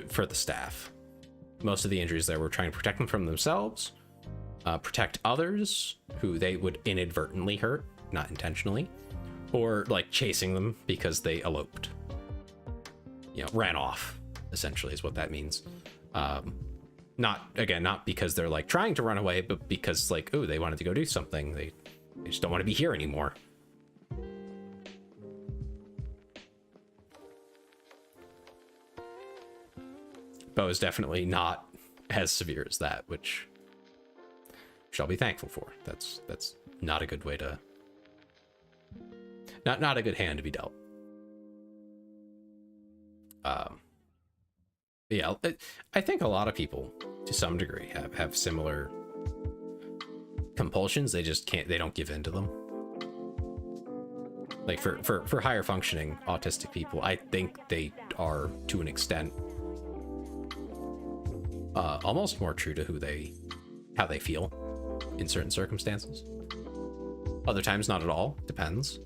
for the staff. Most of the injuries there were trying to protect them from themselves, protect others who they would inadvertently hurt, not intentionally, or like chasing them because they eloped. Ran off, essentially, is what that means. Not because they're like trying to run away, but because like, oh, they wanted to go do something. They just don't want to be here anymore. But it was definitely not as severe as that, which shall be thankful for. That's not a good way to, not a good hand to be dealt. Yeah, I think a lot of people to some degree have similar compulsions. They just they don't give in to them. Like for higher functioning autistic people, I think they are to an extent almost more true to how they feel in certain circumstances. Other times, not at all. Depends.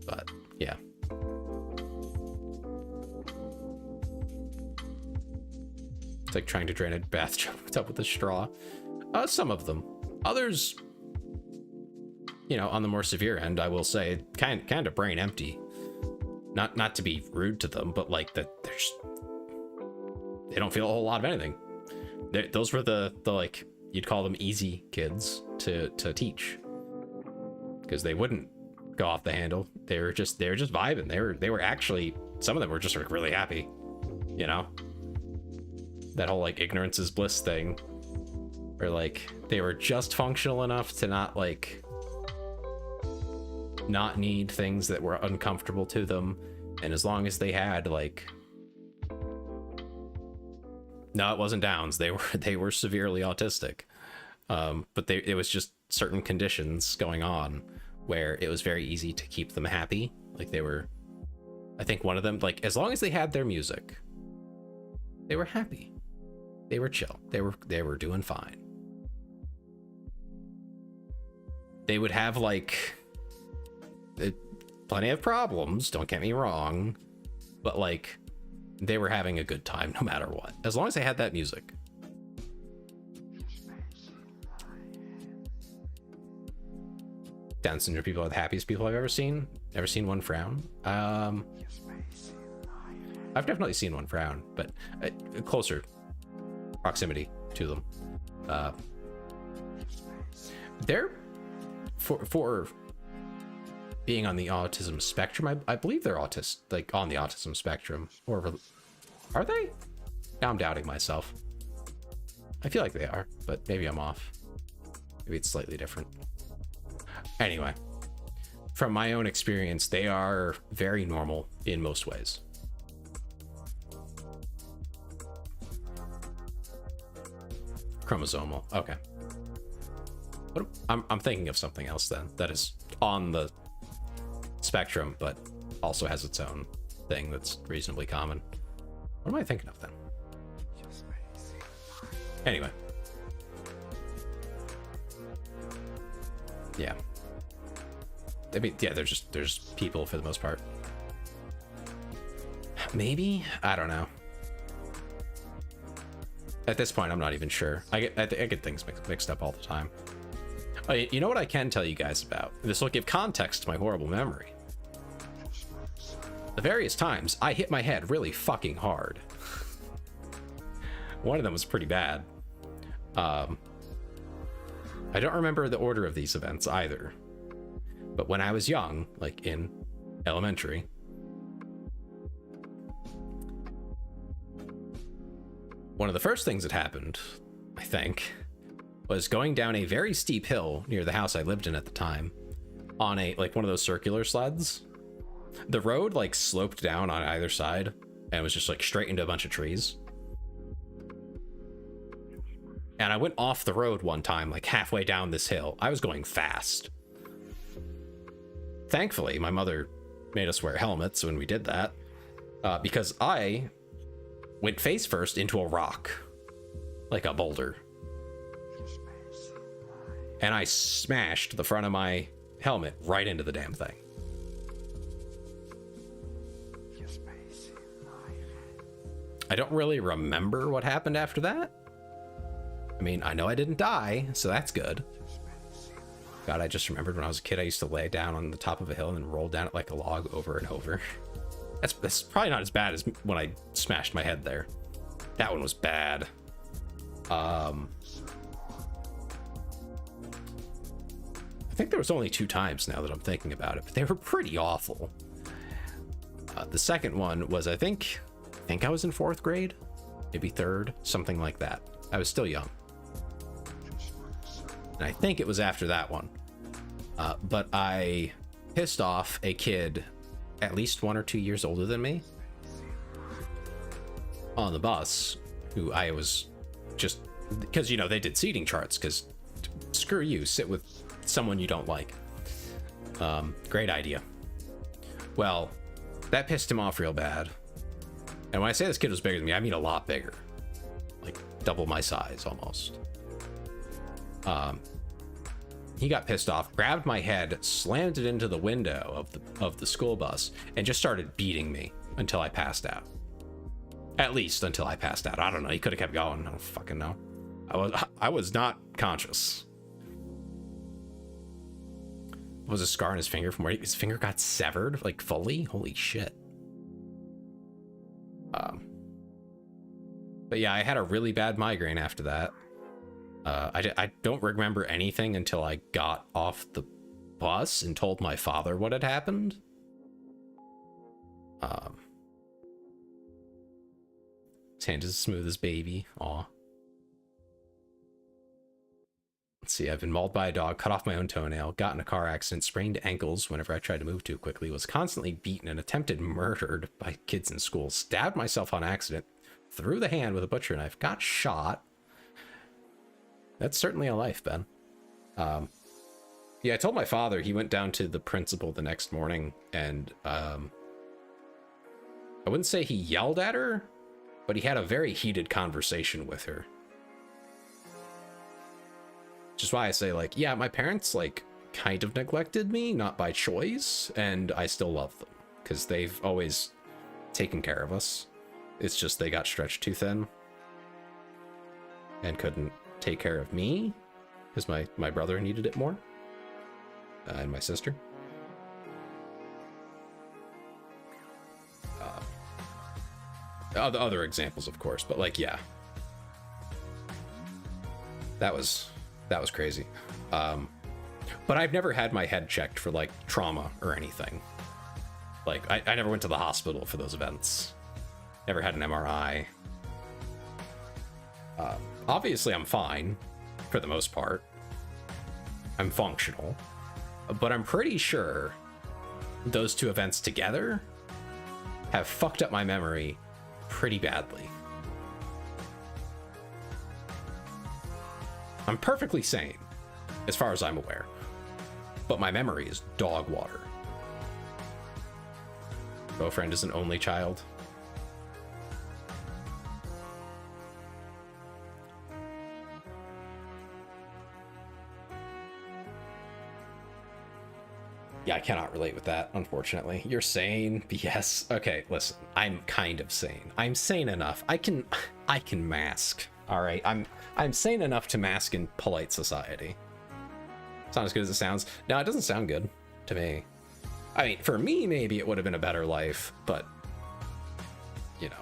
But yeah. It's like trying to drain a bathtub with a straw. Some of them. Others, on the more severe end, I will say, kind of brain empty. Not to be rude to them, but like that they don't feel a whole lot of anything. Those were the like, you'd call them easy kids to teach, because they wouldn't go off the handle. They were just vibing. They were actually, some of them were just like really happy, that whole like ignorance is bliss thing, where like they were just functional enough to not need things that were uncomfortable to them, and as long as they had like, no, it wasn't Downs, they were severely autistic, but it was just certain conditions going on where it was very easy to keep them happy. Like I think one of them, like, as long as they had their music, they were happy, they were chill, they were doing fine. They would have like plenty of problems, don't get me wrong, but like they were having a good time no matter what, as long as they had that music. Down syndrome people are the happiest people I've ever seen. Never seen one frown. I've definitely seen one frown, but closer proximity to them. They're for being on the autism spectrum, I believe they're like on the autism spectrum, or are they? Now I'm doubting myself. I feel like they are, but maybe I'm off. Maybe it's slightly different. Anyway, from my own experience, they are very normal in most ways. Chromosomal. Okay. I'm thinking of something else then that is on the spectrum, but also has its own thing that's reasonably common. What am I thinking of then? Anyway. Yeah. I mean, yeah, there's people for the most part. Maybe? I don't know. At this point, I'm not even sure. I get things mixed up all the time. Oh, you know what I can tell you guys about? This will give context to my horrible memory. The various times I hit my head really fucking hard. One of them was pretty bad. I don't remember the order of these events either. But when I was young, like in elementary, one of the first things that happened, I think, was going down a very steep hill near the house I lived in at the time on one of those circular sleds. The road like sloped down on either side and was just like straight into a bunch of trees. And I went off the road one time, like halfway down this hill. I was going fast. Thankfully, my mother made us wear helmets when we did that, because I went face first into a rock, like a boulder. and I smashed the front of my helmet right into the damn thing. I don't really remember what happened after that. I mean, I know I didn't die, so that's good. God, I just remembered when I was a kid, I used to lay down on the top of a hill and then roll down it like a log over and over. That's probably not as bad as when I smashed my head there. That one was bad. I think there was only 2 times now that I'm thinking about it, but they were pretty awful. The second one was, I think I was in 4th grade, maybe 3rd, something like that. I was still young. And I think it was after that one. But I pissed off a kid at least 1 or 2 years older than me on the bus, who I was just, because, you know, they did seating charts, because screw you, sit with someone you don't like. Great idea. Well, that pissed him off real bad. And when I say this kid was bigger than me, I mean a lot bigger. Like double my size almost. He got pissed off, grabbed my head, slammed it into the window of the school bus, and just started beating me until I passed out. At least until I passed out. I don't know. He could have kept going. I don't fucking know. I was not conscious. Was a scar on his finger from where his finger got severed, like fully? Holy shit. But yeah, I had a really bad migraine after that. I don't remember anything until I got off the bus and told my father what had happened. His hand is as smooth as baby. Aw. Let's see, I've been mauled by a dog, cut off my own toenail, got in a car accident, sprained ankles whenever I tried to move too quickly, was constantly beaten and attempted murdered by kids in school, stabbed myself on accident, threw the hand with a butcher knife, got shot. That's certainly a life, Ben. Yeah, I told my father. He went down to the principal the next morning, and I wouldn't say he yelled at her, but he had a very heated conversation with her. Which is why I say, like, yeah, my parents, like, kind of neglected me, not by choice, and I still love them, because they've always taken care of us. It's just they got stretched too thin and couldn't take care of me, because my brother needed it more, and my sister. Other examples, of course, but, like, yeah. That was crazy. But I've never had my head checked for, like, trauma or anything. Like, I never went to the hospital for those events. Never had an MRI. Obviously, I'm fine, for the most part. I'm functional. But I'm pretty sure those 2 events together have fucked up my memory pretty badly. I'm perfectly sane, as far as I'm aware. But my memory is dog water. Beaufriend is an only child. Yeah, I cannot relate with that, unfortunately. You're sane? Yes. Okay, listen. I'm kind of sane. I'm sane enough. I can mask. All right. I'm sane enough to mask in polite society. It's not as good as it sounds. No, it doesn't sound good to me. I mean, for me, maybe it would have been a better life, but you know,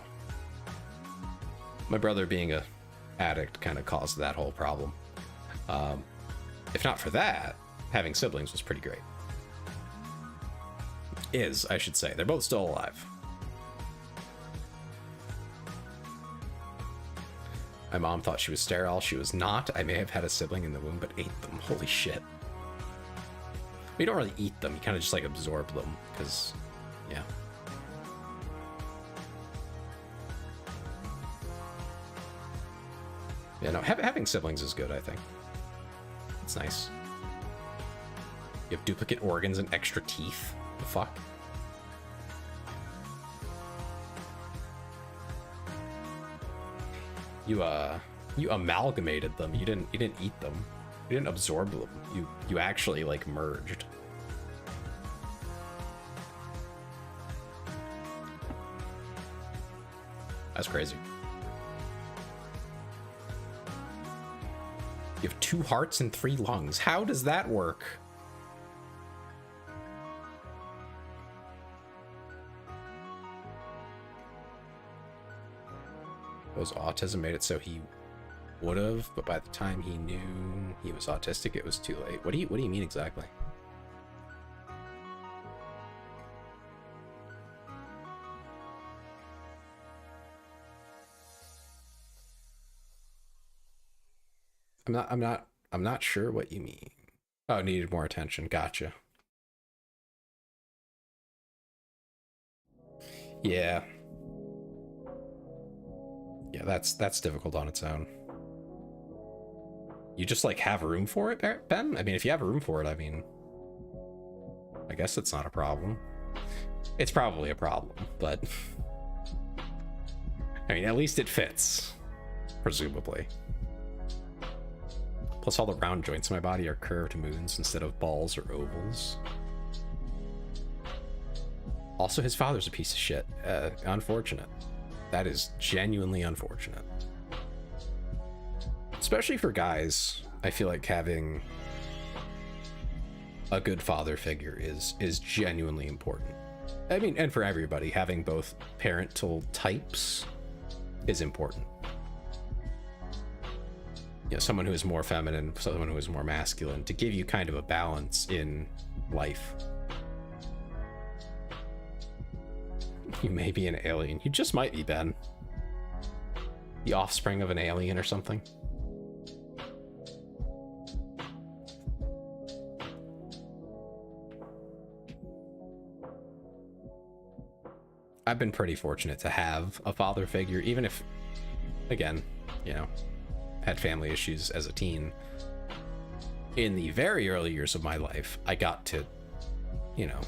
my brother being a addict kind of caused that whole problem. If not for that, having siblings was pretty great. I should say. They're both still alive. My mom thought she was sterile. She was not. I may have had a sibling in the womb, but ate them. Holy shit. You don't really eat them. You kind of just, like, absorb them, because, yeah. Yeah, no, having siblings is good, I think. It's nice. You have duplicate organs and extra teeth. The fuck? You amalgamated them. You didn't eat them. You didn't absorb them. You actually like merged. That's crazy. You have 2 hearts and 3 lungs. How does that work? Was autism made it so he would have, but by the time he knew he was autistic, it was too late. What do you mean exactly? I'm not sure what you mean. Oh, needed more attention. Gotcha. Yeah. Yeah, that's difficult on its own. You just like have room for it, Ben? I mean, if you have room for it, I mean, I guess it's not a problem. It's probably a problem, but I mean, at least it fits, presumably. Plus all the round joints in my body are curved moons instead of balls or ovals. Also, his father's a piece of shit. Unfortunate. That is genuinely unfortunate. Especially for guys, I feel like having a good father figure is genuinely important. I mean, and for everybody, having both parental types is important. You know, someone who is more feminine, someone who is more masculine, to give you kind of a balance in life. You may be an alien. You just might be, Ben. The offspring of an alien or something. I've been pretty fortunate to have a father figure, even if, again, you know, had family issues as a teen. In the very early years of my life, I got to, you know,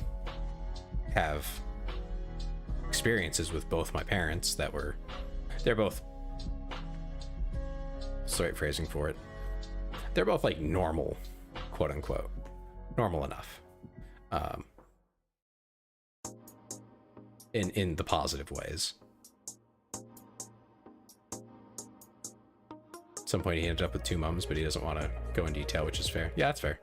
have experiences with both my parents that were, they're both, sorry, phrasing for it, they're both like normal, quote unquote, normal enough, in the positive ways. At some point he ended up with 2 mums, but he doesn't want to go in detail, which is fair. Yeah, that's fair.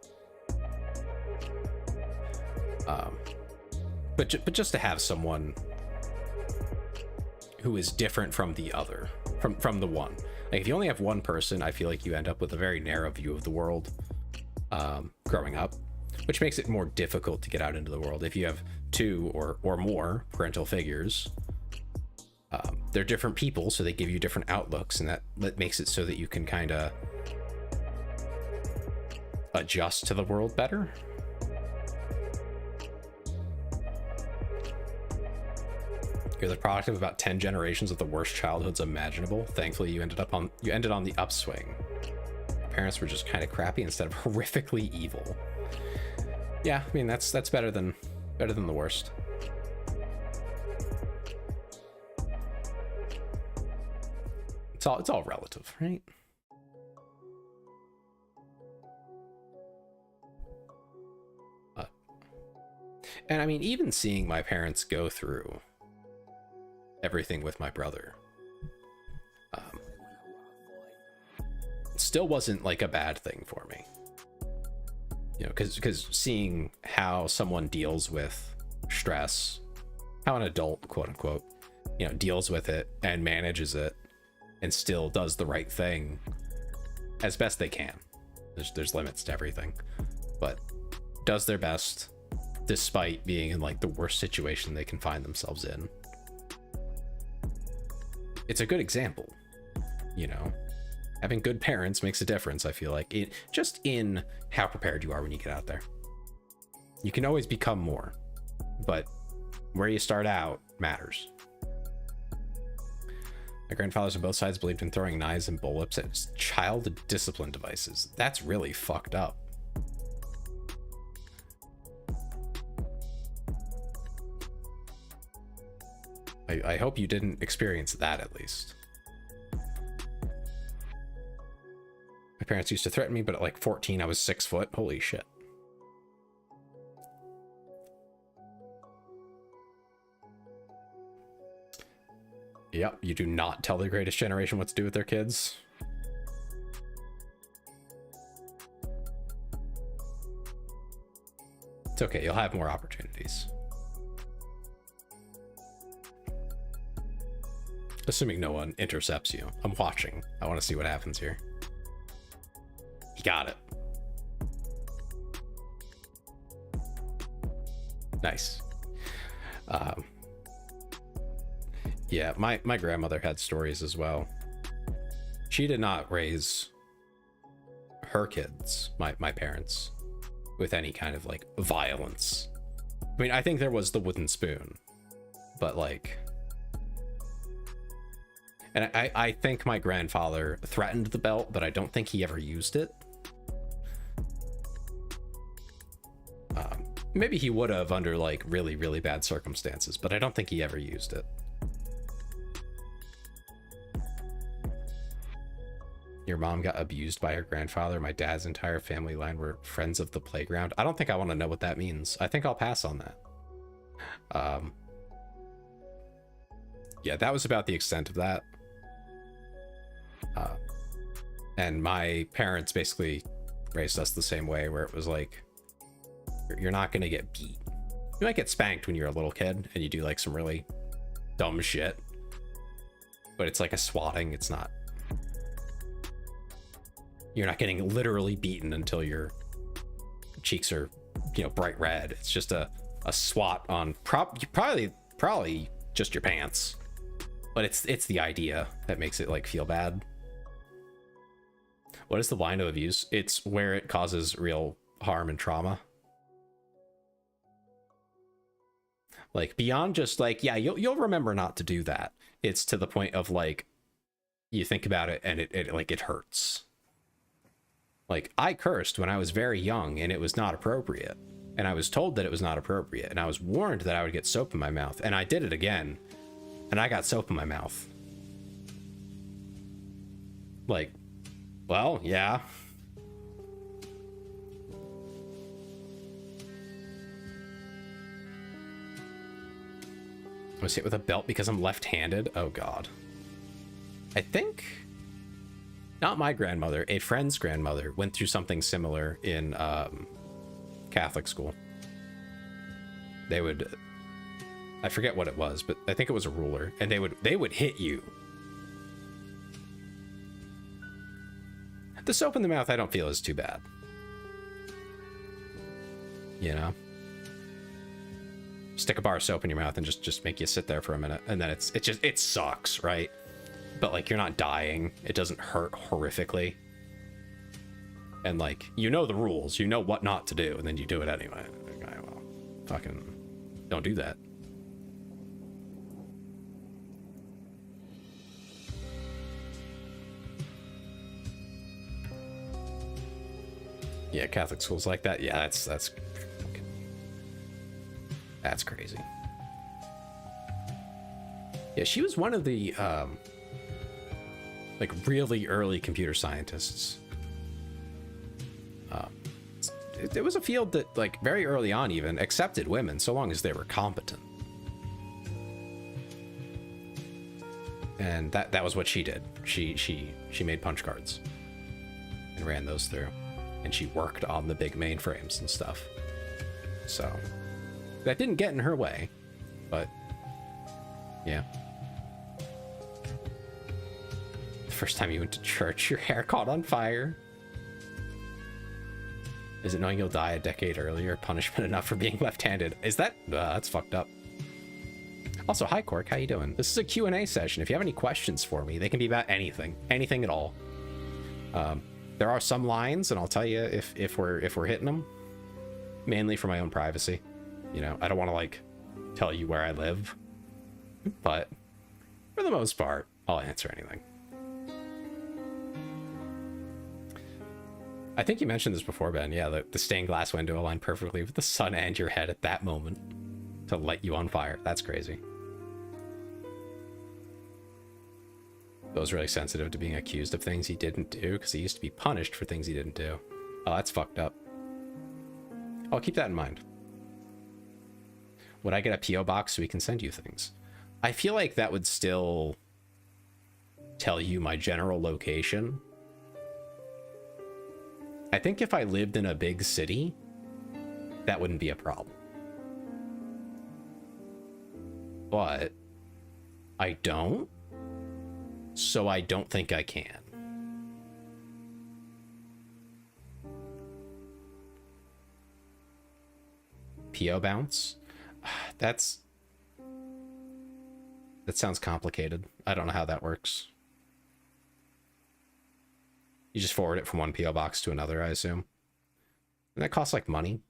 But just to have someone who is different from the other, from the one. Like if you only have one person, I feel like you end up with a very narrow view of the world growing up, which makes it more difficult to get out into the world. If you have 2 or more parental figures, they're different people, so they give you different outlooks, and that makes it so that you can kind of adjust to the world better. You're the product of about 10 generations of the worst childhoods imaginable. Thankfully, you ended on the upswing. Your parents were just kind of crappy instead of horrifically evil. Yeah, I mean that's better than the worst. It's all relative, right? And I mean, even seeing my parents go through everything with my brother still wasn't like a bad thing for me, you know, because seeing how someone deals with stress, how an adult, quote unquote, you know, deals with it and manages it and still does the right thing as best they can. There's limits to everything, but does their best despite being in like the worst situation they can find themselves in. It's a good example, you know. Having good parents makes a difference, I feel like, just in how prepared you are when you get out there. You can always become more, but where you start out matters. My grandfathers on both sides believed in throwing knives and bullwhips at child discipline devices. That's really fucked up. I hope you didn't experience that, at least. parents used to threaten me, but at like 14, I was 6 foot. Holy shit. Yep, you do not tell the greatest generation what to do with their kids. It's okay, you'll have more opportunities. Assuming no one intercepts you. I'm watching. I want to see what happens here. He got it. Nice. Yeah, my grandmother had stories as well. She did not raise her kids, my parents, with any kind of like violence. I mean, I think there was the wooden spoon, but like, and I think my grandfather threatened the belt, but I don't think he ever used it. Maybe he would have under like really, really bad circumstances, but I don't think he ever used it. Your mom got abused by her grandfather. My dad's entire family line were friends of the playground. I don't think I want to know what that means. I think I'll pass on that. Yeah, that was about the extent of that. And my parents basically raised us the same way, where it was like, you're not going to get beat. You might get spanked when you're a little kid and you do like some really dumb shit, but it's like a swatting. It's not, you're not getting literally beaten until your cheeks are, you know, bright red. It's just a swat on probably just your pants, but it's the idea that makes it like feel bad. What is the line of abuse? It's where it causes real harm and trauma. Like beyond just like, yeah, you'll remember not to do that. It's to the point of like, you think about it and it hurts. Like I cursed when I was very young and it was not appropriate. And I was told that it was not appropriate. And I was warned that I would get soap in my mouth. And I did it again. And I got soap in my mouth. Like, well, yeah. I was hit with a belt because I'm left-handed. Oh God. I think not my grandmother, a friend's grandmother went through something similar in Catholic school. They would, I forget what it was, but I think it was a ruler, and they would hit you. The soap in the mouth I don't feel is too bad. You know? Stick a bar of soap in your mouth and just make you sit there for a minute, and then it sucks, right? But like you're not dying, it doesn't hurt horrifically, and like you know the rules, you know what not to do, and then you do it anyway. Okay, well, fucking don't do that. Yeah, Catholic schools like that. Yeah, that's crazy. Yeah, she was one of the like really early computer scientists. It was a field that like very early on even accepted women so long as they were competent. And that was what she did. She made punch cards and ran those through, and she worked on the big mainframes and stuff. So that didn't get in her way, but yeah. The first time you went to church, your hair caught on fire. Is it knowing you'll die a decade earlier punishment enough for being left-handed? Is that that's fucked up. Also, hi Cork, how you doing? This is a Q&A session. If you have any questions for me, they can be about anything at all. There are some lines, and I'll tell you if we're hitting them, mainly for my own privacy. You know, I don't want to like tell you where I live, but for the most part, I'll answer anything. I think you mentioned this before, Ben. Yeah, the stained glass window aligned perfectly with the sun and your head at that moment to light you on fire. That's crazy. Feels really sensitive to being accused of things he didn't do because he used to be punished for things he didn't do. Oh, that's fucked up. I'll keep that in mind. Would I get a P.O. box so we can send you things? I feel like that would still tell you my general location. I think if I lived in a big city, that wouldn't be a problem. But I don't, so I don't think I can. P.O. bounce? That sounds complicated. I don't know how that works. You just forward it from one P.O. box to another, I assume. And that costs like money.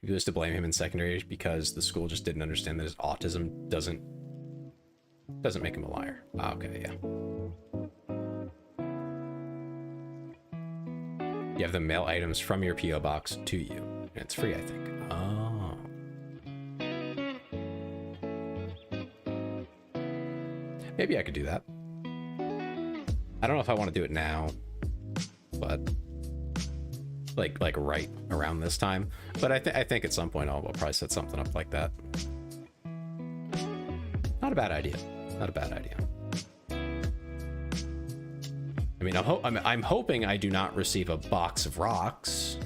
He was to blame him in secondary because the school just didn't understand that his autism doesn't make him a liar. Ah, okay, yeah. You have them mail items from your P.O. box to you. And it's free, I think. Oh. Maybe I could do that. I don't know if I want to do it now, but like right around this time. But I think at some point I'll probably set something up like that. Not a bad idea. Not a bad idea. I mean, I'm hoping I do not receive a box of rocks,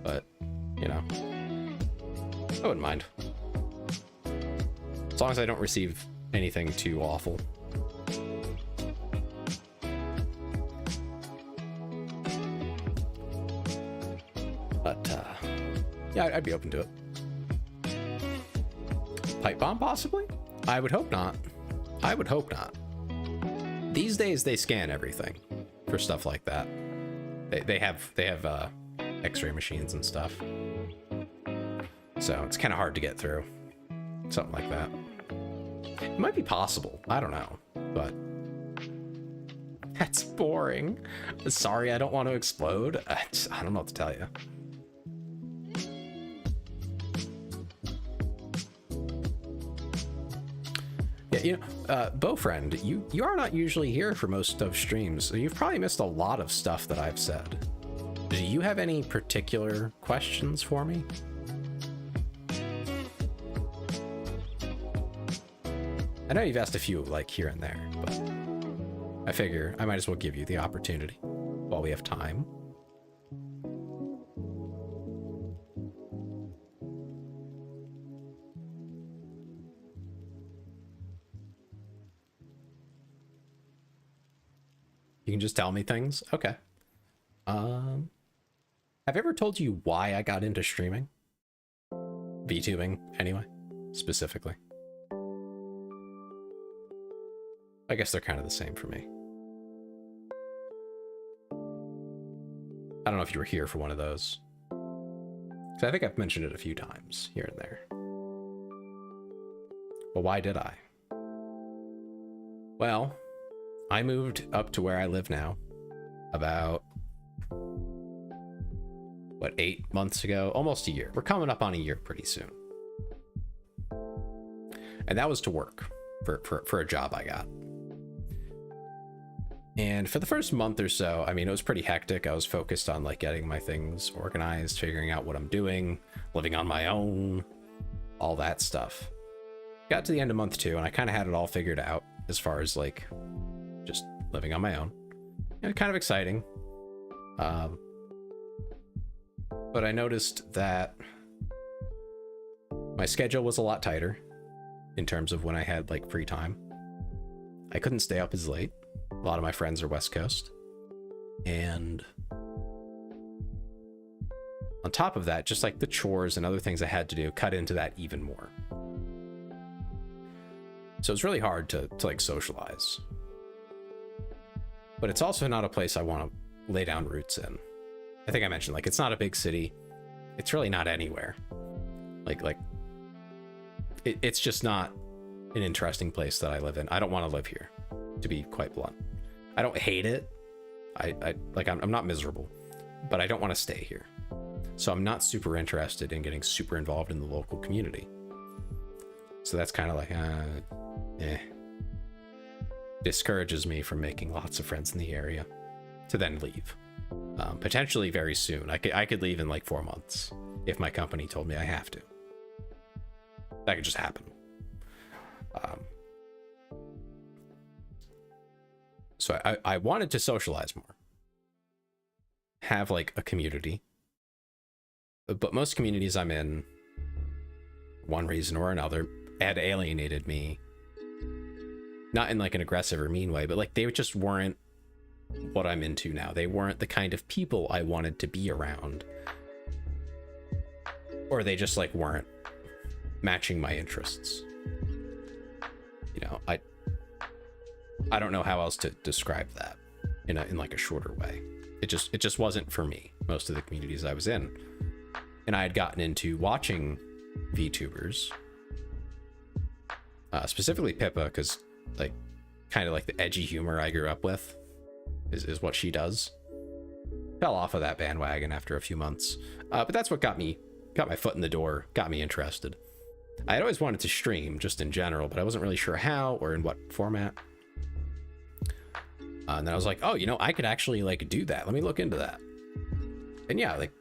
but you know, I wouldn't mind as long as I don't receive anything too awful. But yeah, I'd be open to it. Pipe bomb, possibly? I would hope not. I would hope not. These days they scan everything for stuff like that. They have X-ray machines and stuff, so it's kind of hard to get through something like that. It might be possible. I don't know, but that's boring. Sorry, I don't want to explode. I don't know what to tell you. Yeah, you know, Beaufriend, you are not usually here for most of streams, so you've probably missed a lot of stuff that I've said. Do you have any particular questions for me? I know you've asked a few, like, here and there, but I figure I might as well give you the opportunity while we have time. You can just tell me things? Okay. Have I ever told you why I got into streaming? VTubing, anyway, specifically. I guess they're kind of the same for me. I don't know if you were here for one of those. 'Cause I think I've mentioned it a few times here and there. But why did I? Well, I moved up to where I live now about, what, 8 months ago? Almost a year. We're coming up on a year pretty soon. And that was to work for a job I got. And for the first month or so, I mean, it was pretty hectic. I was focused on like getting my things organized, figuring out what I'm doing, living on my own, all that stuff. Got to the end of month 2 and I kind of had it all figured out as far as like just living on my own. And kind of exciting. But I noticed that my schedule was a lot tighter in terms of when I had like free time. I couldn't stay up as late. A lot of my friends are West Coast. And on top of that, just like the chores and other things I had to do cut into that even more. So it's really hard to like socialize. But it's also not a place I want to lay down roots in. I think I mentioned, like, it's not a big city. It's really not anywhere. It's just not an interesting place that I live in. I don't want to live here, to be quite blunt. I don't hate it. I'm not miserable, but I don't want to stay here. So I'm not super interested in getting super involved in the local community. So that's kind of like, discourages me from making lots of friends in the area to then leave. Potentially very soon. I could leave in like 4 months if my company told me I have to. That could just happen. So I wanted to socialize more, have like a community, but most communities I'm in, one reason or another, had alienated me. Not in like an aggressive or mean way, but like they just weren't what I'm into now. They weren't the kind of people I wanted to be around, or they just like weren't matching my interests. You know, I don't know how else to describe that in like a shorter way. It just wasn't for me, most of the communities I was in. And I had gotten into watching VTubers, specifically Pippa, because like kind of like the edgy humor I grew up with is what she does. Fell off of that bandwagon after a few months, but that's what got my foot in the door, got me interested. I had always wanted to stream just in general, but I wasn't really sure how or in what format. And then I was like, oh, you know, I could actually like do that. Let me look into that. And yeah, like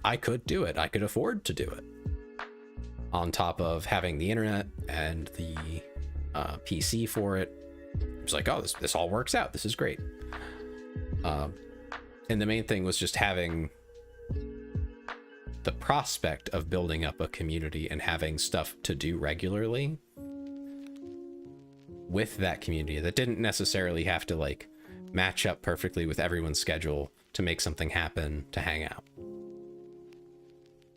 I could do it. I could afford to do it. On top of having the internet and the PC for it. It was like, oh, this all works out. This is great. And the main thing was just having the prospect of building up a community and having stuff to do regularly with that community that didn't necessarily have to like match up perfectly with everyone's schedule to make something happen to hang out,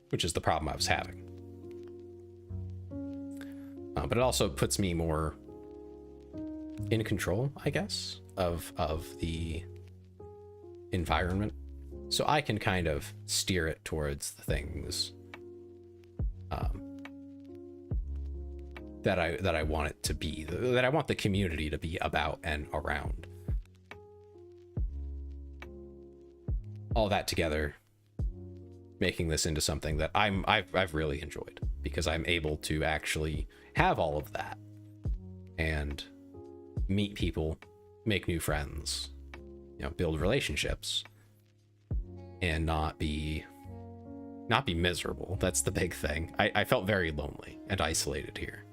which is the problem I was having. But it also puts me more in control, I guess, of the environment, so I can kind of steer it towards the things that I want it to be, that I want the community to be about and around. All that together, making this into something that I've really enjoyed, because I'm able to actually have all of that and meet people, make new friends, you know, build relationships, and not be miserable. That's the big thing. I felt very lonely and isolated here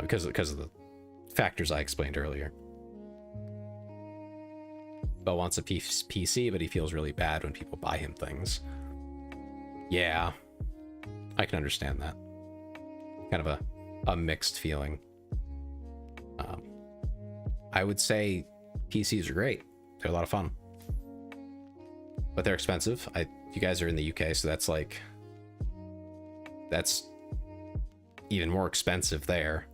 because of the factors I explained earlier. Bo wants a PC, but he feels really bad when people buy him things. Yeah, I can understand that. Kind of a mixed feeling. I would say PCs are great. They're a lot of fun, but they're expensive. You guys are in the UK, so that's even more expensive there.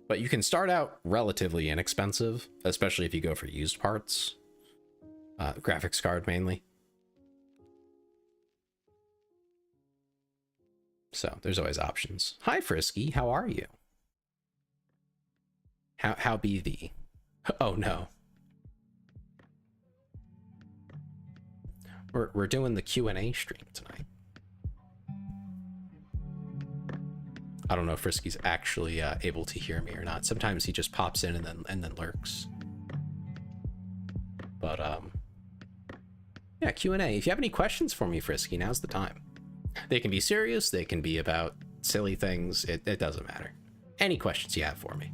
But you can start out relatively inexpensive, especially if you go for used parts. Graphics card mainly. So there's always options. Hi Frisky, how are you? How be thee? Oh no. We're doing the Q&A stream tonight. I don't know if Frisky's actually able to hear me or not. Sometimes he just pops in and then lurks. But yeah, Q&A. If you have any questions for me, Frisky, now's the time. They can be serious, they can be about silly things. It doesn't matter. Any questions you have for me.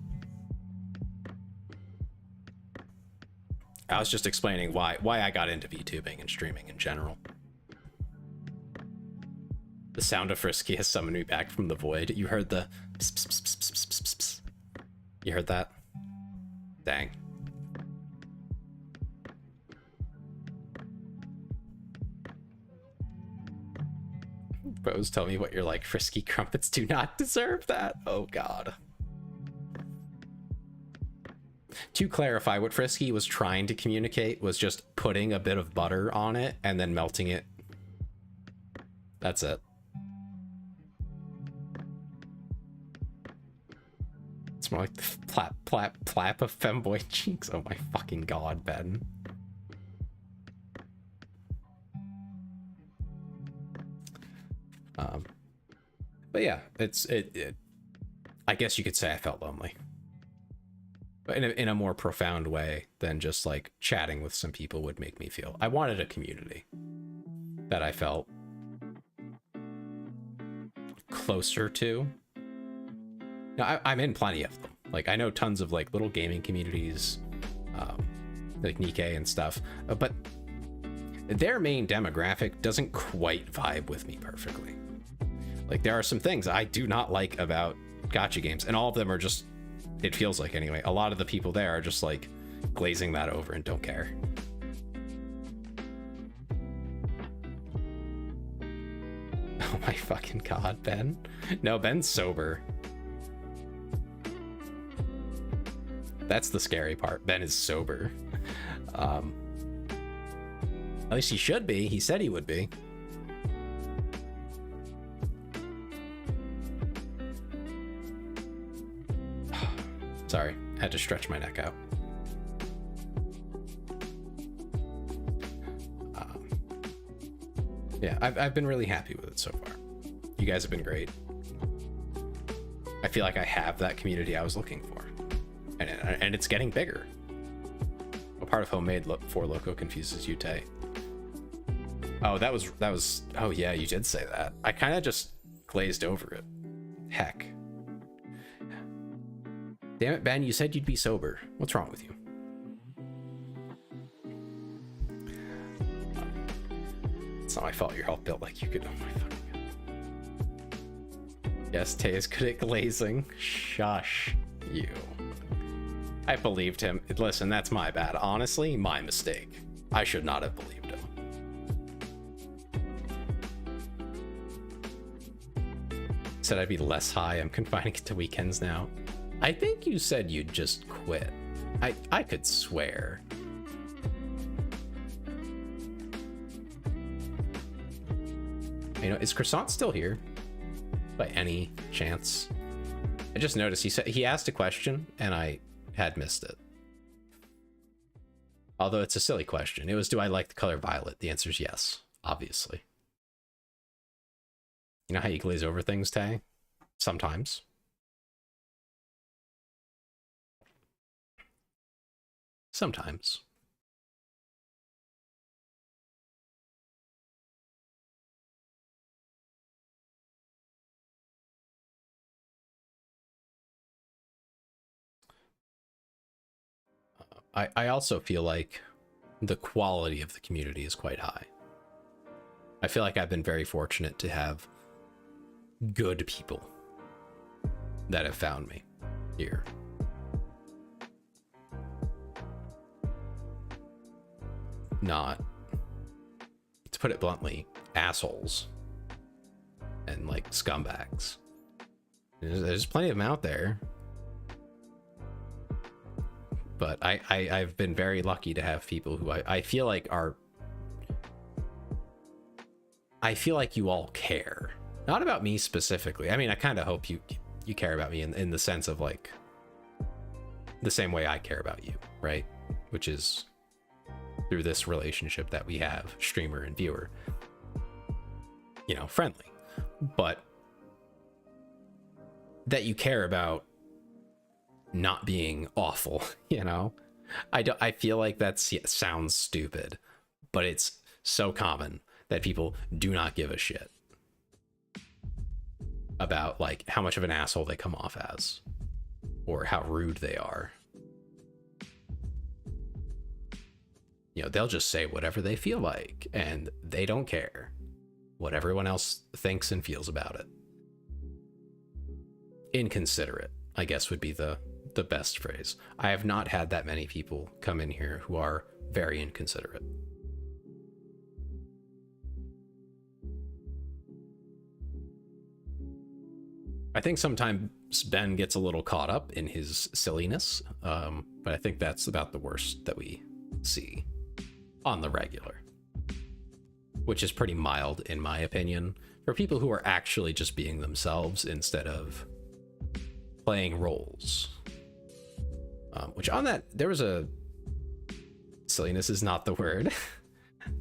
I was just explaining why I got into VTubing and streaming in general. The sound of Frisky has summoned me back from the void. You heard the pss, pss, pss, pss, pss, pss, pss. You heard that? Dang. Bros, tell me what you're like. Frisky crumpets do not deserve that. Oh god. To clarify, what Frisky was trying to communicate was just putting a bit of butter on it and then melting it. That's it. It's more like the plap of femboy cheeks. Oh my fucking god, Ben. But yeah, I guess you could say I felt lonely, but in a more profound way than just like chatting with some people would make me feel. I wanted a community that I felt closer to. Now, I'm in plenty of them. Like, I know tons of like little gaming communities, like Nikkei and stuff, but their main demographic doesn't quite vibe with me perfectly. Like, there are some things I do not like about gacha games, and all of them are just, it feels like anyway, a lot of the people there are just like glazing that over and don't care. Oh my fucking god, Ben. No, Ben's sober. That's the scary part. Ben is sober. At least he should be. He said he would be. Sorry, had to stretch my neck out. Yeah, I've been really happy with it so far. You guys have been great. I feel like I have that community I was looking for, and it's getting bigger. A part of Homemade for Loco confuses you, Tay. Oh, that was. Oh yeah, you did say that. I kind of just glazed over it. Heck. Damn it, Ben, you said you'd be sober. What's wrong with you? It's not my fault your health built like you could. Oh my fucking god. Yes, Tay is good at glazing. Shush you. I believed him. Listen, that's my bad. Honestly, my mistake. I should not have believed him. Said I'd be less high. I'm confining it to weekends now. I think you said you'd just quit. I could swear. You know, is Croissant still here? By any chance? I just noticed he asked a question and I had missed it. Although it's a silly question. It was, do I like the color violet? The answer is yes, obviously. You know how you glaze over things, Tay? Sometimes. Sometimes. I also feel like the quality of the community is quite high. I feel like I've been very fortunate to have good people that have found me here. Not, to put it bluntly, assholes and like scumbags. There's plenty of them out there. But I've been very lucky to have people who I feel like are... I feel like you all care. Not about me specifically. I mean, I kind of hope you care about me in the sense of like the same way I care about you, right? Which is through this relationship that we have, streamer and viewer. You know, friendly. But that you care about not being awful, you know? I feel like that sounds stupid, but it's so common that people do not give a shit about like how much of an asshole they come off as or how rude they are. You know, they'll just say whatever they feel like and they don't care what everyone else thinks and feels about it. Inconsiderate, I guess, would be the best phrase. I have not had that many people come in here who are very inconsiderate. I think sometimes Ben gets a little caught up in his silliness, but I think that's about the worst that we see on the regular, which is pretty mild in my opinion, for people who are actually just being themselves instead of playing roles. Which on that, there was a... Silliness is not the word.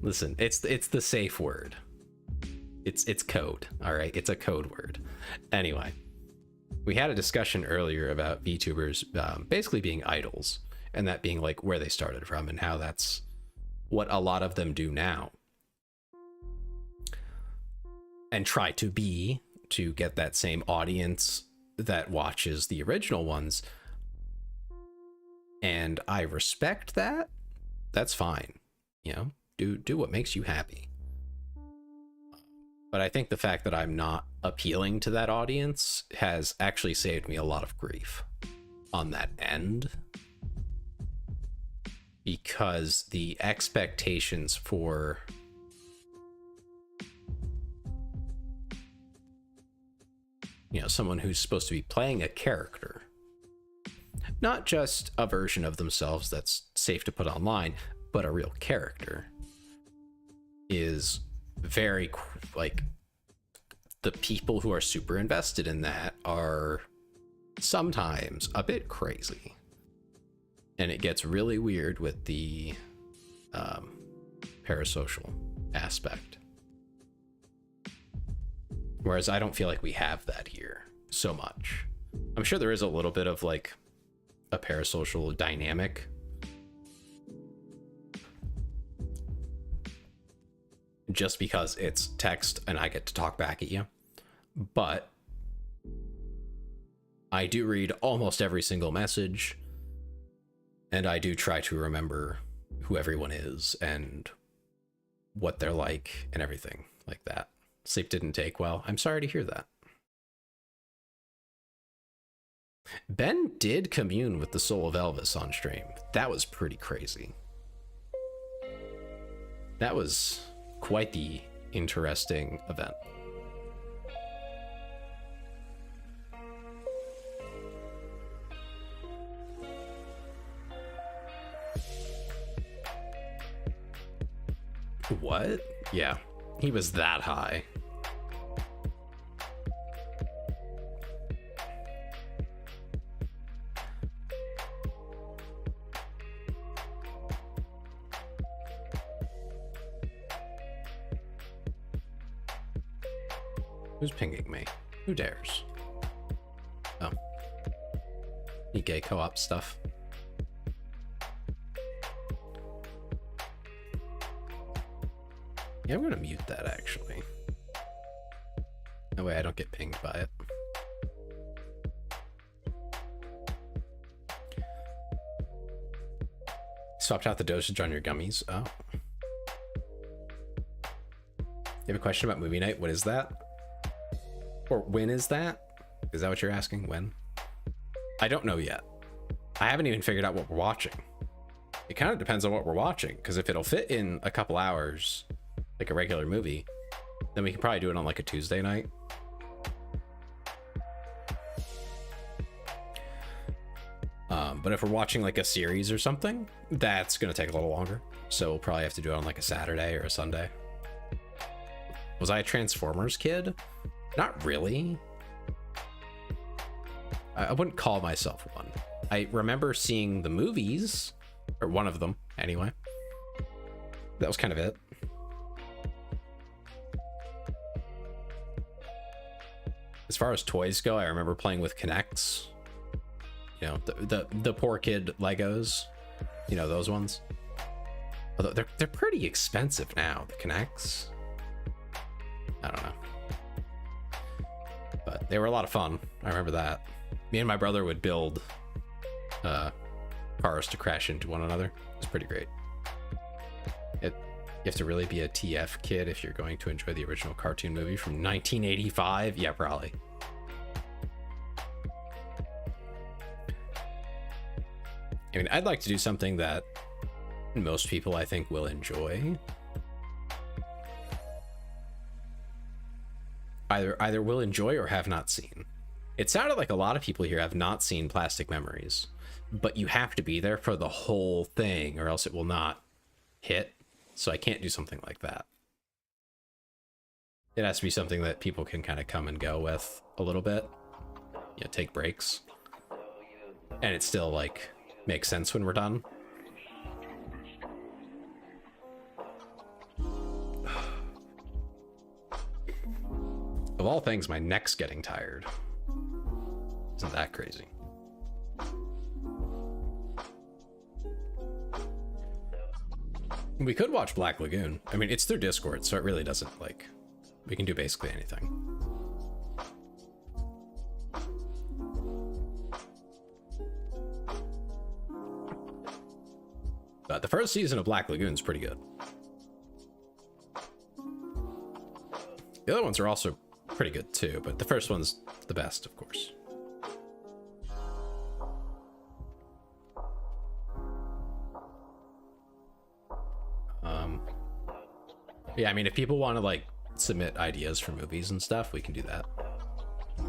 Listen, it's the safe word. It's code, all right? It's a code word. Anyway, we had a discussion earlier about VTubers basically being idols, and that being like where they started from and how that's what a lot of them do now. And try to be to get that same audience that watches the original ones. And I respect that. That's fine. You know, do what makes you happy. But I think the fact that I'm not appealing to that audience has actually saved me a lot of grief on that end. Because the expectations for someone who's supposed to be playing a character, not just a version of themselves that's safe to put online, but a real character, is very like, the people who are super invested in that are sometimes a bit crazy, and it gets really weird with the parasocial aspect. Whereas I don't feel like we have that here so much. I'm sure there is a little bit of like a parasocial dynamic. Just because it's text and I get to talk back at you. But I do read almost every single message. And I do try to remember who everyone is and what they're like and everything like that. Sleep didn't take well. I'm sorry to hear that. Ben did commune with the soul of Elvis on stream. That was pretty crazy. That was quite the interesting event. What? Yeah, he was that high. Who's pinging me? Who dares? Oh. You gay co-op stuff. Yeah, I'm gonna mute that actually. That way I don't get pinged by it. Swapped out the dosage on your gummies. Oh. You have a question about movie night? What is that? Or when is that? Is that what you're asking? When? I don't know yet. I haven't even figured out what we're watching. It kind of depends on what we're watching, because if it'll fit in a couple hours, like a regular movie, then we can probably do it on like a Tuesday night. But if we're watching like a series or something, that's going to take a little longer. So we'll probably have to do it on like a Saturday or a Sunday. Was I a Transformers kid? Not really. I wouldn't call myself one. I remember seeing the movies, or one of them anyway. That was kind of it. As far as toys go, I remember playing with Kinects. You know, the poor kid Legos. You know, those ones. Although they're pretty expensive now, the Kinects. I don't know. But they were a lot of fun. I remember that. Me and my brother would build cars to crash into one another. It was pretty great. You have to really be a TF kid if you're going to enjoy the original cartoon movie from 1985. Yeah, probably. I mean, I'd like to do something that most people, I think, will enjoy. Either will enjoy or have not seen. It sounded like a lot of people here have not seen Plastic Memories, but you have to be there for the whole thing or else it will not hit. So I can't do something like that. It has to be something that people can kind of come and go with a little bit. You know, take breaks. And it still, like, makes sense when we're done. Of all things, my neck's getting tired. Isn't that crazy? We could watch Black Lagoon. I mean, it's through Discord, so it really doesn't, like... We can do basically anything. But the first season of Black Lagoon is pretty good. The other ones are also pretty good too, but the first one's the best, of course. Yeah, I mean, if people want to like submit ideas for movies and stuff, we can do that. I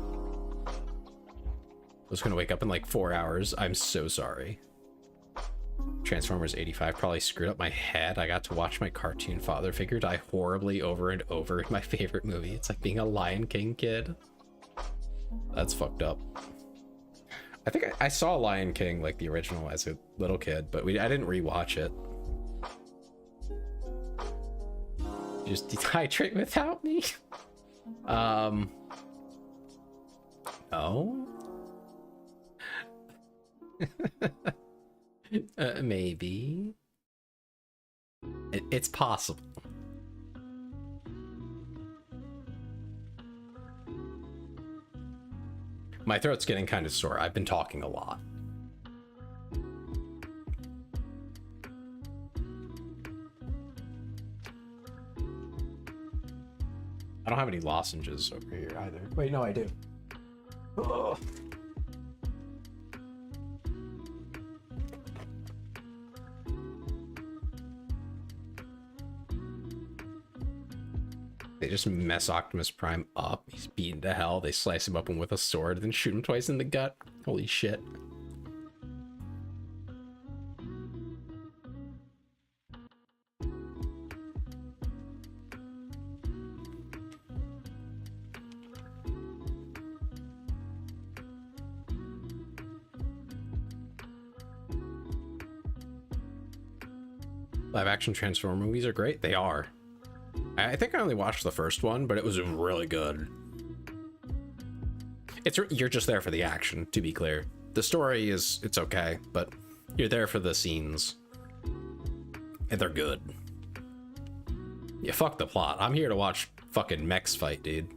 was gonna wake up in like 4 hours. I'm so sorry. Transformers 85 probably screwed up my head. I got to watch my cartoon father figure die horribly over and over in my favorite movie. It's like being a Lion King kid. That's fucked up. I think I saw Lion King, like the original, as a little kid, but I didn't rewatch it. Just dehydrate without me? No. Maybe. It's possible. My throat's getting kind of sore. I've been talking a lot. I don't have any lozenges over here either. Wait, no, I do. Ugh. They just mess Optimus Prime up. He's beaten to hell. They slice him open with a sword, then shoot him twice in the gut. Holy shit. Live action Transformer movies are great. They are. I think I only watched the first one, but it was really good. You're just there for the action, to be clear. The story it's okay, but you're there for the scenes. And they're good. Yeah, fuck the plot. I'm here to watch fucking mechs fight, dude.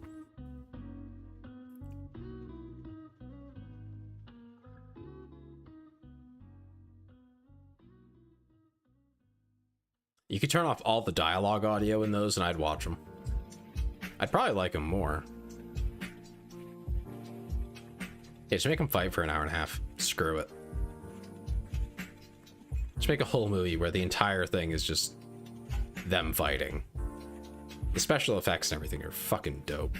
You could turn off all the dialogue audio in those and I'd watch them. I'd probably like them more. Yeah, just make them fight for an hour and a half. Screw it. Just make a whole movie where the entire thing is just them fighting. The special effects and everything are fucking dope.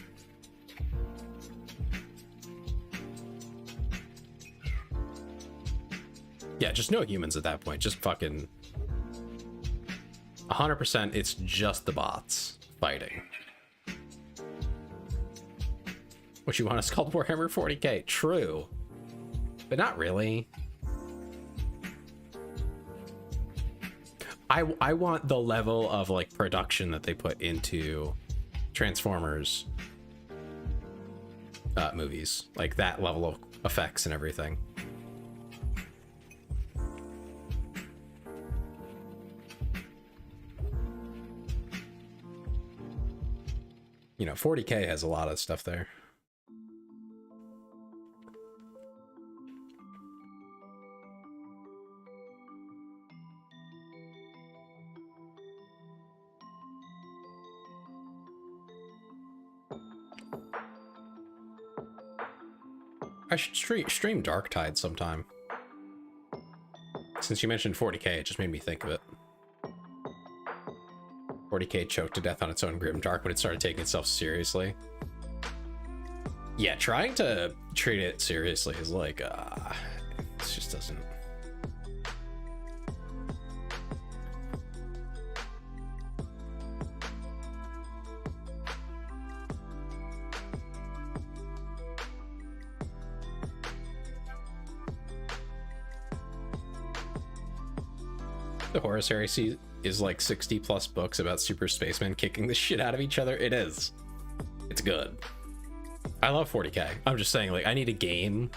Yeah, just no humans at that point. Just fucking... 100% it's just the bots fighting. What you want is called Warhammer 40k. True. But not really. I want the level of like production that they put into Transformers movies. Like that level of effects and everything. You know, 40k has a lot of stuff there. I should stream Darktide sometime. Since you mentioned 40k, it just made me think of it. 40k choked to death on its own grimdark when it started taking itself seriously. Yeah, trying to treat it seriously is like, it just doesn't... The horror series is like 60 plus books about super spacemen kicking the shit out of each other. It is. It's good. I love 40k. I'm just saying, like, I need a game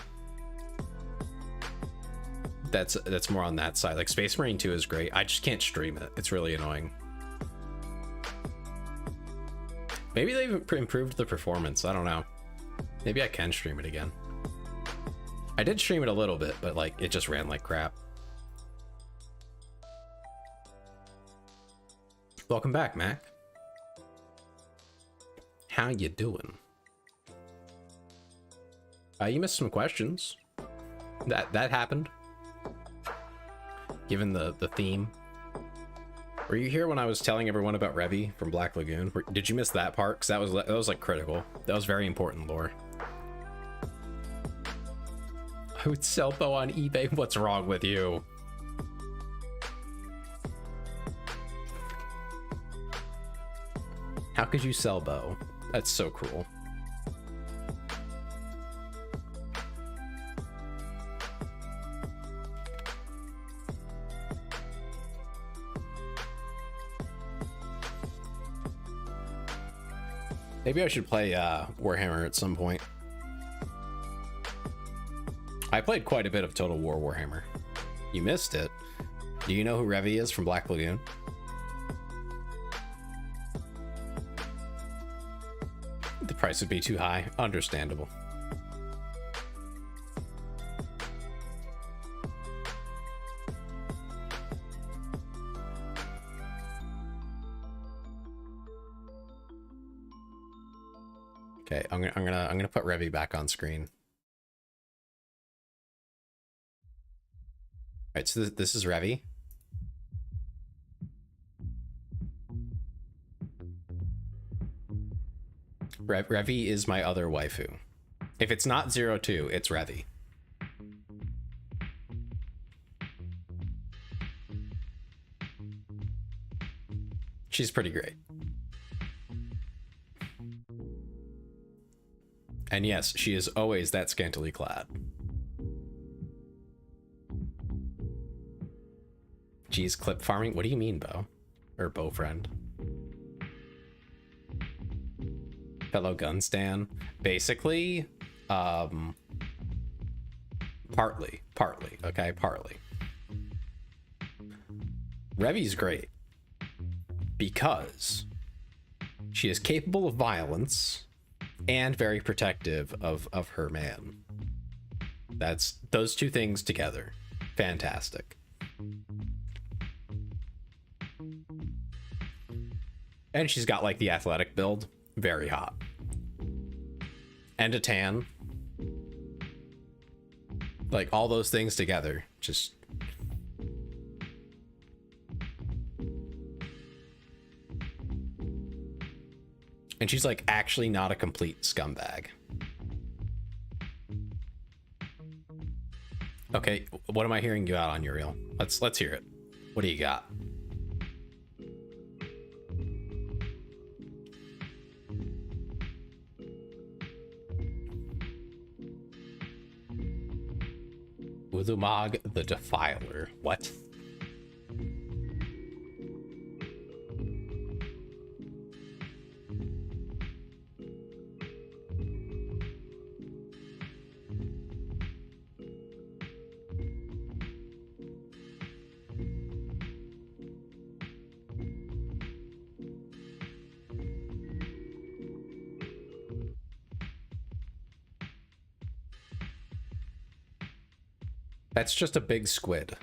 that's more on that side. Like Space Marine 2 is great. I just can't stream it. It's really annoying. Maybe they've improved the performance. I don't know. Maybe I can stream it again. I did stream it a little bit, but like it just ran like crap. Welcome back, Mac. How you doing? You missed some questions. That happened. Given the theme. Were you here when I was telling everyone about Revy from Black Lagoon? Did you miss that part? Because that was like critical. That was very important lore. I would sell Bo on eBay. What's wrong with you? How could you sell Bo? That's so cruel. Maybe I should play Warhammer at some point. I played quite a bit of Total War Warhammer. You missed it. Do you know who Revy is from Black Lagoon? The price would be too high. Understandable. Okay, I'm gonna put Revy back on screen. All right, so this is Revy. Revy is my other waifu. If it's not 02, it's Revy. She's pretty great. And yes, she is always that scantily clad. Geez, clip farming? What do you mean, Bo? Or Bo friend? Fellow gun stan? Basically, partly, okay, partly. Revy's great because she is capable of violence and very protective of her man. That's those two things together. Fantastic. And she's got like the athletic build. Very hot. And a tan. Like all those things together. Just... And she's like actually not a complete scumbag. Okay, what am I hearing you out on, Uriel? Let's hear it. What do you got? Uzumag the Defiler. What? That's just a big squid.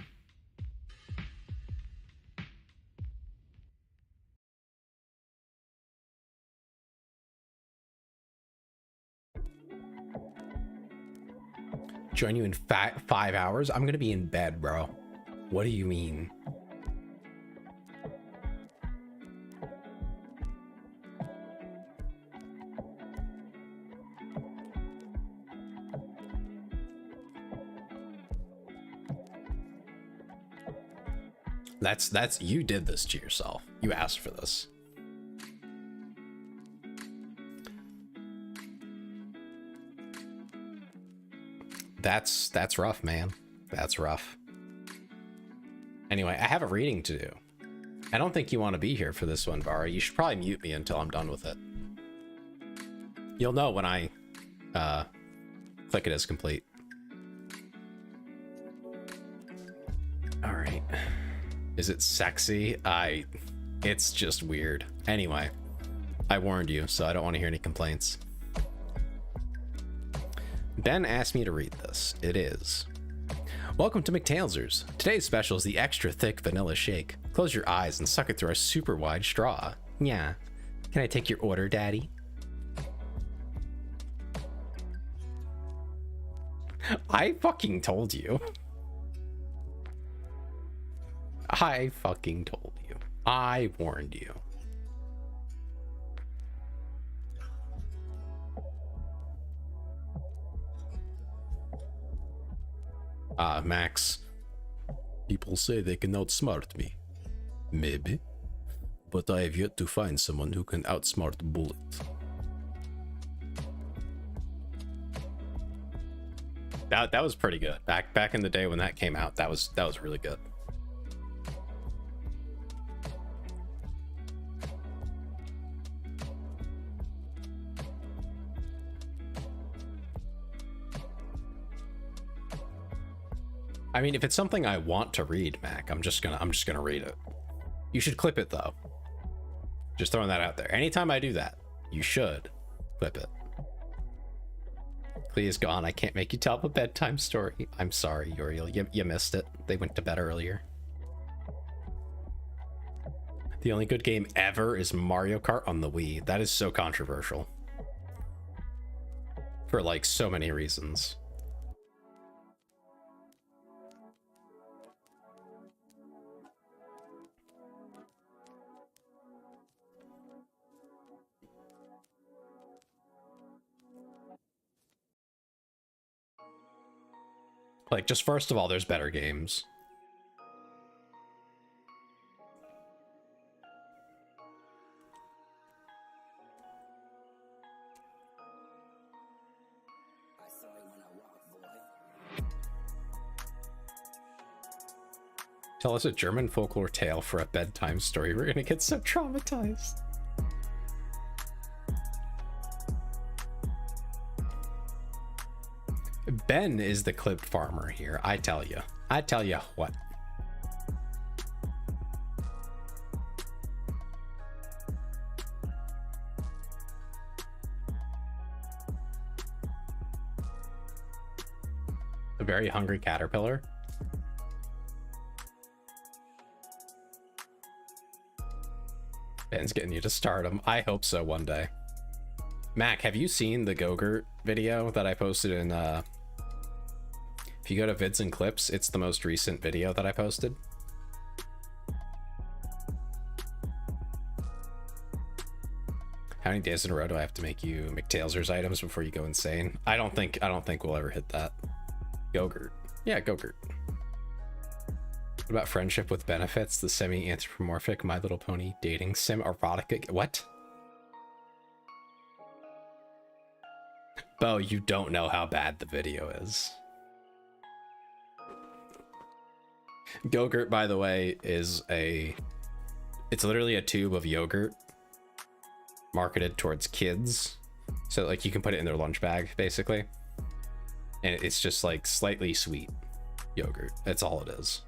Join you in 5 hours? I'm gonna be in bed, bro. What do you mean? That's you did this to yourself. You asked for this. That's rough, man. That's rough. Anyway, I have a reading to do. I don't think you want to be here for this one, Vara. You should probably mute me until I'm done with it. You'll know when I click it as complete. All right. Is it sexy? It's just weird. Anyway, I warned you, so I don't want to hear any complaints. Ben asked me to read this. It is. Welcome to McTailsers. Today's special is the extra thick vanilla shake. Close your eyes and suck it through our super wide straw. Yeah. Can I take your order, Daddy? I fucking told you. I fucking told you. I warned you. Max. People say they can outsmart me. Maybe. But I have yet to find someone who can outsmart Bullet. That was pretty good. Back in the day when that came out, that was really good. I mean, if it's something I want to read, Mac, I'm just gonna read it. You should clip it though. Just throwing that out there. Anytime I do that, you should clip it. Clea is gone. I can't make you tell a bedtime story. I'm sorry, Uriel. You missed it. They went to bed earlier. The only good game ever is Mario Kart on the Wii. That is so controversial. For like so many reasons. Like, just first of all, there's better games. Tell us a German folklore tale for a bedtime story. We're gonna get so traumatized. Ben is the clipped farmer here, I tell you. I tell you what. A very hungry caterpillar. Ben's getting you to stardom. I hope so one day. Mac, have you seen the Go-Gurt video that I posted in, if you go to vids and clips, it's the most recent video that I posted. How many days in a row do I have to make you McTailsers items before you go insane? I don't think we'll ever hit that. Go-Gurt. Yeah, Go-Gurt. What about friendship with benefits? The semi-anthropomorphic My Little Pony dating sim erotica. What? Bo, you don't know how bad the video is. Go-Gurt, by the way, is it's literally a tube of yogurt marketed towards kids. So like you can put it in their lunch bag basically. And it's just like slightly sweet yogurt. That's all it is.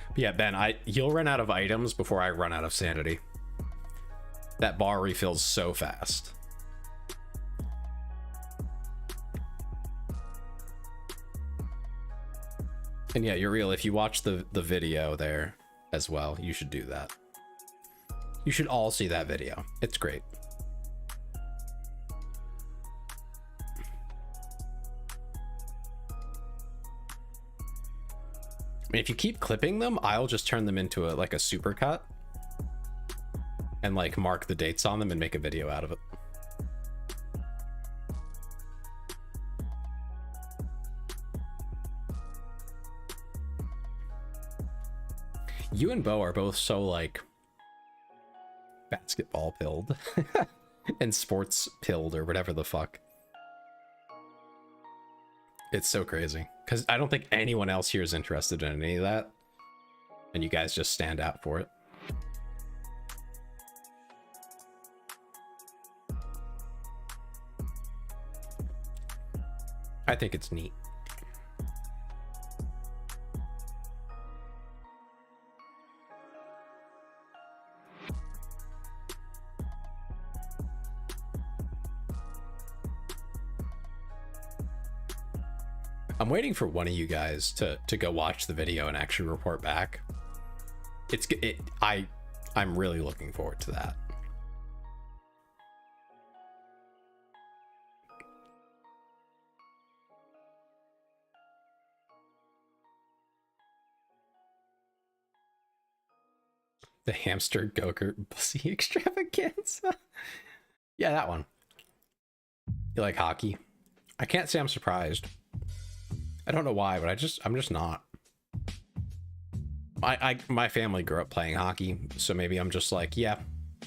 But yeah, Ben, you'll run out of items before I run out of sanity. That bar refills so fast. And yeah, you're real. If you watch the video there as well, you should do that. You should all see that video. It's great. I mean, if you keep clipping them, I'll just turn them into like a supercut and like mark the dates on them and make a video out of it. You and Bo are both so like basketball pilled and sports pilled or whatever the fuck. It's so crazy because I don't think anyone else here is interested in any of that, and you guys just stand out for it. I think it's neat. I'm waiting for one of you guys to go watch the video and actually report back. I'm really looking forward to that. The hamster go-gurt pussy extravaganza. Yeah, that one. You like hockey? I can't say I'm surprised. I don't know why, but I'm just not. My family grew up playing hockey, so maybe I'm just like, yeah,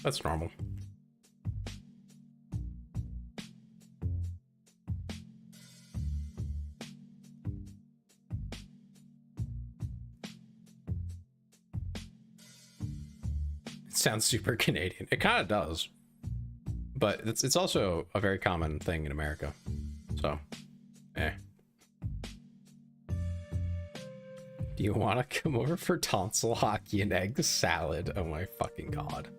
that's normal. It sounds super Canadian. It kind of does, but it's also a very common thing in America. So, eh. Do you want to come over for tonsil hockey and egg salad? Oh my fucking god.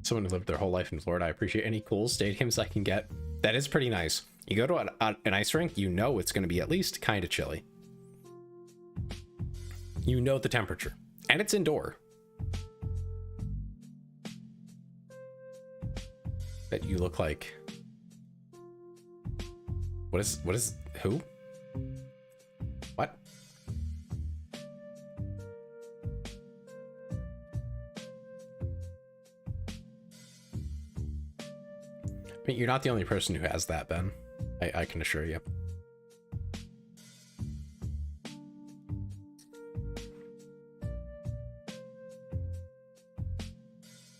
Someone who lived their whole life in Florida. I appreciate any cool stadiums I can get. That is pretty nice. You go to an ice rink, you know it's going to be at least kind of chilly. You know the temperature. And it's indoor. That you look like... What is... Who? What? I mean, you're not the only person who has that, Ben. I can assure you.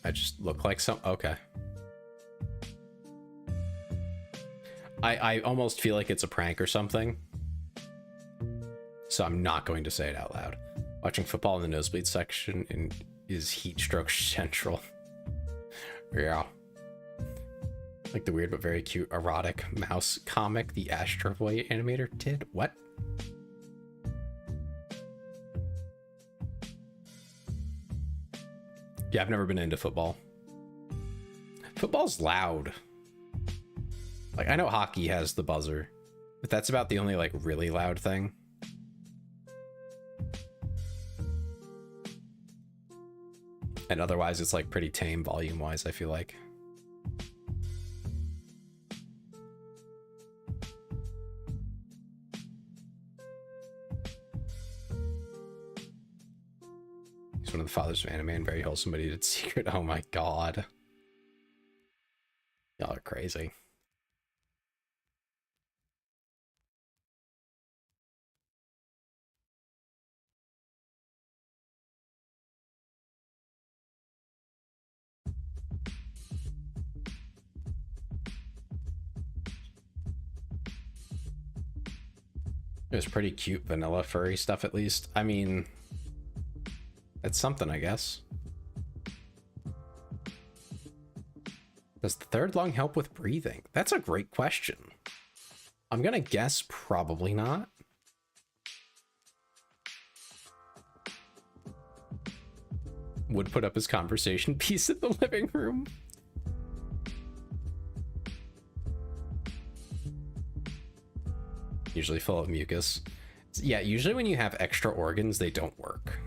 I just look like some... Okay. I almost feel like it's a prank or something. So I'm not going to say it out loud. Watching football in the nosebleed section is heat stroke central. Yeah. Like the weird but very cute erotic mouse comic the Astro Boy animator did. What? Yeah, I've never been into football. Football's loud. Like, I know hockey has the buzzer, but that's about the only, like, really loud thing. And otherwise, it's, like, pretty tame volume-wise, I feel like. He's one of the fathers of anime and very wholesome, but he did secret. Oh my god. Y'all are crazy. It was pretty cute vanilla furry stuff, at least. I mean, it's something, I guess. Does the third lung help with breathing? That's a great question. I'm gonna guess probably not. Would put up his conversation piece in the living room. Usually full of mucus. Yeah, usually when you have extra organs, they don't work.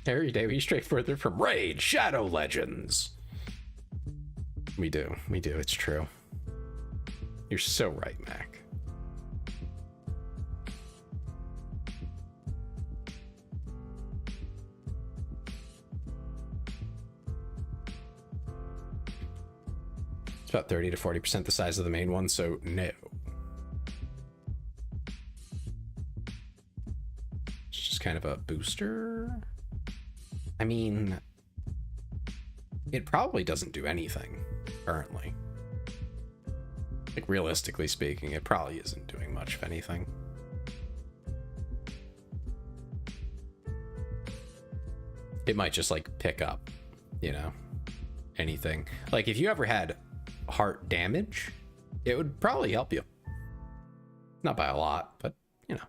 Every day we stray further from Raid Shadow Legends. We do, it's true. You're so right, Mac. It's about 30 to 40% the size of the main one, so no. It's just kind of a booster. I mean, it probably doesn't do anything currently. Like, realistically speaking, it probably isn't doing much of anything. It might just, like, pick up, you know, anything. Like, if you ever had heart damage, it would probably help you. Not by a lot, but, you know.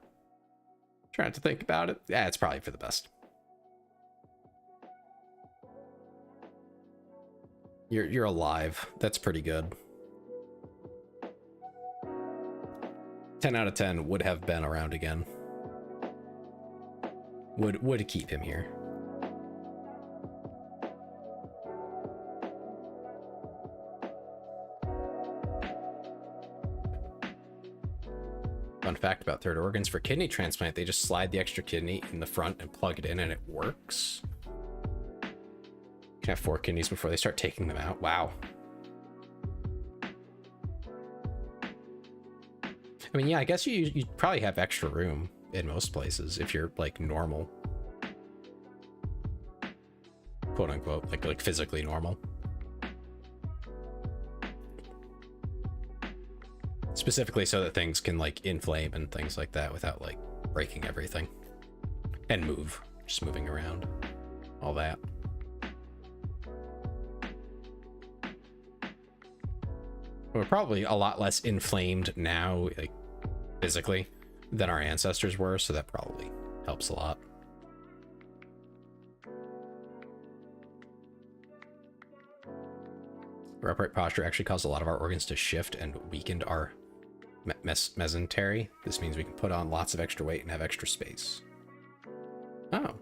Trying to think about it. Yeah, it's probably for the best. You're alive. That's pretty good. 10 out of 10 would have been around again. Would keep him here. Fun fact about third organs: for kidney transplant, they just slide the extra kidney in the front and plug it in and it works. You can have 4 kidneys before they start taking them out. Wow. I mean, yeah, I guess you probably have extra room in most places if you're, like, normal. Quote unquote, like physically normal. Specifically so that things can, like, inflame and things like that without, like, breaking everything. And move. Just moving around. All that. We're probably a lot less inflamed now, like, physically, than our ancestors were, so that probably helps a lot. Our upright posture actually caused a lot of our organs to shift and weakened our mesentery. This means we can put on lots of extra weight and have extra space. Oh.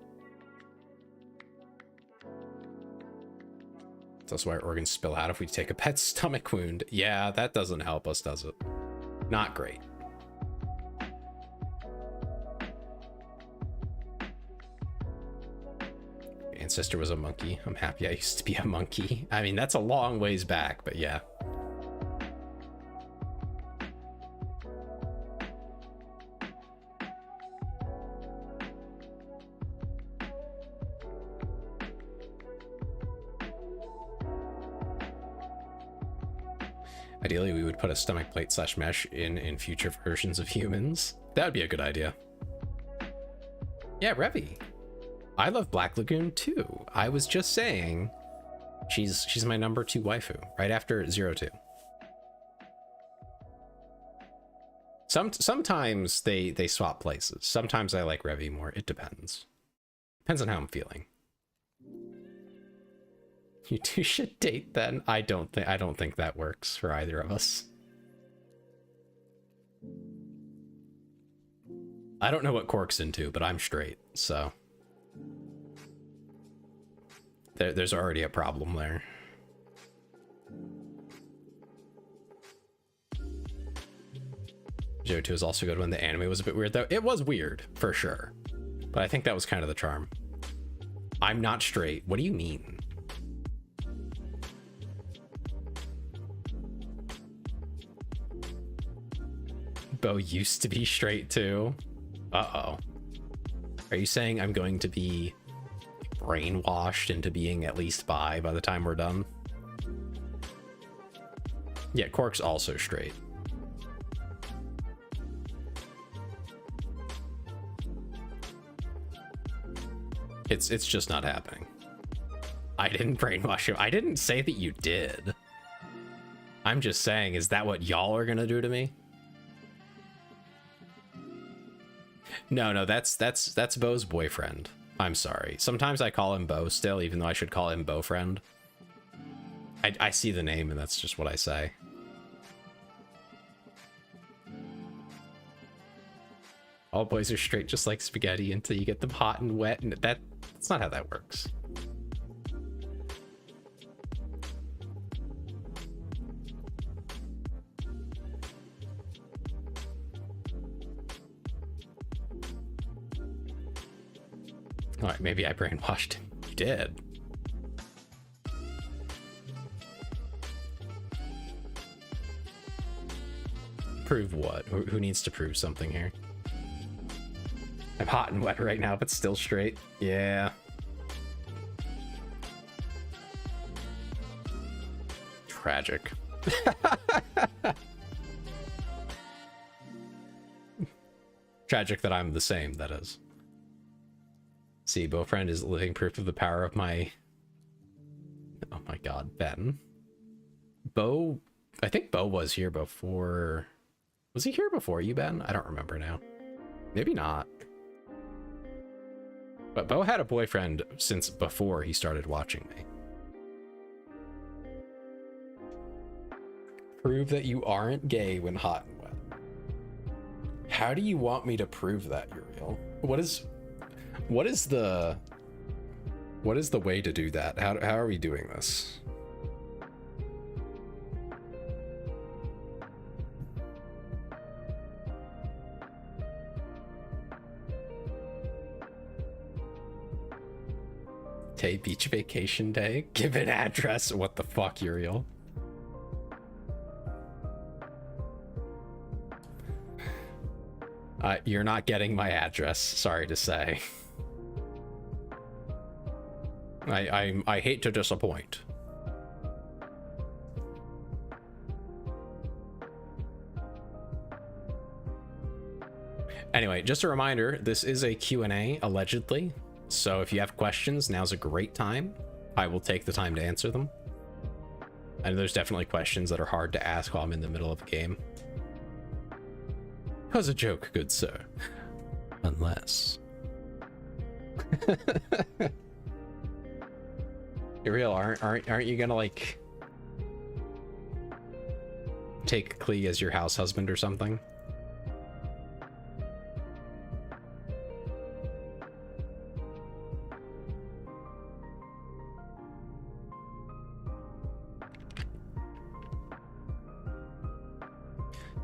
That's why our organs spill out if we take a pet's stomach wound. Yeah, that doesn't help us, does it? Not great. Ancestor was a monkey. I'm happy I used to be a monkey. I mean, that's a long ways back, but yeah. Ideally, we would put a stomach plate / mesh in future versions of humans. That would be a good idea. Yeah, Revy. I love Black Lagoon too. I was just saying, she's my number 2 waifu, right after 02. Sometimes they swap places. Sometimes I like Revy more. It depends. Depends on how I'm feeling. You two should date then. I don't think that works for either of us. I don't know what Cork's into, but I'm straight, so there's already a problem there. Johto is also good when the anime was a bit weird, though. It was weird, for sure. But I think that was kind of the charm. I'm not straight. What do you mean? Bo used to be straight, too. Uh-oh. Are you saying I'm going to be brainwashed into being at least bi by the time we're done? Yeah, Cork's also straight. It's just not happening. I didn't brainwash him. I didn't say that you did. I'm just saying, is that what y'all are gonna do to me? No, that's Bo's boyfriend. I'm sorry. Sometimes I call him Bo still, even though I should call him Bo friend. I see the name and that's just what I say. All boys are straight just like spaghetti until you get them hot and wet, and that's not how that works. All right, maybe I brainwashed him. You did. Prove what? Who needs to prove something here? I'm hot and wet right now, but still straight. Yeah. Tragic. Tragic that I'm the same, that is. See, Beaufriend is living proof of the power of my... Oh my god, Ben. Beau... I think Beau was here before... Was he here before you, Ben? I don't remember now. Maybe not. But Beau had a boyfriend since before he started watching me. Prove that you aren't gay when hot and wet. How do you want me to prove that, Uriel? What is the way to do that? How are we doing this? Tay beach vacation day? Give an address. What the fuck, Uriel? You're not getting my address, sorry to say. I hate to disappoint. Anyway, just a reminder, this is a Q&A, allegedly. So if you have questions, now's a great time. I will take the time to answer them. And there's definitely questions that are hard to ask while I'm in the middle of a game. How's a joke, good sir? Unless... Uriel, aren't you gonna, like... take Klee as your house husband or something?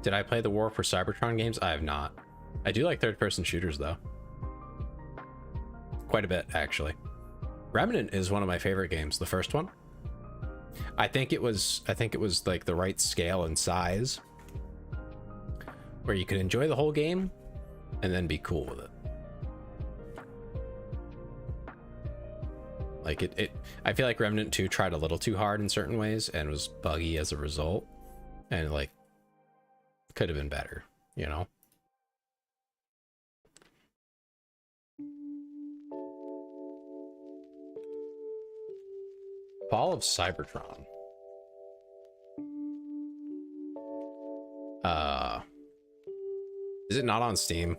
Did I play the War for Cybertron games? I have not. I do like third-person shooters, though. Quite a bit, actually. Remnant is one of my favorite games, the first one. I think it was like the right scale and size where you could enjoy the whole game and then be cool with it. Like I feel like Remnant 2 tried a little too hard in certain ways and was buggy as a result. And like could have been better, you know? Fall of Cybertron. Is it not on Steam?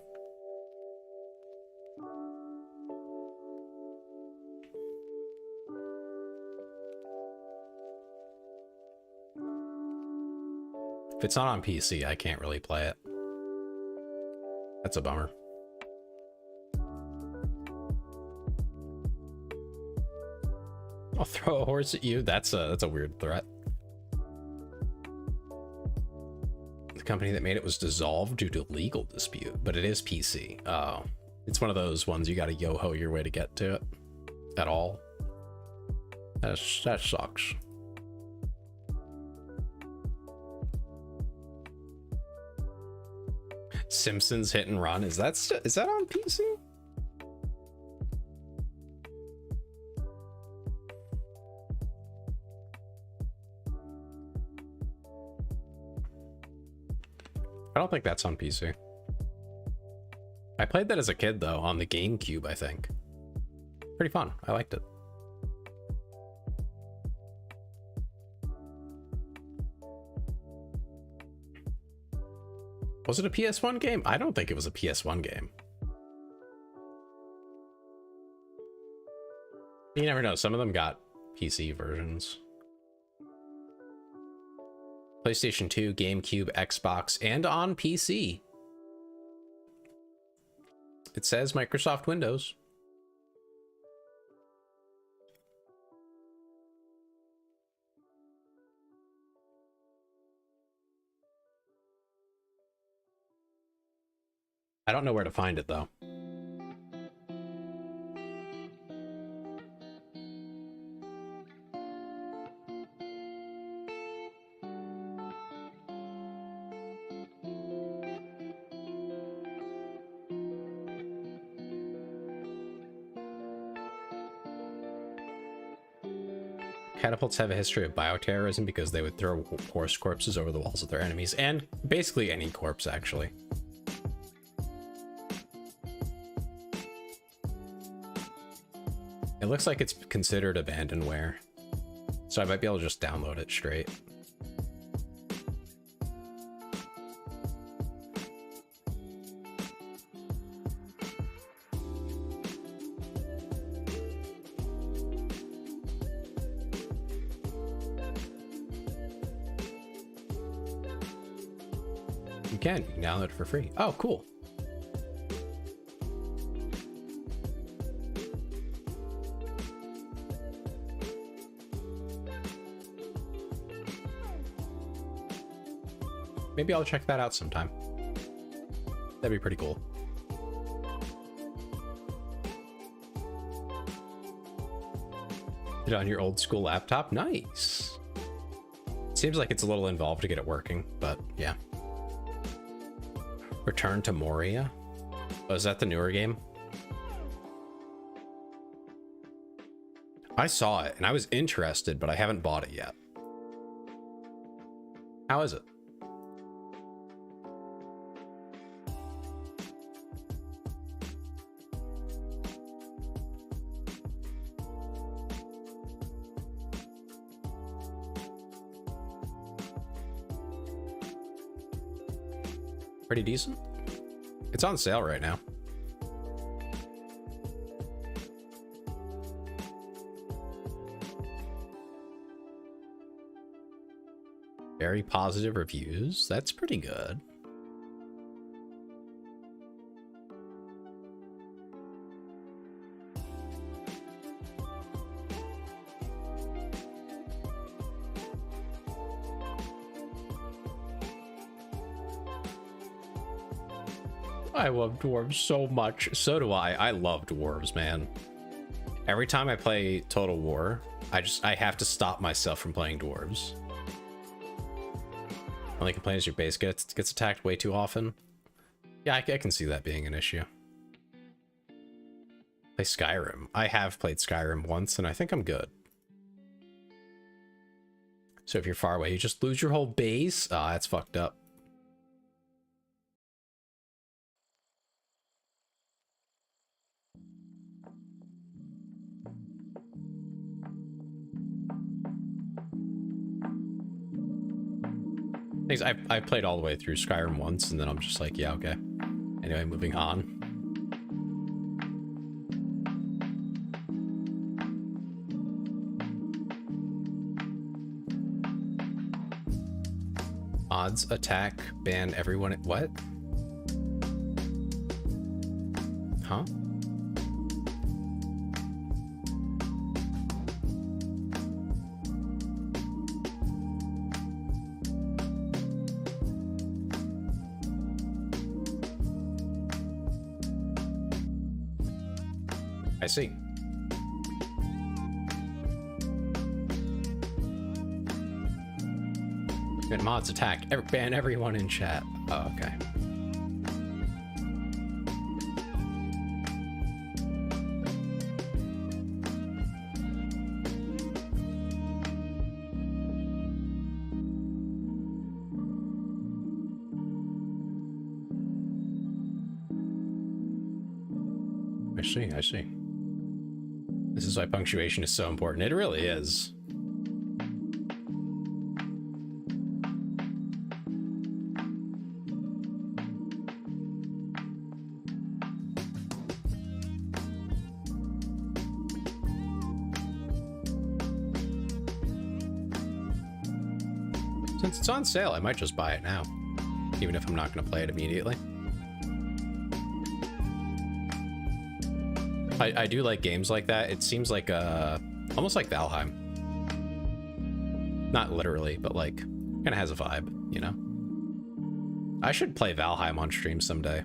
If it's not on PC, I can't really play it. That's a bummer. I'll throw a horse at you. That's a weird threat. The company that made it was dissolved due to legal dispute, but it is PC. Oh, it's one of those ones you gotta yo-ho your way to get to it at all. That sucks. Simpsons Hit and Run, is that on PC? I don't think that's on PC. I played that as a kid though, on the GameCube, I think. Pretty fun. I liked it. Was it a PS1 game? I don't think it was a PS1 game. You never know. Some of them got PC versions. PlayStation 2, GameCube, Xbox, and on PC. It says Microsoft Windows. I don't know where to find it though. Catapults have a history of bioterrorism because they would throw horse corpses over the walls of their enemies, and basically any corpse, actually. It looks like it's considered abandonware, so I might be able to just download it straight. You can download it for free. Oh, cool. Maybe I'll check that out sometime. That'd be pretty cool. Did it on your old school laptop? Nice. Seems like it's a little involved to get it working, but yeah. Return to Moria? Oh, is that the newer game? I saw it and I was interested, but I haven't bought it yet. How is it? Pretty decent. It's on sale right now. Very positive reviews. That's pretty good. I love dwarves so much. So do I. I love dwarves, man. Every time I play Total War, I have to stop myself from playing dwarves. Only complaint is your base gets attacked way too often. Yeah, I can see that being an issue. Play Skyrim. I have played Skyrim once, and I think I'm good. So if you're far away, you just lose your whole base? Ah, that's fucked up. I played all the way through Skyrim once, and then I'm just like, yeah, okay. Anyway, moving on. Odds, attack, ban everyone. What? Huh? I see. Good mods attack. Ban everyone in chat. Oh, okay. I see. This is why punctuation is so important. It really is. Since it's on sale, I might just buy it now, even if I'm not going to play it immediately. I do like games like that. It seems like almost like Valheim. Not literally, but like kind of has a vibe, you know? I should play Valheim on stream someday.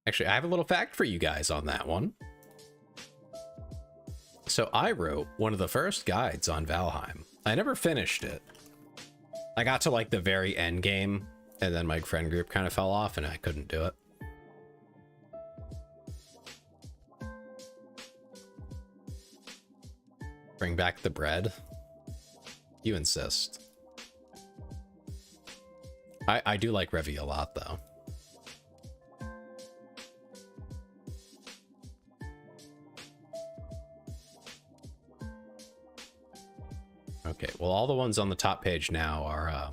Actually, I have a little fact for you guys on that one. So I wrote one of the first guides on Valheim. I never finished it. I got to like the very end game, and then my friend group kind of fell off and I couldn't do it. Bring back the bread. You insist. I do like Revy a lot, though. Okay, well, all the ones on the top page now are,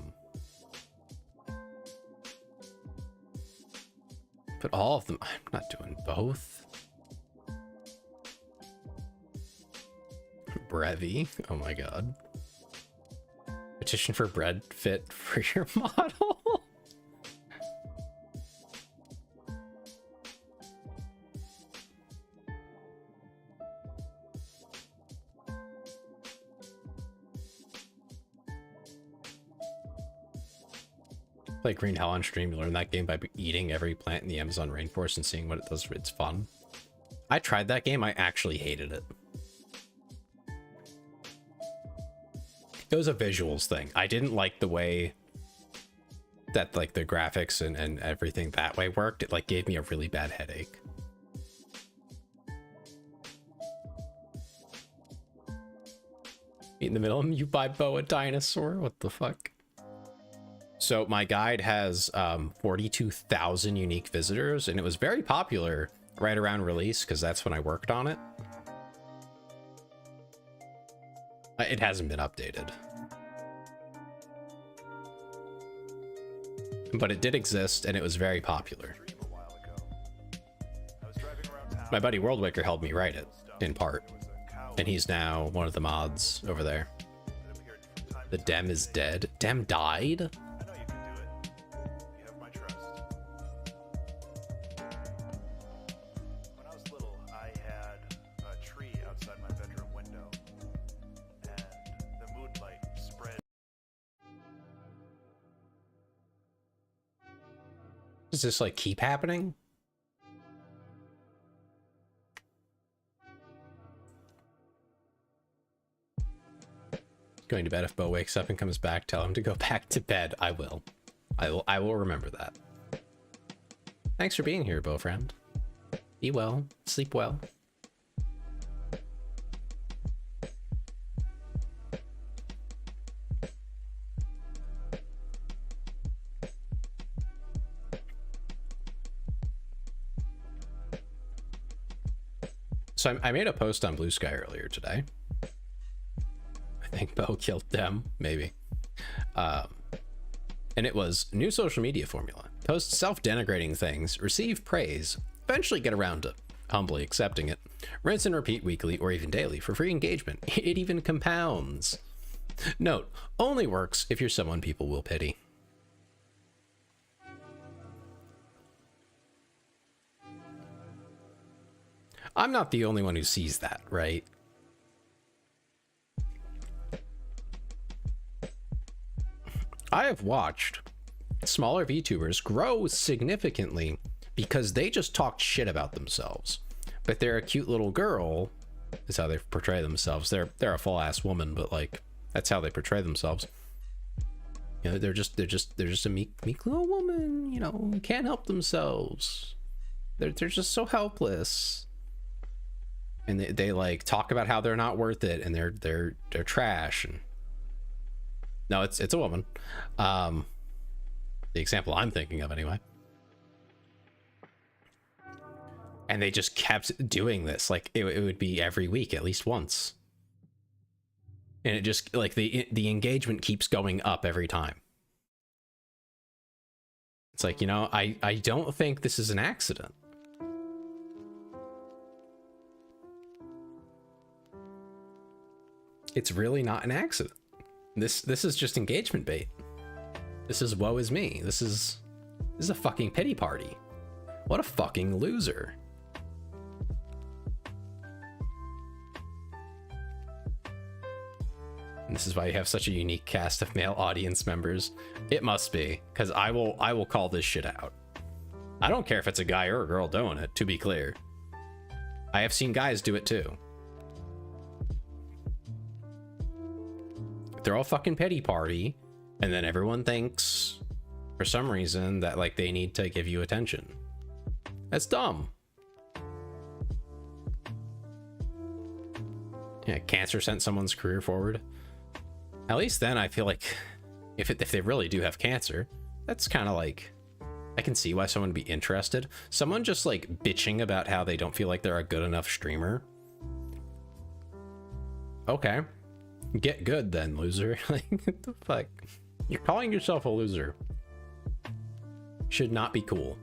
but all of them, I'm not doing both. Brevy, oh my god. Petition for bread fit for your model. Like Green Hell on stream, you learn that game by eating every plant in the Amazon rainforest and seeing what it does. It's fun. I tried that game. I actually hated it. It was a visuals thing. I didn't like the way that like the graphics and everything that way worked. It like gave me a really bad headache. In the middle, you buy Bo a dinosaur? What the fuck? So my guide has 42,000 unique visitors, and it was very popular right around release because that's when I worked on it. It hasn't been updated. But it did exist, and it was very popular. My buddy Worldwaker helped me write it, in part. And he's now one of the mods over there. The Dem is dead. Dem died? Does this like keep happening? Going to bed. If Bo wakes up and comes back, tell him to go back to bed. I will. I will remember that. Thanks for being here, Bo friend. Be well. Sleep well. So I made a post on Blue Sky earlier today. I think Bo killed them, maybe. And it was new social media formula. Post self-denigrating things, receive praise, eventually get around to humbly accepting it. Rinse and repeat weekly or even daily for free engagement. It even compounds. Note, only works if you're someone people will pity. I'm not the only one who sees that, right? I have watched smaller VTubers grow significantly because they just talked shit about themselves. But they're a cute little girl, is how they portray themselves. They're a full ass woman, but like that's how they portray themselves. You know, they're just a meek little woman, you know, can't help themselves. They're just so helpless. And they like talk about how they're not worth it and they're trash. And no, it's a woman. The example I'm thinking of anyway. And they just kept doing this. Like it would be every week at least once. And it just like the engagement keeps going up every time. It's like, you know, I don't think this is an accident. It's really not an accident. This is just engagement bait. This is woe is me. This is a fucking pity party. What a fucking loser. And this is why you have such a unique cast of male audience members. It must be, because I will call this shit out. I don't care if it's a guy or a girl doing it, to be clear. I have seen guys do it too. They're all fucking pity party, and then everyone thinks for some reason that like they need to give you attention. That's dumb. Yeah, cancer sent someone's career forward. At least then I feel like if they really do have cancer, that's kind of like, I can see why someone would be interested. Someone just like bitching about how they don't feel like they're a good enough streamer. Okay, get good then, loser. Like, what the fuck? You're calling yourself a loser. Should not be cool.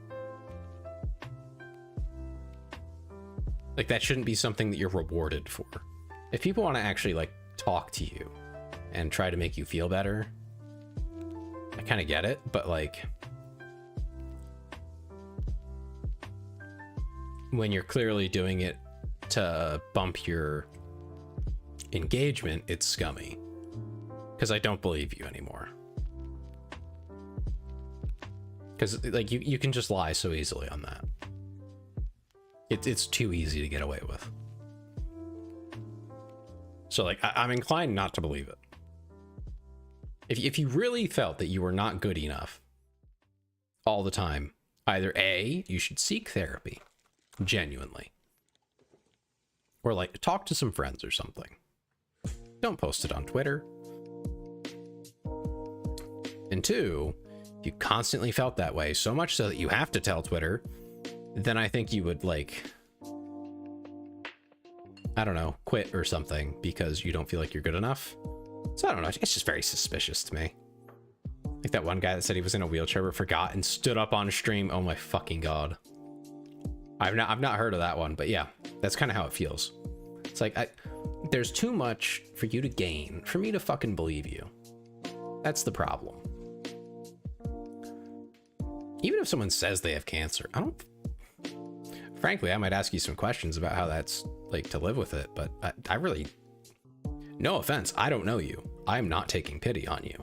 Like, that shouldn't be something that you're rewarded for. If people want to actually like talk to you and try to make you feel better, I kind of get it, but like, when you're clearly doing it to bump your engagement, it's scummy. Because I don't believe you anymore. Because like you can just lie so easily on that. It's too easy to get away with. So like I'm inclined not to believe it. If you really felt that you were not good enough all the time, either A, you should seek therapy genuinely, or like talk to some friends or something. Don't post it on Twitter. And two, if you constantly felt that way, so much so that you have to tell Twitter, then I think you would like, I don't know, quit or something because you don't feel like you're good enough. So I don't know, it's just very suspicious to me. Like that one guy that said he was in a wheelchair but forgot and stood up on stream. Oh my fucking god. I've not heard of that one, but yeah, that's kind of how it feels. It's like there's too much for you to gain for me to fucking believe you. That's the problem. Even if someone says they have cancer, frankly, I might ask you some questions about how that's like to live with it, but I really, no offense, I don't know you. I'm not taking pity on you.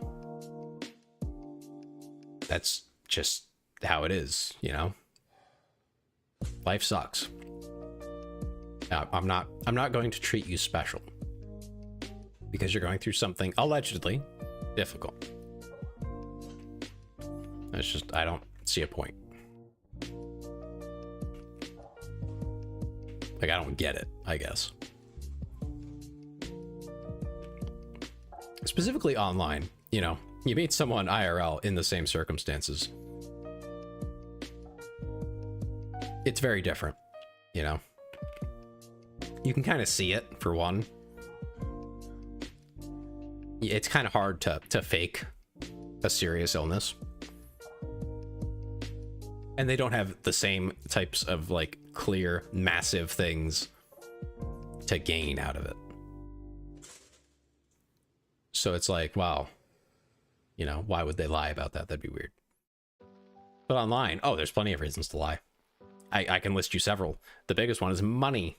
That's just how it is, you know? Life sucks. I'm not going to treat you special because you're going through something allegedly difficult. It's just, I don't see a point. Like, I don't get it, I guess. Specifically online, you know, you meet someone IRL in the same circumstances. It's very different, you know. You can kind of see it, for one. It's kind of hard to fake a serious illness. And they don't have the same types of like clear, massive things to gain out of it. So it's like, wow, you know, why would they lie about that? That'd be weird. But online, oh, there's plenty of reasons to lie. I can list you several. The biggest one is money.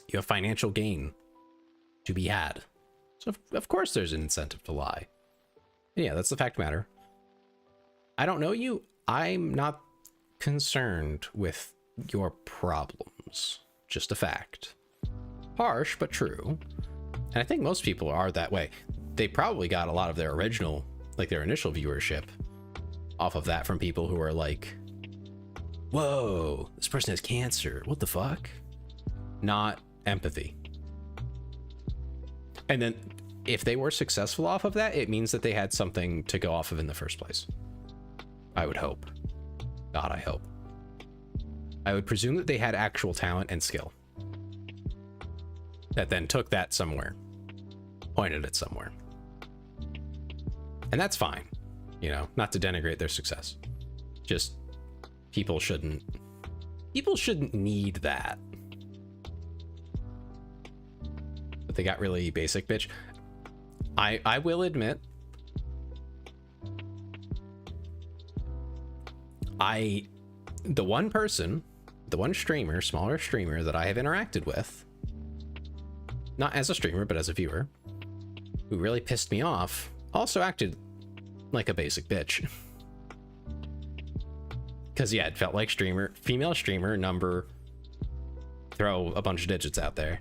You have financial gain to be had. So of course there's an incentive to lie. Yeah, that's the fact of the matter. I don't know you. I'm not concerned with your problems. Just a fact. Harsh, but true. And I think most people are that way. They probably got a lot of their original, like their initial viewership off of that from people who are like, whoa, this person has cancer. What the fuck? Not empathy. And then if they were successful off of that, it means that they had something to go off of in the first place. I would hope. God, I hope. I would presume that they had actual talent and skill that then took that somewhere, pointed it somewhere. And that's fine, you know, not to denigrate their success. Just people shouldn't need that. But they got really basic, bitch. I will admit, the one streamer, smaller streamer that I have interacted with, not as a streamer, but as a viewer, who really pissed me off, also acted like a basic bitch. Because, yeah, it felt like female streamer number, throw a bunch of digits out there.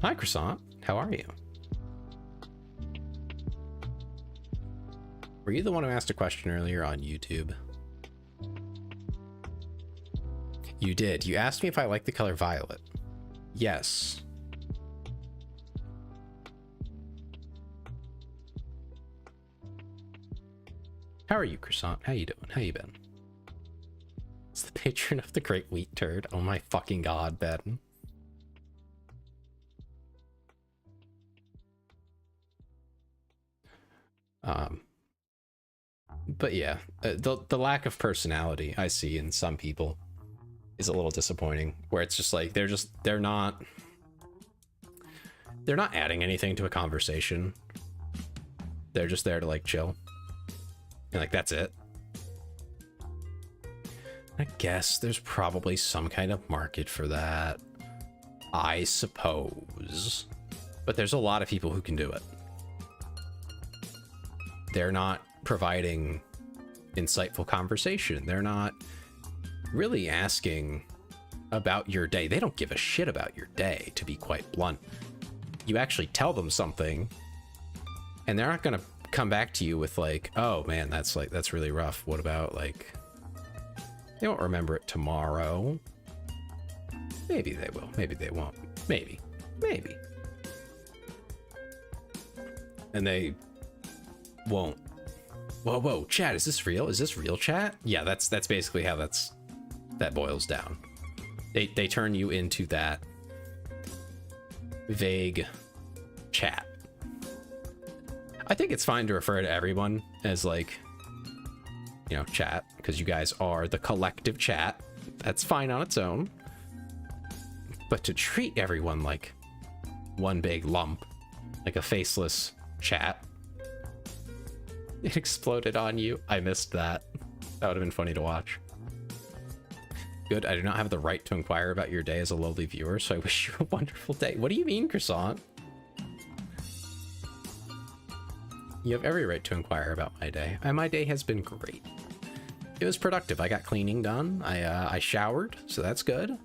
Hi, Croissant. How are you? Were you the one who asked a question earlier on YouTube? You did. You asked me if I like the color violet. Yes. How are you, Croissant? How you doing? How you been? It's the patron of the Great Wheat Turd. Oh my fucking god, Ben. But yeah, the lack of personality I see in some people is a little disappointing, where it's just like they're not adding anything to a conversation. They're just there to like chill. And like that's it. I guess there's probably some kind of market for that, I suppose. But there's a lot of people who can do it. They're not providing insightful conversation. They're not really asking about your day. They don't give a shit about your day, to be quite blunt. You actually tell them something, and they're not going to come back to you with like, oh man, that's really rough. What about like, they won't remember it tomorrow. Maybe they will. Maybe they won't. Maybe. And they won't. Whoa, chat, is this real? Is this real, chat? Yeah, that's basically how that boils down. They turn you into that vague chat. I think it's fine to refer to everyone as like, you know, chat, because you guys are the collective chat. That's fine on its own. But to treat everyone like one big lump, like a faceless chat. It exploded on you. I missed that. That would have been funny to watch. Good, I do not have the right to inquire about your day as a lowly viewer, so I wish you a wonderful day. What do you mean, Croissant? You have every right to inquire about my day. And my day has been great. It was productive. I got cleaning done. I showered, so that's good.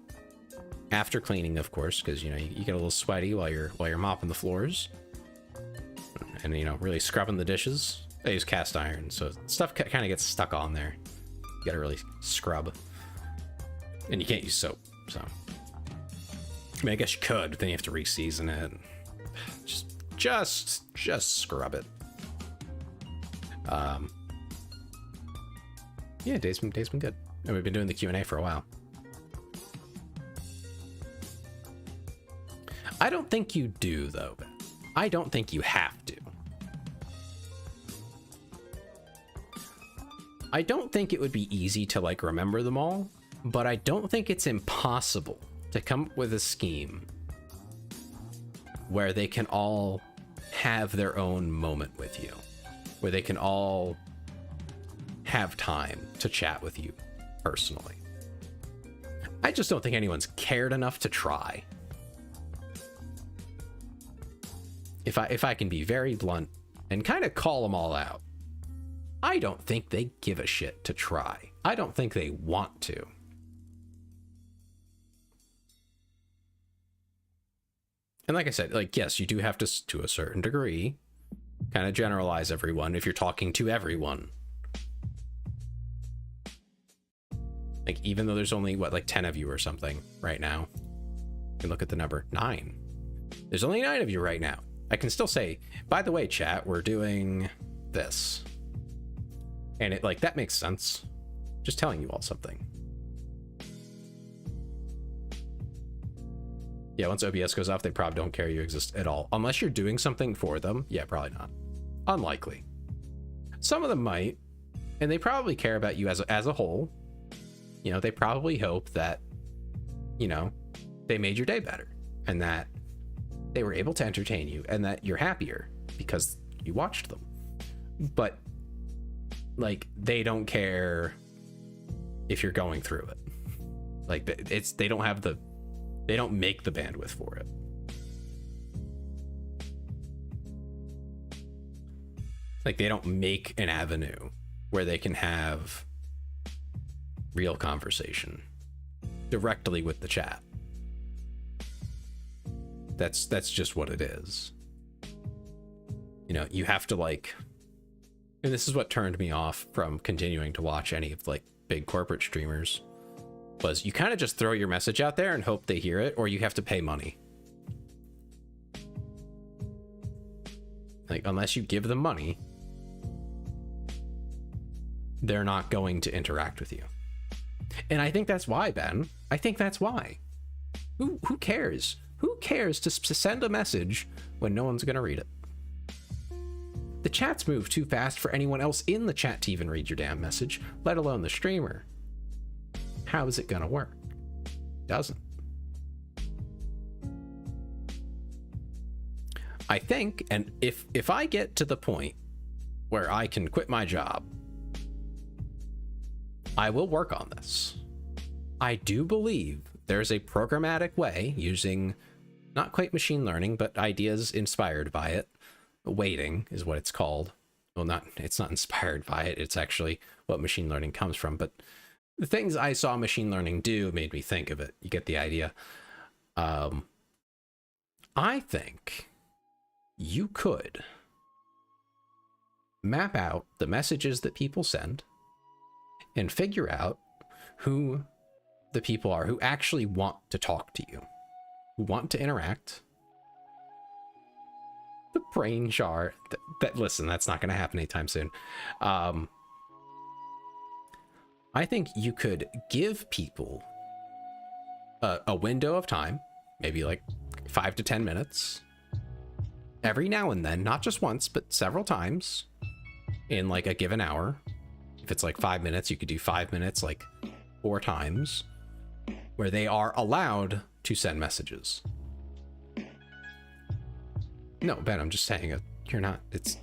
After cleaning, of course, because you know you get a little sweaty while you're mopping the floors, and you know really scrubbing the dishes. I use cast iron, so stuff kind of gets stuck on there. You gotta really scrub, and you can't use soap. So, I mean, I guess you could, but then you have to re-season it. Just scrub it. Yeah, day's been good, and we've been doing the Q&A for a while. I don't think you do, though. I don't think you have to. I don't think it would be easy to, like, remember them all, but I don't think it's impossible to come up with a scheme where they can all have their own moment with you, where they can all have time to chat with you personally. I just don't think anyone's cared enough to try. If I can be very blunt and kind of call them all out, I don't think they give a shit to try. I don't think they want to. And like I said, like, yes, you do have to a certain degree, kind of generalize everyone if you're talking to everyone. Like, even though there's only, what, like 10 of you or something right now. You can look at the number 9. There's only 9 of you right now. I can still say, by the way, chat, we're doing this. And it, like, that makes sense. Just telling you all something. Yeah, once OBS goes off, they probably don't care you exist at all. Unless you're doing something for them. Yeah, probably not. Unlikely. Some of them might. And they probably care about you as a whole. You know, they probably hope that, you know, they made your day better. And that they were able to entertain you. And that you're happier because you watched them. But, like, they don't care if you're going through it. Like, they don't make the bandwidth for it. Like, they don't make an avenue where they can have real conversation directly with the chat. That's just what it is. You know, you have to, like, and this is what turned me off from continuing to watch any of, like, big corporate streamers, was you kind of just throw your message out there and hope they hear it, or you have to pay money. Like, unless you give them money, they're not going to interact with you. And I think that's why, Ben. I think that's why. Who cares? Who cares to send a message when no one's going to read it? The chats move too fast for anyone else in the chat to even read your damn message, let alone the streamer. How is it going to work? Doesn't. I think, and if I get to the point where I can quit my job, I will work on this. I do believe there's a programmatic way using not quite machine learning, but ideas inspired by it. Weighting is what it's called. Well, it's not inspired by it. It's actually what machine learning comes from. But the things I saw machine learning do made me think of it. You get the idea. I think you could map out the messages that people send and figure out who the people are who actually want to talk to you, who want to interact. The brain jar that listen, that's not going to happen anytime soon. I think you could give people a window of time, maybe like 5 to 10 minutes every now and then, not just once, but several times in like a given hour. If it's like 5 minutes, you could do 5 minutes, like 4 times, where they are allowed to send messages. No, Ben, I'm just saying you're not, it's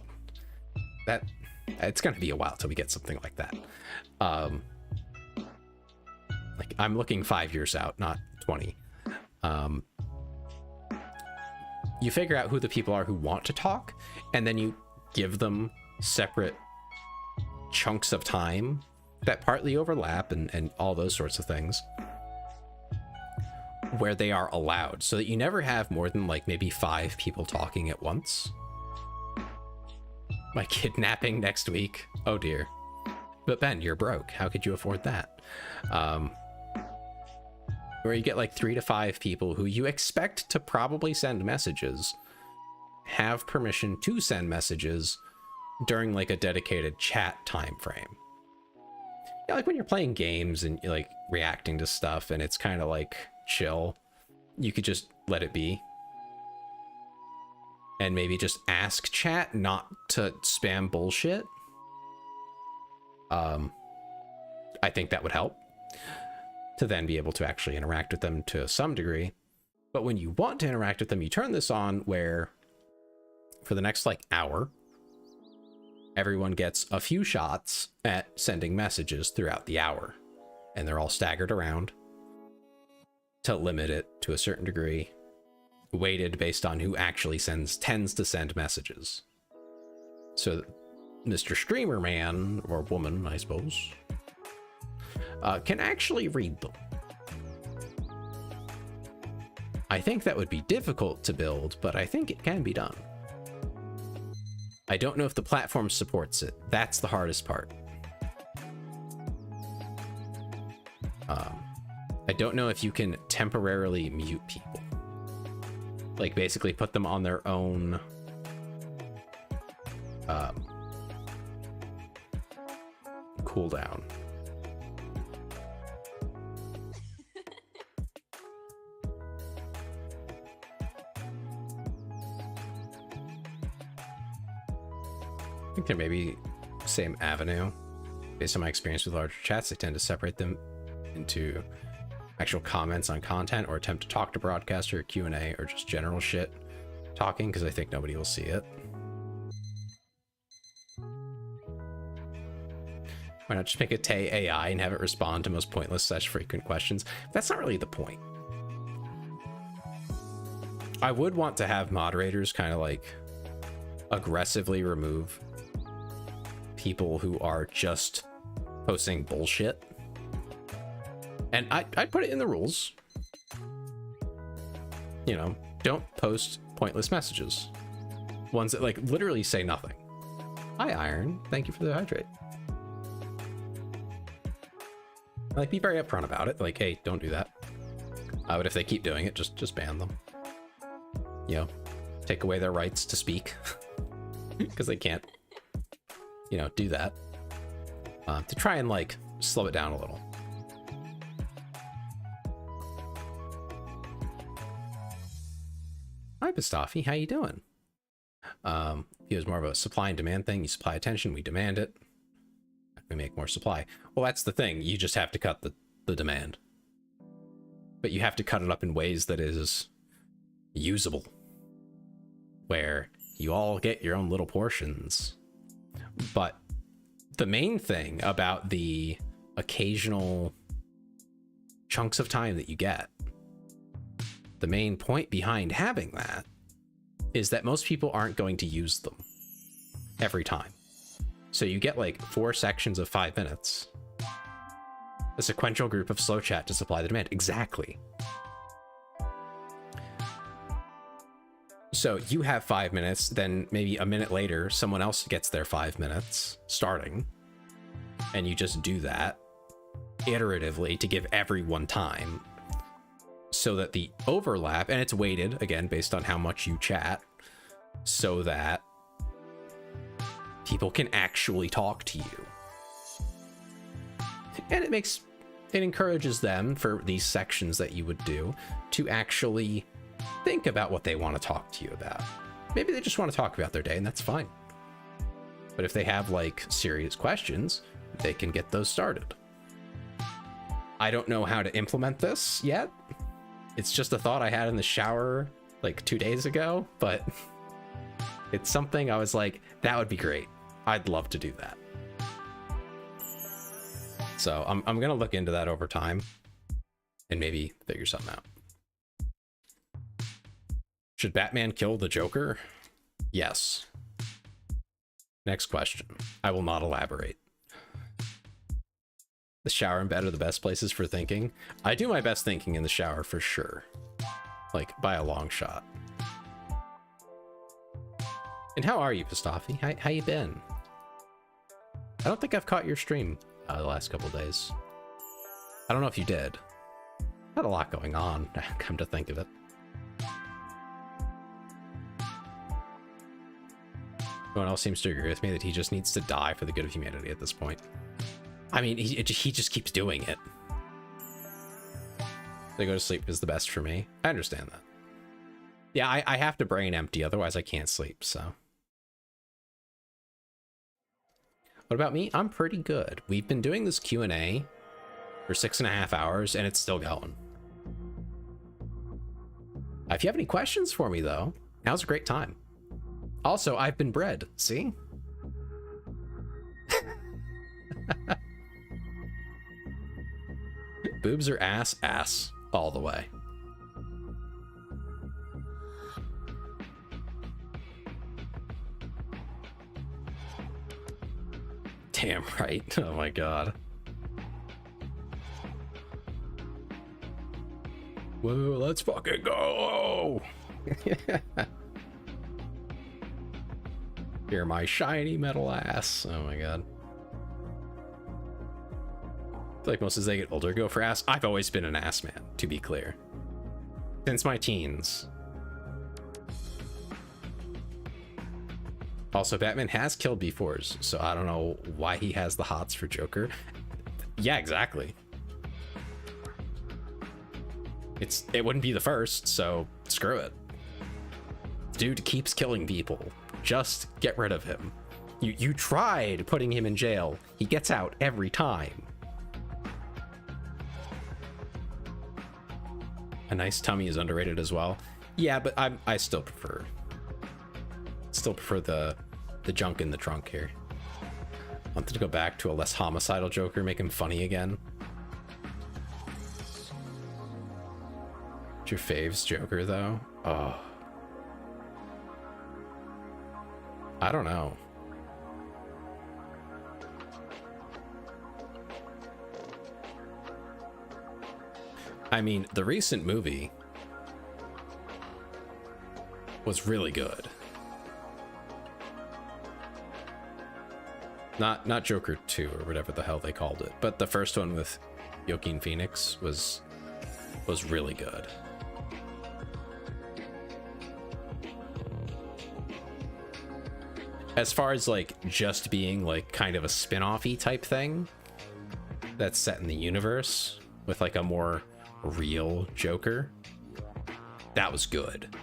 going to be a while till we get something like that. Like I'm looking 5 years out, not 20. You figure out who the people are who want to talk, and then you give them separate chunks of time that partly overlap and all those sorts of things where they are allowed, so that you never have more than like maybe 5 people talking at once. My kidnapping next week. Oh dear. But Ben, you're broke. How could you afford that? Where you get like 3 to 5 people who you expect to probably send messages, have permission to send messages during like a dedicated chat time frame. Yeah, like when you're playing games and you're like reacting to stuff and it's kind of like chill, you could just let it be and maybe just ask chat not to spam bullshit. I think that would help to then be able to actually interact with them to some degree. But when you want to interact with them, you turn this on where for the next like hour, everyone gets a few shots at sending messages throughout the hour, and they're all staggered around to limit it to a certain degree, weighted based on who actually tends to send messages. So Mr. Streamer Man, or woman, I suppose, can actually read them. I think that would be difficult to build, but I think it can be done. I don't know if the platform supports it. That's the hardest part. I don't know if you can temporarily mute people. Like basically put them on their own cooldown. I think there may be same avenue. Based on my experience with larger chats, I tend to separate them into actual comments on content or attempt to talk to broadcaster, Q&A, or just general shit talking, because I think nobody will see it. Why not just make a Tay AI and have it respond to most pointless / frequent questions? That's not really the point. I would want to have moderators kind of like aggressively remove people who are just posting bullshit. And I'd put it in the rules. You know, don't post pointless messages. Ones that like literally say nothing. Hi, Iron. Thank you for the hydrate. Like, be very upfront about it. Like, hey, don't do that. But if they keep doing it, just ban them. You know, take away their rights to speak. Because they can't, you know, do that. To try and, like, slow it down a little. Hi, Pistafi. How you doing? It was more of a supply and demand thing. You supply attention, we demand it. We make more supply. Well, that's the thing. You just have to cut the demand. But you have to cut it up in ways that is usable. Where you all get your own little portions. But the main thing about the occasional chunks of time that you get, the main point behind having that is that most people aren't going to use them every time. So you get like 4 sections of 5 minutes. A sequential group of slow chat to supply the demand. Exactly. So you have 5 minutes, then maybe a minute later, someone else gets their 5 minutes starting. And you just do that iteratively to give everyone time. So that the overlap, and it's weighted, again, based on how much you chat, so that people can actually talk to you. And it encourages them, for these sections that you would do, to actually think about what they want to talk to you about. Maybe they just want to talk about their day, and that's fine. But if they have, like, serious questions, they can get those started. I don't know how to implement this yet. It's just a thought I had in the shower like 2 days ago, but it's something I was like, that would be great. I'd love to do that. So I'm gonna look into that over time and maybe figure something out. Should Batman kill the Joker? Yes. Next question. I will not elaborate. The shower and bed are the best places for thinking. I do my best thinking in the shower for sure. Like, by a long shot. And how are you, Pistafi? How you been? I don't think I've caught your stream the last couple days. I don't know if you did. Had a lot going on, come to think of it. Everyone else seems to agree with me that he just needs to die for the good of humanity at this point. I mean, he just keeps doing it. To go to sleep is the best for me. I understand that. Yeah, I have to brain empty, otherwise I can't sleep, so. What about me? I'm pretty good. We've been doing this Q&A for 6.5 hours, and it's still going. If you have any questions for me, though, now's a great time. Also, I've been bred, see? Boobs are ass, all the way. Damn right. Oh my god. Whoa, let's fucking go! You're my shiny metal ass. Oh my god. I feel like most as they get older go for ass. I've always been an ass man, to be clear. Since my teens. Also, Batman has killed B4s, so I don't know why he has the hots for Joker. Yeah, exactly. It wouldn't be the first, so screw it. Dude keeps killing people. Just get rid of him. You tried putting him in jail. He gets out every time. A nice tummy is underrated as well. Yeah, but I still prefer the junk in the trunk here. I wanted to go back to a less homicidal Joker, make him funny again. What's your faves Joker though? Oh, I don't know. I mean, the recent movie was really good. Not Joker 2 or whatever the hell they called it, but the first one with Joaquin Phoenix was really good. As far as like just being like kind of a spin-off-y type thing that's set in the universe with like a more real Joker, that was good.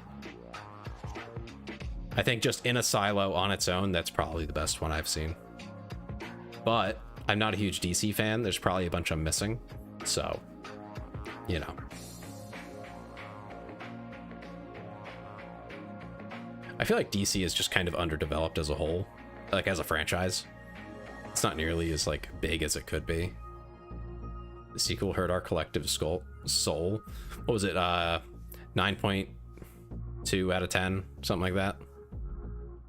I think just in a silo on its own, that's probably the best one I've seen. But I'm not a huge DC fan. There's probably a bunch I'm missing. So, you know. I feel like DC is just kind of underdeveloped as a whole, like as a franchise. It's not nearly as like big as it could be. The sequel hurt our collective soul. What was it? 9.2 out of 10, something like that.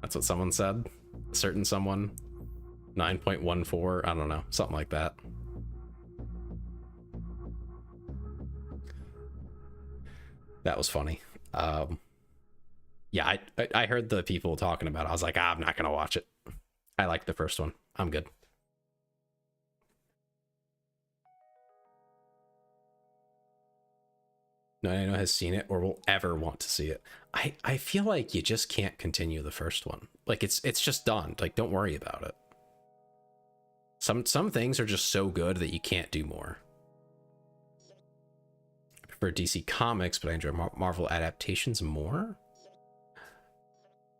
That's what someone said. A certain someone. 9.14. I don't know, something like that. That was funny. Yeah, I heard the people talking about it. I was like, I'm not gonna watch it. I liked the first one. I'm good. No one I know has seen it or will ever want to see it. I feel like you just can't continue the first one. Like it's just done. Like, don't worry about it. Some things are just so good that you can't do more. I prefer DC Comics, but I enjoy Marvel adaptations more.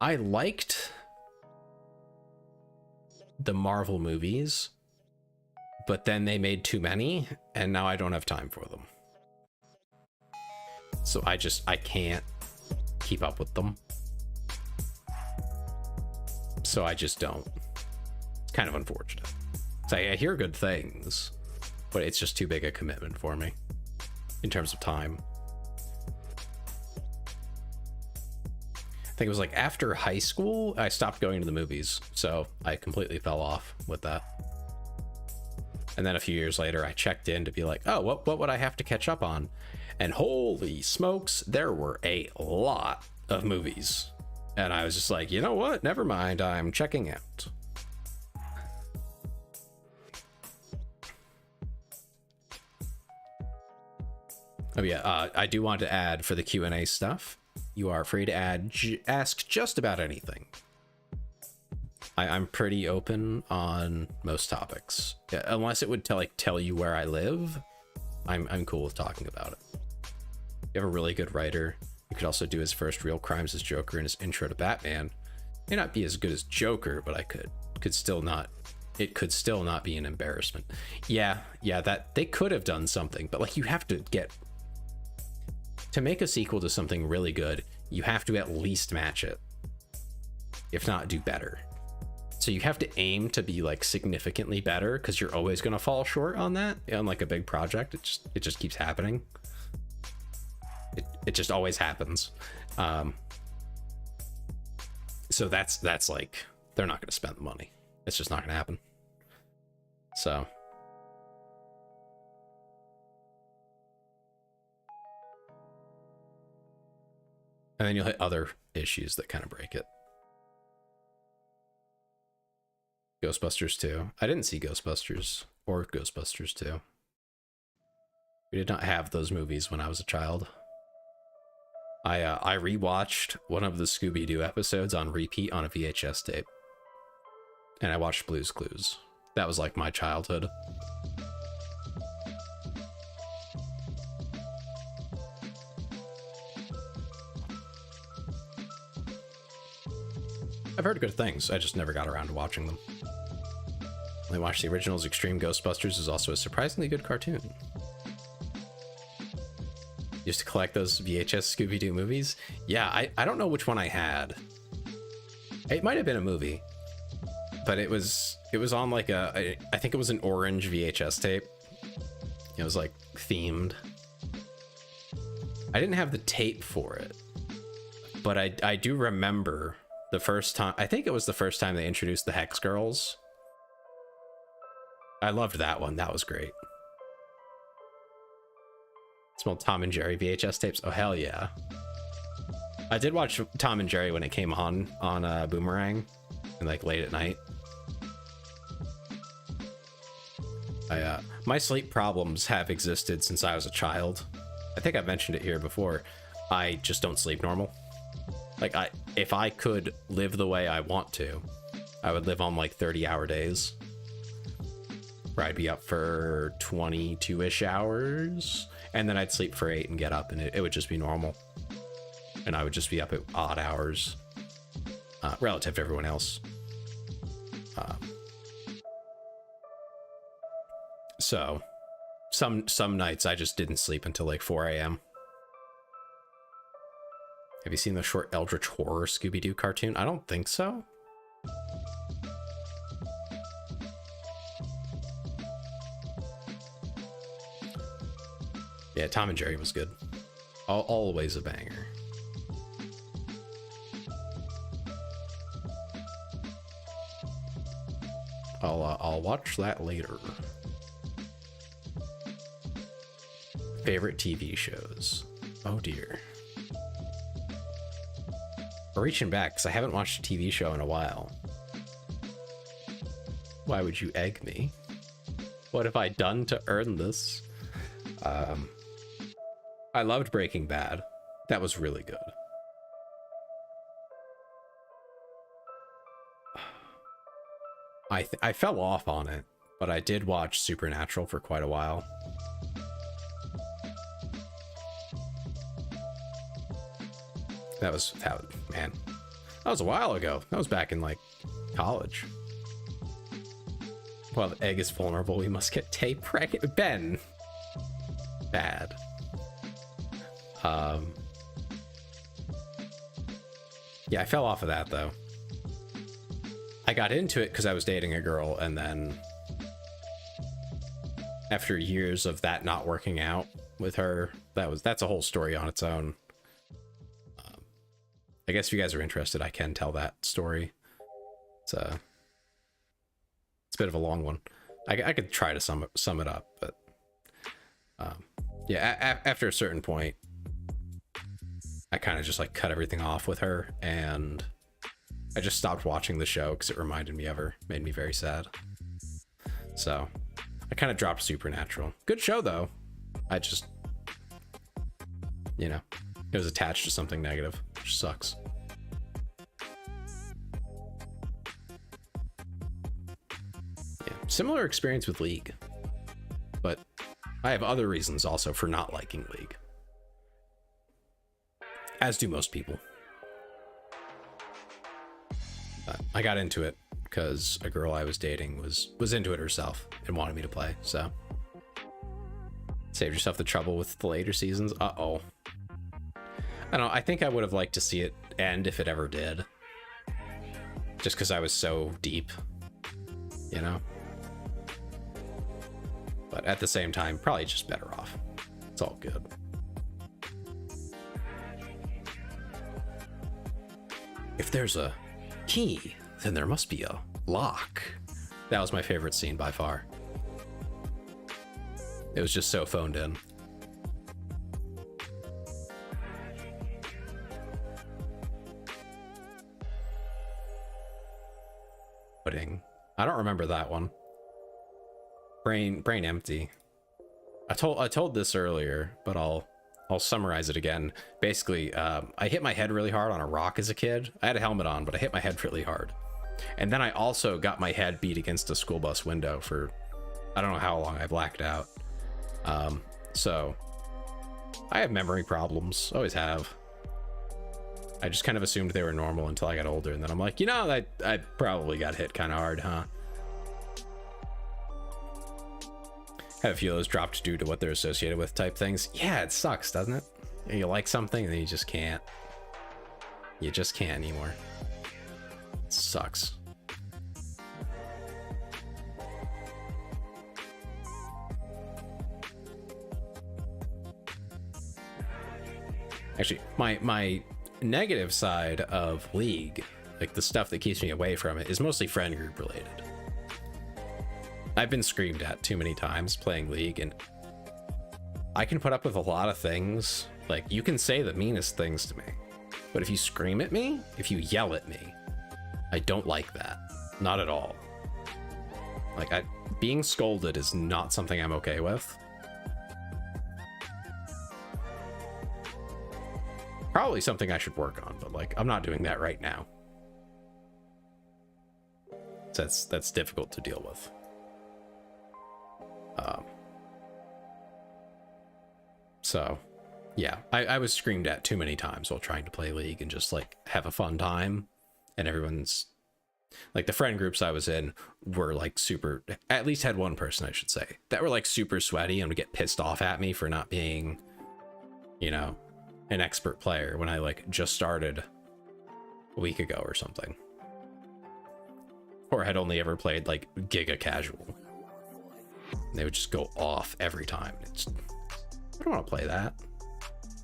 I liked the Marvel movies, but then they made too many, and now I don't have time for them. So I can't keep up with them. So I just don't. It's kind of unfortunate. So I hear good things, but it's just too big a commitment for me in terms of time. I think it was like after high school, I stopped going to the movies. So I completely fell off with that. And then a few years later, I checked in to be like, oh, what would I have to catch up on? And holy smokes, there were a lot of movies. And I was just like, you know what? Never mind. I'm checking out. Oh yeah, I do want to add for the Q&A stuff. You are free to ask just about anything. I'm pretty open on most topics, yeah, unless it would tell you where I live. I'm cool with talking about it. You have a really good writer. You could also do his first real crimes as Joker in his intro to Batman. May not be as good as Joker, but it could still not be an embarrassment. Yeah, that they could have done something, but like you have to make a sequel to something really good, you have to at least match it, if not do better. So you have to aim to be like significantly better, because you're always going to fall short on that. On like a big project, it just keeps happening. It just always happens. So that's like, they're not going to spend the money. It's just not going to happen. So and then you'll hit other issues that kind of break it. Ghostbusters 2. I didn't see Ghostbusters or Ghostbusters 2. We did not have those movies when I was a child. I rewatched one of the Scooby-Doo episodes on repeat on a VHS tape. And I watched Blue's Clues. That was like my childhood. I've heard good things. I just never got around to watching them. I watched the originals. Extreme Ghostbusters is also a surprisingly good cartoon. Used to collect those VHS Scooby-Doo movies. Yeah, I don't know which one I had. It might have been a movie, but it was on like I think it was an orange VHS tape. It was like themed. I didn't have the tape for it, but I do remember the first time. I think it was the first time they introduced the Hex Girls. I loved that one. That was great. Smelled Tom and Jerry VHS tapes. Oh hell yeah! I did watch Tom and Jerry when it came on Boomerang, and like late at night. My sleep problems have existed since I was a child. I think I've mentioned it here before. I just don't sleep normal. Like, if I could live the way I want to, I would live on like 30-hour days, where I'd be up for 22-ish hours, and then I'd sleep for 8 and get up, and it would just be normal. And I would just be up at odd hours, relative to everyone else. So some nights I just didn't sleep until like 4 a.m. Have you seen the short Eldritch Horror Scooby-Doo cartoon? I don't think so. Yeah, Tom and Jerry was good. Always a banger. I'll watch that later. Favorite TV shows? Oh dear. We're reaching back because I haven't watched a TV show in a while. Why would you egg me? What have I done to earn this? I loved Breaking Bad. That was really good. I fell off on it, but I did watch Supernatural for quite a while. Man, that was a while ago. That was back in like college. While the egg is vulnerable, we must get Tay pregnant. Ben. Bad. Yeah, I fell off of that though. I got into it because I was dating a girl, and then after years of that not working out with her, that's a whole story on its own. I guess if you guys are interested, I can tell that story. It's a bit of a long one. I could try to sum it up, but yeah, after a certain point, I kind of just like cut everything off with her, and I just stopped watching the show because it reminded me of her, made me very sad. So I kind of dropped Supernatural. Good show though. I just, you know, it was attached to something negative, which sucks. Yeah, similar experience with League, but I have other reasons also for not liking League, as do most people. I got into it because a girl I was dating was into it herself and wanted me to play, so save yourself the trouble with the later seasons. Uh-oh. I don't know, I think I would have liked to see it end if it ever did, just because I was so deep, you know? But at the same time, probably just better off. It's all good. If there's a key, then there must be a lock. That was my favorite scene by far. It was just so phoned in. Pudding. I don't remember that one. Brain empty. I told this earlier, but I'll summarize it again. Basically, I hit my head really hard on a rock as a kid. I had a helmet on, but I hit my head really hard. And then I also got my head beat against a school bus window for, I don't know how long. I blacked out. So I have memory problems, always have. I just kind of assumed they were normal until I got older, and then I'm like, you know, I probably got hit kind of hard, huh? Had a few of those dropped due to what they're associated with type things. Yeah, it sucks, doesn't it? You like something and then you just can't. You just can't anymore. It sucks. Actually, my negative side of League, like the stuff that keeps me away from it, is mostly friend group related. I've been screamed at too many times playing League, and I can put up with a lot of things. Like, you can say the meanest things to me, but if you scream at me, if you yell at me, I don't like that. Not at all. Like, Being scolded is not something I'm okay with. Probably something I should work on, but like I'm not doing that right now. So that's difficult to deal with. So yeah, I was screamed at too many times while trying to play League and just like have a fun time, and everyone's like, the friend groups I was in were like super, at least had one person I should say, that were like super sweaty and would get pissed off at me for not being, you know, an expert player when I like just started a week ago or something, or had only ever played like giga casual. And they would just go off every time. It's, I don't want to play that.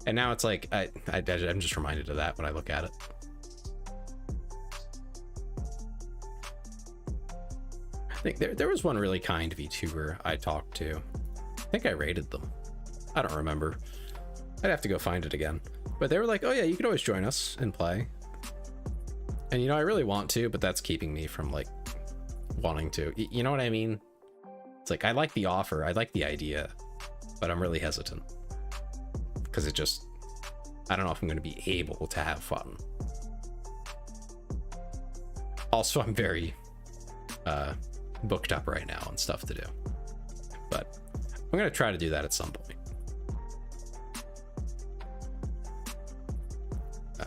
And now it's like I'm just reminded of that when I look at it. I think there was one really kind VTuber I talked to. I think I rated them. I don't remember. I'd have to go find it again. But they were like, oh yeah, you could always join us and play. And you know, I really want to, but that's keeping me from like wanting to. You know what I mean? It's like, I like the offer, I like the idea, but I'm really hesitant. Because it just, I don't know if I'm going to be able to have fun. Also, I'm very booked up right now and stuff to do. But I'm going to try to do that at some point.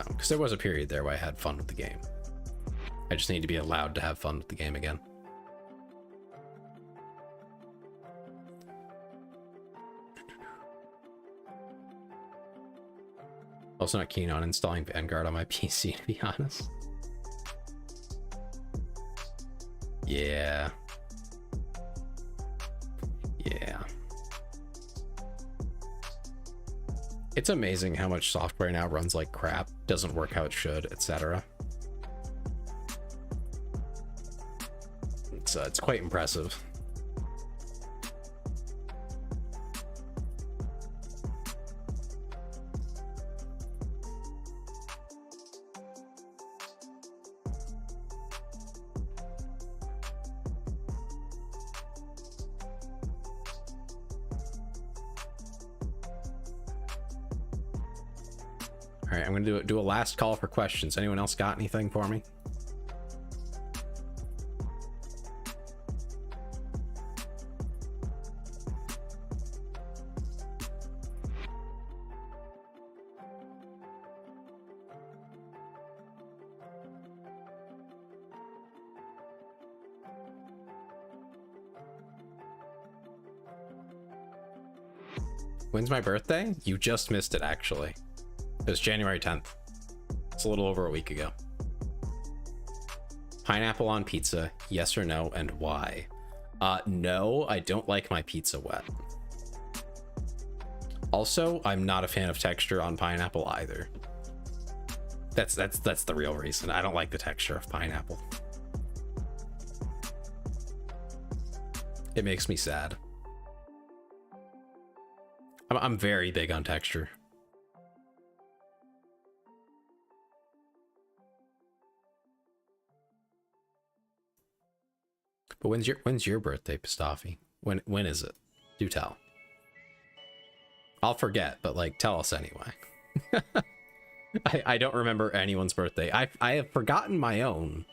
Because there was a period there where I had fun with the game. I just need to be allowed to have fun with the game again. Also not keen on installing Vanguard on my PC, to be honest. Yeah. Yeah. It's amazing how much software now runs like crap, doesn't work how it should, etc. It's quite impressive. All right, I'm gonna do a last call for questions. Anyone else got anything for me? When's my birthday? You just missed it, actually. It was January 10th. It's a little over a week ago. Pineapple on pizza, yes or no, and why? No, I don't like my pizza wet. Also, I'm not a fan of texture on pineapple either. That's the real reason. I don't like the texture of pineapple. It makes me sad. I'm very big on texture. But when's your birthday, Pistafi? When is it? Do tell. I'll forget, but like tell us anyway. I don't remember anyone's birthday. I have forgotten my own.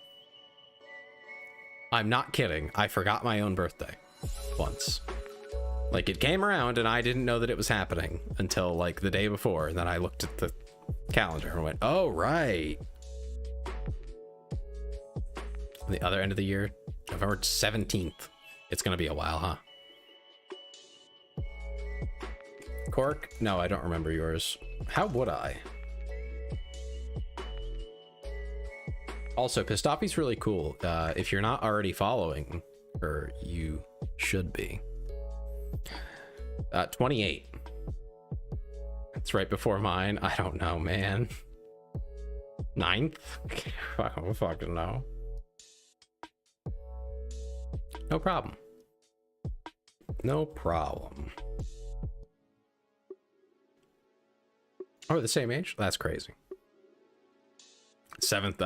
I'm not kidding. I forgot my own birthday once. Like, it came around and I didn't know that it was happening until like the day before, and then I looked at the calendar and went, oh right. On the other end of the year, November 17th. It's gonna be a while, huh? Cork? No, I don't remember yours. How would I? Also, Pistafi's really cool. If you're not already following her, you should be. 28. It's right before mine. I don't know, man. 9th? I don't fucking know. No problem. No problem. Oh, we're the same age? That's crazy. 7th,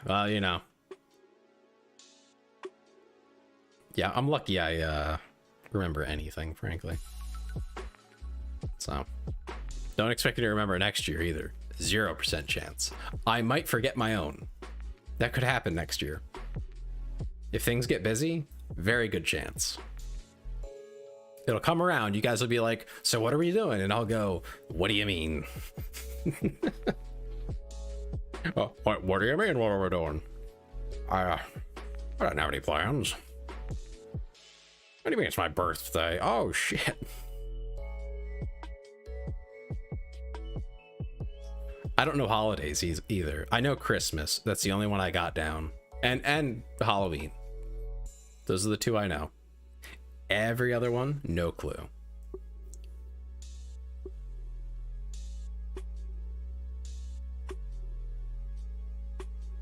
well, you know. Yeah, I'm lucky I remember anything, frankly. So don't expect me to remember next year either. 0% chance. I might forget my own. That could happen next year. If things get busy, very good chance. It'll come around. You guys will be like, so what are we doing? And I'll go, what do you mean? Oh, what do you mean? What are we doing? I don't have any plans. What do you mean it's my birthday? Oh, shit. I don't know holidays either. I know Christmas. That's the only one I got down. And Halloween. Those are the two I know. Every other one, no clue.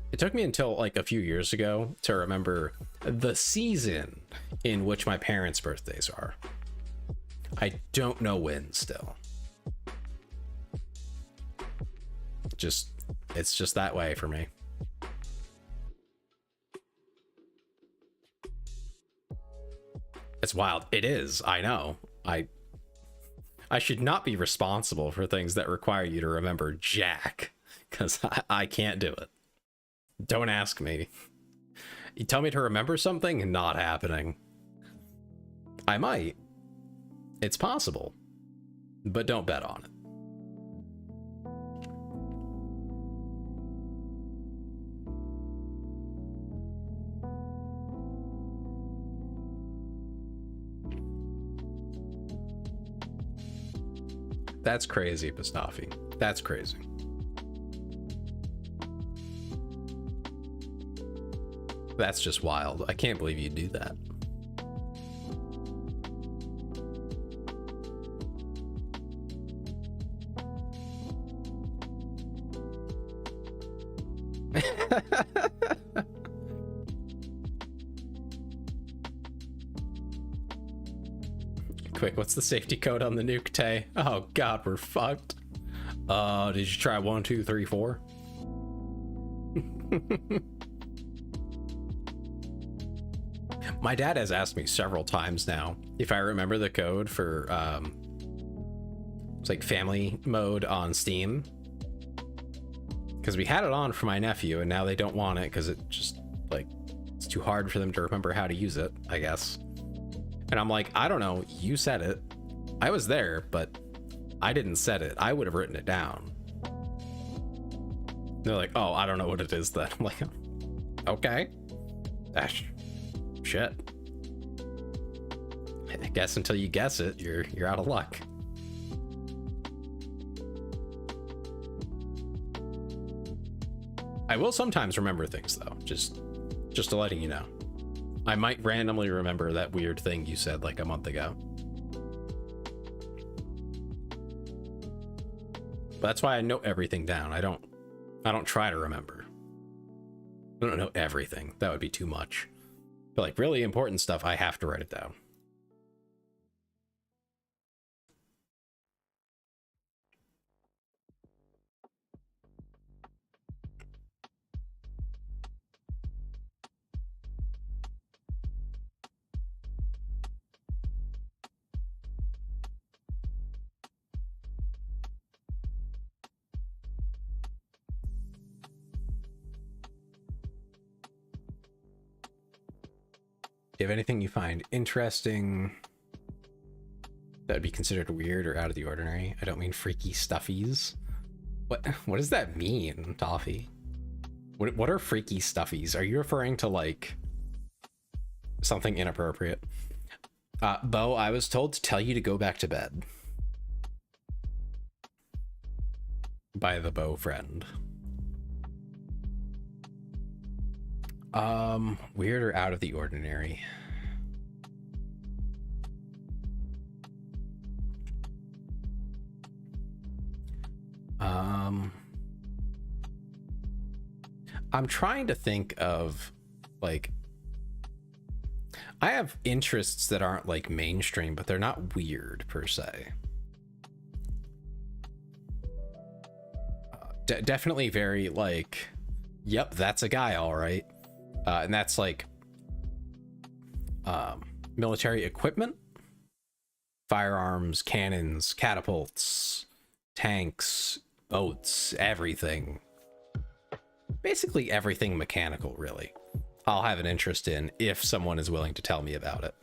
It took me until like a few years ago to remember the season in which my parents' birthdays are. I don't know when still. It's just that way for me. It's wild. It is. I know. I should not be responsible for things that require you to remember jack, because I can't do it. Don't ask me. You tell me to remember something, not happening. I might. It's possible. But don't bet on it. That's crazy, Pistafi. That's crazy. That's just wild. I can't believe you'd do that. Quick, what's the safety code on the Q&tAy? Oh god, we're fucked. Did you try 1, 2, 3, 4? My dad has asked me several times now if I remember the code for it's like family mode on Steam, because we had it on for my nephew and now they don't want it because it just like it's too hard for them to remember how to use it, I guess. And I'm like, I don't know, you said it. I was there, but I didn't set it. I would have written it down. They're like, oh, I don't know what it is then. I'm like, okay. Shit. I guess until you guess it, you're out of luck. I will sometimes remember things though, just to letting you know. I might randomly remember that weird thing you said like a month ago. But that's why I note everything down. I don't try to remember. I don't know everything. That would be too much. But like really important stuff, I have to write it down. Do you have anything you find interesting that would be considered weird or out of the ordinary? I don't mean freaky stuffies. What does that mean, Toffee? What are freaky stuffies? Are you referring to like something inappropriate? Bo, I was told to tell you to go back to bed. By the Bo friend. Weird or out of the ordinary? I'm trying to think of like, I have interests that aren't like mainstream, but they're not weird per se. Definitely very like, yep, that's a guy, all right. And that's like military equipment, firearms, cannons, catapults, tanks, boats, everything. Basically everything mechanical, really. I'll have an interest in if someone is willing to tell me about it.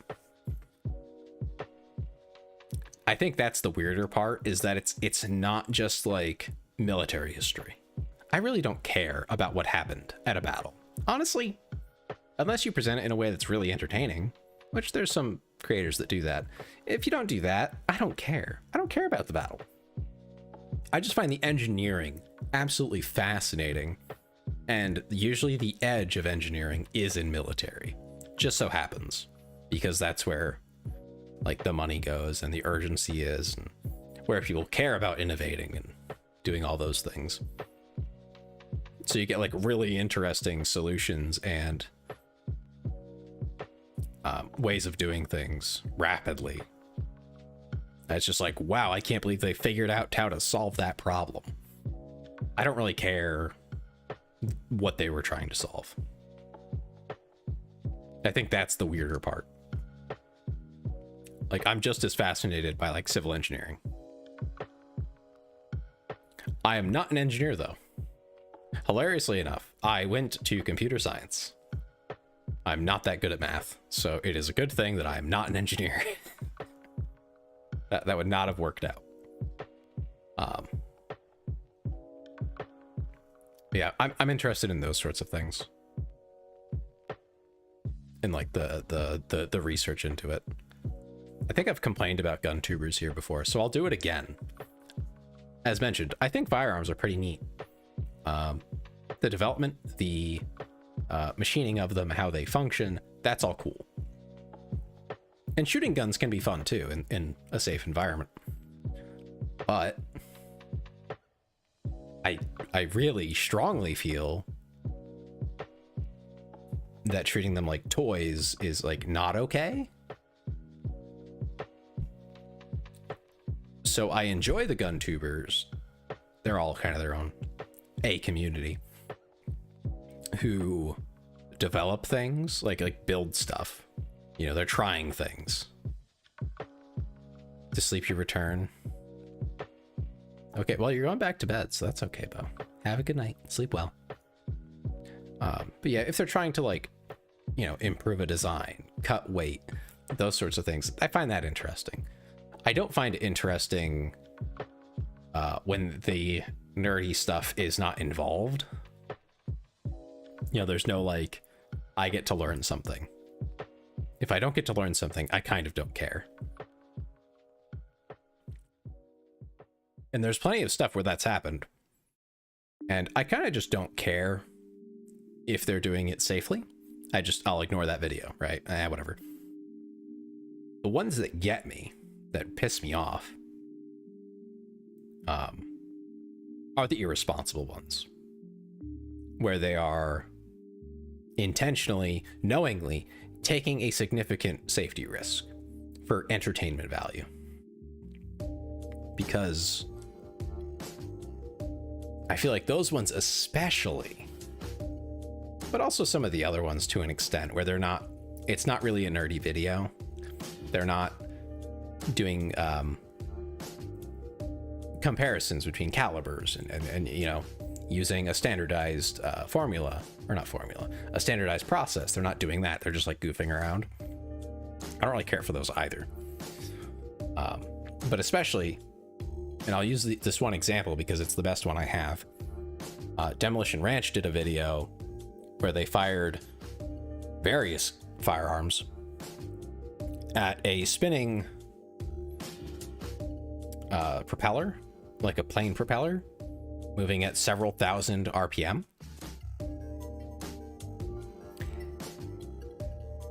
I think that's the weirder part, is that it's not just like military history. I really don't care about what happened at a battle. Honestly, unless you present it in a way that's really entertaining, which there's some creators that do that. If you don't do that, I don't care. I don't care about the battle. I just find the engineering absolutely fascinating. And usually the edge of engineering is in military. Just so happens. Because that's where like the money goes and the urgency is, and where people care about innovating and doing all those things. So you get like really interesting solutions and ways of doing things rapidly. It's just like, wow, I can't believe they figured out how to solve that problem. I don't really care what they were trying to solve. I think that's the weirder part. Like, I'm just as fascinated by like civil engineering. I am not an engineer though. Hilariously enough, I went to computer science. I'm not that good at math, so it is a good thing that I am not an engineer. that would not have worked out. Yeah, I'm interested in those sorts of things. And like the research into it. I think I've complained about gun tubers here before, so I'll do it again. As mentioned, I think firearms are pretty neat. The development, the machining of them, how they function, that's all cool. And shooting guns can be fun too in a safe environment. But I really strongly feel that treating them like toys is like not okay. So I enjoy the gun tubers. They're all kind of their own community who develop things, like build stuff. You know, they're trying things. To sleep you return. Okay, well, you're going back to bed, so that's okay, Bo. Have a good night. Sleep well. But yeah, if they're trying to, like, you know, improve a design, cut weight, those sorts of things, I find that interesting. I don't find it interesting when the nerdy stuff is not involved. You know, there's no, like, I get to learn something. If I don't get to learn something, I kind of don't care. And there's plenty of stuff where that's happened. And I kind of just don't care if they're doing it safely. I'll ignore that video, right? Whatever. The ones that get me, that piss me off, are the irresponsible ones. Where they are intentionally, knowingly, taking a significant safety risk for entertainment value. Because I feel like those ones especially, but also some of the other ones to an extent, where it's not really a nerdy video. They're not doing comparisons between calibers and you know, using a standardized a standardized process. They're not doing that. They're just like goofing around. I don't really care for those either. But especially, and I'll use this one example because it's the best one I have. Demolition Ranch did a video where they fired various firearms at a spinning propeller, like a plane propeller, moving at several thousand RPM.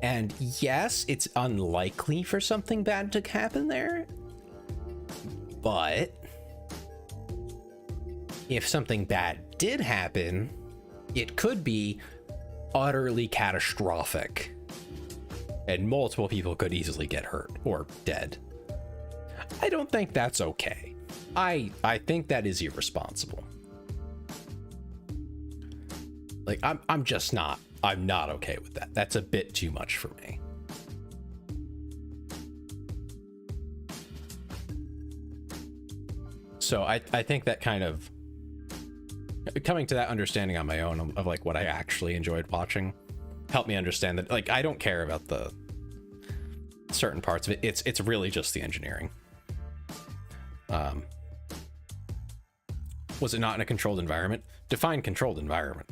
And yes, it's unlikely for something bad to happen there, but if something bad did happen, it could be utterly catastrophic, and multiple people could easily get hurt or dead. I don't think that's okay. I think that is irresponsible. Like, I'm not okay with that. That's a bit too much for me. So I think that kind of coming to that understanding on my own of like what I actually enjoyed watching helped me understand that like I don't care about the certain parts of it. It's really just the engineering. Was it not in a controlled environment? Define controlled environment.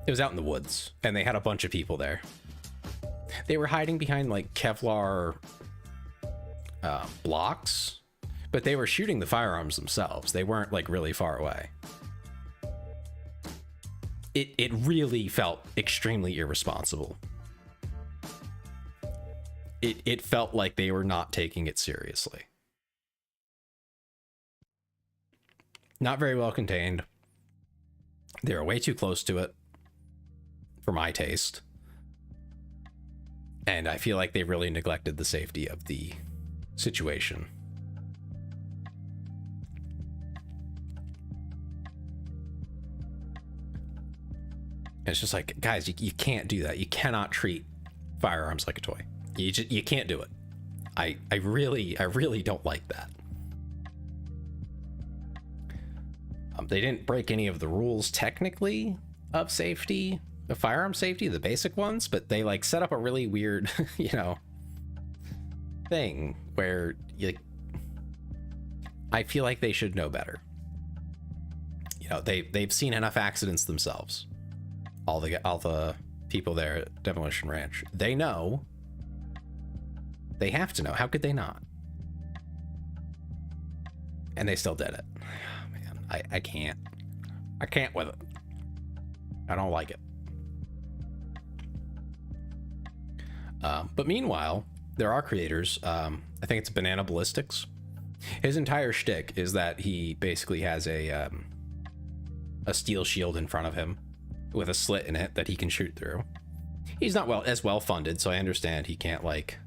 It was out in the woods, and they had a bunch of people there. They were hiding behind like Kevlar blocks, but they were shooting the firearms themselves. They weren't like really far away. It really felt extremely irresponsible. It felt like they were not taking it seriously. Not very well contained. They were way too close to it for my taste. And I feel like they really neglected the safety of the situation. And it's just like, guys, you can't do that. You cannot treat firearms like a toy. You can't do it. I really don't like that. They didn't break any of the rules technically of safety, of firearm safety, the basic ones, but they like set up a really weird, thing where I feel like they should know better. They've seen enough accidents themselves. All the people there at Demolition Ranch, they know. They have to know. How could they not? And they still did it. I can't with it. I don't like it. But meanwhile, there are creators. I think it's Banana Ballistics. His entire shtick is that he basically has a steel shield in front of him with a slit in it that he can shoot through. He's not as well funded, so I understand he can't like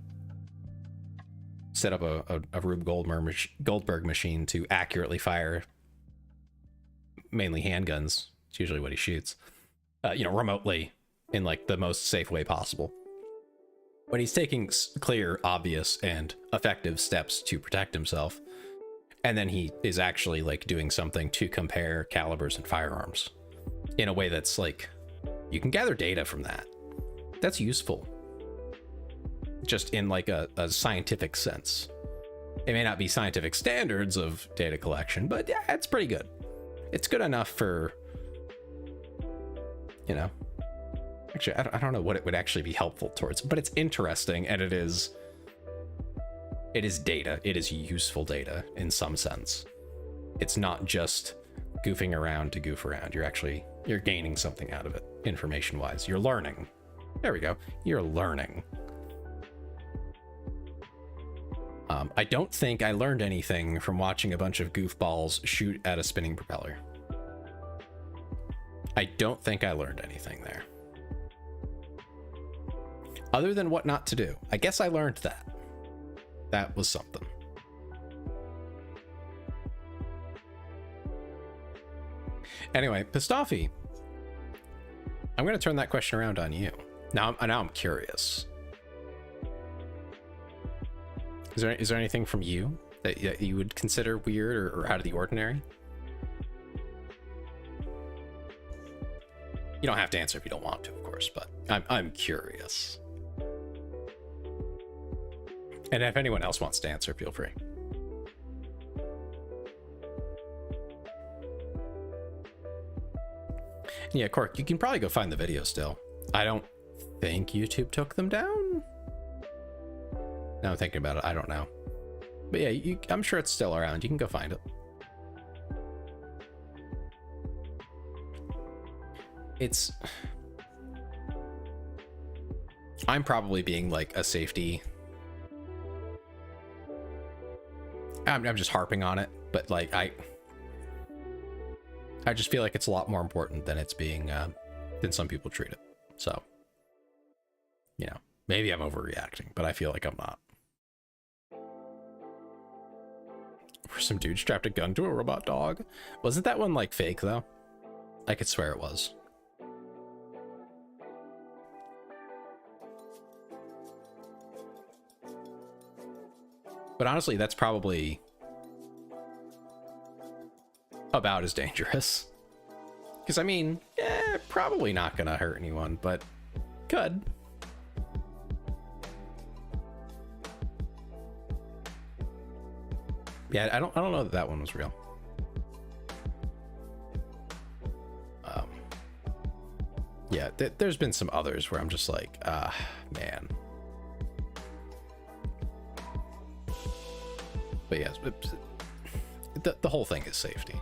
set up a Rube Goldberg machine to accurately fire mainly handguns. It's usually what he shoots, remotely in like the most safe way possible. But he's taking clear, obvious, and effective steps to protect himself. And then he is actually like doing something to compare calibers and firearms in a way that's like, you can gather data from that. That's useful. Just in like a scientific sense. It may not be scientific standards of data collection, but yeah, it's pretty good. It's good enough for, actually, I don't know what it would actually be helpful towards, but it's interesting, and it is data. It is useful data in some sense. It's not just goofing around to goof around. You're gaining something out of it, information-wise. You're learning. There we go. You're learning. I don't think I learned anything from watching a bunch of goofballs shoot at a spinning propeller. I don't think I learned anything there. Other than what not to do. I guess I learned that. That was something. Anyway, Pistafi, I'm going to turn that question around on you. Now I'm curious. Is there anything from you that you would consider weird or out of the ordinary? You don't have to answer if you don't want to, of course, but I'm curious. And if anyone else wants to answer, feel free. Yeah, Cork, you can probably go find the video still. I don't think YouTube took them down. Now I'm thinking about it, I don't know. But yeah, I'm sure it's still around. You can go find it. I'm probably being like a safety. I'm just harping on it, but like I just feel like it's a lot more important than it's being than some people treat it. So, maybe I'm overreacting, but I feel like I'm not. Where some dude strapped a gun to a robot dog. Wasn't that one like fake though? I could swear it was. But honestly, that's probably about as dangerous. Because, I mean, probably not gonna hurt anyone, but could. Yeah, I don't know that one was real. Yeah, there's been some others where I'm just like, man. But yes, the whole thing is safety.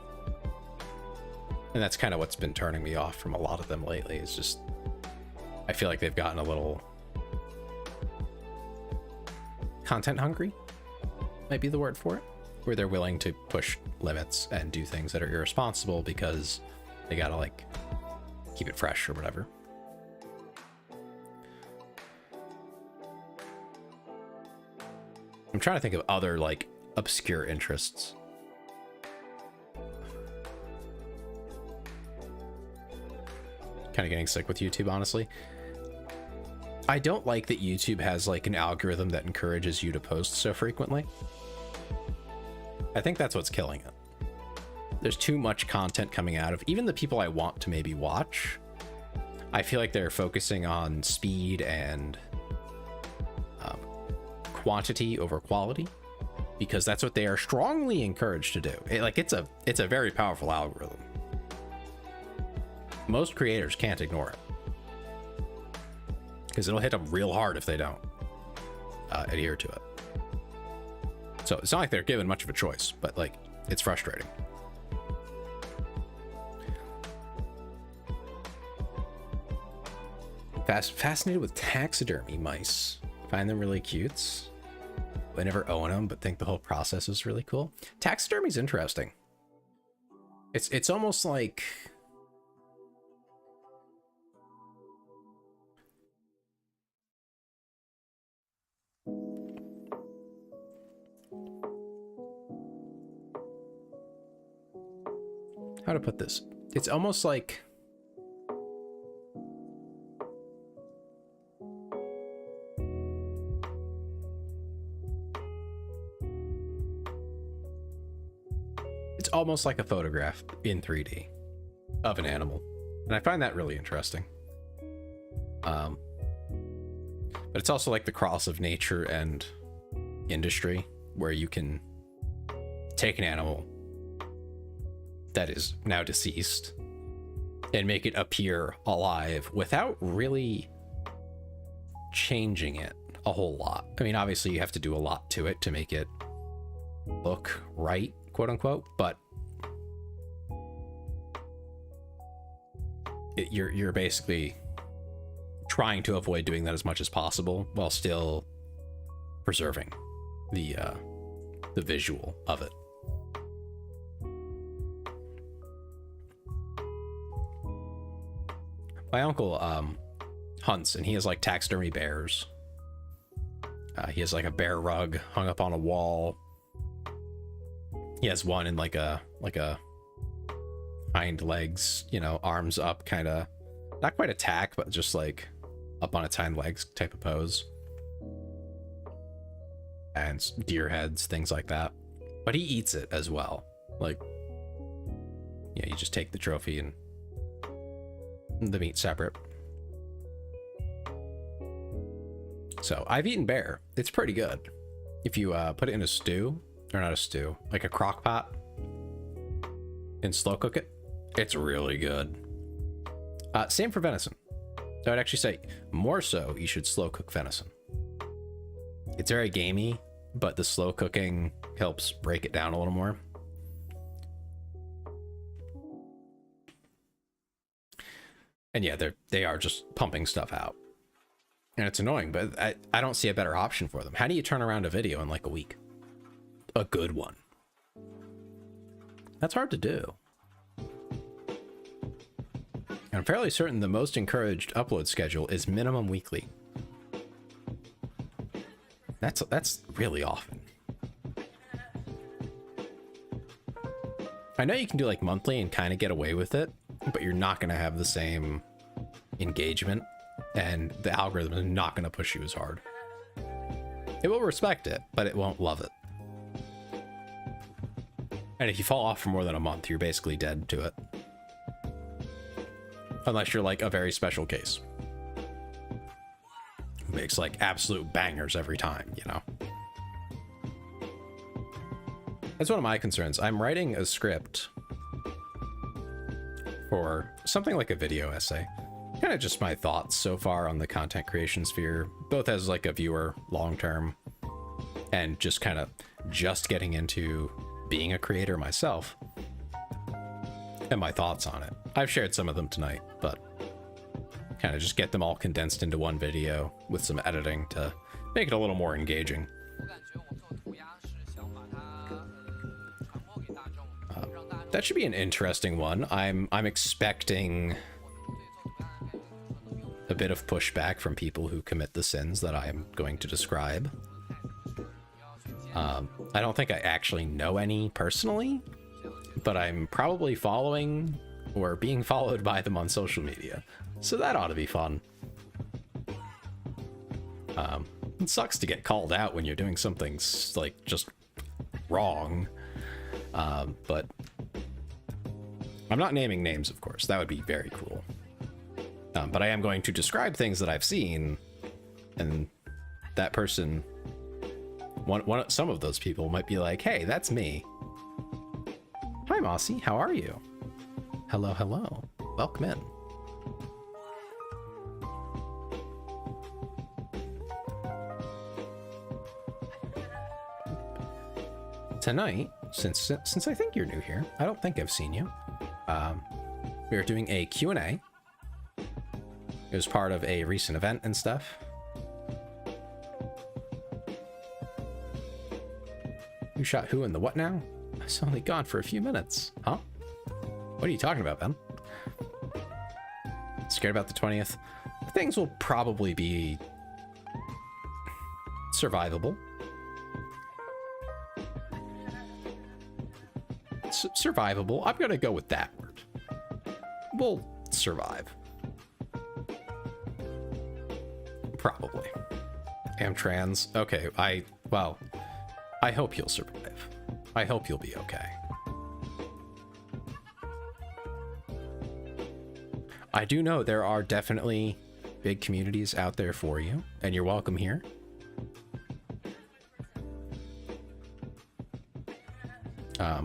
And that's kind of what's been turning me off from a lot of them lately. It's just, I feel like they've gotten a little content hungry, might be the word for it, where they're willing to push limits and do things that are irresponsible because they gotta like keep it fresh or whatever. I'm trying to think of other like obscure interests. Kind of getting sick with YouTube, honestly. I don't like that YouTube has like an algorithm that encourages you to post so frequently. I think that's what's killing it. There's too much content coming out of even the people I want to maybe watch. I feel like they're focusing on speed and quantity over quality because that's what they are strongly encouraged to do. It's a very powerful algorithm. Most creators can't ignore it because it'll hit them real hard if they don't adhere to it. So it's not like they're given much of a choice, but like it's frustrating. Fascinated with taxidermy mice. Find them really cute. I never own them, but think the whole process is really cool. Taxidermy's interesting. It's almost like how to put this? It's almost like a photograph in 3D of an animal, and I find that really interesting. But it's also like the cross of nature and industry, where you can take an animal that is now deceased and make it appear alive without really changing it a whole lot. I mean, obviously you have to do a lot to it to make it look right, quote unquote, but you're basically trying to avoid doing that as much as possible while still preserving the visual of it. My uncle hunts, and he has like taxidermy bears. He has like a bear rug hung up on a wall. He has one in like a hind legs, you know, arms up, kind of not quite attack, but just like up on its hind legs type of pose. And deer heads, things like that. But he eats it as well. Like, yeah, you just take the trophy and the meat separate. So I've eaten bear. It's pretty good. If you put it in a stew, or not a stew, like a crock pot, and slow cook it, it's really good. Same for venison. I would actually say more so you should slow cook venison. It's very gamey, but the slow cooking helps break it down a little more. And yeah, they are just pumping stuff out. And it's annoying, but I don't see a better option for them. How do you turn around a video in like a week? A good one. That's hard to do. I'm fairly certain the most encouraged upload schedule is minimum weekly. That's really often. I know you can do like monthly and kind of get away with it, but you're not going to have the same engagement, and the algorithm is not going to push you as hard. It will respect it, but it won't love it. And if you fall off for more than a month, you're basically dead to it. Unless you're like a very special case. Who makes like absolute bangers every time, you know? That's one of my concerns. I'm writing a script for something like a video essay. Kind of just my thoughts so far on the content creation sphere, both as like a viewer long term and just kind of just getting into being a creator myself and my thoughts on it. I've shared some of them tonight, but kind of just get them all condensed into one video with some editing to make it a little more engaging. That should be an interesting one. I'm expecting a bit of pushback from people who commit the sins that I'm going to describe. I don't think I actually know any personally, but I'm probably following or being followed by them on social media. So that ought to be fun. It sucks to get called out when you're doing something like just wrong. But I'm not naming names, of course. That would be very cruel. But I am going to describe things that I've seen, and that person, some of those people might be like, hey, that's me. Hi, Mossy. How are you? Hello, hello. Welcome in. Tonight, since I think you're new here, I don't think I've seen you. We are doing a Q&A. It was part of a recent event and stuff. Who shot who and the what now? It's only gone for a few minutes. Huh? What are you talking about, Ben? Scared about the 20th? Things will probably be survivable. Survivable. I'm gonna go with that word. We'll survive. Probably. Am trans. Okay, I hope you'll survive. I hope you'll be okay. I do know there are definitely big communities out there for you, and you're welcome here.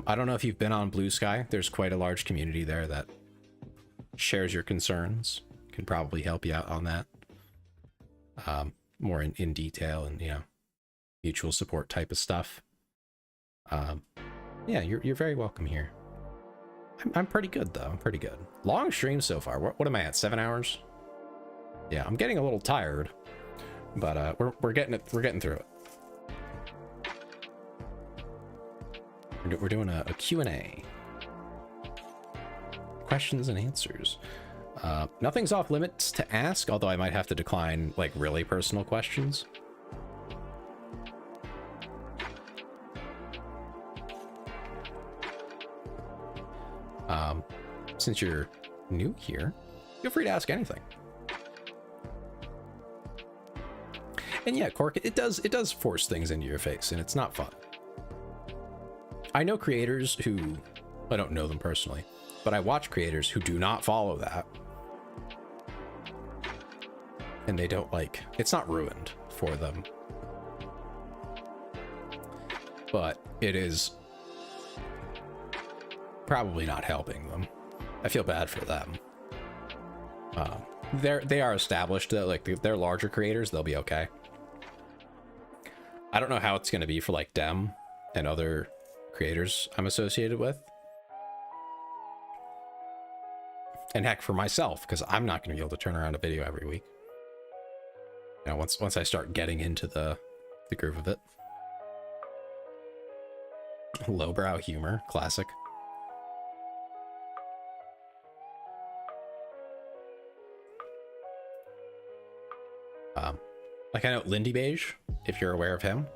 I don't know if you've been on Blue Sky. There's quite a large community there that shares your concerns. Could probably help you out on that. More in detail and, you know, mutual support type of stuff. Yeah, you're very welcome here. I'm pretty good though. I'm pretty good. Long stream so far. What am I at? 7 hours? Yeah, I'm getting a little tired, but we're getting it. We're getting through it. We're doing a Q&A. Questions and answers. Nothing's off limits to ask, although I might have to decline like really personal questions. Since you're new here, feel free to ask anything. And yeah, Cork, it does force things into your face, and it's not fun. I know creators who, I don't know them personally, but I watch creators who do not follow that. And they don't like, it's not ruined for them. But it is probably not helping them. I feel bad for them. They are established that like they're larger creators, they'll be okay. I don't know how it's going to be for like Dem and other creators I'm associated with. And heck, for myself, because I'm not going to be able to turn around a video every week. You know, once I start getting into the groove of it. Lowbrow humor, classic. Like I know Lindy Beige, if you're aware of him,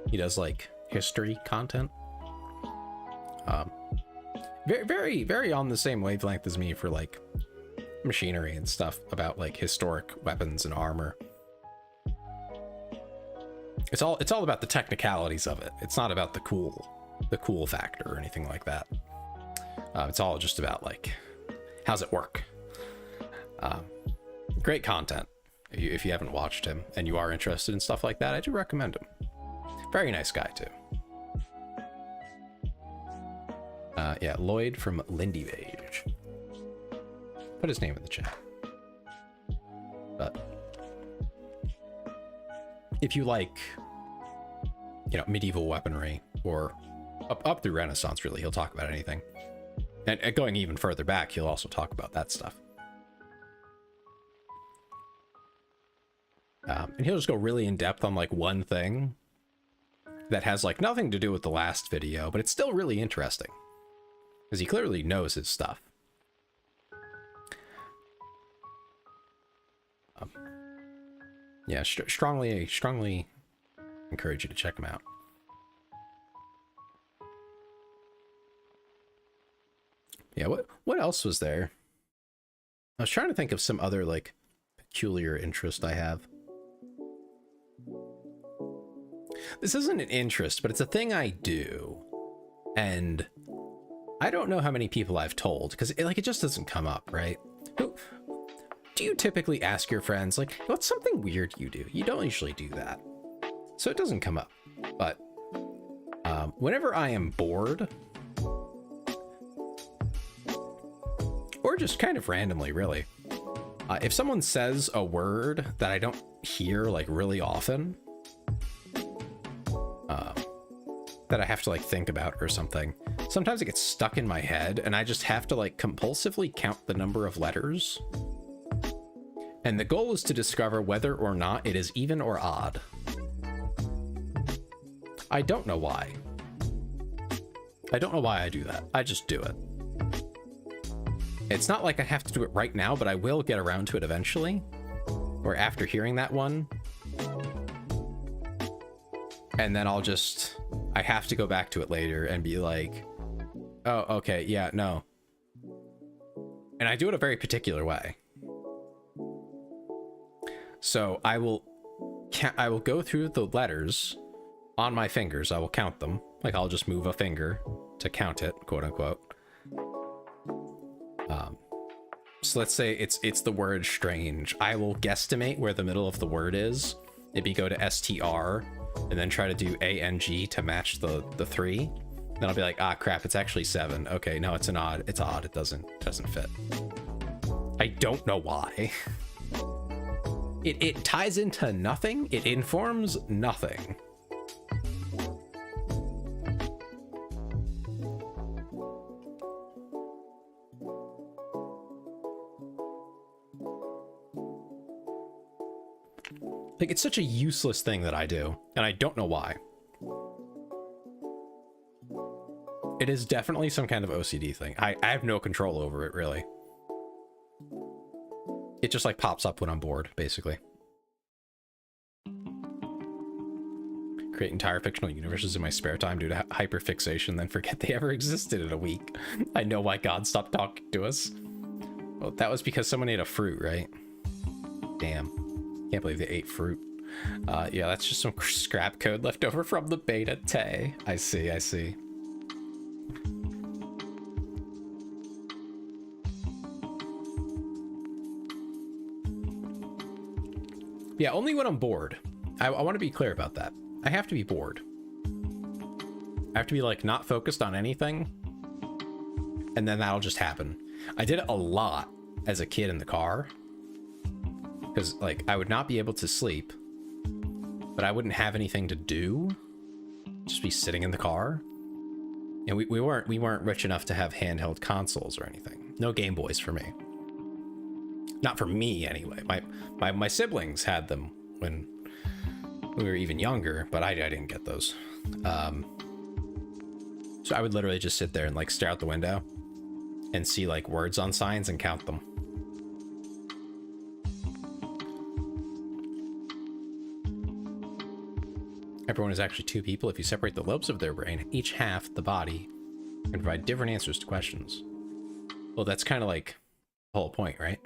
he does like history content. Very, very on the same wavelength as me for like machinery and stuff about like historic weapons and armor. It's all about the technicalities of it. It's not about the cool the cool factor or anything like that. It's all just about like, how's it work? Great content. If you haven't watched him and you are interested in stuff like that, I do recommend him. Very nice guy too. Yeah, Lloyd from Lindy Beige. Put his name in the chat. But if you like, you know, medieval weaponry or up through Renaissance, really, he'll talk about anything. And going even further back, he'll also talk about that stuff. And he'll just go really in depth on like one thing that has like nothing to do with the last video, but it's still really interesting because he clearly knows his stuff. Yeah, strongly encourage you to check him out. Yeah, what else was there? I was trying to think of some other like peculiar interest I have. This isn't an interest, but it's a thing I do. And I don't know how many people I've told, because it just doesn't come up, right? Do you typically ask your friends, like, what's something weird you do? You don't usually do that. So it doesn't come up. But whenever I am bored, or just kind of randomly, really, if someone says a word that I don't hear like really often, that I have to like think about or something, sometimes it gets stuck in my head and I just have to like compulsively count the number of letters. And the goal is to discover whether or not it is even or odd. I don't know why. I don't know why I do that. I just do it. It's not like I have to do it right now, but I will get around to it eventually. Or after hearing that one. And then I have to go back to it later and be like, oh, okay, yeah, no. And I do it a very particular way. So I will go through the letters on my fingers. I will count them. Like I'll just move a finger to count it, quote unquote. So let's say it's the word strange. I will guesstimate where the middle of the word is. Maybe go to STR and then try to do ANG to match the 3. Then I'll be like, ah, crap, it's actually 7. Okay, no, it's odd. It doesn't fit. I don't know why. It ties into nothing. It informs nothing. Like, it's such a useless thing that I do, and I don't know why. It is definitely some kind of OCD thing. I have no control over it, really. It just, like, pops up when I'm bored, basically. Create entire fictional universes in my spare time due to hyperfixation, then forget they ever existed in a week. I know why God stopped talking to us. Well, that was because someone ate a fruit, right? Damn. Can't believe they ate fruit. Yeah, that's just some scrap code left over from the Q&tAy. I see. Yeah, only when I'm bored. I want to be clear about that. I have to be bored. I have to be, like, not focused on anything. And then that'll just happen. I did it a lot as a kid in the car. Because, like, I would not be able to sleep, but I wouldn't have anything to do. Just be sitting in the car. And we weren't rich enough to have handheld consoles or anything. No Game Boys for me. Not for me, anyway. My siblings had them when we were even younger, but I didn't get those. So I would literally just sit there and, like, stare out the window and see, like, words on signs and count them. Everyone is actually two people. If you separate the lobes of their brain, each half the body can provide different answers to questions. Well, that's kind of like the whole point, right?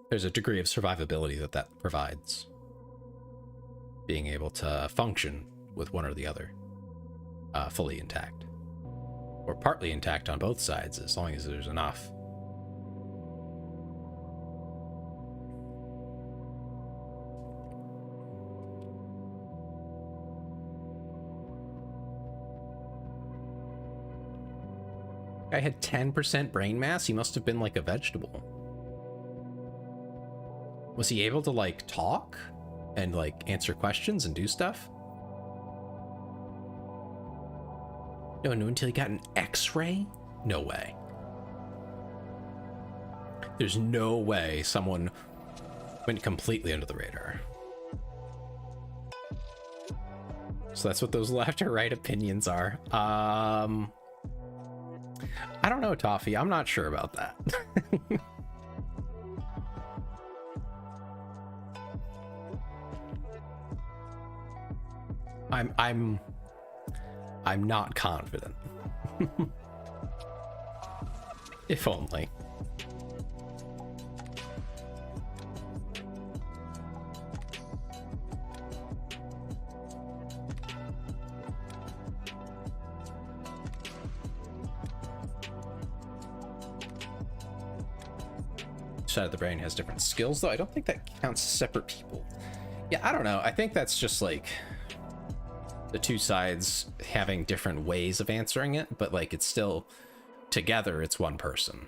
There's a degree of survivability that provides. Being able to function with one or the other fully intact. Or partly intact on both sides, as long as there's enough. I had 10% brain mass. He must have been like a vegetable. Was he able to like talk and like answer questions and do stuff? No, until he got an X-ray? No way. There's no way someone went completely under the radar. So that's what those left or right opinions are. I don't know, Toffee. I'm not sure about that. I'm not confident. If only. Side of the brain has different skills, though. I don't think that counts as separate people. Yeah, I don't know. I think that's just like the two sides having different ways of answering it, but like it's still together, it's one person.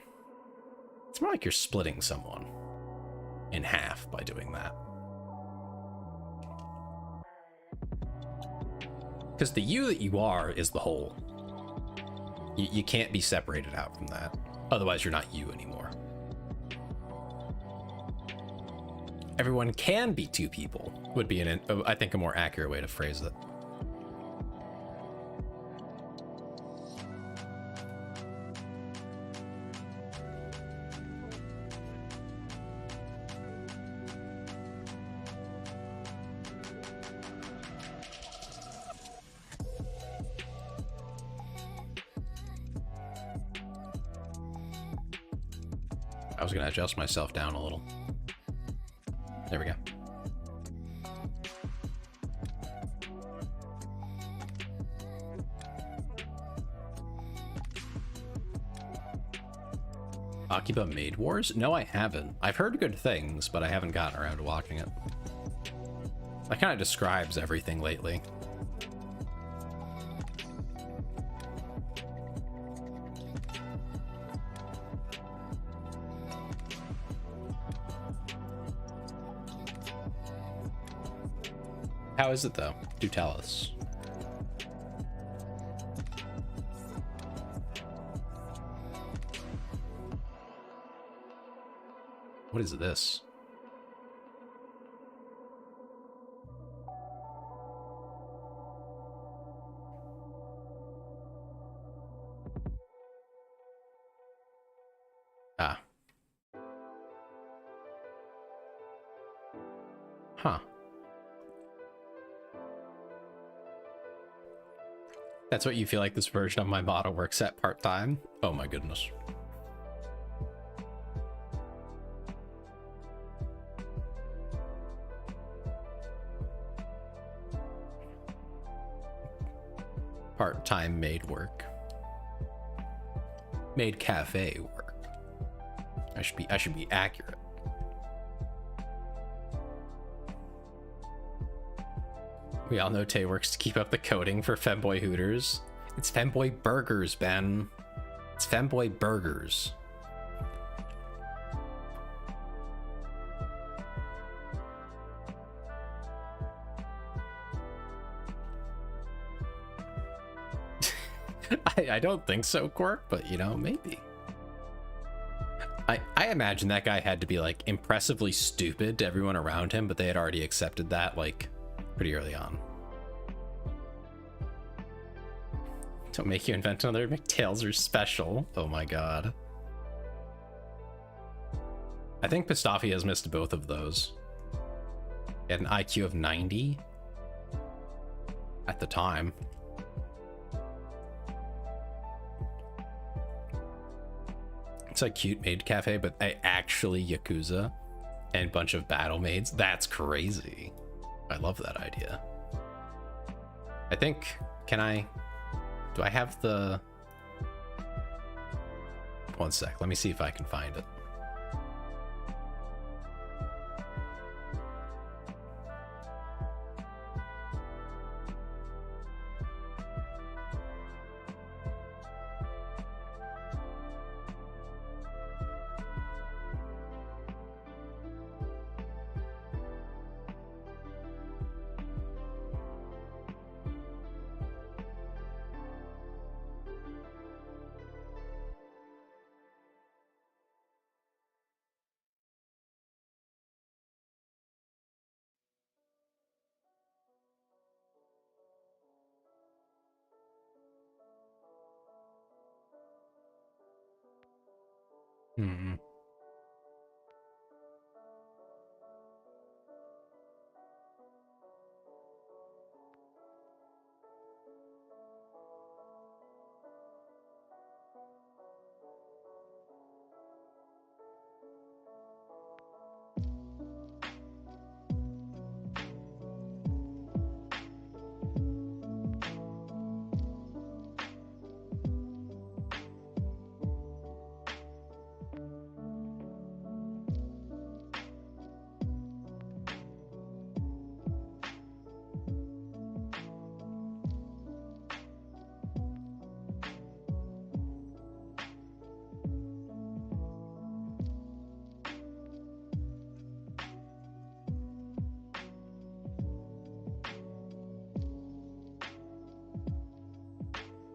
It's more like you're splitting someone in half by doing that. Because the you that you are is the whole. You can't be separated out from that. Otherwise, you're not you anymore. Everyone can be two people would be, I think, a more accurate way to phrase it. I was going to adjust myself down a little. There we go. Akiba Maid Wars? No, I haven't. I've heard good things, but I haven't gotten around to watching it. That kind of describes everything lately. How is it, though? Do tell us. What is this? Ah. Huh. That's what you feel like this version of my model works at part-time? Oh my goodness. Part-time maid work. Maid cafe work. I should be accurate. We all know Tay works to keep up the coding for Femboy Hooters. It's Femboy Burgers, Ben. It's Femboy Burgers. I don't think so, Quirk, but you know, maybe. I imagine that guy had to be like impressively stupid to everyone around him, but they had already accepted that like pretty early on. Don't make you invent another McTails are special. Oh my god. I think Pistafi has missed both of those. He had an IQ of 90 at the time. It's a cute maid cafe, but actually Yakuza and bunch of battle maids. That's crazy. I love that idea. I think, do I have the... One sec, let me see if I can find it. Hmm.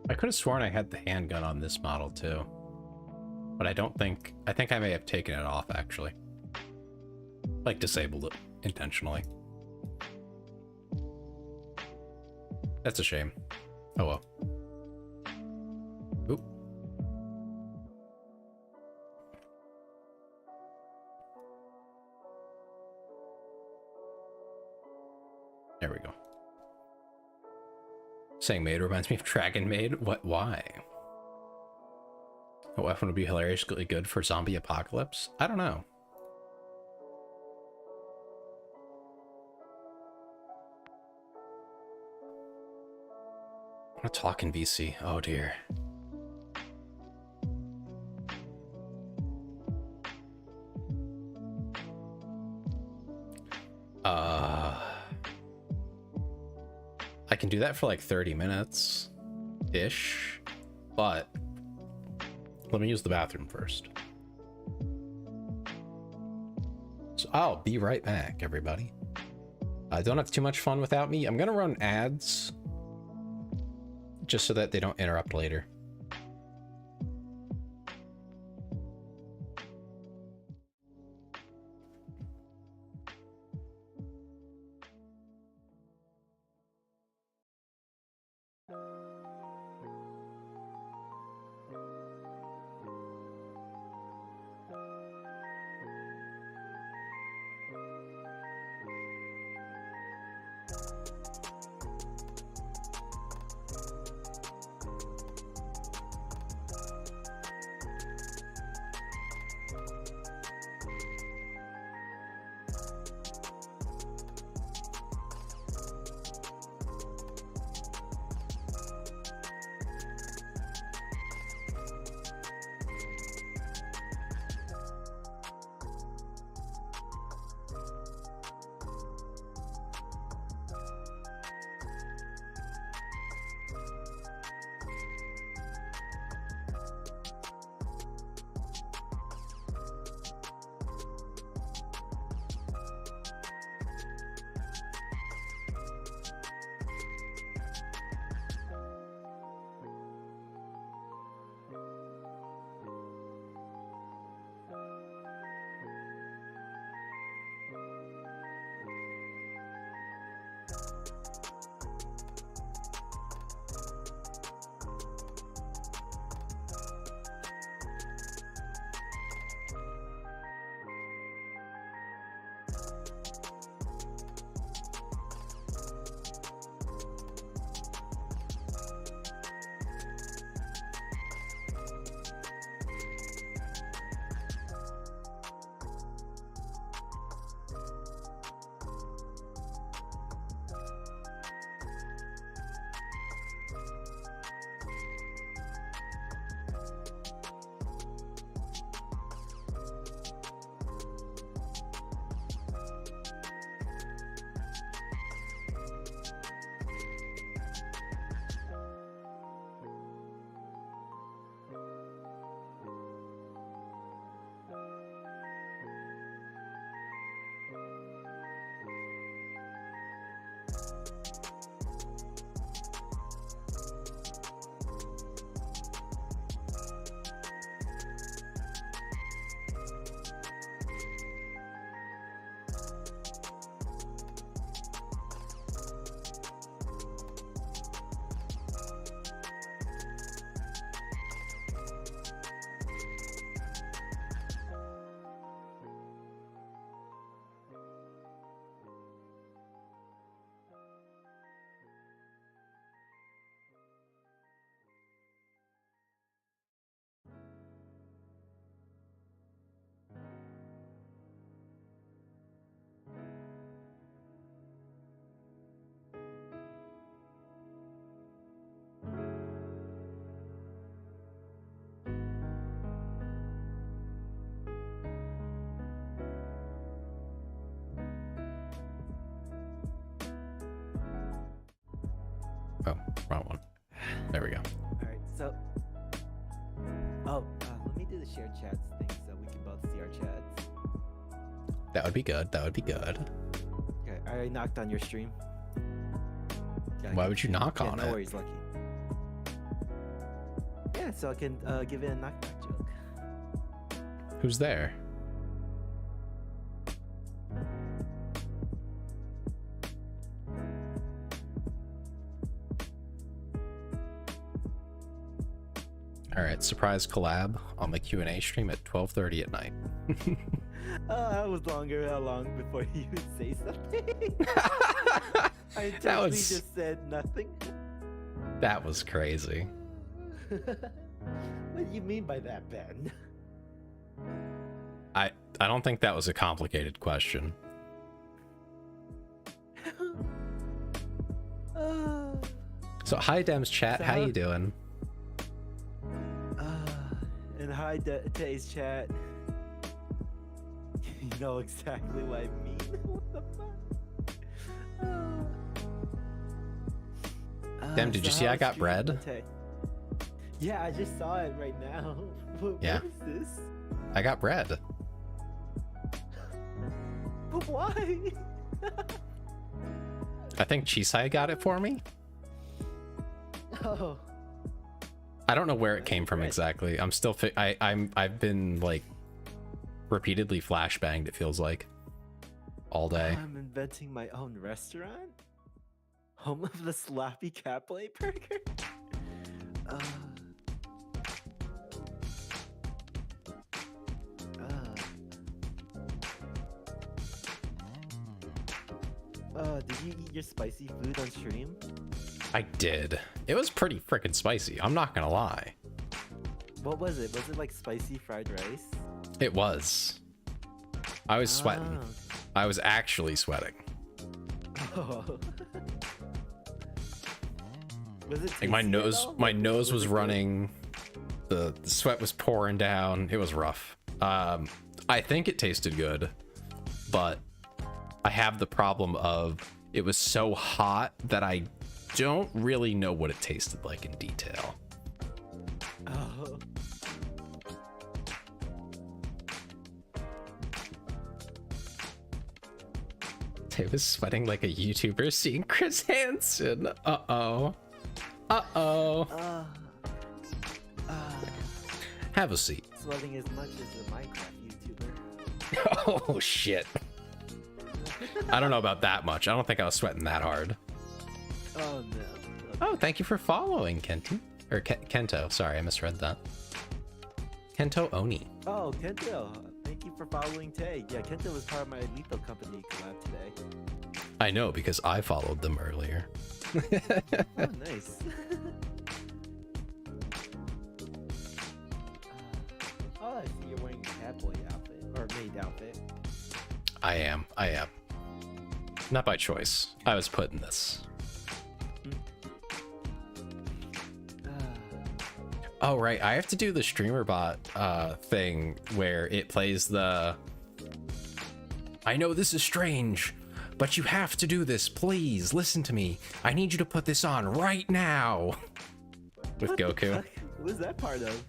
I could have sworn I had the handgun on this model too, but I think I may have taken it off actually. Like disabled it intentionally. That's a shame. Oh well. Oop. There we go. Saying maid reminds me of Dragon Maid. What? Why? A weapon would be hilariously good for zombie apocalypse? I don't know. I want to talk in VC. Oh dear. I can do that for like 30 minutes-ish, but let me use the bathroom first. So I'll be right back, everybody. Don't have too much fun without me. I'm gonna run ads just so that they don't interrupt later. Oh, wrong one. There we go. Alright, so... let me do the shared chats thing so we can both see our chats. That would be good. That would be good. Okay, I knocked on your stream. Yeah, Why would you knock on no it? worries, Lucky. Yeah, so I can give it a knockback joke. Who's there? All right, surprise collab on the Q&A stream at 12:30 at night. That was longer. How long before you would say something? I That totally was- just said nothing. That was crazy. What do you mean by that, Ben? I don't think that was a complicated question. So hi Dems chat, So how how- you doing? And hi, today's chat. You know exactly what I mean. What the fuck? Dem, did you see I how's got stream, bread? Tay? Yeah, I just saw it right now. Yeah. What is this? I got bread. But why? I think Chisai got it for me. Oh. I don't know where it came That's from right. exactly. I'm still I've been like repeatedly flashbanged, it feels like, all day. I'm inventing my own restaurant? Home of the sloppy cat plate burger? Did you eat your spicy food on stream? I did. It was pretty freaking spicy. I'm not gonna lie. What was it? Was it like spicy fried rice? It was. I was sweating. Ah, I was actually sweating. Oh. Was it Like my tasty at nose, all? my Like, nose was it good? running. The sweat was pouring down. It was rough. I think it tasted good, but I have the problem of it was so hot that I don't really know what it tasted like in detail. Oh. I was sweating like a YouTuber seeing Chris Hansen. Uh-oh. Uh-oh. Have a seat. Sweating as much as a Minecraft YouTuber. Oh, shit. I don't know about that much. I don't think I was sweating that hard. Oh no. Oh, thank you for following, Kento. Or Kento. Sorry, I misread that. Kento Oni. Oh, Kento. Thank you for following Tay. Yeah, Kento was part of my Lethal Company collab today. I know because I followed them earlier. Oh, nice. Oh, I see you're wearing a Catboy outfit. Or maid outfit. I am. Not by choice. I was put in this. Oh, right. I have to do the streamer bot thing where it plays the... I know this is strange, but you have to do this. Please, listen to me. I need you to put this on right now. With What the Goku. fuck? What is that part of?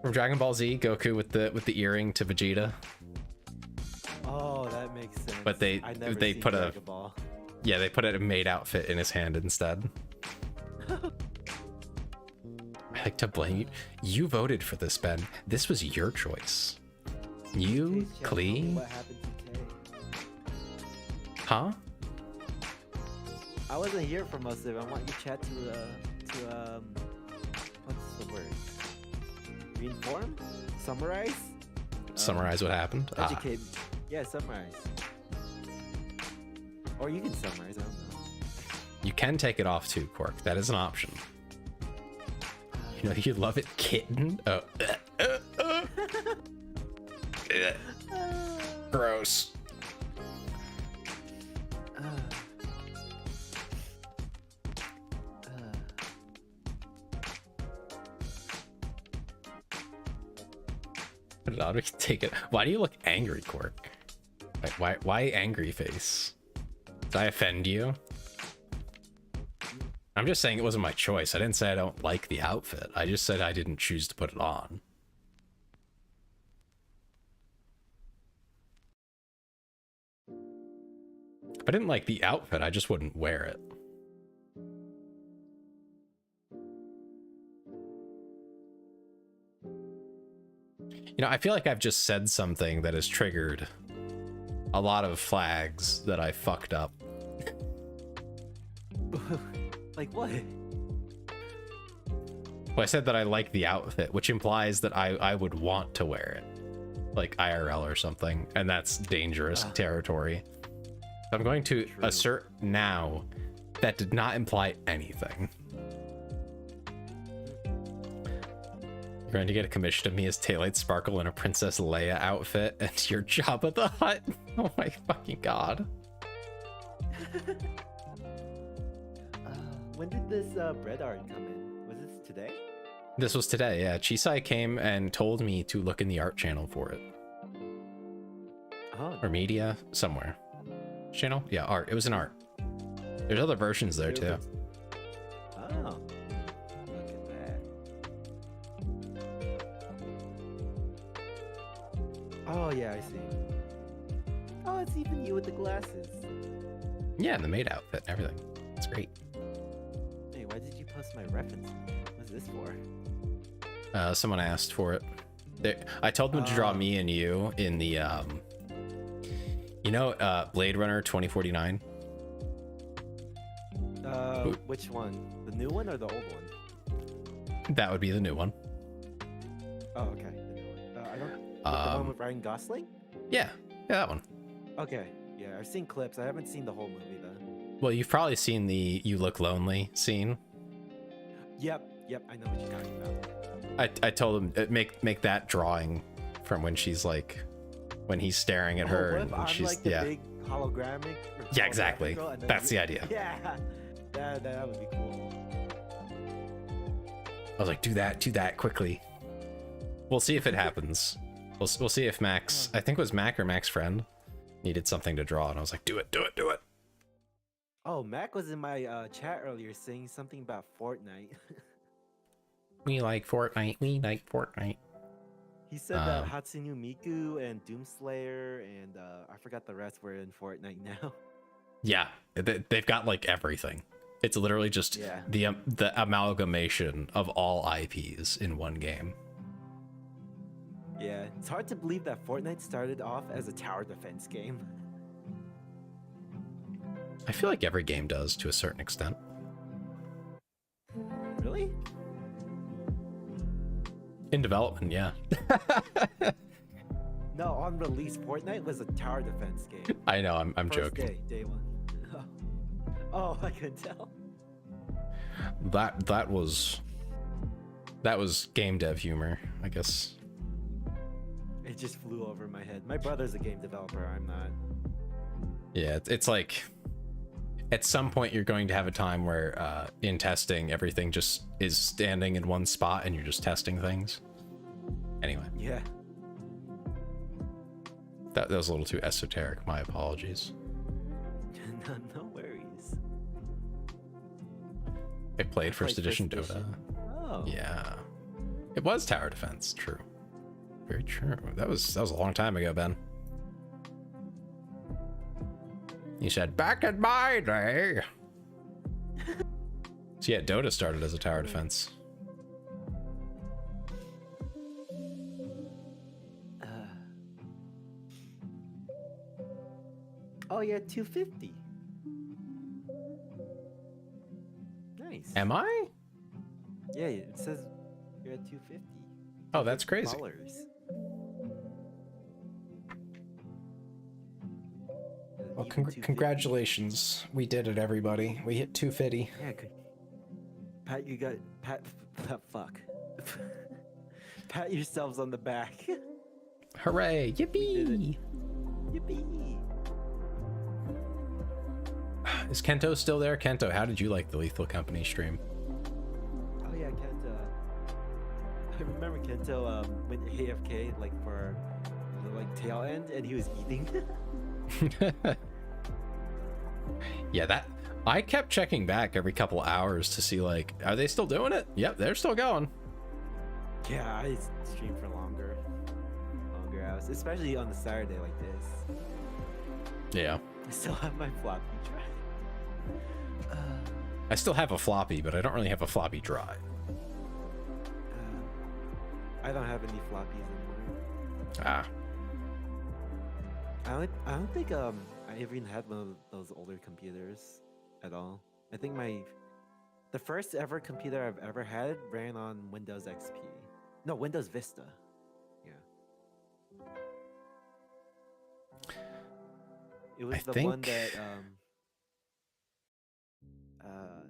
From Dragon Ball Z, Goku with the earring to Vegeta. Oh, that makes sense. But they I never put a- Dragon Ball. Yeah, they put a maid outfit in his hand instead. I like to blame you. You voted for this, Ben. This was your choice. You, Tay's chat told me Klee? What happened to Tay? Huh? I wasn't here for most of it. I want your chat to what's the word? Reinform? Summarize? Summarize what happened? Ah, Educate. Yeah, summarize. Or you can summarize. I don't know. you can take it off too, Quark. That is an option. You know, you love it, kitten. Oh. Gross. Put it on. We can take it. Why do you look angry, Quark? Why angry face? Did I offend you? I'm just saying it wasn't my choice. I didn't say I don't like the outfit. I just said I didn't choose to put it on. If I didn't like the outfit, I just wouldn't wear it. You know, I feel like I've just said something that has triggered a lot of flags that I fucked up. Like what? Well, I said that I like the outfit, which implies that I would want to wear it. Like IRL or something, and that's dangerous territory. I'm going to assert now that did not imply anything. You're going to get a commission of me as Taillight Sparkle in a Princess Leia outfit, and your Jabba the Hutt. Oh my fucking god. When did this bread art come in? Was this today? This was today, yeah. Chisai came and told me to look in the art channel for it. Oh, Or media, somewhere. Channel? Yeah, art. It was an art. There's other versions there too. oh, look at that. Oh yeah, I see. Oh, it's even you with the glasses. Yeah, and the maid outfit and everything. It's great. Hey, why did you post my reference? What's this for? Someone asked for it. I told them to draw me and you in the you know, Blade Runner 2049. Which one? The new one or the old one? That would be the new one. Oh, okay. The new one. I don't. The one with Ryan Gosling? Yeah, that one. Okay. Yeah, I've seen clips. I haven't seen the whole movie though. Well, you've probably seen the "You Look Lonely" scene. Yep. I know what you're talking about. I told him make that drawing from when she's like, when he's staring at her and I'm she's like the big holographic. Yeah, exactly. Girl, and then That's the idea. Yeah, that would be cool. I was like, do that quickly. We'll see if it happens. We'll see if Max, I think it was Mac or Mac's friend, needed something to draw, and I was like, do it. Oh, Mac was in my chat earlier saying something about Fortnite. We like Fortnite. He said that Hatsune Miku and Doomslayer and I forgot the rest were in Fortnite now. Yeah, they've got like everything. It's literally just the amalgamation of all IPs in one game. Yeah, it's hard to believe that Fortnite started off as a tower defense game. I feel like every game does to a certain extent. Really? In development, yeah. No, on release, Fortnite was a tower defense game. I know, I'm First joking. day one. Oh, I can tell. That was game dev humor, I guess. It just flew over my head. My brother's a game developer. I'm not. Yeah, it's like at some point you're going to have a time where in testing everything just is standing in one spot and you're just testing things. Anyway, Yeah. that was a little too esoteric. My apologies. No worries. I played first edition First Dota. Oh. Yeah, it was tower defense. True, very true. That was a long time ago, Ben. He said, back in my day. So yeah, Dota started as a tower defense. Oh, yeah, 250. Nice. Am I? Yeah, it says you're at 250. Oh, that's crazy. $250. Well, Even 250. congratulations. We did it, everybody. We hit 250. Yeah, Pat, you got fuck. Pat yourselves on the back. Hooray! Yippee! Yippee! Is Kento still there? Kento, how did you like the Lethal Company stream? Oh yeah, Kento. I remember Kento went AFK like for the tail end, and he was eating. Yeah, that I kept checking back every couple hours to see like, are they still doing it? Yep, they're still going. Yeah, I stream for longer hours, especially on a Saturday like this. Yeah. I still have my floppy drive. I still have a floppy, but I don't really have a floppy drive. I don't have any floppies anymore. Ah. I don't think I even had one of those older computers at all. I think the first ever computer I've ever had ran on Windows XP. No, Windows Vista. Yeah. It was the one that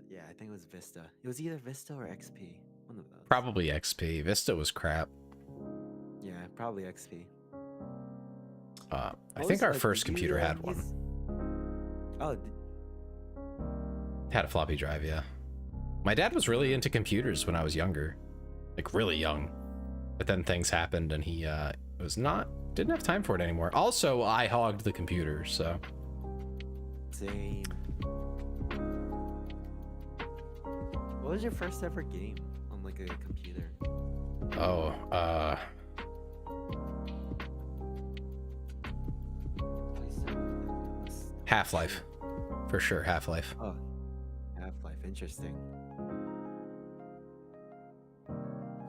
yeah, I think it was Vista. It was either Vista or XP. One of those. Probably XP. Vista was crap. Yeah, probably XP. I think our first computer had one. Oh. Had a floppy drive, yeah. My dad was really into computers when I was younger. Like really young. But then things happened and he didn't have time for it anymore. Also, I hogged the computer, so. Same. What was your first ever game on like a computer? Oh, Half-Life. For sure, Half-Life. Oh, Half-Life, interesting.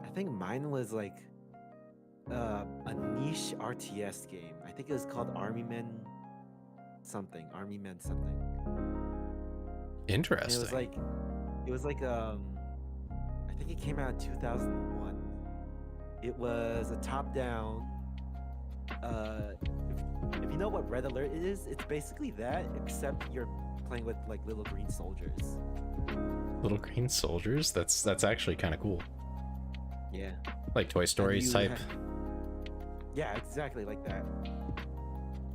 I think mine was like a niche RTS game. I think it was called Army Men something. Interesting. And it was like I think it came out in 2001. It was a top-down. If you know what Red Alert is, it's basically that, except you're playing with like little green soldiers. Little green soldiers? That's actually kind of cool. Yeah. Like Toy Stories type. Yeah, exactly like that.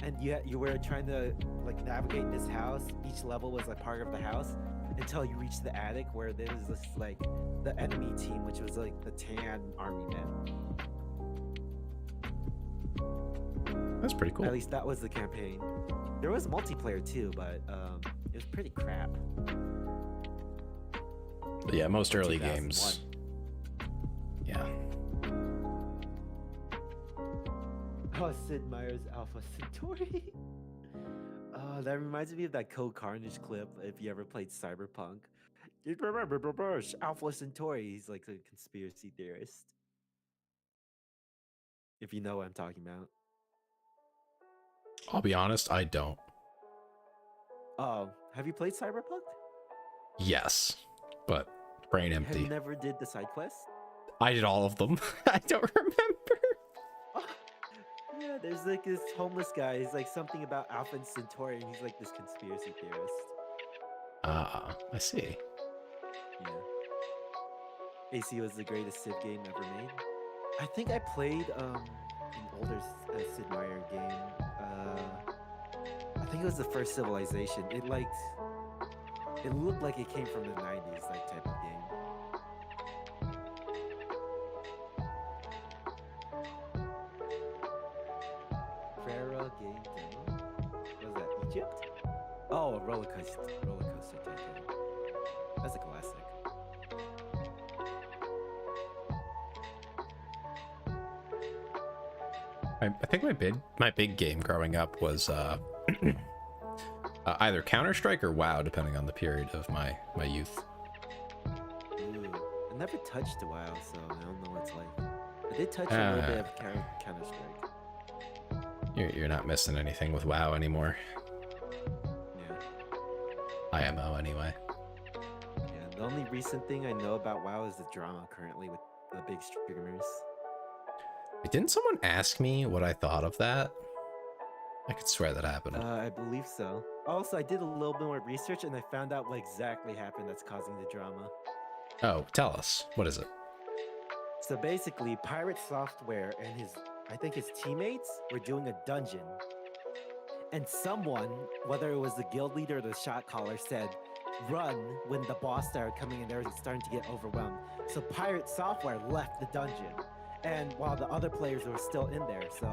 And you were trying to like navigate this house. Each level was a part of the house until you reached the attic where there was this like the enemy team, which was like the tan army men. That's pretty cool. At least that was the campaign. There was multiplayer too, but it was pretty crap. But yeah, most early games. Yeah. Oh, Sid Meier's Alpha Centauri. That reminds me of that Code Carnage clip. If you ever played Cyberpunk, you remember Alpha Centauri? He's like a conspiracy theorist. If you know what I'm talking about. I'll be honest, I don't. Oh, have you played Cyberpunk? Yes, but brain empty. Have you never did the side quest? I did all of them. I don't remember. Yeah, there's like this homeless guy. He's like something about Alpha Centauri, and he's like this conspiracy theorist. I see. Yeah. AC was the greatest Civ game ever made. I think I played an older Sid Meier game. I think it was the first Civilization. It looked like it came from the 90s, like type of game. Pharaoh game demo? Was that Egypt? Oh, roller coaster tycoon. That's a classic. I think my big game growing up was Either Counter-Strike or WoW, depending on the period of my youth. Ooh, I never touched a WoW, so I don't know what it's like. I did touch a little bit of Counter-Strike. You're not missing anything with WoW anymore. Yeah. IMO anyway. Yeah, the only recent thing I know about WoW is the drama currently with the big streamers. Wait, didn't someone ask me what I thought of that? I could swear that happened. I believe so. Also, I did a little bit more research and I found out what exactly happened that's causing the drama. Oh, tell us. What is it? So basically, Pirate Software and I think his teammates were doing a dungeon. And someone, whether it was the guild leader or the shot caller, said, run when the boss started coming in there and starting to get overwhelmed. So Pirate Software left the dungeon. And while the other players were still in there, so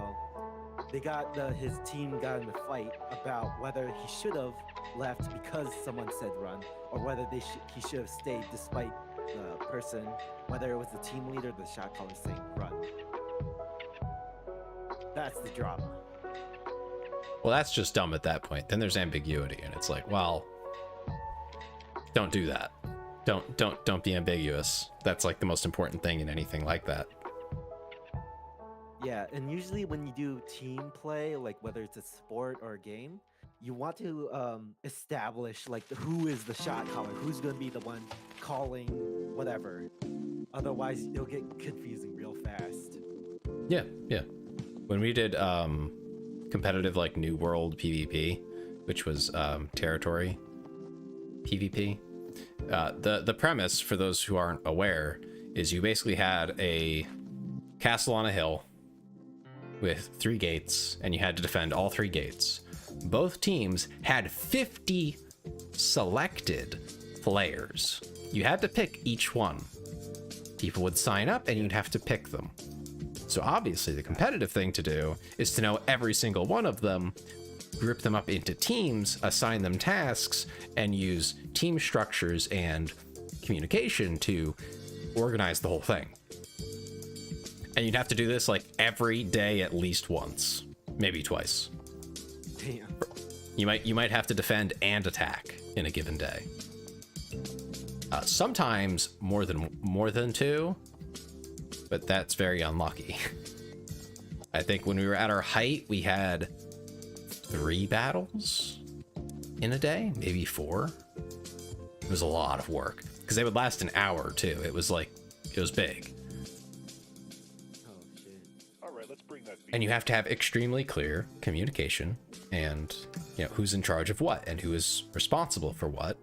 his team got in a fight about whether he should have left because someone said run, or whether he should have stayed despite the person, whether it was the team leader or the shot caller saying run. That's the drama. Well, that's just dumb at that point. Then there's ambiguity, and it's like, well, don't do that. Don't be ambiguous. That's like the most important thing in anything like that. Yeah, and usually when you do team play, like whether it's a sport or a game, you want to establish like who is the shot caller, who's going to be the one calling whatever. Otherwise, it'll get confusing real fast. Yeah. When we did competitive like New World PvP, which was territory PvP, the premise for those who aren't aware is you basically had a castle on a hill with 3 gates, and you had to defend all 3 gates. Both teams had 50 selected players. You had to pick each one. People would sign up and you'd have to pick them. So obviously the competitive thing to do is to know every single one of them, group them up into teams, assign them tasks, and use team structures and communication to organize the whole thing. And you'd have to do this like every day at least once, maybe twice. Damn. You might have to defend and attack in a given day. Sometimes more than 2, but that's very unlucky. I think when we were at our height, we had 3 battles in a day, maybe 4. It was a lot of work because they would last an hour too. It was big. And you have to have extremely clear communication and, you know, who's in charge of what and who is responsible for what,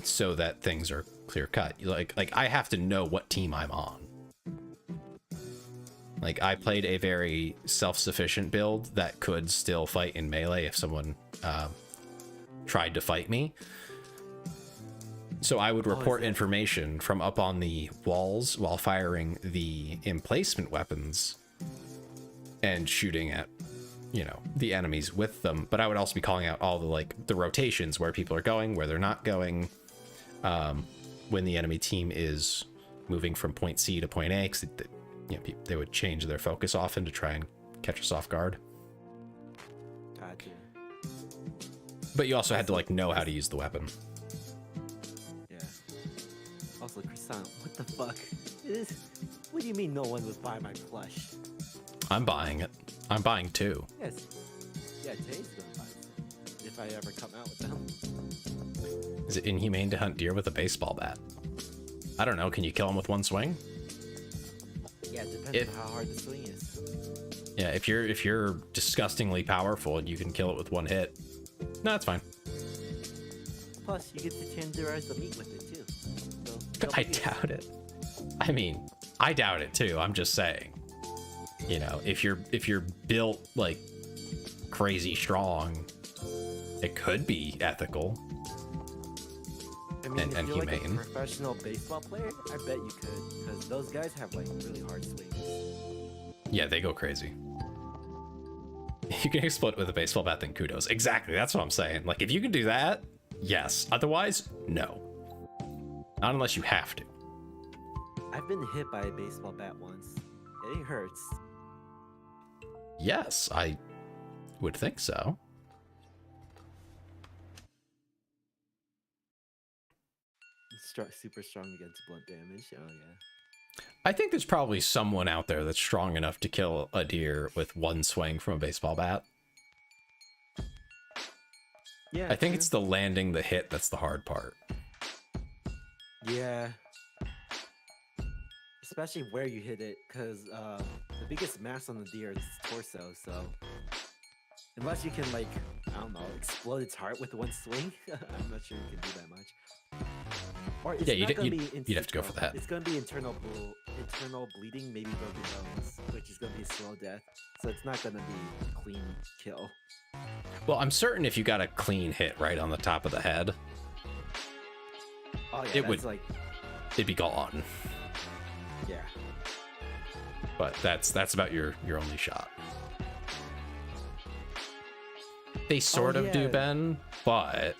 so that things are clear cut. Like I have to know what team I'm on. Like I played a very self-sufficient build that could still fight in melee if someone tried to fight me. So I would report information from up on the walls while firing the emplacement weapons and shooting at, you know, the enemies with them. But I would also be calling out all the rotations, where people are going, where they're not going, when the enemy team is moving from point C to point A, because you know, they would change their focus often to try and catch us off guard. Gotcha. But you also had to like know how to use the weapon. Yeah. Also, Croissant, what the fuck? What do you mean no one would buy my plush? I'm buying it. I'm buying 2. Yes. Yeah, Tay's gonna buy it if I ever come out with them. Is it inhumane to hunt deer with a baseball bat? I don't know. Can you kill them with one swing? Yeah, it depends on how hard the swing is. Yeah, if you're disgustingly powerful and you can kill it with one hit, no, that's fine. Plus, you get to tenderize the meat with it too. So, I doubt it. I mean, I doubt it too. I'm just saying. You know, if you're built like crazy strong, it could be ethical. I mean, and if you're humane. like a professional baseball player, I bet you could, because those guys have like really hard swings. Yeah, they go crazy. If you can explode with a baseball bat, then kudos. Exactly, that's what I'm saying. Like, if you can do that, yes. Otherwise, no. Not unless you have to. I've been hit by a baseball bat once. It hurts. Yes, I would think so. super strong against blunt damage. Oh yeah. I think there's probably someone out there that's strong enough to kill a deer with one swing from a baseball bat. Yeah. I think true. it's the landing the hit that's the hard part. Yeah. Especially where you hit it, because the biggest mass on the deer is its torso, so unless you can, like, I don't know, explode its heart with one swing, I'm not sure you can do that much. Or it's Yeah, not gonna be you'd have to go for that. It's gonna be internal bleeding, maybe broken bones, which is gonna be a slow death, so it's not gonna be a clean kill. Well, I'm certain if you got a clean hit right on the top of the head, Oh yeah, It would- like, it'd be gone. yeah. But that's about your only shot. They sort of do, yeah. Ben, but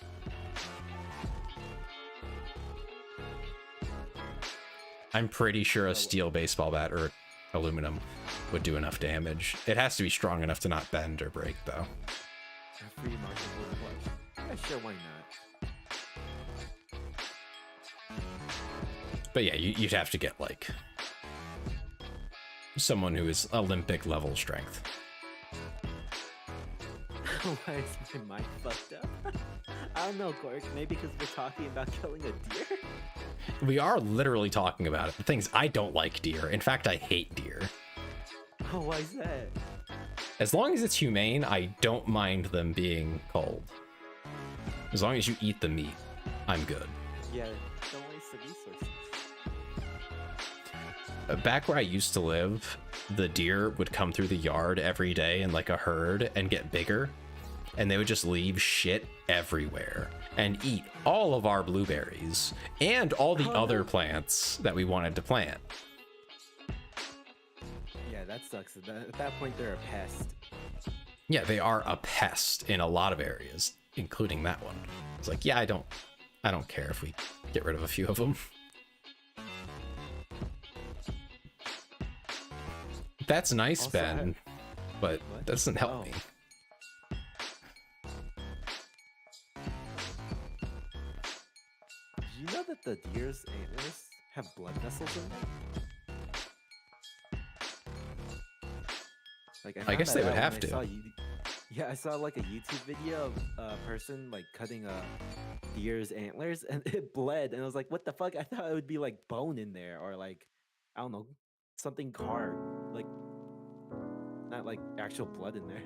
I'm pretty sure a steel baseball bat or aluminum would do enough damage. It has to be strong enough to not bend or break, though. A free market would clutch. Yeah, sure, why not? But yeah, you'd have to get, like, someone who is Olympic level strength. Why is my mind fucked up? I don't know, Cork. Maybe because we're talking about killing a deer? We are literally talking about it. The thing is, I don't like deer. In fact, I hate deer. Oh, why is that? As long as it's humane, I don't mind them being cold. As long as you eat the meat, I'm good. Yeah, don't waste the resources. Back where I used to live, the deer would come through the yard every day in like a herd and get bigger, and they would just leave shit everywhere and eat all of our blueberries and all the other plants that we wanted to plant. Yeah, that sucks. At that point, they're a pest. Yeah, they are a pest in a lot of areas, including that one. It's like, yeah, I don't care if we get rid of a few of them. That's nice, Also, Ben, but What? that doesn't help Oh. me. Did you know that the deer's antlers have blood vessels in them? Like, I found guess that they would out when have I to. saw Yeah, I saw like a YouTube video of a person like cutting a deer's antlers and it bled, and I was like, "What the fuck?" I thought it would be like bone in there or like, I don't know, something hard, like not like actual blood in there.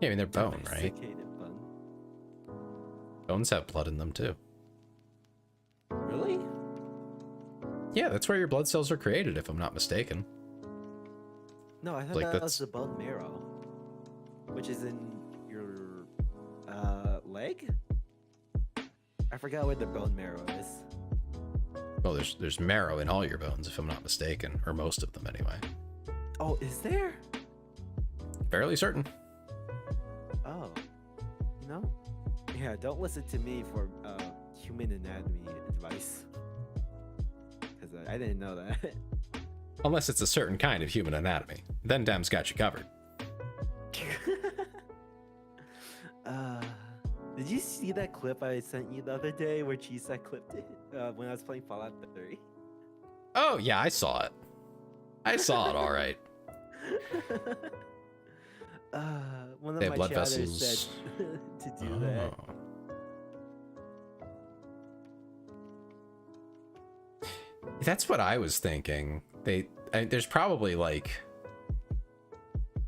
Yeah, I mean, they're bone, right? Desiccated bone. Bones have blood in them too. Really? Yeah, that's where your blood cells are created, if I'm not mistaken. No, I thought Like, that that's- was the bone marrow, which is in your leg. I forgot where the bone marrow is. Well, there's marrow in all your bones, if I'm not mistaken, or most of them anyway. Oh, is there? Fairly certain. Oh, no. Yeah, don't listen to me for human anatomy advice, because I didn't know that. Unless it's a certain kind of human anatomy. Then Dem's got you covered. Did you see that clip I sent you the other day where Chisa clipped it when I was playing Fallout 3? Oh, yeah, I saw it. I saw it, all right. One of They have my blood chatters vessels. said to do that. Oh. That's what I was thinking. There's probably like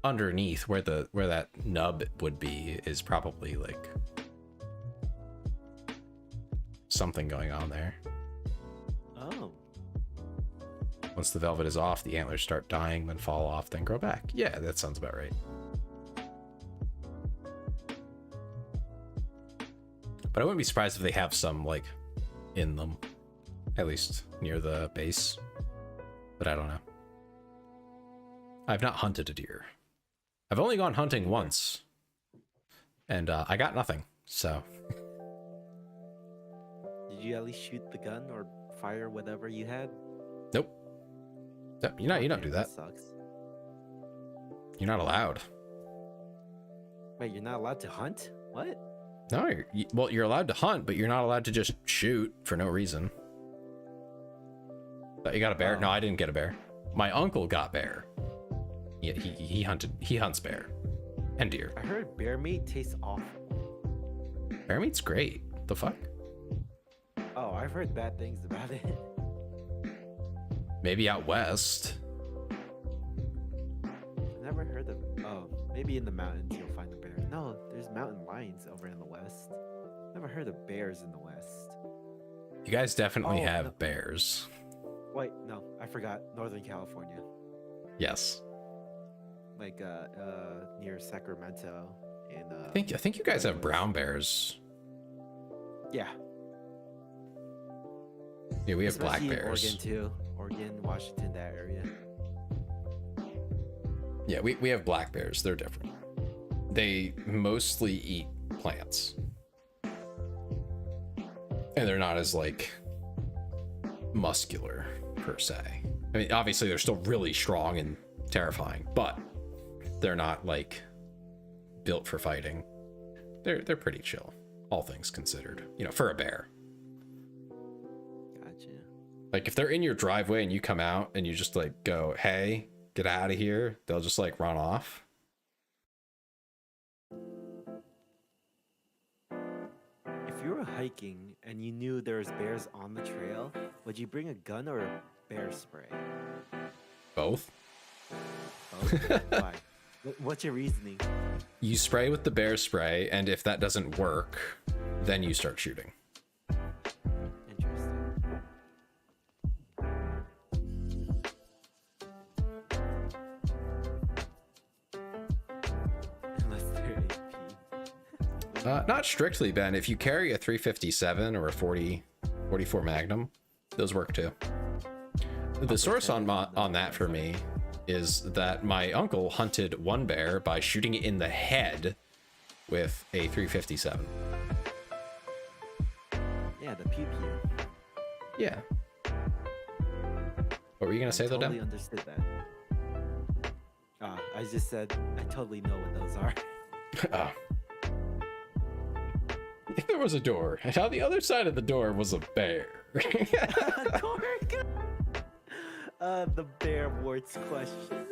underneath where that nub would be is probably like something going on there. Oh. Once the velvet is off, the antlers start dying, then fall off, then grow back. Yeah, that sounds about right. But I wouldn't be surprised if they have some like in them, at least near the base. But I don't know. I've not hunted a deer. I've only gone hunting once, and I got nothing. So Did you at least shoot the gun or fire whatever you had? nope. Yep, you don't do that. Sucks. You're not allowed. Wait, you're not allowed to hunt? What? No, well, you're allowed to hunt, but you're not allowed to just shoot for no reason. You got a bear? No, I didn't get a bear. My uncle got bear. Yeah, he hunts bear and deer. I heard bear meat tastes awful. Bear meat's great. The fuck? Oh, I've heard bad things about it. Maybe out west. Never heard of. Oh, maybe in the mountains you'll find the bear. No, there's mountain lions over in the west. Never heard of bears in the west. You guys definitely Oh, have no. bears. Wait, no, I forgot. Northern California, Yes. like near Sacramento, and I think you guys have Anyways. brown bears. yeah, Yeah, we have black especially in bears. Oregon too. Oregon, Washington, that area. Yeah, we have black bears. They're different. They mostly eat plants. And they're not as, like, muscular, per se. I mean, obviously, they're still really strong and terrifying, but they're not, like, built for fighting. They're pretty chill, all things considered. You know, for a bear. Gotcha. Like, if they're in your driveway and you come out and you just, like, go, hey, get out of here, they'll just, like, run off. If you were hiking and you knew there was bears on the trail, would you bring a gun or a bear spray? Both. Oh, why? What's your reasoning? You spray with the bear spray, and if that doesn't work, then you start shooting. Interesting. Unless they're AP. Not strictly, Ben. If you carry a 357 or a 44 Magnum, those work too. The source on that for me is that my uncle hunted one bear by shooting it in the head with a 357. Yeah, the pew pew. Yeah. What were you gonna say though, Totally Dan? understood that. I just said I totally know what those are. Oh. I think there was a door, and on the other side of the door was a bear. The bear warts question.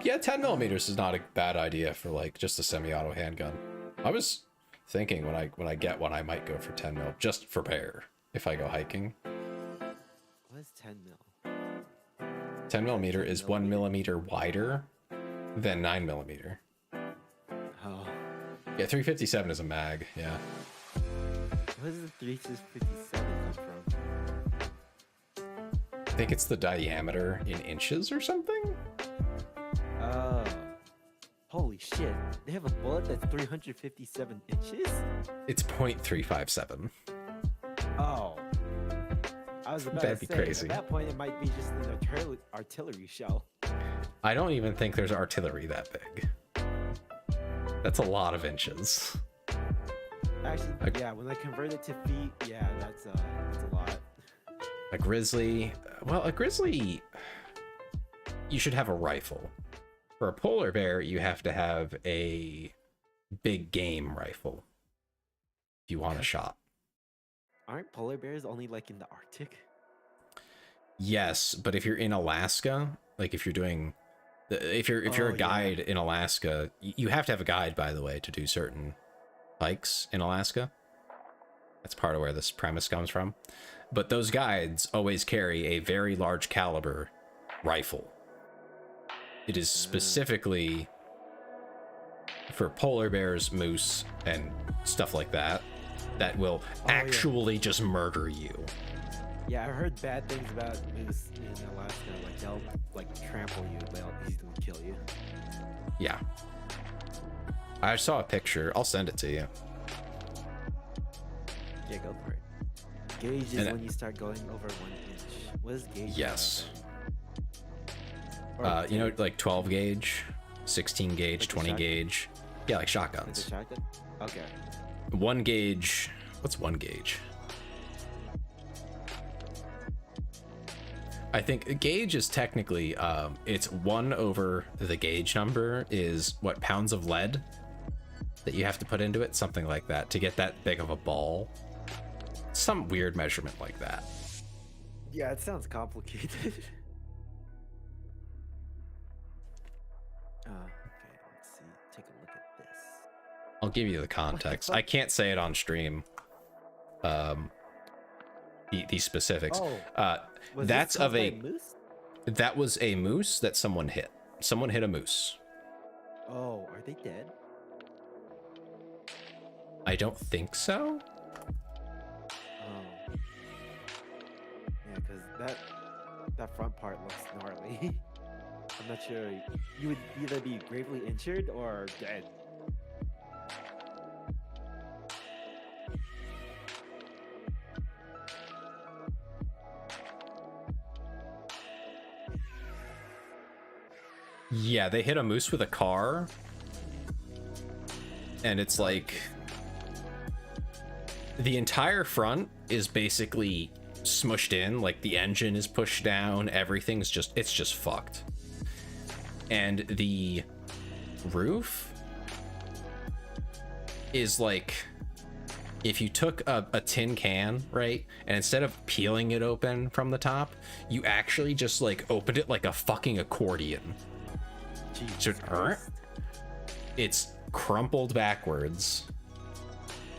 Yeah, 10 millimeters is not a bad idea for like just a semi-auto handgun. I was thinking when I get one, I might go for 10 mil just for bear if I go hiking. What is 10 mil? 10 millimeter is 1 millimeter wider than 9 millimeter. Oh, Yeah, 357 is a mag. Yeah. where does the 357 come from? I think it's the diameter in inches or something. Oh, holy shit! They have a bullet that's 357 inches. It's 0.357. Oh, I was about That'd to be say, crazy. At that point, it might be just an artillery shell. I don't even think there's artillery that big. That's a lot of inches. Actually, Like- yeah. When I convert it to feet, yeah, that's a lot. A grizzly, well, a grizzly, you should have a rifle. For a polar bear, you have to have a big game rifle if you want a shot. Aren't polar bears only like in the Arctic? Yes, but if you're in Alaska, like if you're doing, if you're Oh, a guide in Alaska, you have to have a guide, by the way, to do certain hikes in Alaska. That's part of where this premise comes from. But those guides always carry a very large caliber rifle. It is specifically for polar bears, moose, and stuff like that that will yeah. actually just murder you. Yeah, I heard bad things about moose in Alaska. Like they'll like trample you, they'll easily kill you. Yeah. I saw a picture. I'll send it to you. Yeah, go for it. Gauge is And- when you start going over 1 inch. What is gauge? Yes. Or You know, like 12 gauge, 16 gauge, Like a 20 shotgun? gauge. Yeah, like Like shotguns. a shotgun? Okay. 1 gauge. What's 1 gauge? I think a gauge is technically, it's 1 over the gauge number is what, pounds of lead? that you have to put into it, something like that, to get that big of a ball. Some weird measurement like that. Yeah, it sounds complicated. Okay, let's see. Take a look at this. I'll give you the context. I can't say it on stream. The specifics. Oh, was That's this of caused by a moose? that was a moose that someone hit. Someone hit a moose. Oh, are they dead? I don't think so. Oh, yeah, because that front part looks gnarly. I'm not sure. You would either be gravely injured or dead. Yeah, they hit a moose with a car. And it's like the entire front is basically smushed in, like the engine is pushed down, everything's just, it's just fucked. And the roof is like, if you took a tin can, right, and instead of peeling it open from the top, you actually just like opened it like a fucking accordion. Jesus So, Christ. it's crumpled backwards.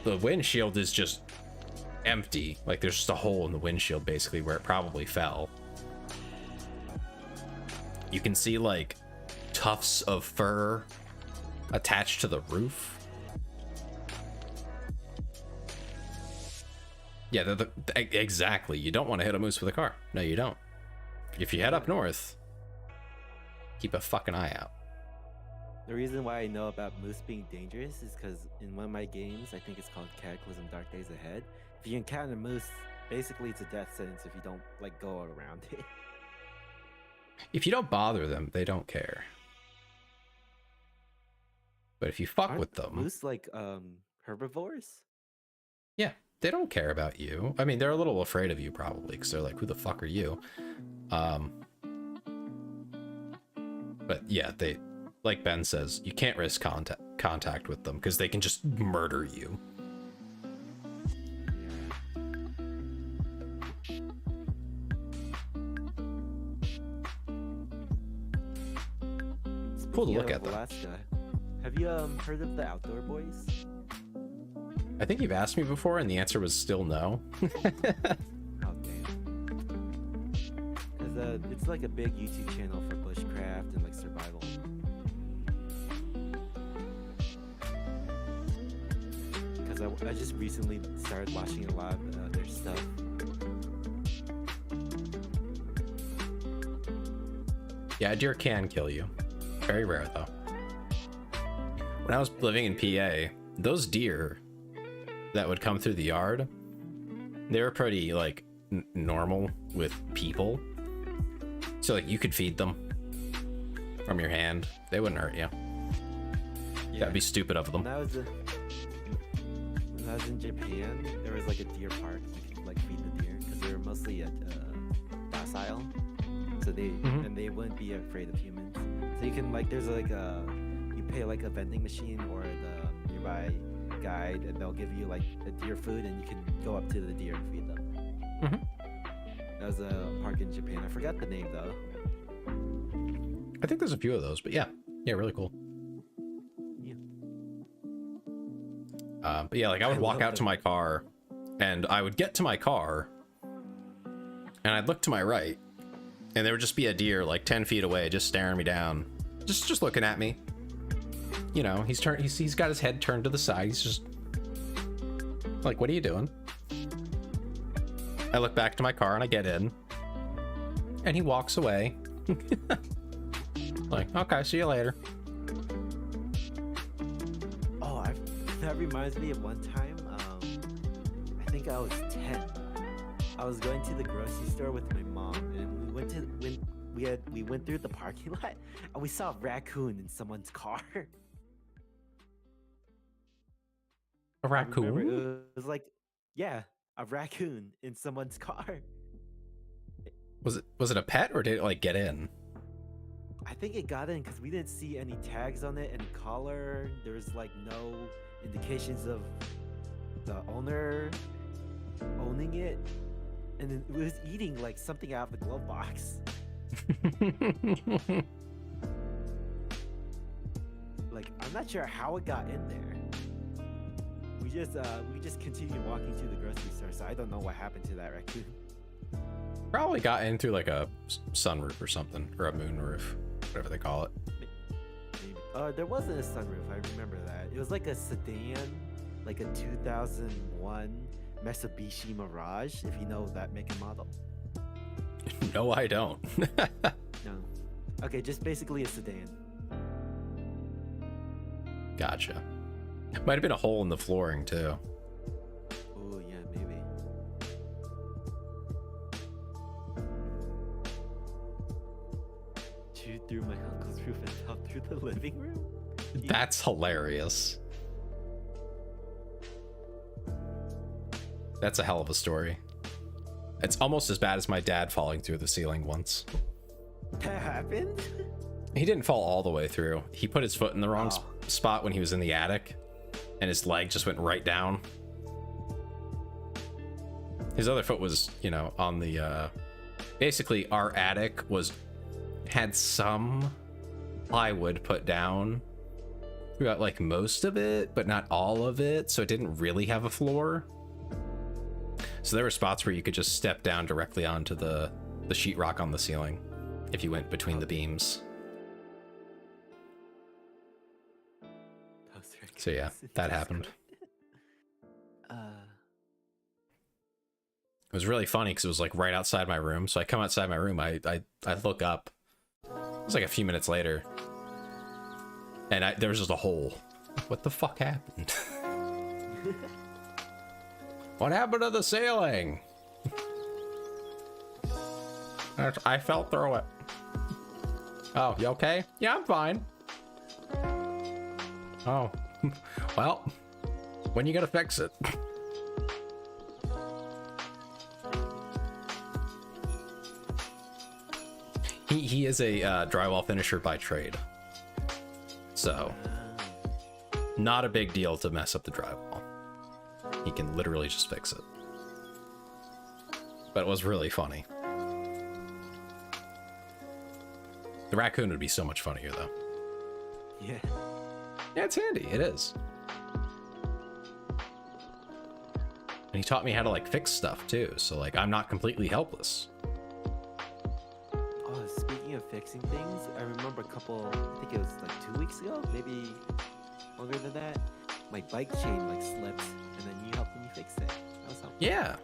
The windshield is just empty. Like there's just a hole in the windshield basically where it probably fell. You can see like tufts of fur attached to the roof. Yeah, exactly. You don't want to hit a moose with a car. No, you don't. If you head up north, keep a fucking eye out. The reason why I know about moose being dangerous is because in one of my games, I think it's called Cataclysm Dark Days Ahead, if you encounter a moose, basically it's a death sentence if you don't like go around it. If you don't bother them, they don't care. But if you fuck Aren't with them, moose like herbivores? yeah, they don't care about you. I mean, they're a little afraid of you probably because they're like, who the fuck are you? But yeah, they, like Ben says, you can't risk contact with them because they can just murder you. Cool to Speaking look of at them. Alaska, have you heard of the Outdoor Boys? I think you've asked me before and the answer was still no. Oh damn! Because it's like a big YouTube channel for bushcraft and like survival. Because I just recently started watching a lot of their stuff. Yeah, a deer can kill you. Very rare though. When I was living in PA, those deer that would come through the yard, they were pretty like normal with people. So like you could feed them from your hand. They wouldn't hurt you. Yeah. That'd be stupid of them. When I was in Japan, there was like a deer park. You could like feed the deer because they were mostly docile, so they wouldn't be afraid of humans. So you can like there's like you pay like a vending machine or the nearby guide, and they'll give you like a deer food, and you can go up to the deer and feed them. That was a park in Japan. I forgot the name though. I think there's a few of those, but yeah, really cool. But yeah, like I would walk out to my car and I would get to my car and I'd look to my right and there would just be a deer like 10 feet away, just staring me down, just looking at me. You know, he's got his head turned to the side. He's just like, what are you doing? I look back to my car and I get in and he walks away. Like, okay, see you later. That reminds me of one time, I think I was 10. I was going to the grocery store with my mom, and we went through the parking lot, and we saw a raccoon in someone's car. A raccoon? It was like, yeah, a raccoon in someone's car. Was it a pet or did it like get in? I think it got in because we didn't see any tags on it, any collar. There's like no indications of the owner owning it, and it was eating like something out of the glove box. Like, I'm not sure how it got in there. We just continued walking to the grocery store, so I don't know what happened to that raccoon. Probably got in through like a sunroof or something, or a moon roof, whatever they call it. Maybe. There wasn't a sunroof. I remember that. It was like a sedan, like a 2001 Mitsubishi Mirage, if you know that make and model. No, I don't. No. Okay, just basically a sedan. Gotcha. Might have been a hole in the flooring too. Oh yeah, maybe. Shoot through my uncle's roof and down through the living room? That's hilarious. That's a hell of a story. It's almost as bad as my dad falling through the ceiling once. That happened? He didn't fall all the way through. He put his foot in the wrong spot when he was in the attic, and his leg just went right down. His other foot was, you know, on the, basically our attic had some plywood put down throughout like most of it, but not all of it. So it didn't really have a floor. So there were spots where you could just step down directly onto the sheetrock on the ceiling if you went between the beams. So yeah, that happened. It was really funny because it was like right outside my room. So I come outside my room, I look up. It was like a few minutes later, and there was just a hole. What the fuck happened? What happened to the ceiling? I fell through it. Oh, you okay? Yeah, I'm fine. Oh, well, when you gonna fix it? He is a drywall finisher by trade, so not a big deal to mess up the drywall. He can literally just fix it. But it was really funny. The raccoon would be so much funnier though. Yeah. Yeah, it's handy. It is. And he taught me how to like fix stuff too, so like I'm not completely helpless. Oh, speaking of fixing things, I remember I think it was like 2 weeks ago, maybe longer than that. My bike chain like slipped, and then you helped me fix it. That was helpful. Yeah.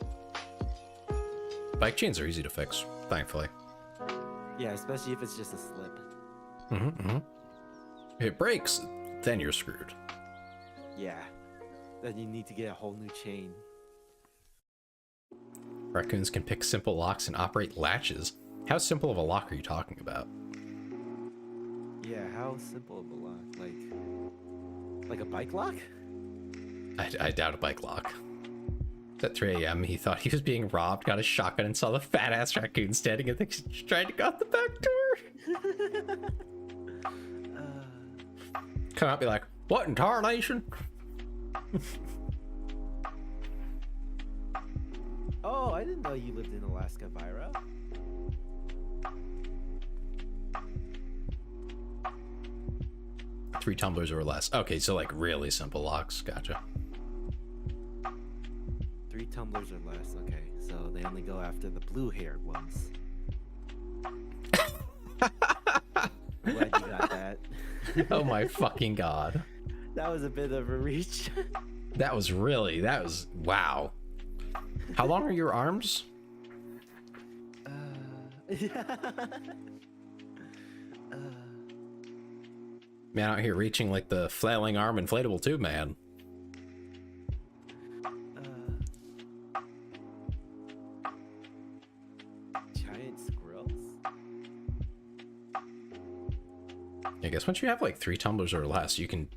Bike chains are easy to fix, thankfully. Yeah, especially if it's just a slip. If it breaks, then you're screwed. Yeah. Then you need to get a whole new chain. Raccoons can pick simple locks and operate latches. How simple of a lock are you talking about? Yeah, how simple of a lock? Like a bike lock? I doubt a bike lock. At 3 a.m., he thought he was being robbed, got a shotgun, and saw the fat-ass raccoon standing in the kitchen trying to go out the back door. Come out, be like, what in tarnation? Oh, I didn't know you lived in Alaska, Vyra. Three tumblers or less. Okay, so like really simple locks. Gotcha. 3 tumblers or less. Okay, so they only go after the blue-haired ones. Glad you got that. Oh my fucking god. That was a bit of a reach. That was wow. How long are your arms? Man out here reaching like the flailing arm inflatable tube man. Giant squirrels? I guess once you have like 3 tumblers or less, you can...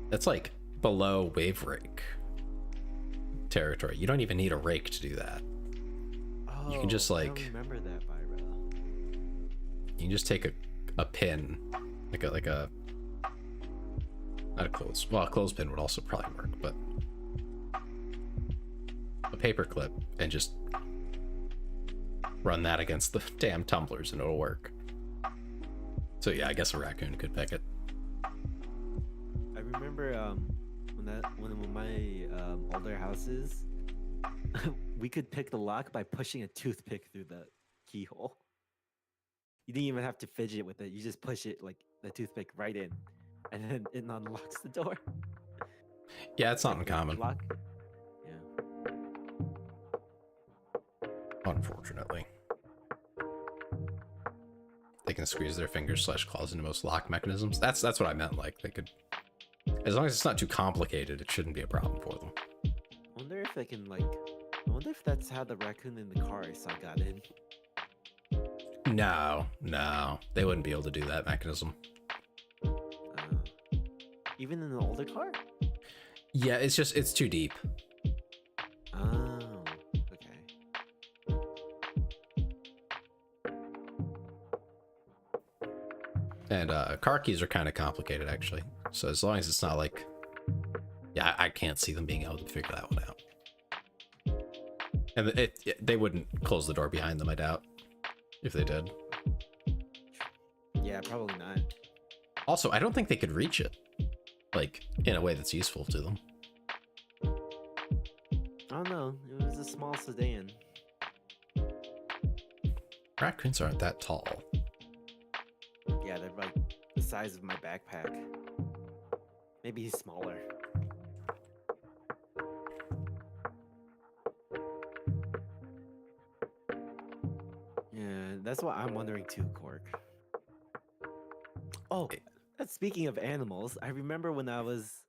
That's like below wave rake territory. You don't even need a rake to do that. Oh, You can just I like... don't remember that, Vyra. You can just take a pin, like a not a well, a clothespin would also probably work, but a paper clip, and just run that against the damn tumblers and it'll work. So yeah, I guess a raccoon could pick it. I remember when my older houses, we could pick the lock by pushing a toothpick through the keyhole. You didn't even have to fidget with it. You just push it like the toothpick right in, and then it unlocks the door. Yeah, it's not Like the uncommon. lock. Yeah. Unfortunately. They can squeeze their fingers / claws into most lock mechanisms. That's what I meant. Like, they could, as long as it's not too complicated, it shouldn't be a problem for them. I wonder if they can like. I wonder if that's how the raccoon in the car I saw got in. No, they wouldn't be able to do that mechanism. Even in the older car? Yeah, it's too deep. Oh, okay. And car keys are kind of complicated, actually. So as long as it's not like, yeah, I can't see them being able to figure that one out. And they wouldn't close the door behind them, I doubt, if they did. Yeah, probably not. Also, I don't think they could reach it, like, in a way that's useful to them. I don't know. It was a small sedan. Raccoons aren't that tall. Yeah, they're like the size of my backpack. Maybe he's smaller. Yeah, that's what I'm wondering too, Cork. Oh, speaking of animals, I remember when I was,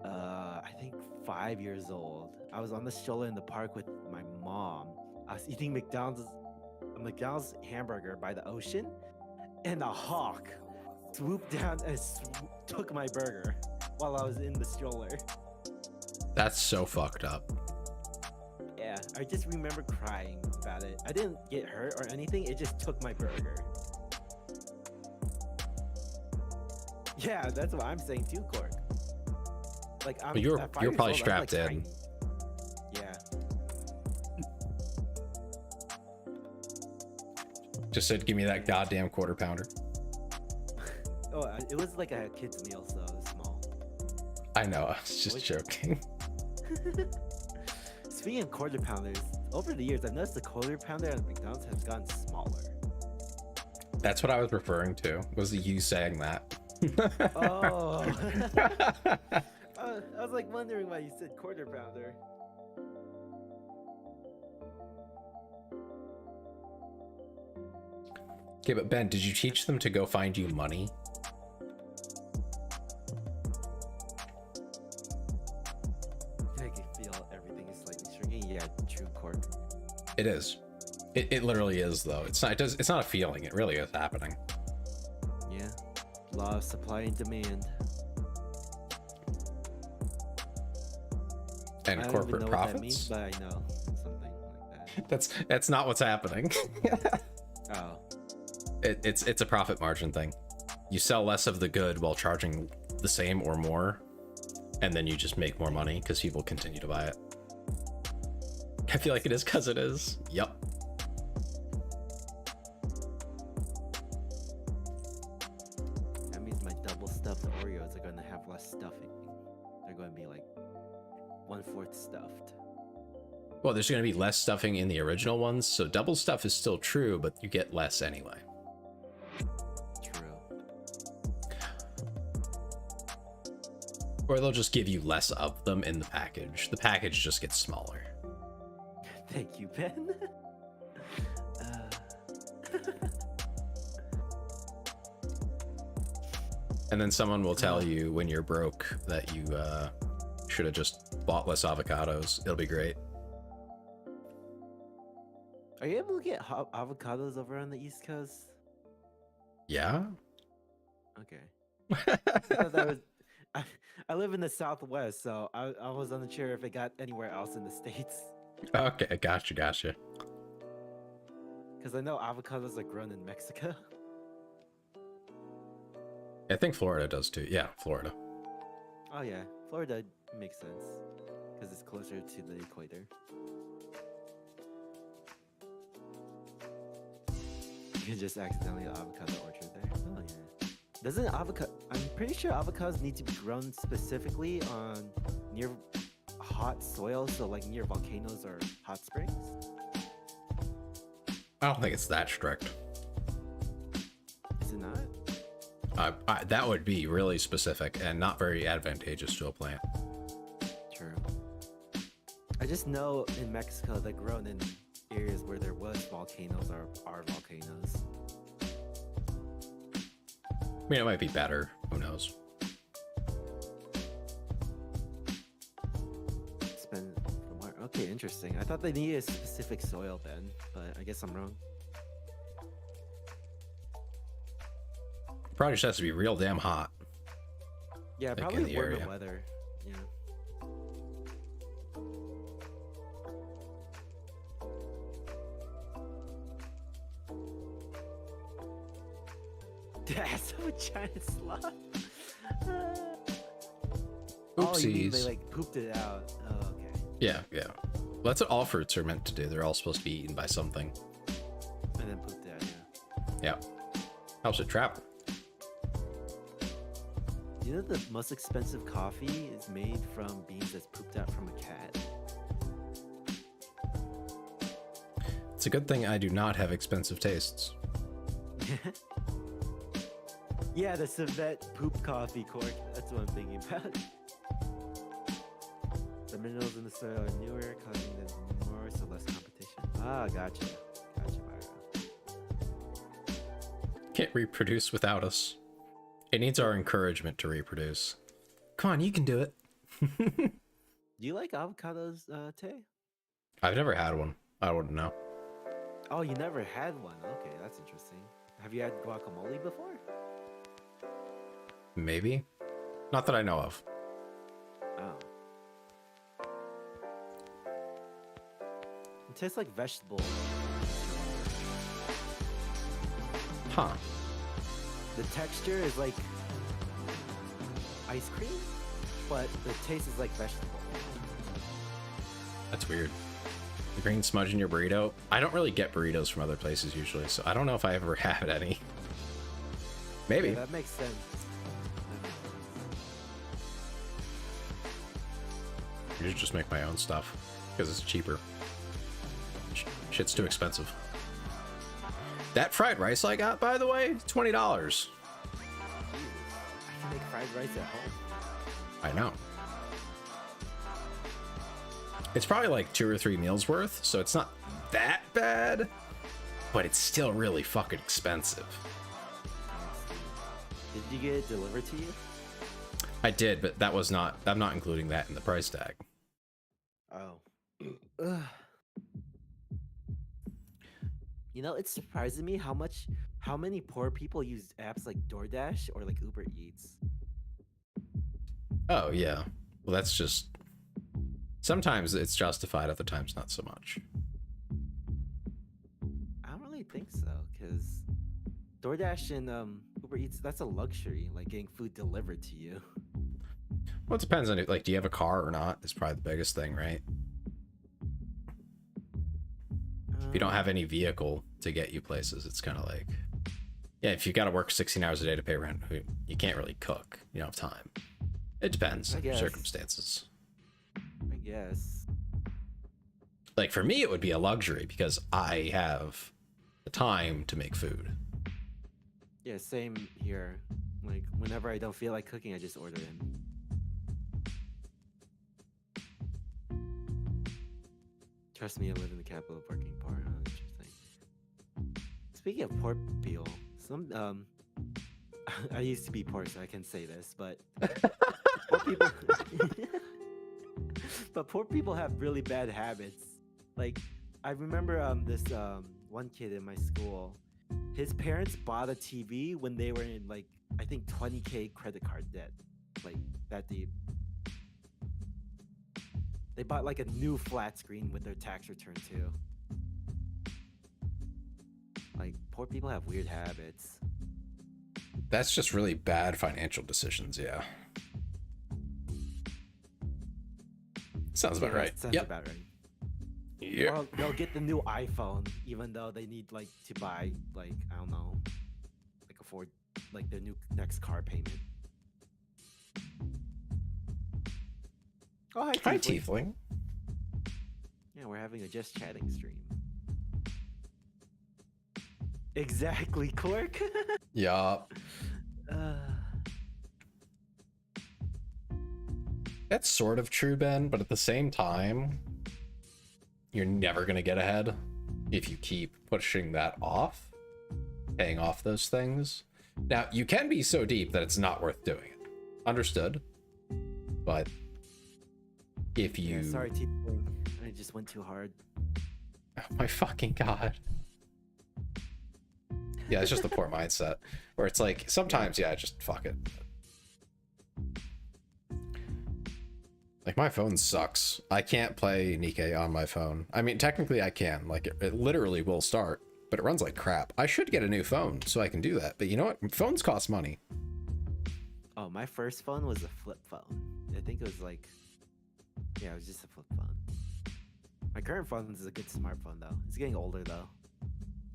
I think 5 years old. I was on the stroller in the park with my mom. I was eating a McDonald's hamburger by the ocean, and a hawk swooped down and took my burger while I was in the stroller. That's so fucked up. Yeah, I just remember crying about it. I didn't get hurt or anything, it just took my burger. Yeah, that's what I'm saying too, Cork. Like, But you're probably strapped in. Yeah. Just said, give me that goddamn quarter pounder. Oh, it was like a kid's meal, so it was small. I know, I was just joking. Speaking of quarter pounders, over the years, I've noticed the quarter pounder at McDonald's has gotten smaller. That's what I was referring to, was you saying that. Oh. I was like wondering why you said quarter pounder. Okay, but Ben, did you teach them to go find you money? I can feel everything is slightly shrinking. Yeah, true, Cork. It is. It literally is, though. It's not. It's not a feeling. It really is happening. Yeah, law of supply and demand. And I don't corporate even know profits. what that means, but I know something like that. That's not what's happening. Oh, It's a profit margin thing. You sell less of the good while charging the same or more, and then you just make more money because people continue to buy it. I feel like it is because it is. Yep. that means my double stuffed Oreos are going to have less stuffing. They're going to be like 1/4 stuffed. Well, there's going to be less stuffing in the original ones, so double stuff is still true, but you get less anyway. True. Or they'll just give you less of them in the package. The package just gets smaller. Thank you, Ben. And then someone will tell you when you're broke that you should have just bought less avocados. It'll be great. Are you able to get avocados over on the East Coast? Yeah? Okay. I thought that was. I live in the Southwest, so I was unsure if it got anywhere else in the States. Okay, gotcha. Because I know avocados are grown in Mexico. I think Florida does too. Yeah, Florida. Oh yeah, Florida makes sense because it's closer to the equator. You can just accidentally avocado orchard there. Oh yeah. Doesn't avocado? I'm pretty sure avocados need to be grown specifically on near hot soil, so like near volcanoes or hot springs. I don't think it's that strict. Is it not? That would be really specific and not very advantageous to a plant. True. I just know in Mexico they're grown in areas where there was volcanoes or are volcanoes. I mean, it might be better. Who knows? Okay, interesting. I thought they needed a specific soil then, but I guess I'm wrong. Probably just has to be real damn hot. Yeah, like probably in the warmer area. weather. Yeah. That's a giant sloth. Oh, you mean they Oopsies. like pooped it out? Oh, okay. Yeah, yeah. Well, that's what all fruits are meant to do. They're all supposed to be eaten by something. And then pooped it out. Yeah. Yeah. Helps it travel. You know the most expensive coffee is made from beans that's pooped out from a cat. It's a good thing I do not have expensive tastes. Yeah, the civet poop coffee cork. That's what I'm thinking about. The minerals in the soil are newer, causing them more, so less competition. Ah, gotcha. Gotcha, Myra. Can't reproduce without us. It needs our encouragement to reproduce. Come on, you can do it. Do you like avocados, Tay? I've never had one. I wouldn't know. Oh, you never had one. Okay, that's interesting. Have you had guacamole before? Maybe. Not that I know of. Oh. It tastes like vegetable. Huh. The texture is like ice cream, but the taste is like vegetable. That's weird. The green smudge in your burrito? I don't really get burritos from other places usually, so I don't know if I ever had any. Maybe. Yeah, that makes sense. I should just make my own stuff because it's cheaper. Shit's too expensive. That fried rice I got, by the way, $20. I can make fried rice at home. I know. It's probably like 2 or 3 meals worth, so it's not that bad, but it's still really fucking expensive. Did you get it delivered to you? I did, but that was not, I'm not including that in the price tag. Oh. Ugh. You know, it's surprising me how many poor people use apps like DoorDash or like Uber Eats. Oh, yeah. Well, that's just... Sometimes it's justified, other times not so much. I don't really think so, because DoorDash and Uber Eats, that's a luxury, like getting food delivered to you. Well, it depends on it. Like, do you have a car or not? Is probably the biggest thing, right? If you don't have any vehicle to get you places, it's kind of like... Yeah, if you got to work 16 hours a day to pay rent, you can't really cook. You don't have time. It depends I on guess. circumstances. I guess. Like, for me, it would be a luxury because I have the time to make food. Yeah, same here. Like, whenever I don't feel like cooking, I just order in. Trust me, I live in the capital of working poor. Oh, interesting. Speaking of poor people, some I used to be poor, so I can say this, but poor people, but poor people have really bad habits. Like, I remember this one kid in my school. His parents bought a TV when they were in like I think 20K credit card debt, like that deep. They bought like a new flat screen with their tax return too. Like, poor people have weird habits. That's just really bad financial decisions, yeah. Sounds about right. Sounds Yep. about right. Yeah. Or they'll get the new iPhone, even though they need like to buy like I don't know, like afford like their new next car payment. Oh, hi, Hi, Tiefling. Tiefling. Yeah, we're having a just chatting stream. Exactly, Cork. Yeah. uh, That's sort of true, Ben, but at the same time, you're never going to get ahead if you keep pushing that off, paying off those things. Now, you can be so deep that it's not worth doing it. Understood. But if you... yeah, sorry, Tiefling. I just went too hard. Oh my fucking god. Yeah, it's just a poor mindset. Where it's like, sometimes, yeah, just fuck it. Like, my phone sucks. I can't play Nikkei on my phone. I mean, technically I can. Like, it literally will start, but it runs like crap. I should get a new phone so I can do that. But you know what? Phones cost money. Oh, my first phone was a flip phone. I think it was like, yeah, it was just a flip phone. My current phone is a good smartphone though. It's getting older though.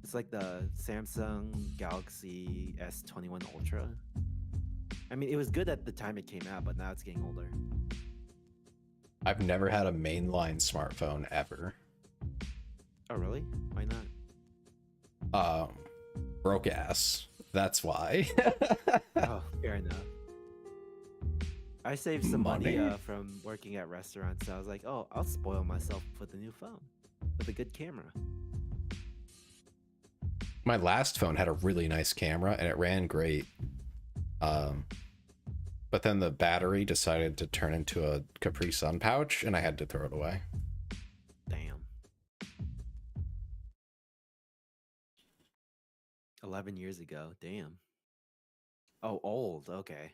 It's like the Samsung Galaxy S21 Ultra. I mean, it was good at the time it came out, but now it's getting older. I've never had a mainline smartphone ever. Oh, really? Why not? Broke ass. That's why. Oh, fair enough. I saved some money Money? from working at restaurants, so I was like, oh, I'll spoil myself with a new phone with a good camera. My last phone had a really nice camera and it ran great. But then the battery decided to turn into a Capri Sun pouch and I had to throw it away. Damn. 11 years ago. Damn. Oh, old. Okay.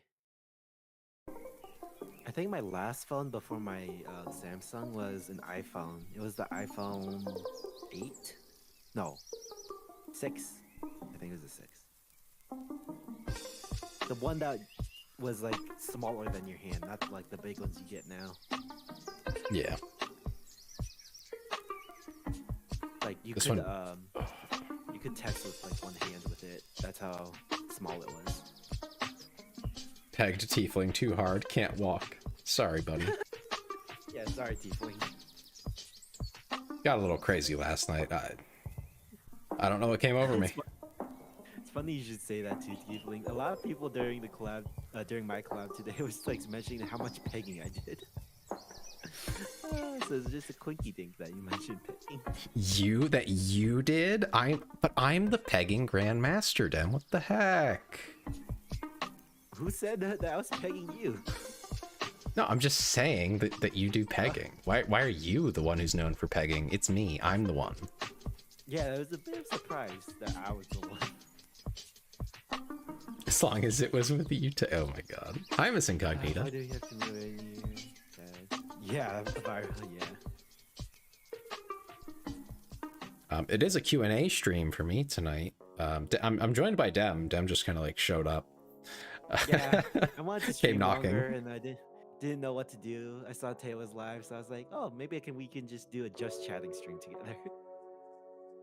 I think my last phone before my Samsung was an iPhone. It was the iPhone 8? No. 6. I think it was a 6. The one that was like smaller than your hand, not like the big ones you get now. Yeah. Like you This could one- you could text with like one hand with it. That's how small it was. Pegged tiefling too hard, can't walk. Sorry, buddy. Yeah, sorry, Tiefling. Got a little crazy last night. I don't know what came over me. It's funny you should say that too, Tiefling. A lot of people during the collab, during my collab today, was like mentioning how much pegging I did. So it's just a quickie thing that you mentioned pegging. You did? But I'm the pegging grandmaster, Dan. What the heck? Who said that I was pegging you? No, I'm just saying that you do pegging. Why are you the one who's known for pegging? It's me. I'm the one. Yeah, it was a bit of a surprise that I was the one. As long as it was with you to... Oh my god. Hi, Miss Why Incognita. do you have to move in here? Yeah, yeah. It is a Q&A stream for me tonight. I'm joined by Dem. Dem just kind of like showed up. Yeah, I wanted to stream Came knocking. longer and I didn't know what to do. I saw Taylor's live, so I was like, oh, maybe we can just do a just chatting stream together.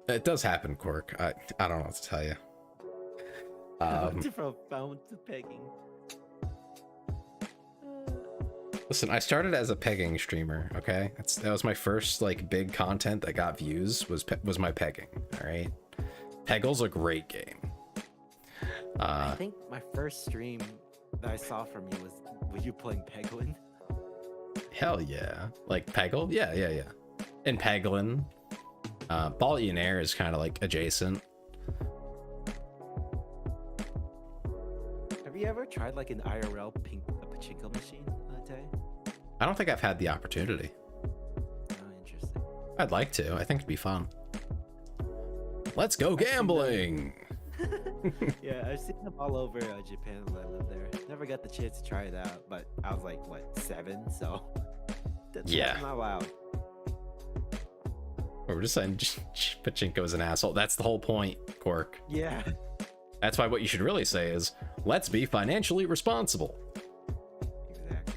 It does happen, Cork. I don't know what to tell you. From phone to pegging. Listen, I started as a pegging streamer, okay? That was my first like big content that got views was my pegging, all right? Peggle's a great game. I think my first stream that I saw from you was you playing Peglin. Hell yeah. Like Peggle? Yeah. And Peglin. Billionaire is kind of like adjacent. Have you ever tried like an IRL pachinko machine, Tay? I don't think I've had the opportunity. Oh, interesting. I'd like to. I think it'd be fun. Let's go gambling! Yeah, I've seen them all over Japan when I lived there. Never got the chance to try it out, but I was like, what, 7? So that's not loud. We're just saying Pachinko is an asshole. That's the whole point, Cork. Yeah. That's why what you should really say is, Let's be financially responsible. Exactly.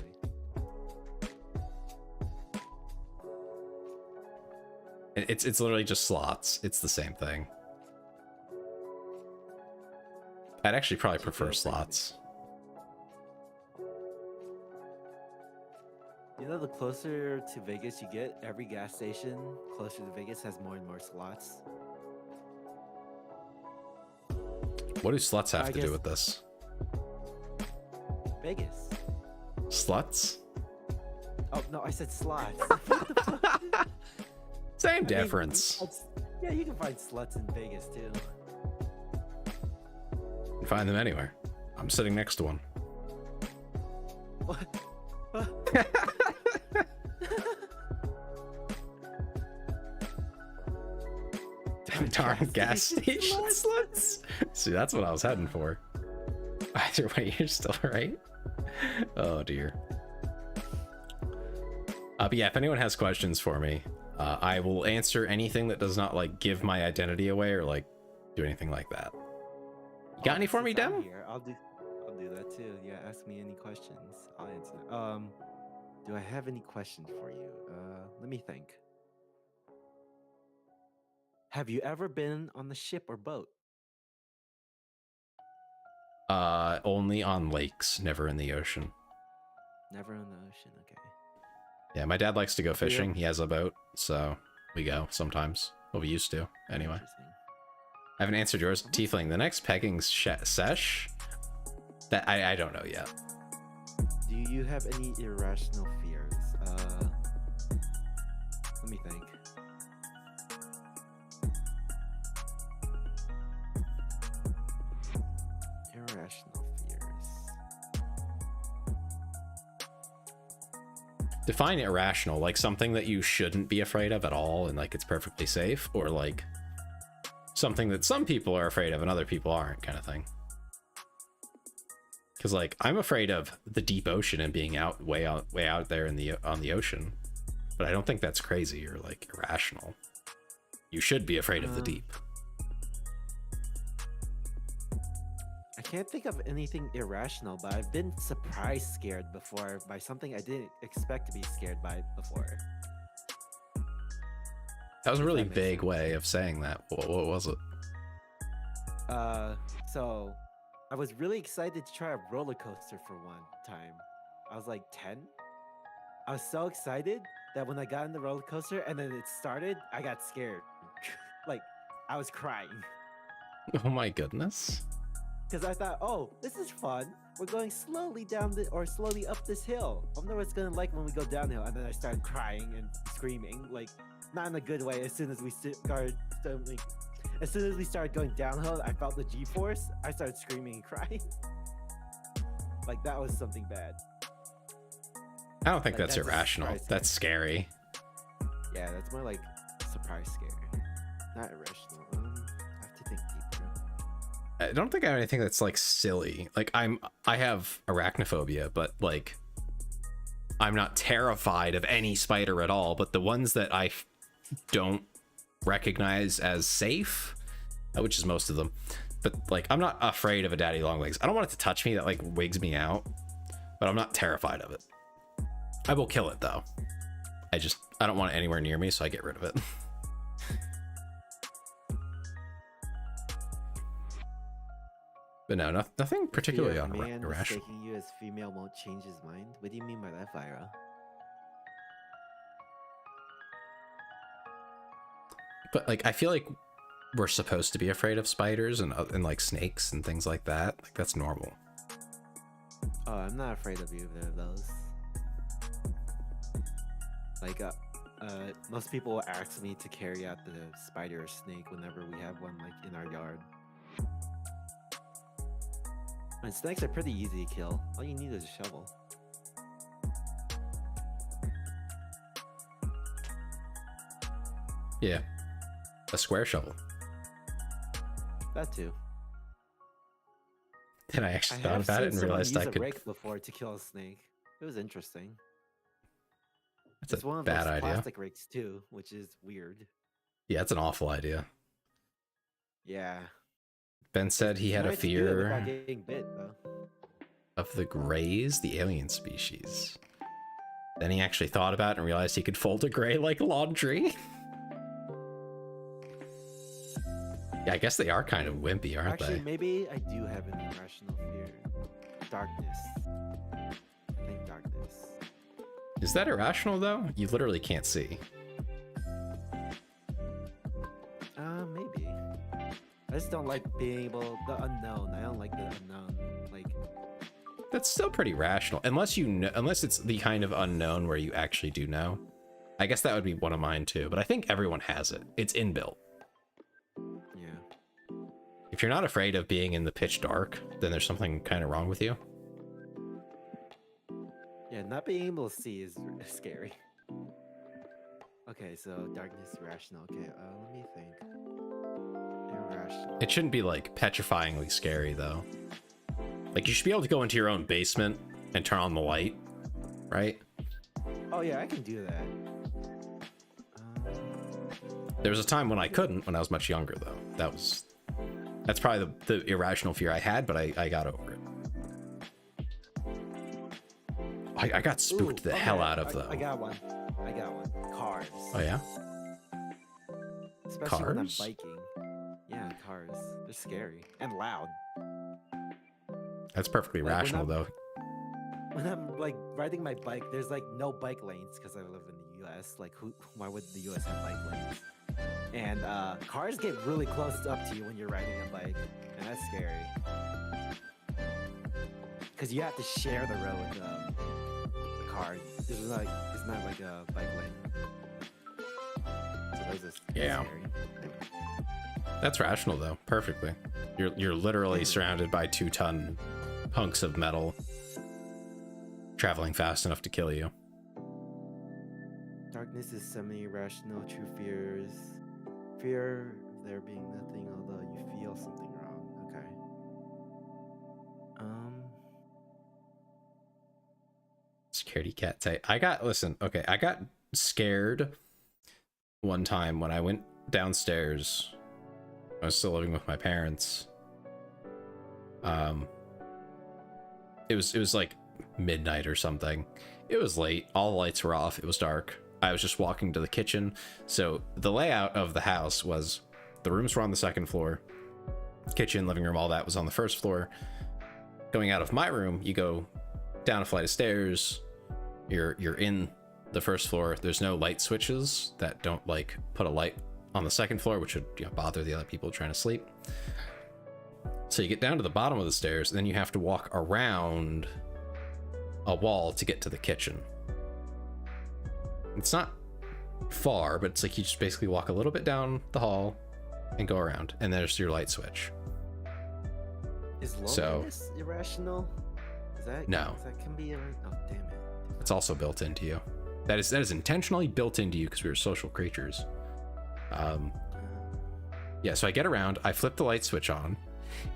It's literally just slots. It's the same thing. I'd actually probably prefer slots. You know, the closer to Vegas you get, every gas station closer to Vegas has more and more slots. What do sluts have I to do guess- with this? Vegas. Sluts? Oh no, I said slots. Same I mean, difference. yeah, you can find sluts in Vegas too. You can find them anywhere. I'm sitting next to one. What? Darn gas station sluts. sluts. See, that's what I was heading for. Either way, you're still right. Oh dear. But yeah, if anyone has questions for me, I will answer anything that does not like give my identity away or like do anything like that. You got any for me, Since I'm Dem? here, I'll do that too. Yeah, ask me any questions. I'll answer. Do I have any questions for you? Let me think. Have you ever been on the ship or boat? Only on lakes, never in the ocean. Never on the ocean. Okay. Yeah, my dad likes to go Yeah. fishing. He has a boat, so we go sometimes. Well, we used to, anyway. Interesting. I haven't answered yours. Tiefling, the next pegging sesh? That I don't know yet. Do you have any irrational fears? Let me think. Irrational fears. Define irrational, like something that you shouldn't be afraid of at all and like it's perfectly safe, or like something that some people are afraid of and other people aren't, kind of thing. Because like I'm afraid of the deep ocean and being way out there in the on the ocean, but I don't think that's crazy or like irrational. You should be afraid of the deep. I can't think of anything irrational, but I've been surprise scared before by something I didn't expect to be scared by before. That was a really that makes vague sense. way of saying that. What was it? So I was really excited to try a roller coaster for one time. I was like 10. I was so excited that when I got in the roller coaster and then it started, I got scared. Like, I was crying. Oh my goodness. Because I thought, oh, this is fun. We're going slowly slowly up this hill. I wonder what it's gonna like when we go downhill. And then I started crying and screaming, like not in a good way. As soon as we started going downhill, I felt the G-force. I started screaming and crying. Like that was something bad. I don't think Like, that's that's a irrational. surprise That's scary. Yeah, that's more like surprise scare, not irrational. I have to think deeper. I don't think I have anything that's like silly. Like I have arachnophobia, but like I'm not terrified of any spider at all, but the ones that I don't recognize as safe, which is most of them, but like I'm not afraid of a daddy long legs. I don't want it to touch me. That like wigs me out, but I'm not terrified of it. I will kill it though. I don't want it anywhere near me, so I get rid of it. But no, nothing particularly If a man irrational. mistaking you as female won't change his mind. What do you mean by that, Vyra? But like I feel like we're supposed to be afraid of spiders and like snakes and things like that. Like that's normal. Oh, I'm not afraid of either of those. Like, most people will ask me to carry out the spider or snake whenever we have one, like, in our yard. And snakes are pretty easy to kill. All you need is a shovel. Yeah. A square shovel. That too. And I actually thought have about it seen and someone realized use I a could. rake before to kill a snake. It was interesting. That's It's a one of bad those idea. plastic rakes too, which is weird. Yeah, it's an awful idea. Yeah. Ben said he had a Nice to do it without fear getting bit, though. of the Greys, the alien species. Then he actually thought about it and realized he could fold a gray like laundry. Yeah, I guess they are kind of wimpy, aren't Actually, they? maybe I do have an irrational fear. Darkness. I think darkness. Is that irrational though? You literally can't see. Maybe. I just don't like being able the unknown. I don't like the unknown. Like, That's still pretty rational, unless you know, unless it's the kind of unknown where you actually do know. I guess that would be one of mine too, but I think everyone has it. It's inbuilt. yeah. If you're not afraid of being in the pitch dark, then there's something kind of wrong with you. Yeah, not being able to see is scary. Okay, so darkness, irrational. Okay, let me think. Irrational. It shouldn't be like petrifyingly scary though. Like you should be able to go into your own basement and turn on the light, right? Oh yeah, I can do that. There was a time when I couldn't, when I was much younger though. That's probably the irrational fear I had, but I got over it. I got spooked Ooh, the okay, hell out of though. I got one. Cars. Oh yeah? Especially when I'm Cars? biking. Yeah, cars. They're scary and loud. That's perfectly Like, when rational I'm- though. When I'm like riding my bike, there's like no bike lanes because I live in the U.S. Like, why would the U.S. have bike lanes? And cars get really close up to you when you're riding a bike, and that's scary. Because you have to share the road with the car. It's not like a bike lane. So those are Yeah. scary. That's rational though, perfectly. You're literally surrounded by 2-ton hunks of metal traveling fast enough to kill you. Darkness is semi-irrational. True fears. Fear of there being nothing, although you feel something wrong. Okay. Scaredy cat say. I got scared one time when I went downstairs. I was still living with my parents. It was like midnight or something. It was late. All the lights were off. It was dark. I was just walking to the kitchen. So the layout of the house was the rooms were on the second floor. Kitchen, living room, all that was on the first floor. Going out of my room, you go down a flight of stairs. You're in the first floor. There's no light switches that don't like put a light on the second floor, which would bother the other people trying to sleep. So you get down to the bottom of the stairs, and then you have to walk around a wall to get to the kitchen. It's not far, but it's like you just basically walk a little bit down the hall and go around, and there's your light switch. Is So- loneliness irrational? Is that No. That can be. Oh damn it. It's also built into you. That is intentionally built into you because we are social creatures. Yeah, so I get around, I flip the light switch on,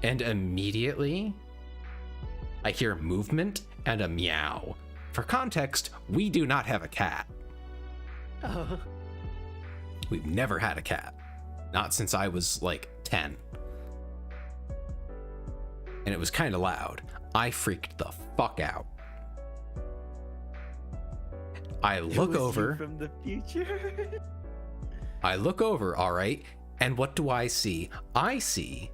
and immediately I hear movement and a meow. For context, we do not have a cat. Oh. We've never had a cat. Not since I was like 10. And it was kind of loud. I freaked the fuck out. I look It was you over. from the future. I look over, all right, and what do I see? I see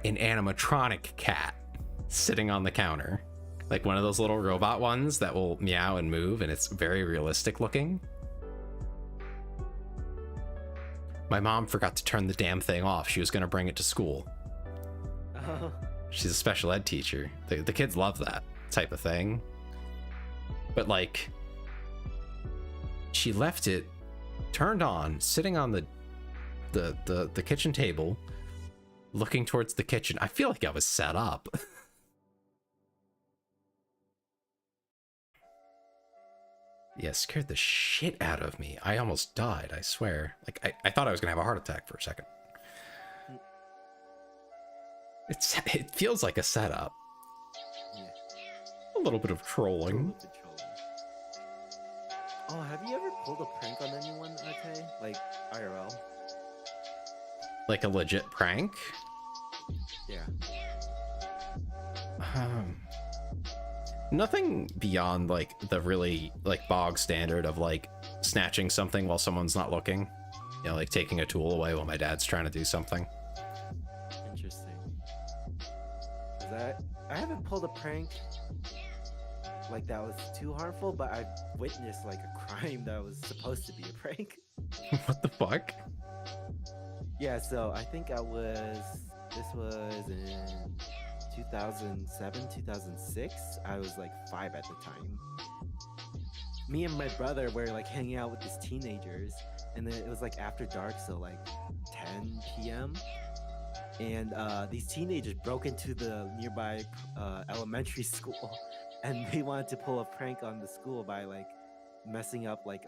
an animatronic cat sitting on the counter. Like one of those little robot ones that will meow and move, and it's very realistic looking. My mom forgot to turn the damn thing off. She was going to bring it to school. Oh. She's a special ed teacher. The kids love that type of thing. But like, she left it turned on, sitting on the kitchen table, looking towards the kitchen. I feel like I was set up. Yeah, scared the shit out of me. I almost died, I swear. Like, I thought I was gonna have a heart attack for a second. It feels like a setup. Yeah. A little bit of trolling. Oh, have you ever pulled a prank on anyone, Tay? Like IRL? Like a legit prank? Yeah. Nothing beyond like the really like bog standard of like snatching something while someone's not looking. You know, like taking a tool away while my dad's trying to do something. Interesting. I haven't pulled a prank like that was too harmful, but I've witnessed like a crime that was supposed to be a prank. What the fuck? Yeah, so I think this was in 2007, 2006. I was like 5 at the time. Me and my brother were like hanging out with these teenagers, and then it was like after dark, so like 10 p.m. And these teenagers broke into the nearby elementary school, and they wanted to pull a prank on the school by like messing up like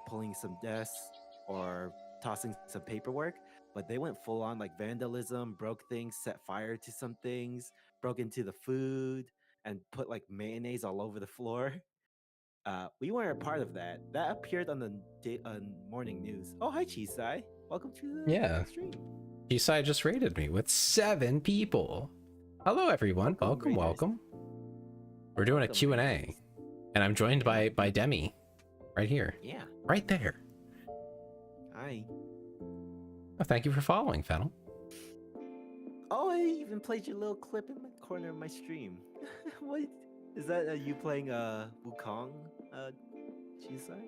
pulling some desks or tossing some paperwork. But they went full on like vandalism, broke things, set fire to some things, broke into the food, and put like mayonnaise all over the floor. We weren't a part of that. That appeared on the morning news. Oh, hi, Chisai. Welcome to the Yeah. stream. Isai just raided me with 7 people. Hello, everyone. Welcome, Raiders. welcome. We're doing a Welcome, Q&A, Raiders. and I'm joined by Demi, right here, Yeah. right there. Hi. Oh, thank you for following, Fennel. Oh, I even played your little clip in the corner of my stream. What is that? You playing Wukong, Chisai?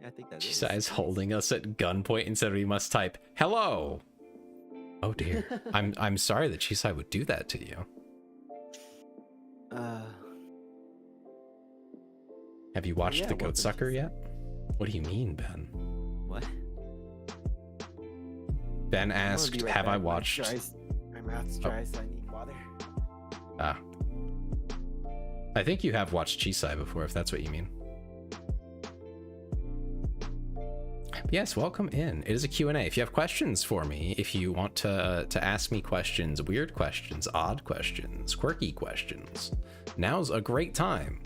I think that is. Chisai is holding us at gunpoint instead of we must type hello. Oh dear. I'm sorry that Chisai would do that to you. Have you watched yeah, The Goat welcome, Sucker Chisai. yet? What do you mean, Ben? What? Ben I'm gonna asked, be right have I back. watched... My mouth's dry, so I need water. Ah. I think you have watched Chisai before, if that's what you mean. Yes, welcome in. It is a Q&A. If you have questions for me, if you want to ask me questions, weird questions, odd questions, quirky questions, now's a great time.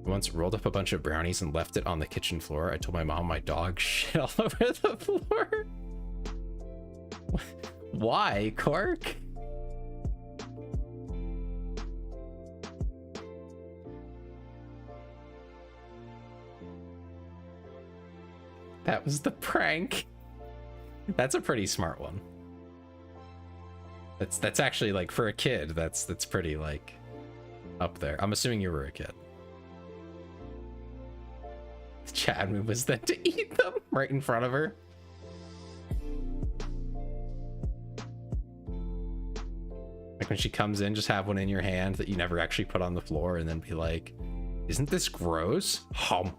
I once rolled up a bunch of brownies and left it on the kitchen floor. I told my mom my dog shit all over the floor. Why, Cork? That was the prank. That's a pretty smart one. That's actually like for a kid, that's pretty like up there. I'm assuming you were a kid. Chad move was then to eat them right in front of her. Like when she comes in, just have one in your hand that you never actually put on the floor and then be like, isn't this gross? Hum.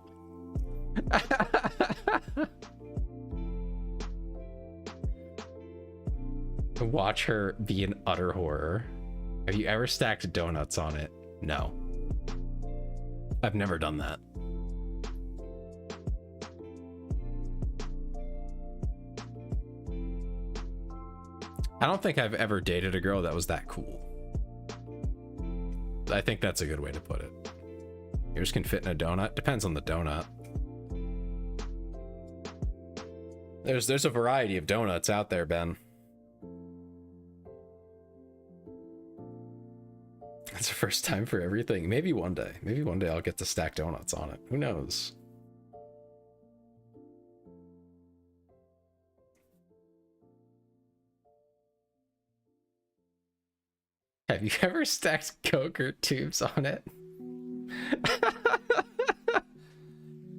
Watch her be in utter horror. Have you ever stacked donuts on it? No. I've never done that. I don't think I've ever dated a girl that was that cool. I think that's a good way to put it. Yours can fit in a donut. Depends on the donut. There's a variety of donuts out there, Ben. It's the first time for everything. Maybe one day. Maybe one day I'll get to stack donuts on it. Who knows? Have you ever stacked Go-Gurt tubes on it?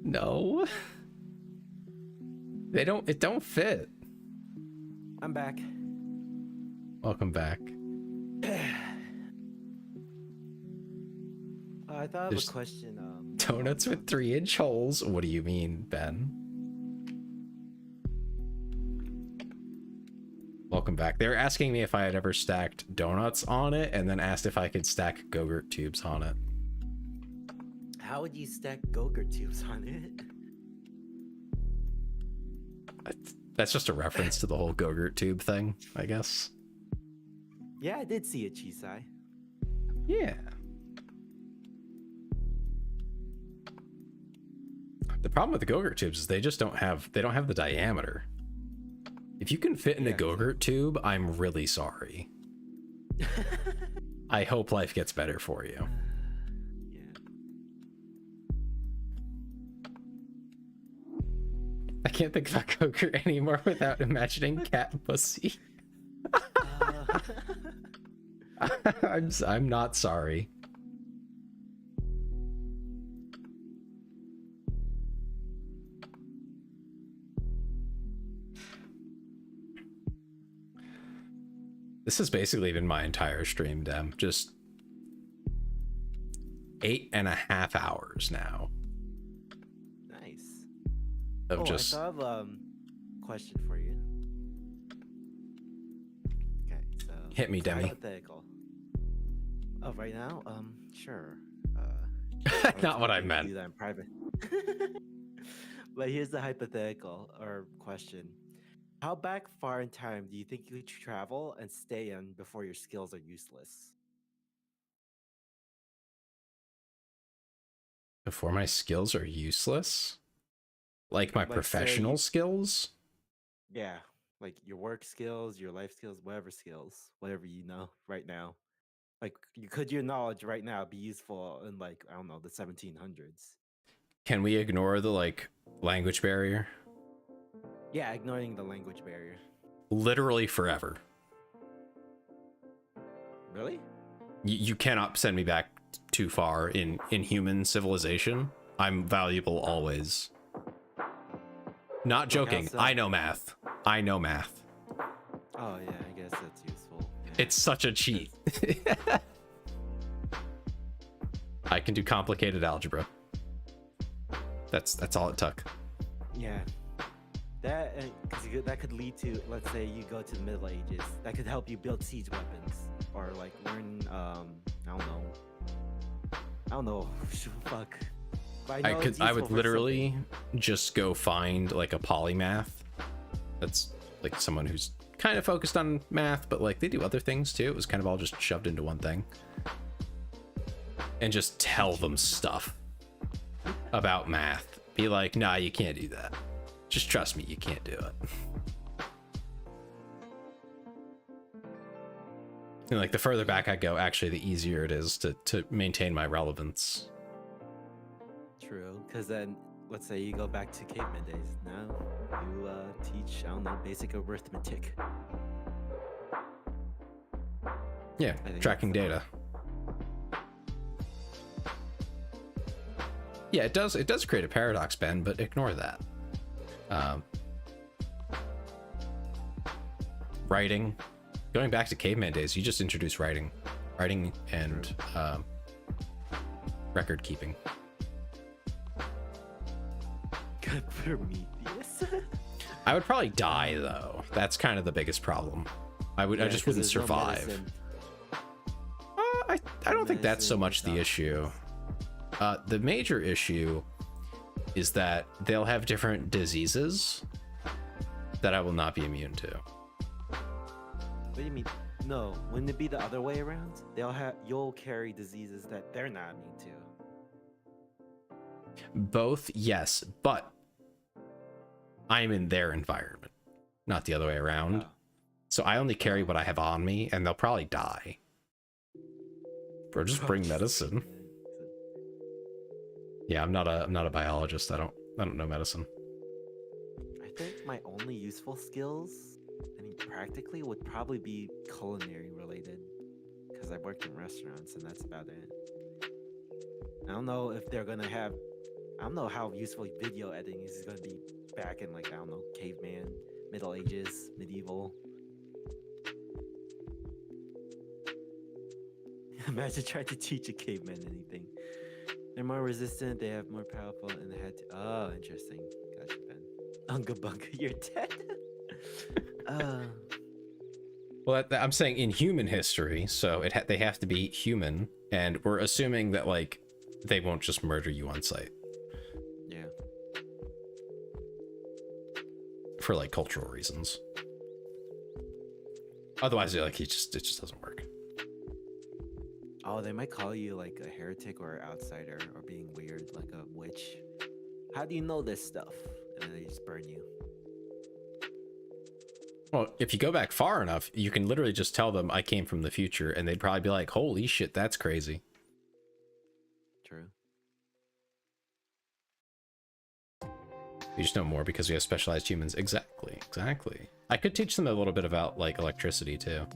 No. It don't fit. I'm back. Welcome back. I thought of There's a question. Donuts with 3-inch holes? What do you mean, Ben? Welcome back. They were asking me if I had ever stacked donuts on it and then asked if I could stack Go-Gurt tubes on it. How would you stack Go-Gurt tubes on it? That's just a reference to the whole Go-Gurt tube thing, I guess. Yeah, I did see it, Chisai. Yeah. The problem with the Go-Gurt tubes is they don't have the diameter. If you can fit in a Yeah. Go-Gurt tube, I'm really sorry. I hope life gets better for you. Yeah. I can't think about Go-Gurt anymore without imagining cat pussy. I'm not sorry. This has basically been my entire stream, Dem. Just 8.5 hours now Nice. of Oh, just. I thought of question for you. Okay, so Hit me, it's a Demi. hypothetical. Oh, right now? Sure. Let's Not what I maybe meant. do that in private. But here's the hypothetical or question. How back far in time do you think you could travel and stay in before your skills are useless? Before my skills are useless? Like my Like, say professional you- skills? Yeah, like your work skills, your life skills, whatever you know right now. Like, could your knowledge right now be useful in, like, I don't know, the 1700s? Can we ignore the like language barrier? Yeah, ignoring the language barrier. Literally forever. Really? You cannot send me back too far in human civilization. I'm valuable always. Not joking. so? I know math. I know math. Oh yeah, I guess that's useful. It's such a cheat. I can do complicated algebra. That's all it took. Yeah. That because that could lead to, let's say you go to the Middle Ages. That could help you build siege weapons or like learn I don't know. Fuck. But know it's I useful would for literally just go find like a polymath. That's like someone who's kind of focused on math, but like they do other things too. It was kind of all just shoved into one thing. And just tell them stuff about math. Be like, nah, you can't do that. Just trust me, you can't do it. And like the further back I go, actually the easier it is to maintain my relevance. True, because then let's say you go back to caveman days. Now you teach, I don't know, basic arithmetic. Yeah, I think tracking that's data. Yeah, it does create a paradox, Ben, but ignore that. Writing. Going back to caveman days, you just introduce writing and record keeping. Good Prometheus. I would probably die though. That's kind of the biggest problem. I Yeah, just 'cause wouldn't there's no survive. medicine. I don't think that's so Medicine, much the stuff. issue. The major issue is that they'll have different diseases that I will not be immune to. What do you mean? No, wouldn't it be the other way around? You'll carry diseases that they're not immune to. Both, yes, but I'm in their environment, not the other way around. Oh. So I only carry what I have on me, and they'll probably die. Bro, just bring medicine. Yeah, I'm not a biologist. I don't know medicine. I think my only useful skills, I mean, practically, would probably be culinary related, because I worked in restaurants, and that's about it. I don't know if they're gonna have. I don't know how useful video editing is gonna be back in, like, I don't know, caveman, Middle Ages, medieval. Imagine trying to teach a caveman anything. They're more resistant, they have more powerful, and they had to. Oh, interesting. Gotcha, Ben. Unga bunga, you're dead. Well, I'm saying in human history, so they have to be human, and we're assuming that like they won't just murder you on sight Yeah. for like cultural reasons. Otherwise, like it just doesn't work. Oh, they might call you like a heretic or an outsider or being weird, like a witch. How do you know this stuff? And then they just burn you. Well, if you go back far enough, you can literally just tell them I came from the future, and they'd probably be like, holy shit, that's crazy. True. We just know more because we have specialized humans. Exactly, exactly. I could teach them a little bit about, like, electricity, too.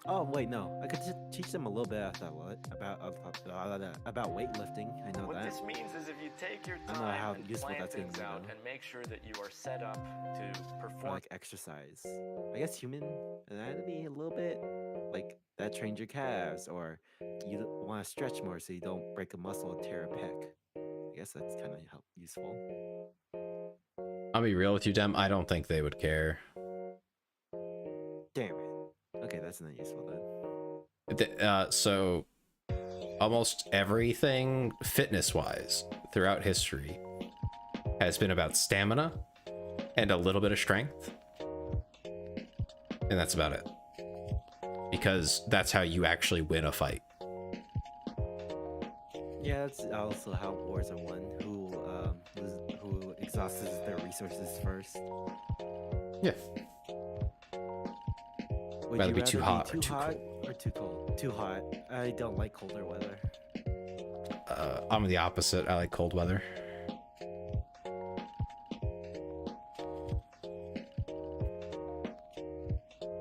Oh wait, no. I could just teach them a little bit about weightlifting. I know What that. this means is if you take your I don't know how time and useful plan that's gonna things be, out though. and make sure that you are set up to Or perform. like exercise. I guess human anatomy a little bit. Like that trains your calves, or you want to stretch more so you don't break a muscle or tear a pec. I guess that's kind of useful. I'll be real with you, Dem. I don't think they would care. Damn it. Okay, that's not useful then. So almost everything fitness-wise throughout history has been about stamina and a little bit of strength. And that's about it. Because that's how you actually win a fight. Yeah, that's also how wars are won. Who exhausts their resources first. Yeah. Would Rather you be too hot or too too hot cold? or too cold? Too hot. I don't like colder weather. I'm the opposite. I like cold weather.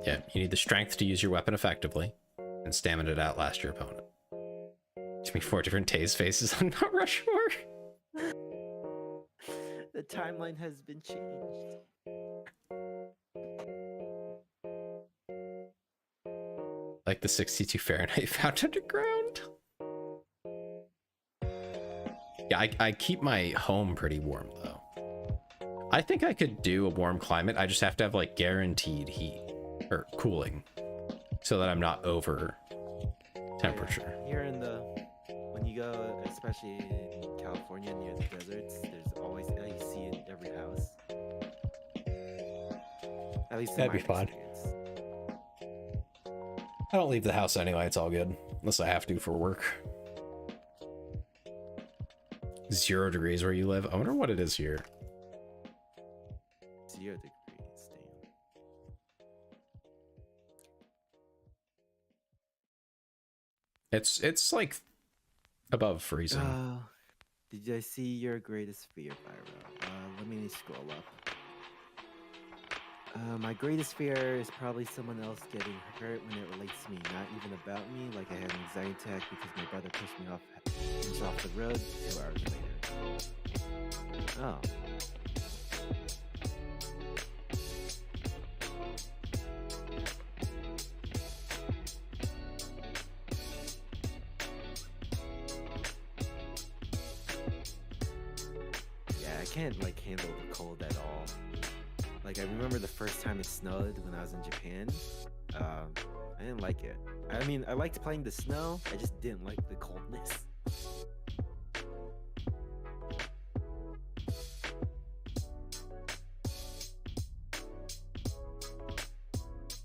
Yeah, you need the strength to use your weapon effectively, and stamina to outlast your opponent. Give me 4 different Tay's faces on Mount Rushmore. The timeline has been changed. Like the 62 Fahrenheit found underground. Yeah, I keep my home pretty warm, though. I think I could do a warm climate. I just have to have, like, guaranteed heat. Or cooling. So that I'm not over temperature. Here when you go, especially in California near the deserts, there's always AC in every house. At least in That'd my be fun. experience. I don't leave the house anyway, it's all good. Unless I have to for work. 0 degrees where you live? I wonder what it is here. 0 degrees, damn. It's like above freezing. Did I see your greatest fear, Pyro? Let me scroll up. My greatest fear is probably someone else getting hurt when it relates to me, not even about me. Like I had an anxiety attack because my brother pushed me off the road 2 hours later. Oh. Yeah, I can't like handle the cold at all. Like I remember the first time it snowed when I was in Japan. I didn't like it. I mean, I liked playing the snow. I just didn't like the coldness.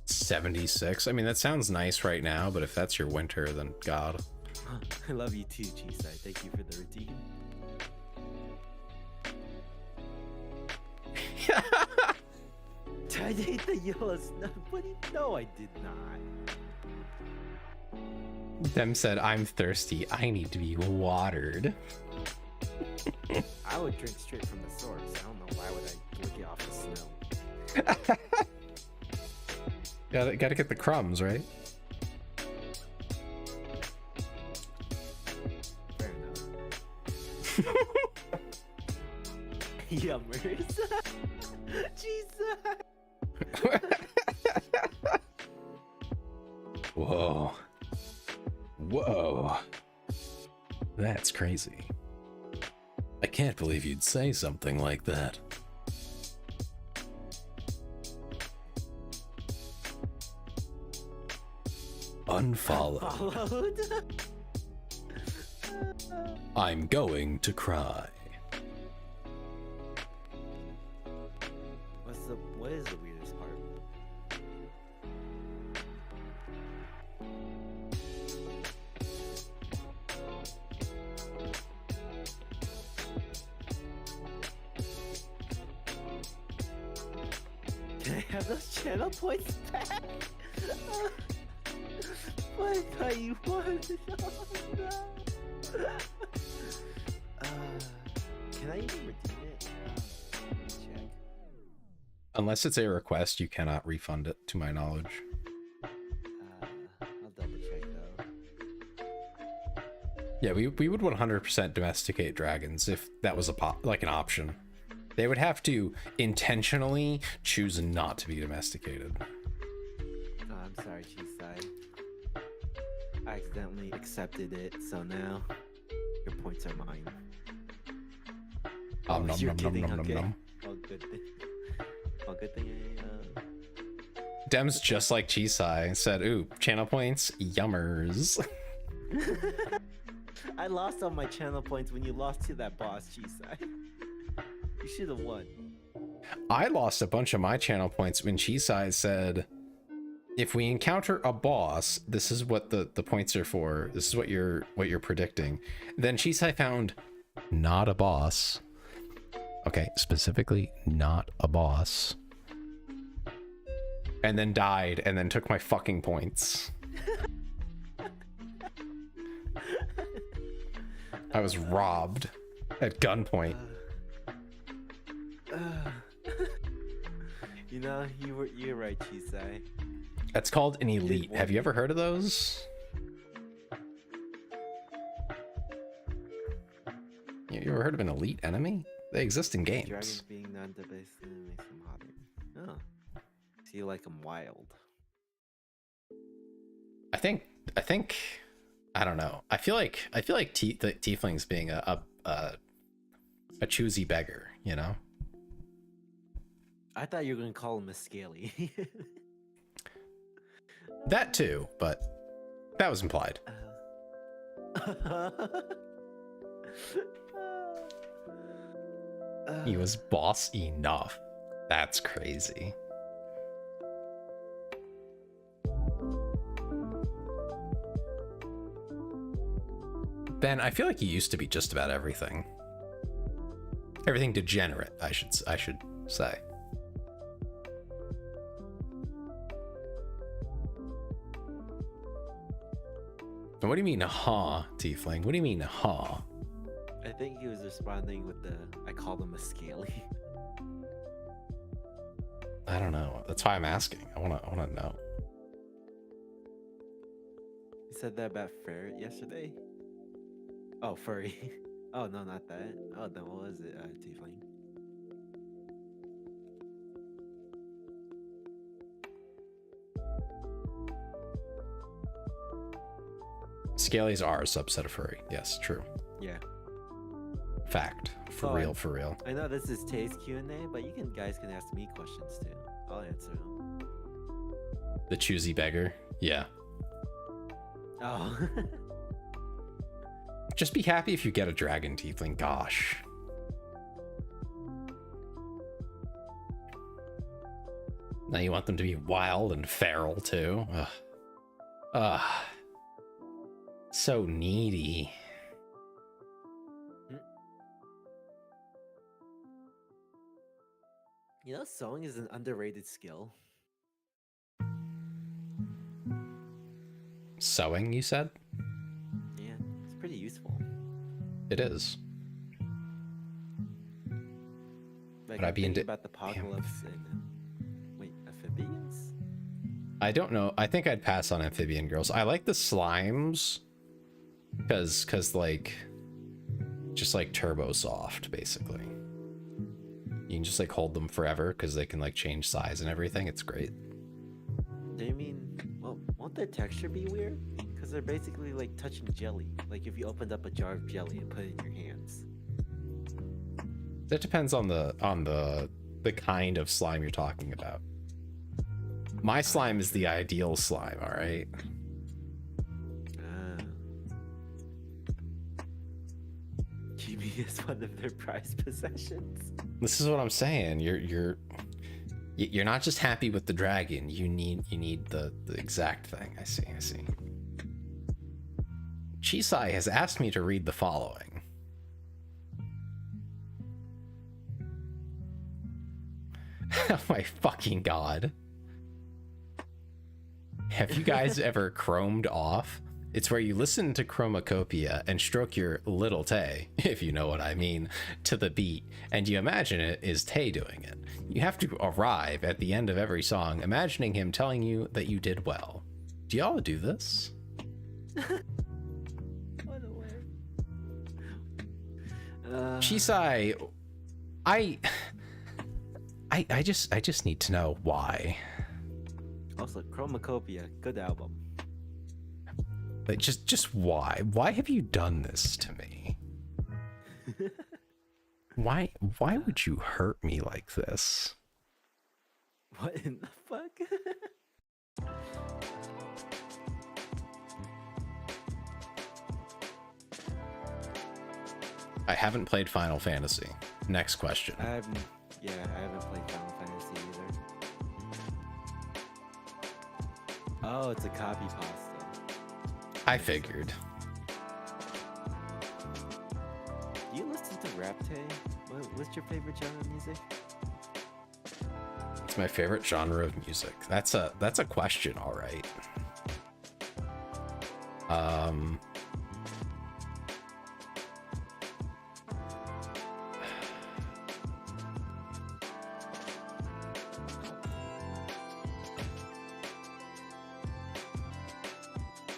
76. I mean, that sounds nice right now, but if that's your winter, then God. I love you too, Chisai. Thank you for the routine. I hate the yellow snow. What do you know? I did not. Them said, I'm thirsty. I need to be watered. I would drink straight from the source. I don't know why would I lick it off the snow. Gotta get the crumbs, right? Fair enough. Yummers. Jesus. Whoa. Whoa. That's crazy. I can't believe you'd say something like that. Unfollowed. Followed? I'm going to cry. What is the weirdest part? have those channel points back? What I thought you wanted? Oh, no. Can I even redeem it? Check. Unless it's a request, you cannot refund it, to my knowledge. I'll double check though. Yeah, we would 100% domesticate dragons if that was like an option. They would have to intentionally choose not to be domesticated. Oh, I'm sorry, Chisai. I accidentally accepted it, so now your points are mine. Nom, nom, you're nom, nom, kidding, nom, okay. nom. Oh, good thing. Oh, good thing Dem's just like Chisai said, ooh, channel points, yummers. I lost all my channel points when you lost to that boss, Chisai. You should have won. I lost a bunch of my channel points when Chisai said, if we encounter a boss, this is what the points are for. This is what you're predicting. Then Chisai found not a boss. Okay, specifically not a boss. And then died and then took my fucking points. I was robbed at gunpoint. You know, you're right, Chisai. That's called an elite. Have you ever heard of those? You ever heard of an elite enemy? They exist in games. Dragons being non-based makes them hotter. Oh. So you like them wild. I think I don't know. I feel like the tieflings being a choosy beggar, you know? I thought you were gonna call him a scaly. That too, but that was implied. He was boss enough. That's crazy. Ben, I feel like you used to be just about everything. Everything degenerate, I should say. And what do you mean, huh, Tiefling? What do you mean, huh? I think he was responding with I called him a scaly. I don't know. That's why I'm asking. I wanna know. You said that about ferret yesterday? Oh, furry. Oh, no, not that. Oh, then what was it, Tiefling? Scalies are a subset of furry. Yes, true. Yeah. Fact. For real. I know this is Tay's Q&A, but guys can ask me questions too. I'll answer them. The choosy beggar. Yeah. Oh. Just be happy if you get a dragon, Tiefling. Gosh. Now you want them to be wild and feral too. Ugh. So needy. You know, sewing is an underrated skill. Sewing, you said? Yeah, it's pretty useful. It is. Like, But I'd be into about the apocalypse and wait, amphibians? I don't know. I think I'd pass on amphibian girls. I like the slimes because like just like turbo soft basically. You can just like hold them forever because they can like change size and everything. It's great. Do you mean, well, won't their texture be weird? Because they're basically like touching jelly. Like if you opened up a jar of jelly and put it in your hands. That depends on the kind of slime you're talking about. My slime is the ideal slime, all right? Chibi is one of their prized possessions. This is what I'm saying. You're not just happy with the dragon. You need the exact thing. I see. Chisai has asked me to read the following. Oh my fucking god. Have you guys ever chromed off? It's where you listen to Chromacopia and stroke your little Tay, if you know what I mean, to the beat, and you imagine it is Tay doing it. You have to arrive at the end of every song imagining him telling you that you did well. Do y'all do this? What a way. Shisai, I just need to know why. Also, Chromacopia, good album. Like, just why? Why have you done this to me? Why would you hurt me like this? What in the fuck? I haven't played Final Fantasy. Next question. I haven't played Final Fantasy either. Oh, it's a copy pasta. I figured. Do you listen to rap, Tay? What's your favorite genre of music? It's my favorite genre of music. That's a question, all right.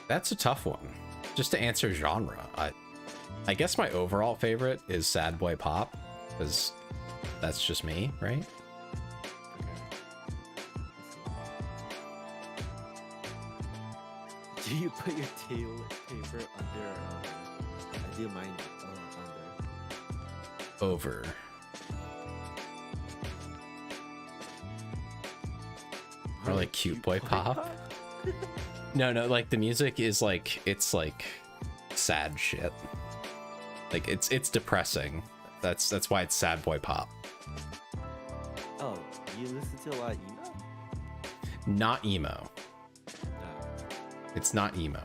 That's a tough one. Just to answer genre, I guess my overall favorite is sad boy pop, because that's just me, right? Do you put your tail paper under or over? I do mine under. Over. Or like cute boy pop. No, like the music is like, it's like sad shit. Like it's depressing. That's why it's sad boy pop. Oh, you listen to a lot of emo? Not emo. No. It's not emo.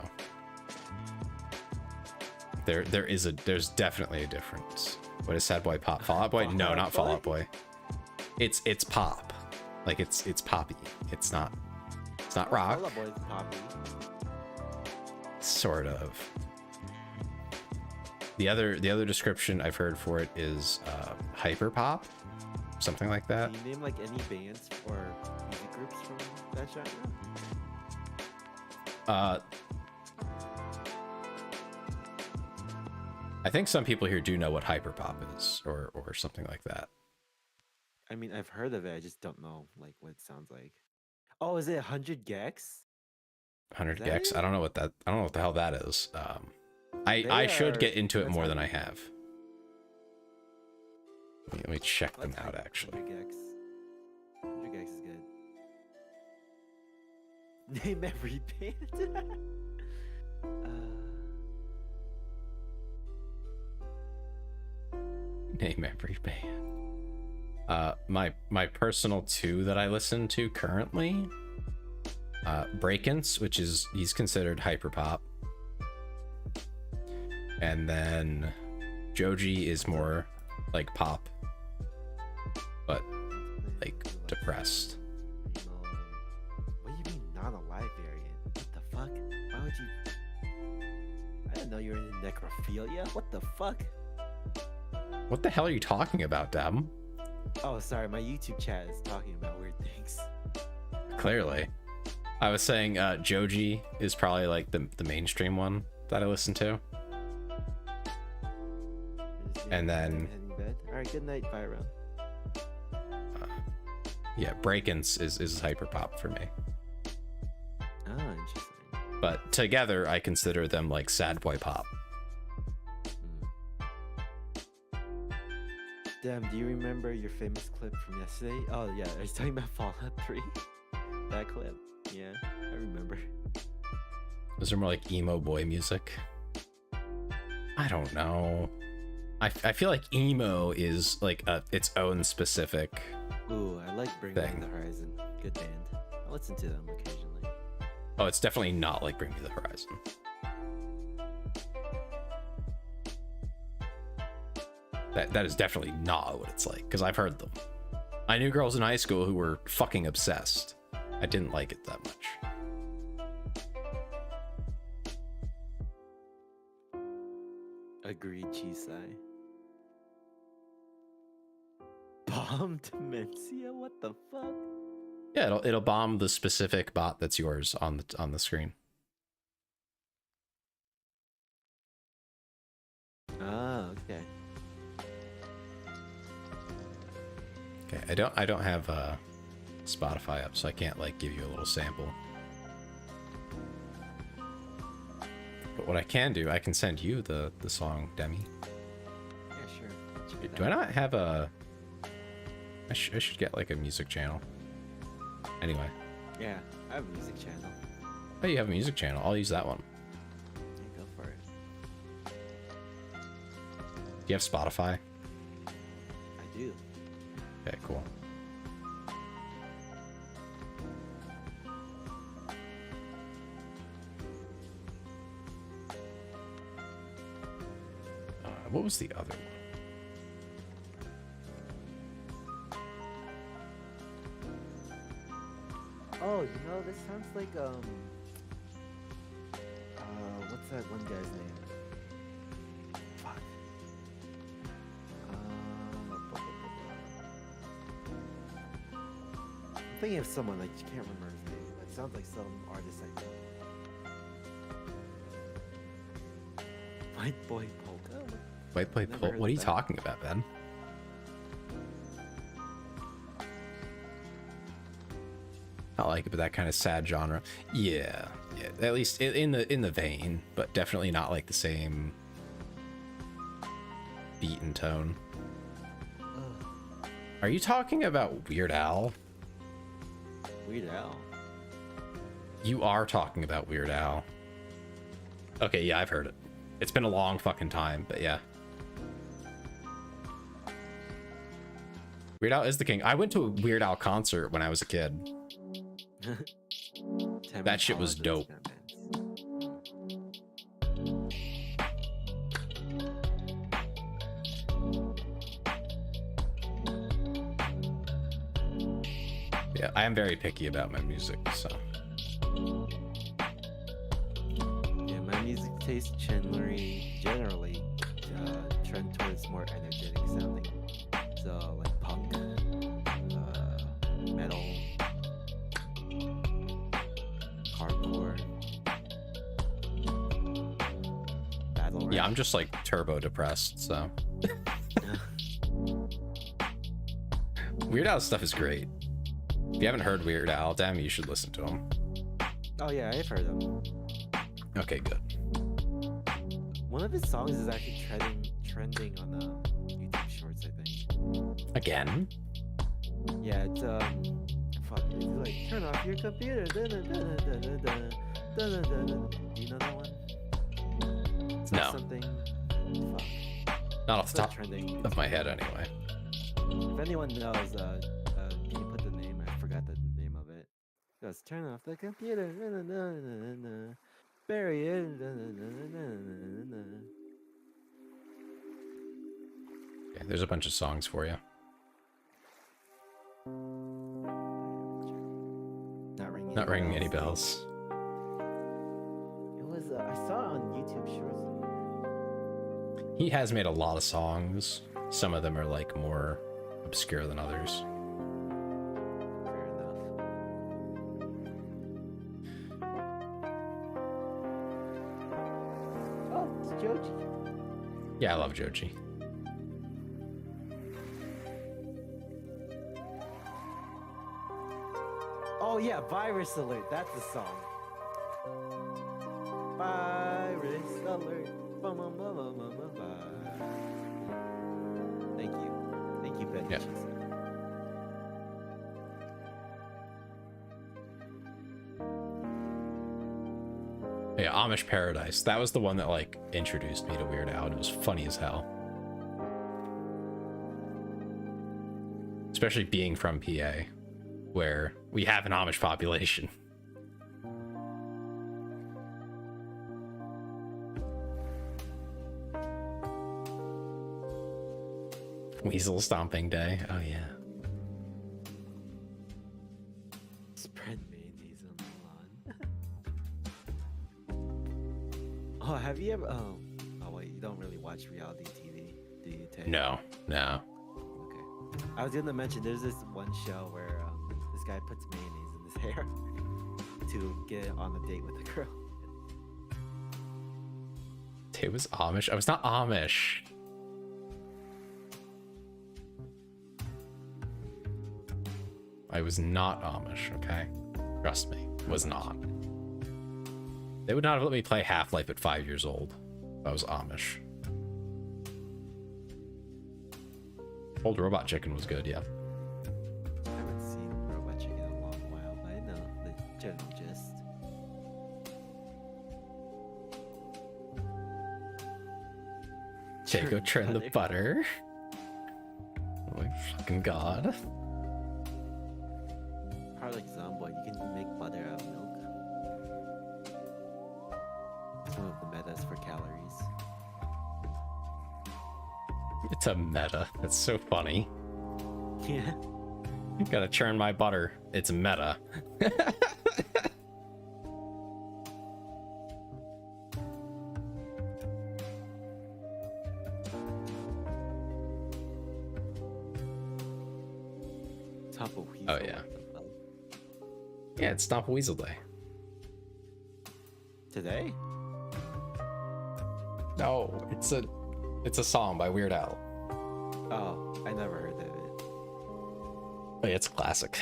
There's definitely a difference. What is sad boy pop? Fall Out Boy? No, not Fall Out Boy. It's pop. Like it's poppy. It's not rock. Fall Out Boy's poppy. Sort of. The other description I've heard for it is hyper pop, something like that. Can you name like any bands or music groups from that genre? I think some people here do know what hyper pop is, or something like that. I mean, I've heard of it. I just don't know like what it sounds like. Oh, is it 100 gex? 100 That gex. it? I don't know what the hell that is. I should get into it that's more how than you- I have. Let me check them out actually. 100 gex. 100 gex is good. Name every band. Name every band. My personal two that I listen to currently, Breakins, which is he's considered hyperpop, and then Joji is more like pop, but like depressed. What do you mean not a live variant? What the fuck? Why would you? I didn't know you were into necrophilia. What the fuck? What the hell are you talking about, Dab? Oh, sorry, my YouTube chat is talking about weird things. Clearly. I was saying Joji is probably like the mainstream one that I listen to. And then Alright, good night, Byron. Yeah, Breakins is hyperpop for me. Oh, interesting. But together I consider them like sad boy pop. Damn, do you remember your famous clip from yesterday? Oh yeah, I was talking about Fallout 3. That clip. Yeah, I remember. Those are more like emo boy music. I don't know. I feel like emo is like its own specific. Ooh, I like Bring Thing. Me the Horizon. Good band. I listen to them occasionally. Oh, it's definitely not like Bring Me the Horizon. That is definitely not what it's like, because I've heard them. I knew girls in high school who were fucking obsessed. I didn't like it that much. Agreed, Chisai. Bomb Dementia? What the fuck? Yeah, it'll bomb the specific bot that's yours on the screen. Ah, okay. Okay, I don't have Spotify up, so I can't like give you a little sample. But what I can do, I can send you the song, Demi. Yeah, sure. Check it Do I out. not have a... I should get like a music channel. Anyway. Yeah, I have a music channel. Oh, you have a music channel. I'll use that one. Yeah, go for it. Do you have Spotify? I do. Okay, cool. What was the other one? Oh, you know, this sounds like what's that one guy's name? Fuck. I'm thinking of someone, I can't remember his name. It sounds like some artist I know. White Boy Polka? Wait, Never heard what are you of that. talking about, Ben? Not like it, but that kind of sad genre. Yeah, at least in the vein, but definitely not like the same beat and tone. Ugh, Are you talking about Weird Al? Weird Al. You are talking about Weird Al. Okay, yeah, I've heard it. It's been a long fucking time, but yeah. Weird Al is the king. I went to a Weird Al concert when I was a kid. That shit was dope. Yeah, I am very picky about my music, so. Yeah, my music taste generally trend towards more energetic sounding. So like punk, metal, hardcore, battle Yeah, rap. I'm just like turbo depressed, so. Weird Al stuff is great. If you haven't heard Weird Al, damn, you should listen to him. Oh yeah, I've heard them. Okay, good. One of his songs is actually trending on YouTube Shorts, I think. Again? Yeah, it's fuck, it's like turn off your computer. Do you know that one? It's like No. something. Fuck. Not off It's the like top trending. of my head, anyway. If anyone knows, can you put the name? I forgot the name of it. It goes turn off the computer. Bury it. Okay, there's a bunch of songs for you. Not ringing any bells. It was. I saw it on YouTube Shorts. He has made a lot of songs. Some of them are like more obscure than others. Fair enough. Oh, it's Joji. Yeah, I love Joji. Oh yeah, Virus Alert. That's the song. Virus Alert. Bum, bum, bum, bum, bum, bum, bum. Thank you. Thank you, Ben. Yeah. Yeah, Amish Paradise. That was the one that like introduced me to Weird Al, and it was funny as hell. Especially being from PA, where we have an Amish population. Weasel Stomping Day. Oh yeah. have you ever? Oh wait, you don't really watch reality TV, do you, Tay? No, no. Okay. I was gonna mention there's this one show where this guy puts mayonnaise in his hair to get on a date with a girl. It was Amish. I was not Amish. I was not Amish, okay? Trust me, was not. They would not have let me play Half-Life at 5 years old if I was Amish. Old Robot Chicken was good, yeah. I haven't seen Robot Chicken in a long while, but I know the general gist. Okay, go churn the butter. Oh my fucking god. Probably like Zomboid, you can make butter out of milk. It's one of the metas for calories. It's a meta. That's so funny. Yeah. Gotta churn my butter. It's meta. Top of Weasel. Oh, yeah. Yeah, it's Stomp Weasel Day. Today? No, it's a song by Weird Al. Oh, I never heard of it. Oh, yeah, it's a classic.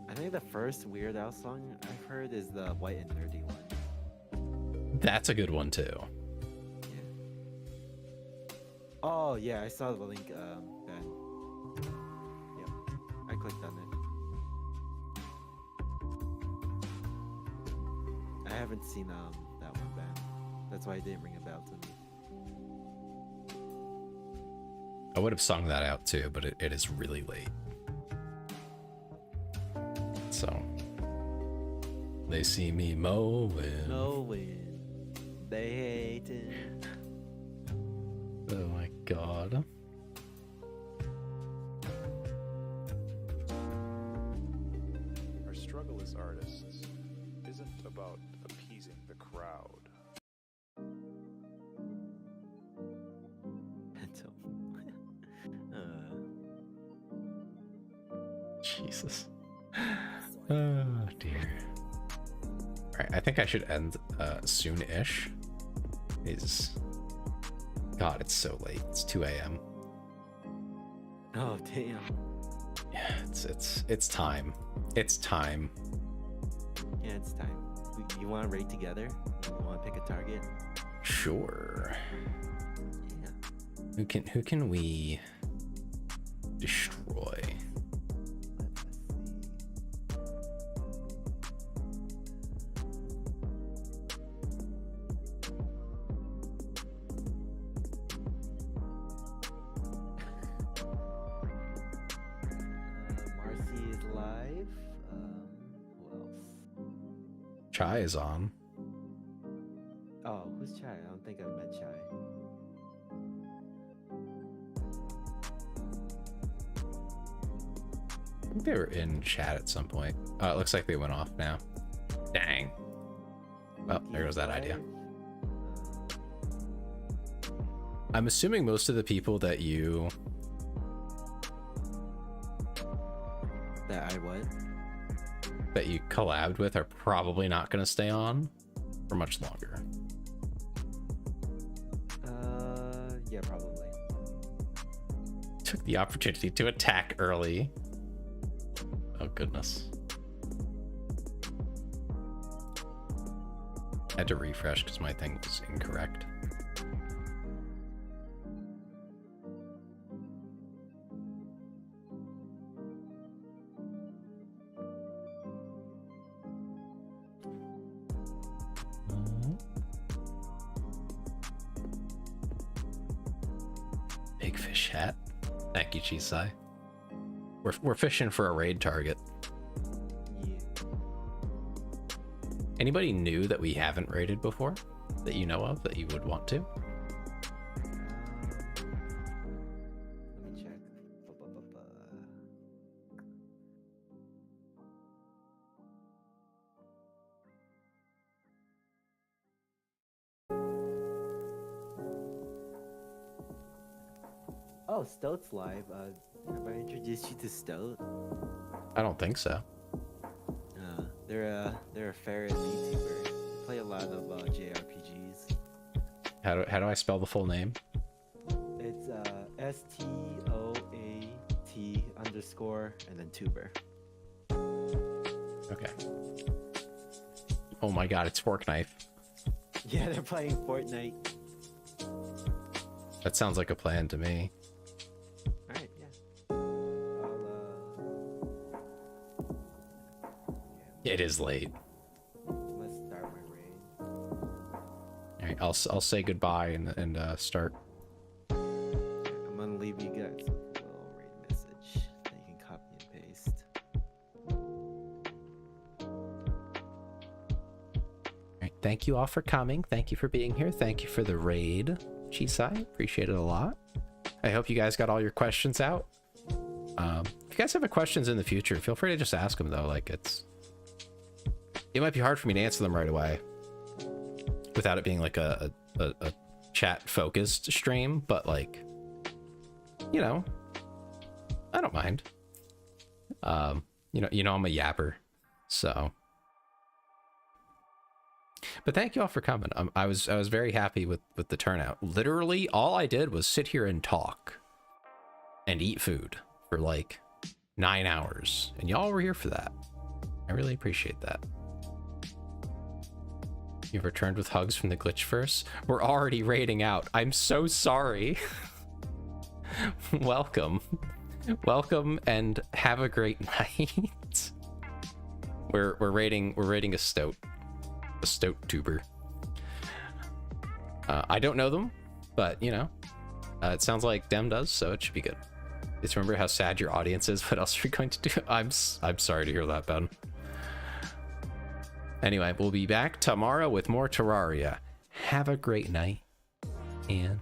I think the first Weird Al song I've heard is the White and Nerdy one. That's a good one too. Yeah. Oh yeah, I saw the link. Ben. Yep, I clicked on it. I haven't seen that one, Ben. That's why it didn't ring a bell to me. I would have sung that out too, but it is really late. So they see me mowing. Knowing they hate it. Oh my god. Our struggle as artists isn't about appeasing the crowd. Jesus. Oh dear. Alright, I think I should end soon-ish. God, it's so late. It's 2 a.m. Oh damn. Yeah, it's time. It's time. Yeah, it's time. You want to raid together? You want to pick a target? Sure. Yeah. Who can we destroy? Marcy is live. Who else? Chai is on. Oh, who's Chai? I don't think I've met Chai. I think they were in chat at some point. Oh, it looks like they went off now. Dang. Well, there goes that idea. I'm assuming most of the people that you... That I what? that you collabed with are probably not going to stay on for much longer. Yeah, probably. Took the opportunity to attack early. Oh, goodness. I had to refresh because my thing was incorrect. Big fish hat. Thank you, Chisai. We're fishing for a raid target. Yeah. Anybody new that we haven't raided before that you know of that you would want to? Let me check. Oh, Stoat's live. Have I introduced you to Stoat? I don't think so. They're a ferret YouTuber. They play a lot of JRPGs. How do I spell the full name? It's STOAT_ and then tuber. Okay. Oh my god, it's Fork Knife. Yeah, they're playing Fortnite. That sounds like a plan to me. Alright, yeah. It is late. Let's start my raid. Alright, I'll say goodbye and start. I'm gonna leave you guys with a little raid message that you can copy and paste. Alright, thank you all for coming. Thank you for being here. Thank you for the raid, Chisai. Appreciate it a lot. I hope you guys got all your questions out. If you guys have questions in the future, feel free to just ask them though. Like it might be hard for me to answer them right away without it being like a chat focused stream, but like, you know, I don't mind. You know I'm a yapper, so. But thank you all for coming. I was very happy with the turnout. Literally, all I did was sit here and talk and eat food for like 9 hours, and y'all were here for that. I really appreciate that. You've returned with hugs from the Glitchverse. We're already raiding out. I'm so sorry. Welcome, and have a great night. We're raiding a Stoat tuber. I don't know them, but you know, it sounds like Dem does, so it should be good. Just remember how sad your audience is. What else are you going to do? I'm sorry to hear that, Ben. Anyway, we'll be back tomorrow with more Terraria. Have a great night, and